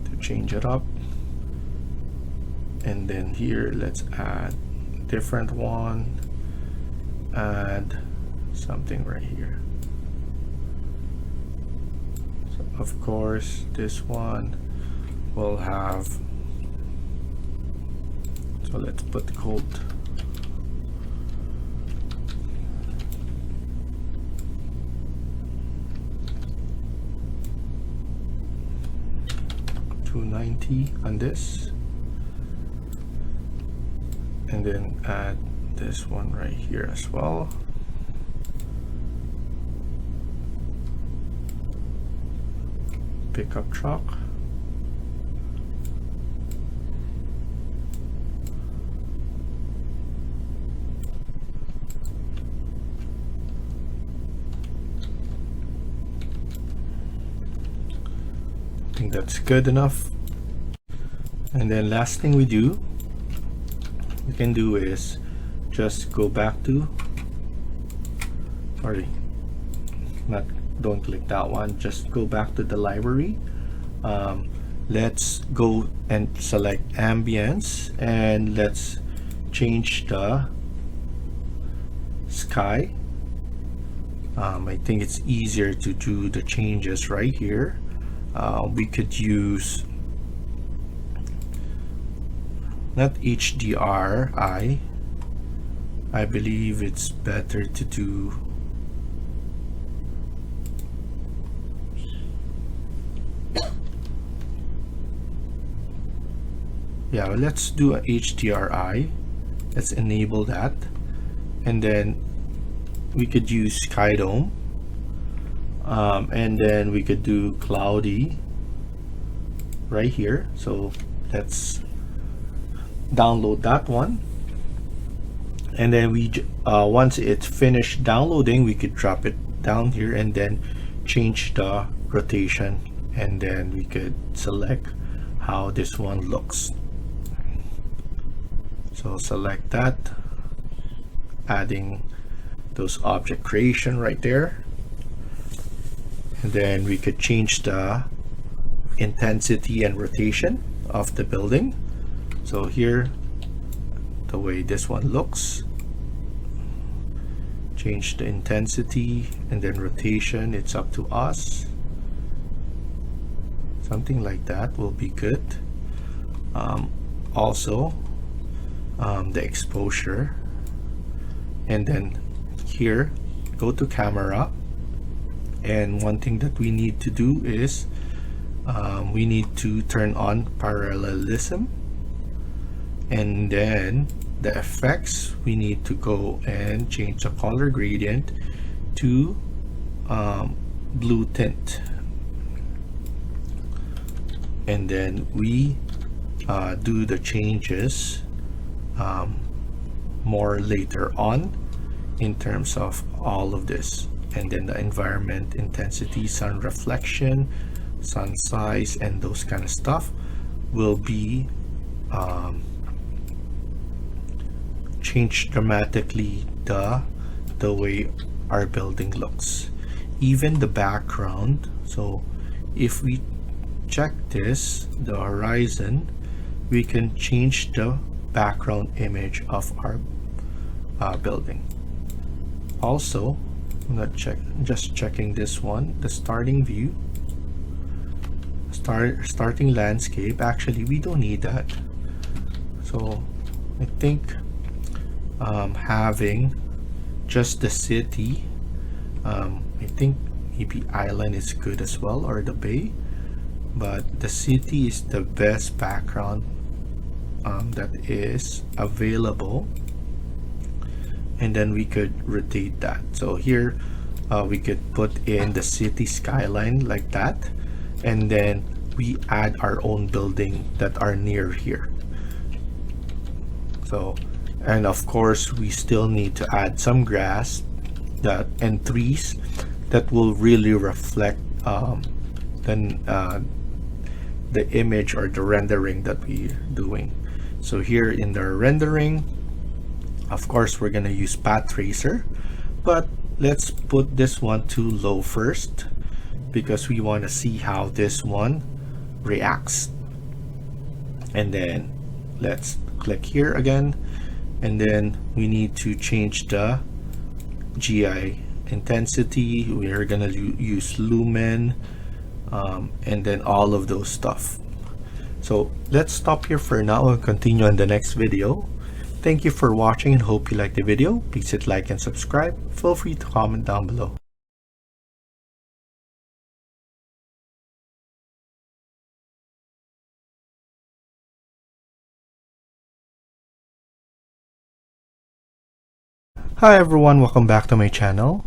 to change it up. And then here, let's add different one, add something right here. So of course this one will have, so let's put gold. $290 on this, and then add this one right here as well. Pickup truck. I think that's good enough. And then last thing we can do is just go back to, sorry, don't click that one, just go back to the library. Let's go and select ambience, and let's change the sky. I think it's easier to do the changes right here. We could use not HDRI. I believe it's better to do let's do a HDRI. Let's enable that, and then we could use sky dome, and then we could do cloudy right here. So let's download that one, and then we once it's finished downloading, we could drop it down here and then change the rotation, and then we could select how this one looks. So select that, adding those object creation right there, and then we could change the intensity and rotation of the building. So here, the way this one looks, change the intensity and then rotation, it's up to us. Something like that will be good. Also the exposure, and then here go to camera, and one thing that we need to do is we need to turn on parallelism, and then the effects, we need to go and change the color gradient to blue tint, and then we do the changes more later on in terms of all of this. And then the environment, intensity, sun reflection, sun size, and those kind of stuff will be change dramatically the way our building looks. Even the background, so if we check this, the horizon, we can change the background image of our building. Also, I'm not just checking this one, the starting view, starting landscape. Actually, we don't need that. So I think having just the city, I think maybe island is good as well, or the bay, but the city is the best background that is available. And then we could rotate that. So here we could put in the city skyline like that, and then we add our own building that are near here. So, and of course we still need to add some grass and trees that will really reflect the image or the rendering that we're doing. So here in the rendering, of course we're gonna use path tracer, but let's put this one to low first because we want to see how this one reacts. And then let's click here again, and then we need to change the GI intensity. We're gonna use lumen, and then all of those stuff. So let's stop here for now and continue on the next video. Thank you for watching and hope you liked the video. Please hit like and subscribe. Feel free to comment down below. Hi everyone, welcome back to my channel.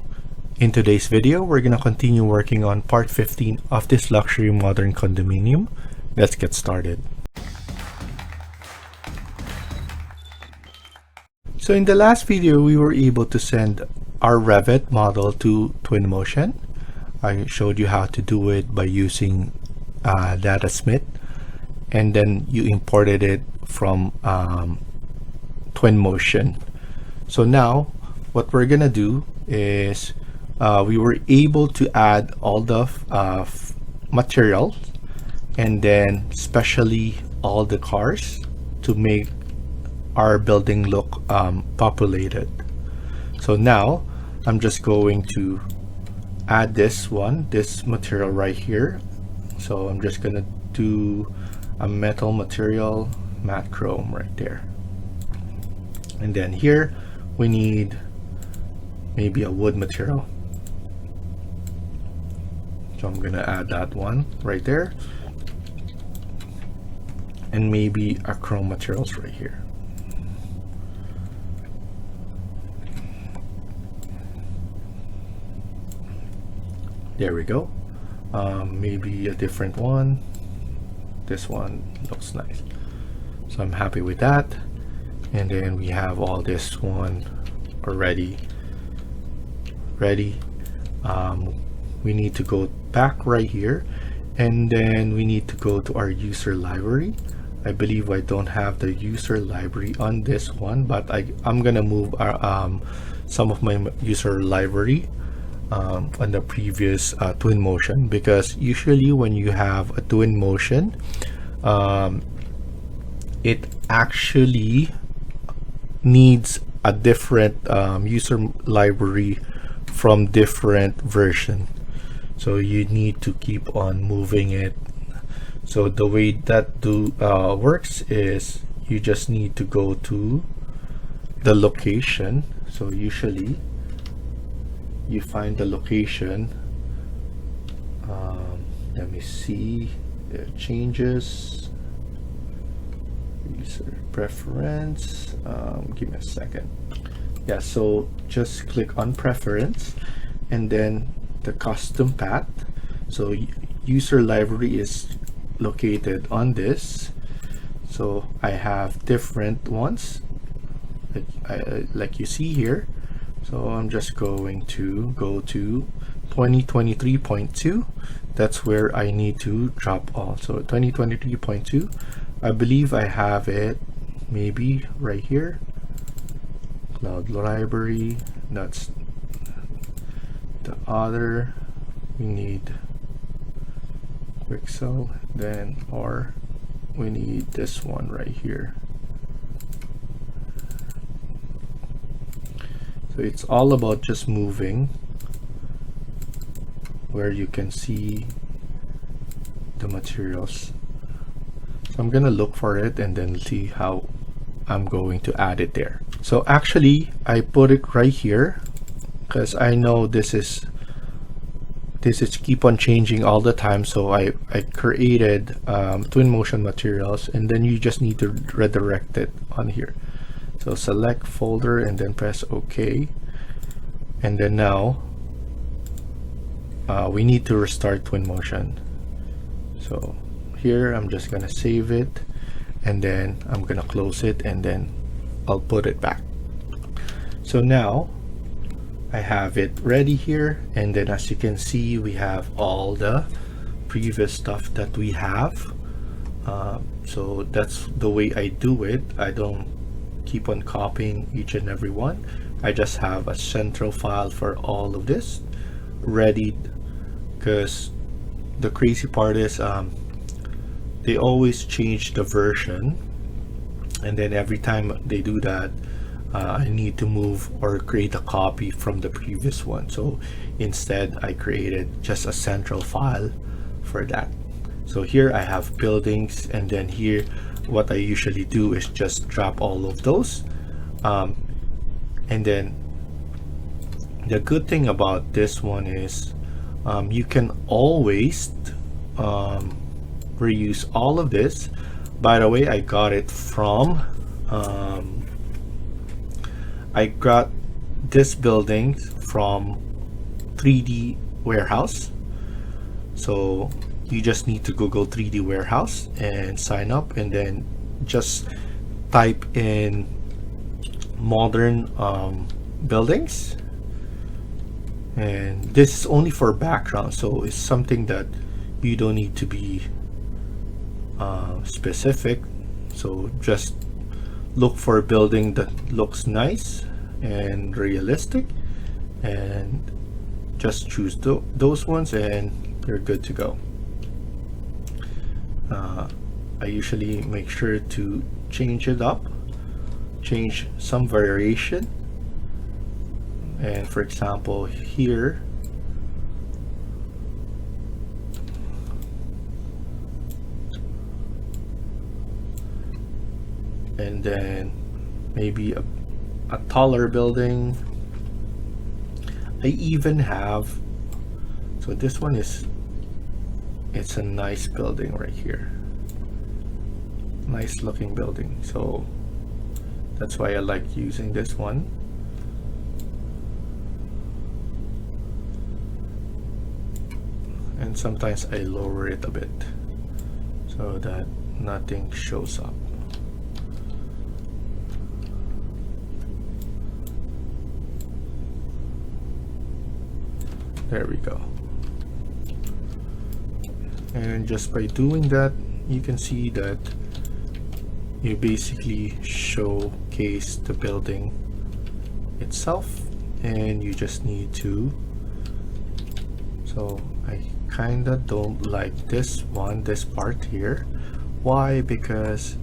In today's video, we're gonna continue working on part 15 of this luxury modern condominium. Let's get started. So in the last video, we were able to send our Revit model to Twinmotion. I showed you how to do it by using Datasmith, and then you imported it from Twinmotion. So now what we're gonna do is we were able to add all the material, and then especially all the cars to make our building look populated. So now I'm just going to add this material right here. So I'm just gonna do a metal material, matte chrome right there, and then here we need maybe a wood material. So I'm gonna add that one right there, and maybe a chrome materials right here. There we go. Maybe a different one. This one looks nice, so I'm happy with that. And then we have all this one already ready. We need to go back right here, and then we need to go to our user library. I believe I don't have the user library on this one, but I'm gonna move some of my user library on the previous Twinmotion, because usually when you have a Twinmotion, it actually needs a different user library from different version, so you need to keep on moving it. So the way that works is you just need to go to the location. So usually you find the location. Let me see, changes, user preference, give me a second. Yeah, so just click on preference, and then the custom path. So user library is located on this. So I have different ones like you see here. So I'm just going to go to 2023.2. That's where I need to drop all. So 2023.2, I believe I have it maybe right here. Cloud library, that's the other. We need pixel, then or we need this one right here. So it's all about just moving where you can see the materials. So I'm gonna look for it and then see how I'm going to add it there. So actually I put it right here because I know this is keep on changing all the time. So I created Twinmotion materials, and then you just need to redirect it on here. So select folder and then press OK. And then now we need to restart Twinmotion. So here I'm just gonna save it, and then I'm gonna close it, and then I'll put it back. So now I have it ready here, and then as you can see we have all the previous stuff that we have. So that's the way I do it. I don't keep on copying each and every one. I just have a central file for all of this ready, because the crazy part is they always change the version, and then every time they do that I need to move or create a copy from the previous one. So instead I created just a central file for that. So here I have buildings, and then here what I usually do is just drop all of those, and then the good thing about this one is you can always reuse all of this. By the way, I got it from I got this building from 3D warehouse. So you just need to Google 3D warehouse and sign up, and then just type in modern buildings, and this is only for background, so it's something that you don't need to be specific. So just look for a building that looks nice and realistic, and just choose those ones, and you're good to go. I usually make sure to change it up, change some variation, and for example here and then maybe a taller building. I even have, so this one is, it's a nice building right here, nice looking building, so that's why I like using this one. And sometimes I lower it a bit so that nothing shows up. There we go. And just by doing that, you can see that you basically showcase the building itself, and you just need to, so I kinda don't like this one, this part here. Why? Because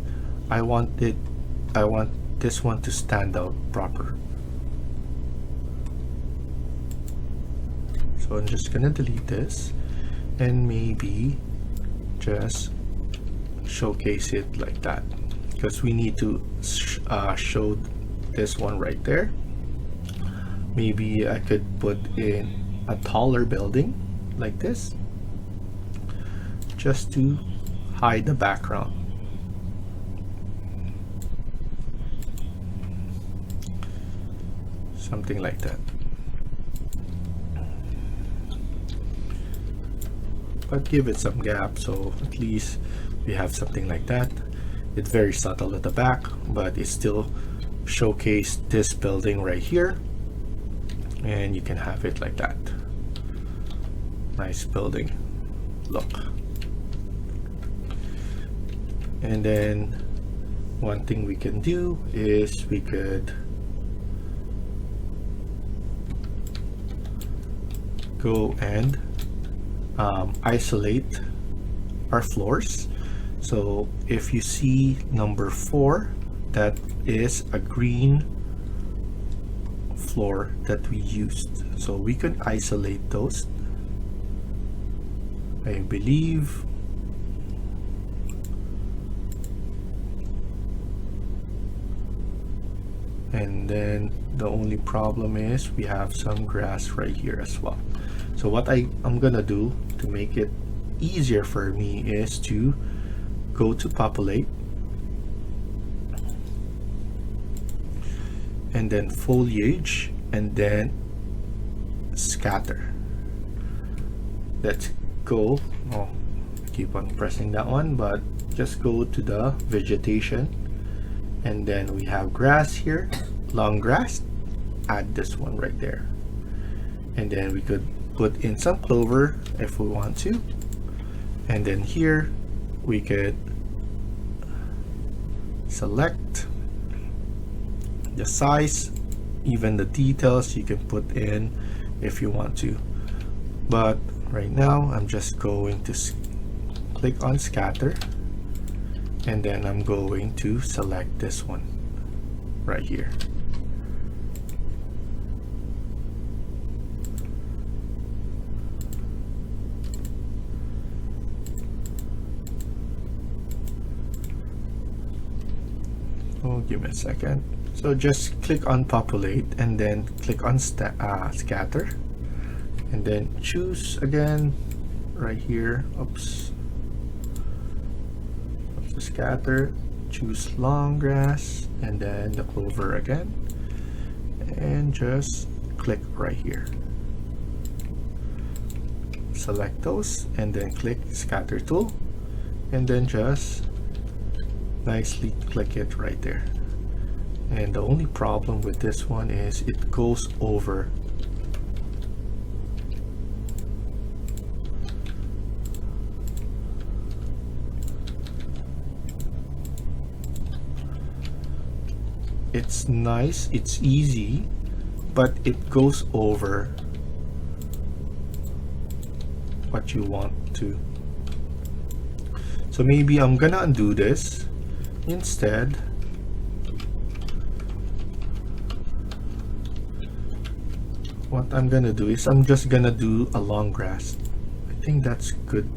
I want this one to stand out proper. So I'm just gonna delete this and maybe just showcase it like that, because we need to show this one right there. Maybe I could put in a taller building like this just to hide the background. Something like that. But give it some gap, so at least we have something like that. It's very subtle at the back, but it still showcase this building right here, and you can have it like that. Nice building look. And then one thing we can do is we could go and isolate our floors. So if you see number 4, that is a green floor that we used. So we could isolate those. I believe and then the only problem is we have some grass right here as well. So what I'm gonna do to make it easier for me is to go to populate and then foliage and then scatter. Let's go. Oh, keep on pressing that one, but just go to the vegetation and then we have grass here, long grass. Add this one right there, and then we could put in some clover if we want to, and then here we could select the size, even the details you can put in if you want to, but right now I'm just going to click on scatter, and then I'm going to select this one right here. Oh, give me a second. So just click on populate and then click on scatter, and then choose again right here. Oops. Scatter, choose long grass and then the clover again, and just click right here. Select those and then click scatter tool, and then just nicely click it right there. And the only problem with this one is it goes over. It's nice, it's easy, but it goes over what you want to. So maybe I'm gonna undo this. Instead, what I'm gonna do is I'm just gonna do a long grass. I think that's good.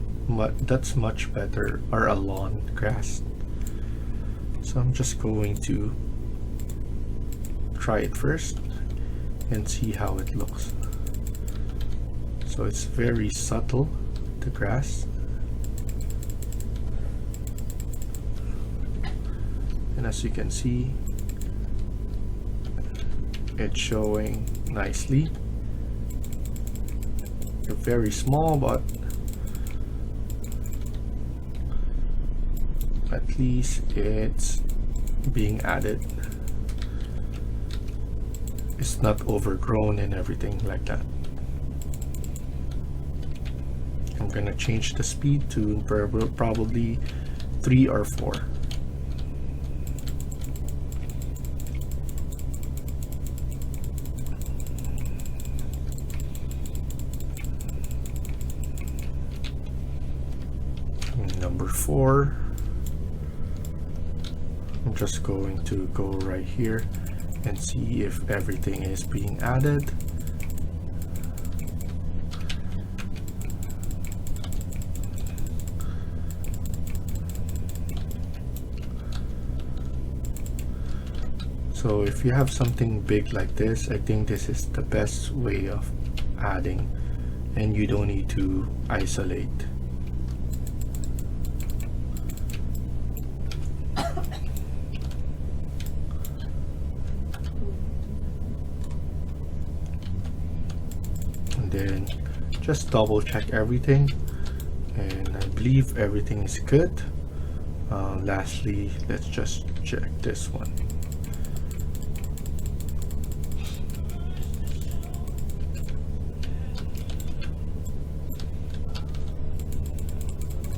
That's much better, or a lawn grass. So I'm just going to try it first and see how it looks. So it's very subtle, the grass, and as you can see, it's showing nicely. They're very small, but at least it's being added. It's not overgrown and everything like that. I'm gonna change the speed to probably 3 or 4. Number 4. I'm just going to go right here and see if everything is being added. So if you have something big like this, I think this is the best way of adding, and you don't need to isolate. Then just double check everything, and I believe everything is good. Lastly, let's just check this one.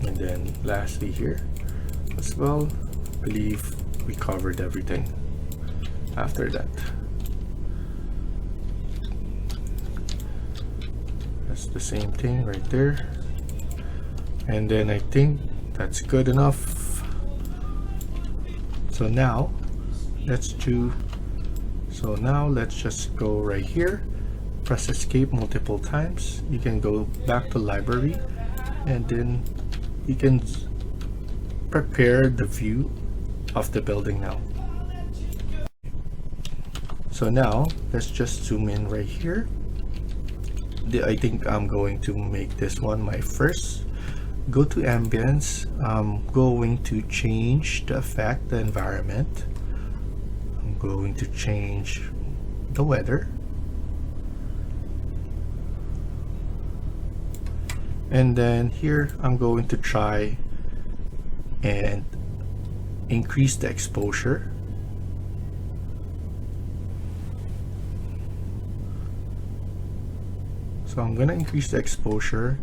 And then lastly here as well, I believe we covered everything after that. The same thing right there. And then I think that's good enough. So now let's just go right here, press escape multiple times. You can go back to library, and then you can prepare the view of the building now. So now let's just zoom in right here. I think I'm going to make this one my first. Go to ambience. I'm going to change the effect, the environment. I'm going to change the weather. And then here I'm going to try and increase the exposure. So I'm going to increase the exposure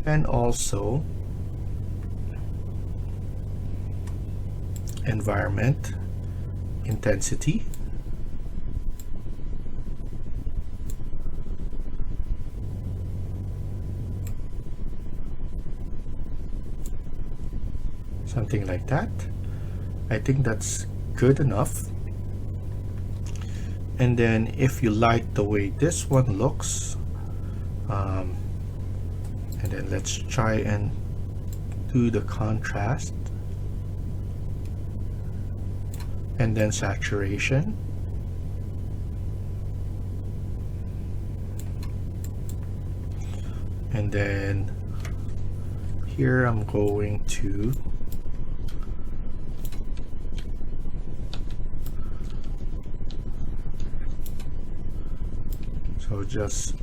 and also environment intensity. Something like that. I think that's good enough. And then if you like the way this one looks, and then let's try and do the contrast and then saturation. And then here I'm going to just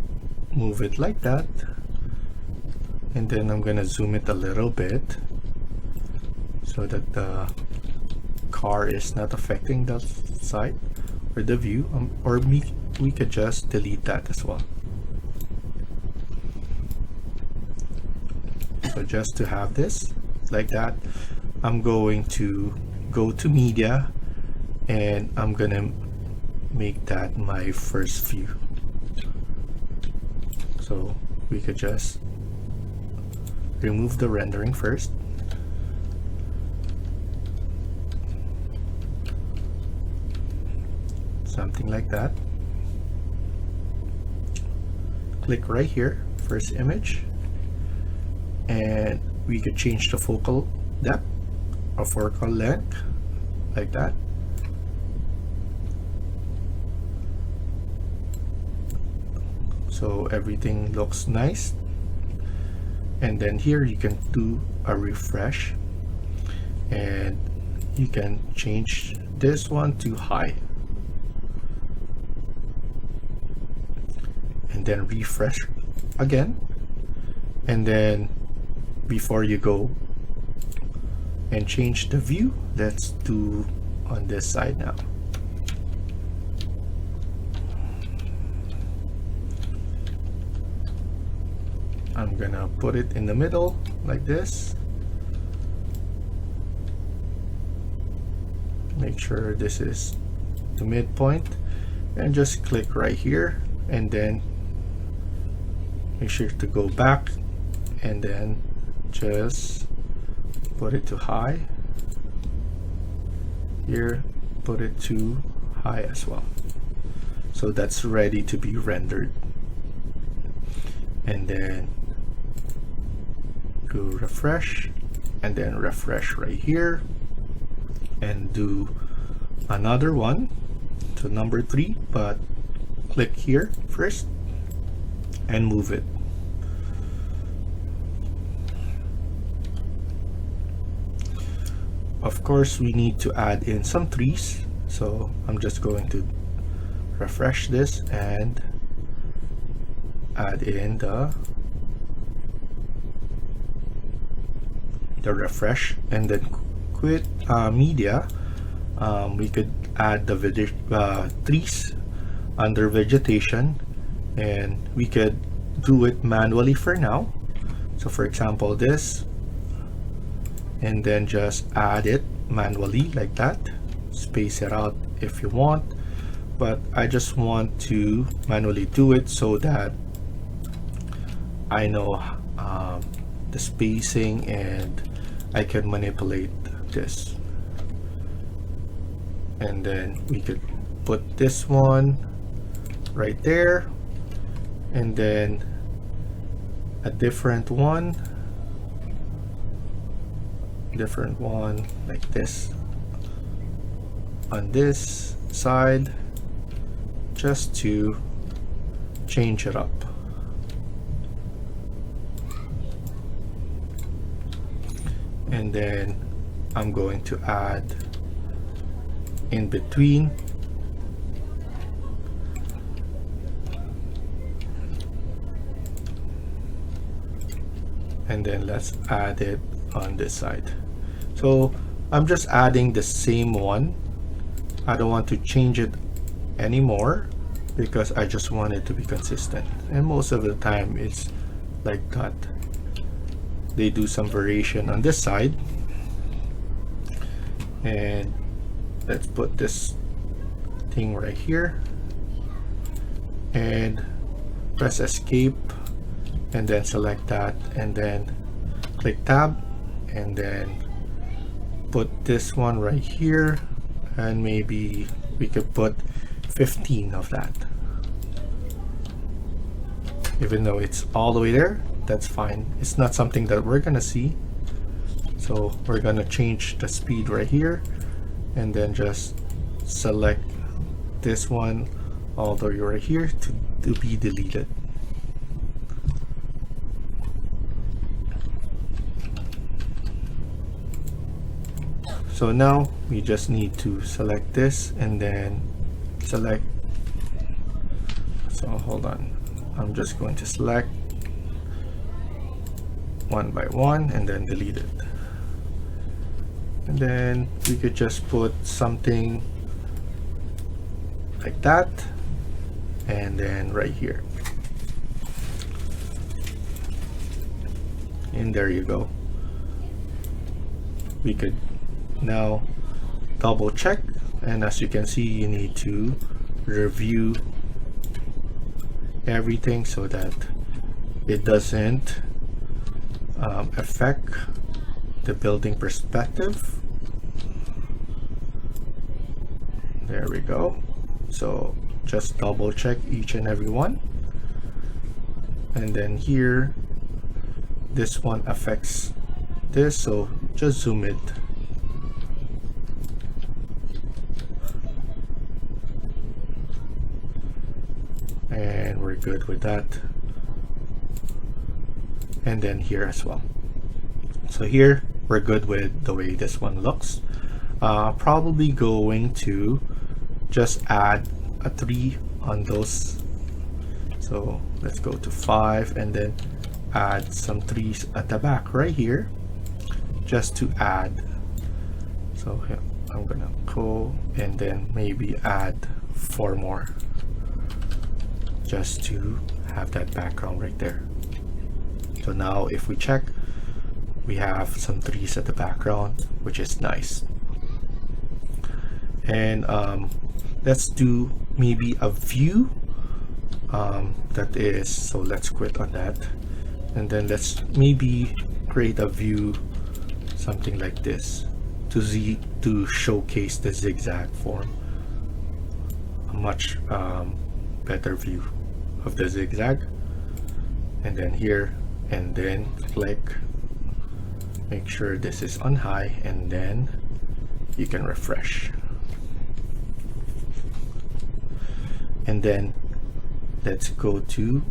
move it like that, and then I'm gonna zoom it a little bit so that the car is not affecting the side or the view, or we could just delete that as well. So just to have this like that, I'm going to go to media and I'm gonna make that my first view. So we could just remove the rendering first. Something like that. Click right here, first image, and we could change the focal depth or focal length like that. So everything looks nice. And then here you can do a refresh, and you can change this one to high, and then refresh again. And then before you go and change the view, let's do on this side now. I'm gonna put it in the middle like this. Make sure this is the midpoint, and just click right here, and then make sure to go back, and then just put it to high. Here, put it to high as well. So that's ready to be rendered. And then go refresh, and then refresh right here, and do another one to number 3, but click here first and move it. Of course, we need to add in some trees, so I'm just going to refresh this and add in the refresh, and then quit media. We could add the trees under vegetation, and we could do it manually for now. So for example, this, and then just add it manually like that. Space it out if you want, but I just want to manually do it so that I know the spacing, and I can manipulate this. And then we could put this one right there, and then a different one like this on this side, just to change it up. And then I'm going to add in between, and then let's add it on this side. So I'm just adding the same one. I don't want to change it anymore because I just want it to be consistent, and most of the time it's like that. They do some variation on this side, and let's put this thing right here and press escape, and then select that, and then click tab, and then put this one right here, and maybe we could put 15 of that. Even though it's all the way there, that's fine. It's not something that we're gonna see, so we're gonna change the speed right here, and then just select this one all the way right here to be deleted. So now we just need to select this, and then select, so hold on, I'm just going to select one by one and then delete it. And then we could just put something like that, and then right here, and there you go. We could now double check, and as you can see, you need to review everything so that it doesn't affect the building perspective. There we go. So just double check each and every one, and then here this one affects this, so just zoom it. And we're good with that. And then here as well. So here we're good with the way this one looks. Probably going to just add a 3 on those. So let's go to 5 and then add some 3s at the back right here, just to add. So here, I'm gonna go and then maybe add 4 more, just to have that background right there. So now if we check, we have some 3s at the background, which is nice. And let's do maybe a view that is, so let's quit on that, and then let's maybe create a view something like this to showcase the zigzag form, a much better view of the zigzag. And then here, and then click, make sure this is on high, and then you can refresh. And then let's go to,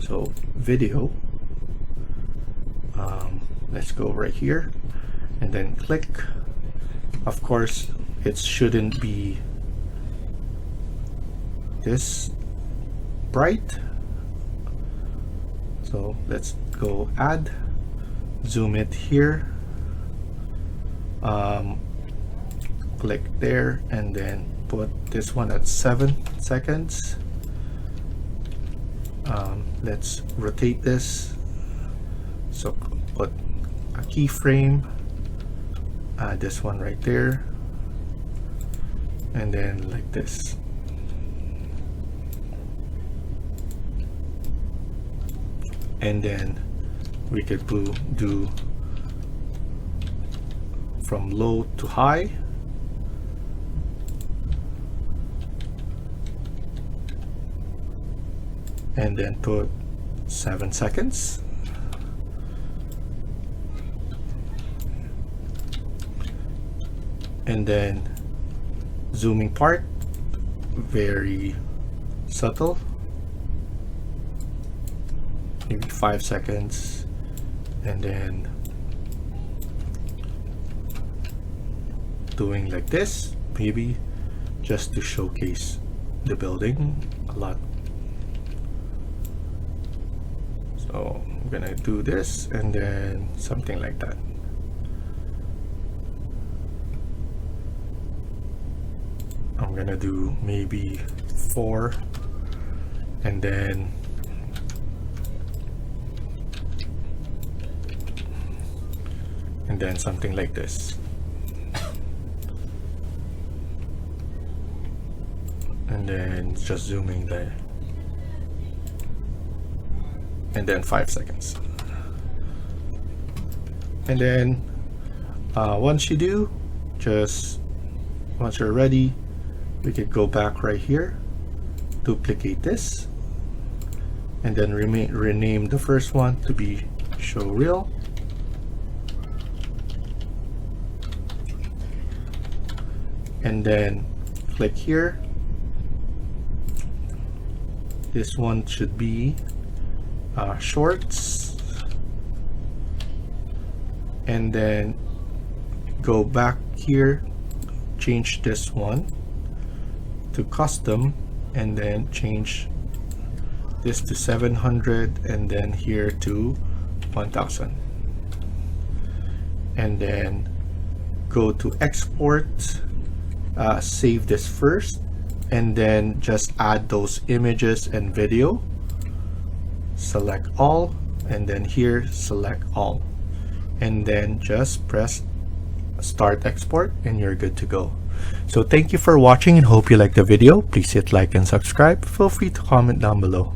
so video, let's go right here and then click. Of course it shouldn't be this bright, so let's go add, zoom it here, click there, and then put this one at 7 seconds. Let's rotate this, so put a keyframe, add this one right there, and then like this. and then we could do from low to high, and then put 7 seconds. And then zooming part, very subtle, maybe 5 seconds, and then doing like this, maybe just to showcase the building a lot. So I'm gonna do this and then something like that. I'm gonna do maybe 4, and then something like this, and then just zooming there, and then 5 seconds. And then once you're ready, we could go back right here, duplicate this, and then rename the first one to be show real, and then click here. This one should be shorts, and then go back here, change this one to custom, and then change this to 700, and then here to 1000, and then go to export, save this first, and then just add those images and video, select all, and then here select all, and then just press start export, and you're good to go. So thank you for watching and hope you liked the video. Please hit like and subscribe. Feel free to comment down below.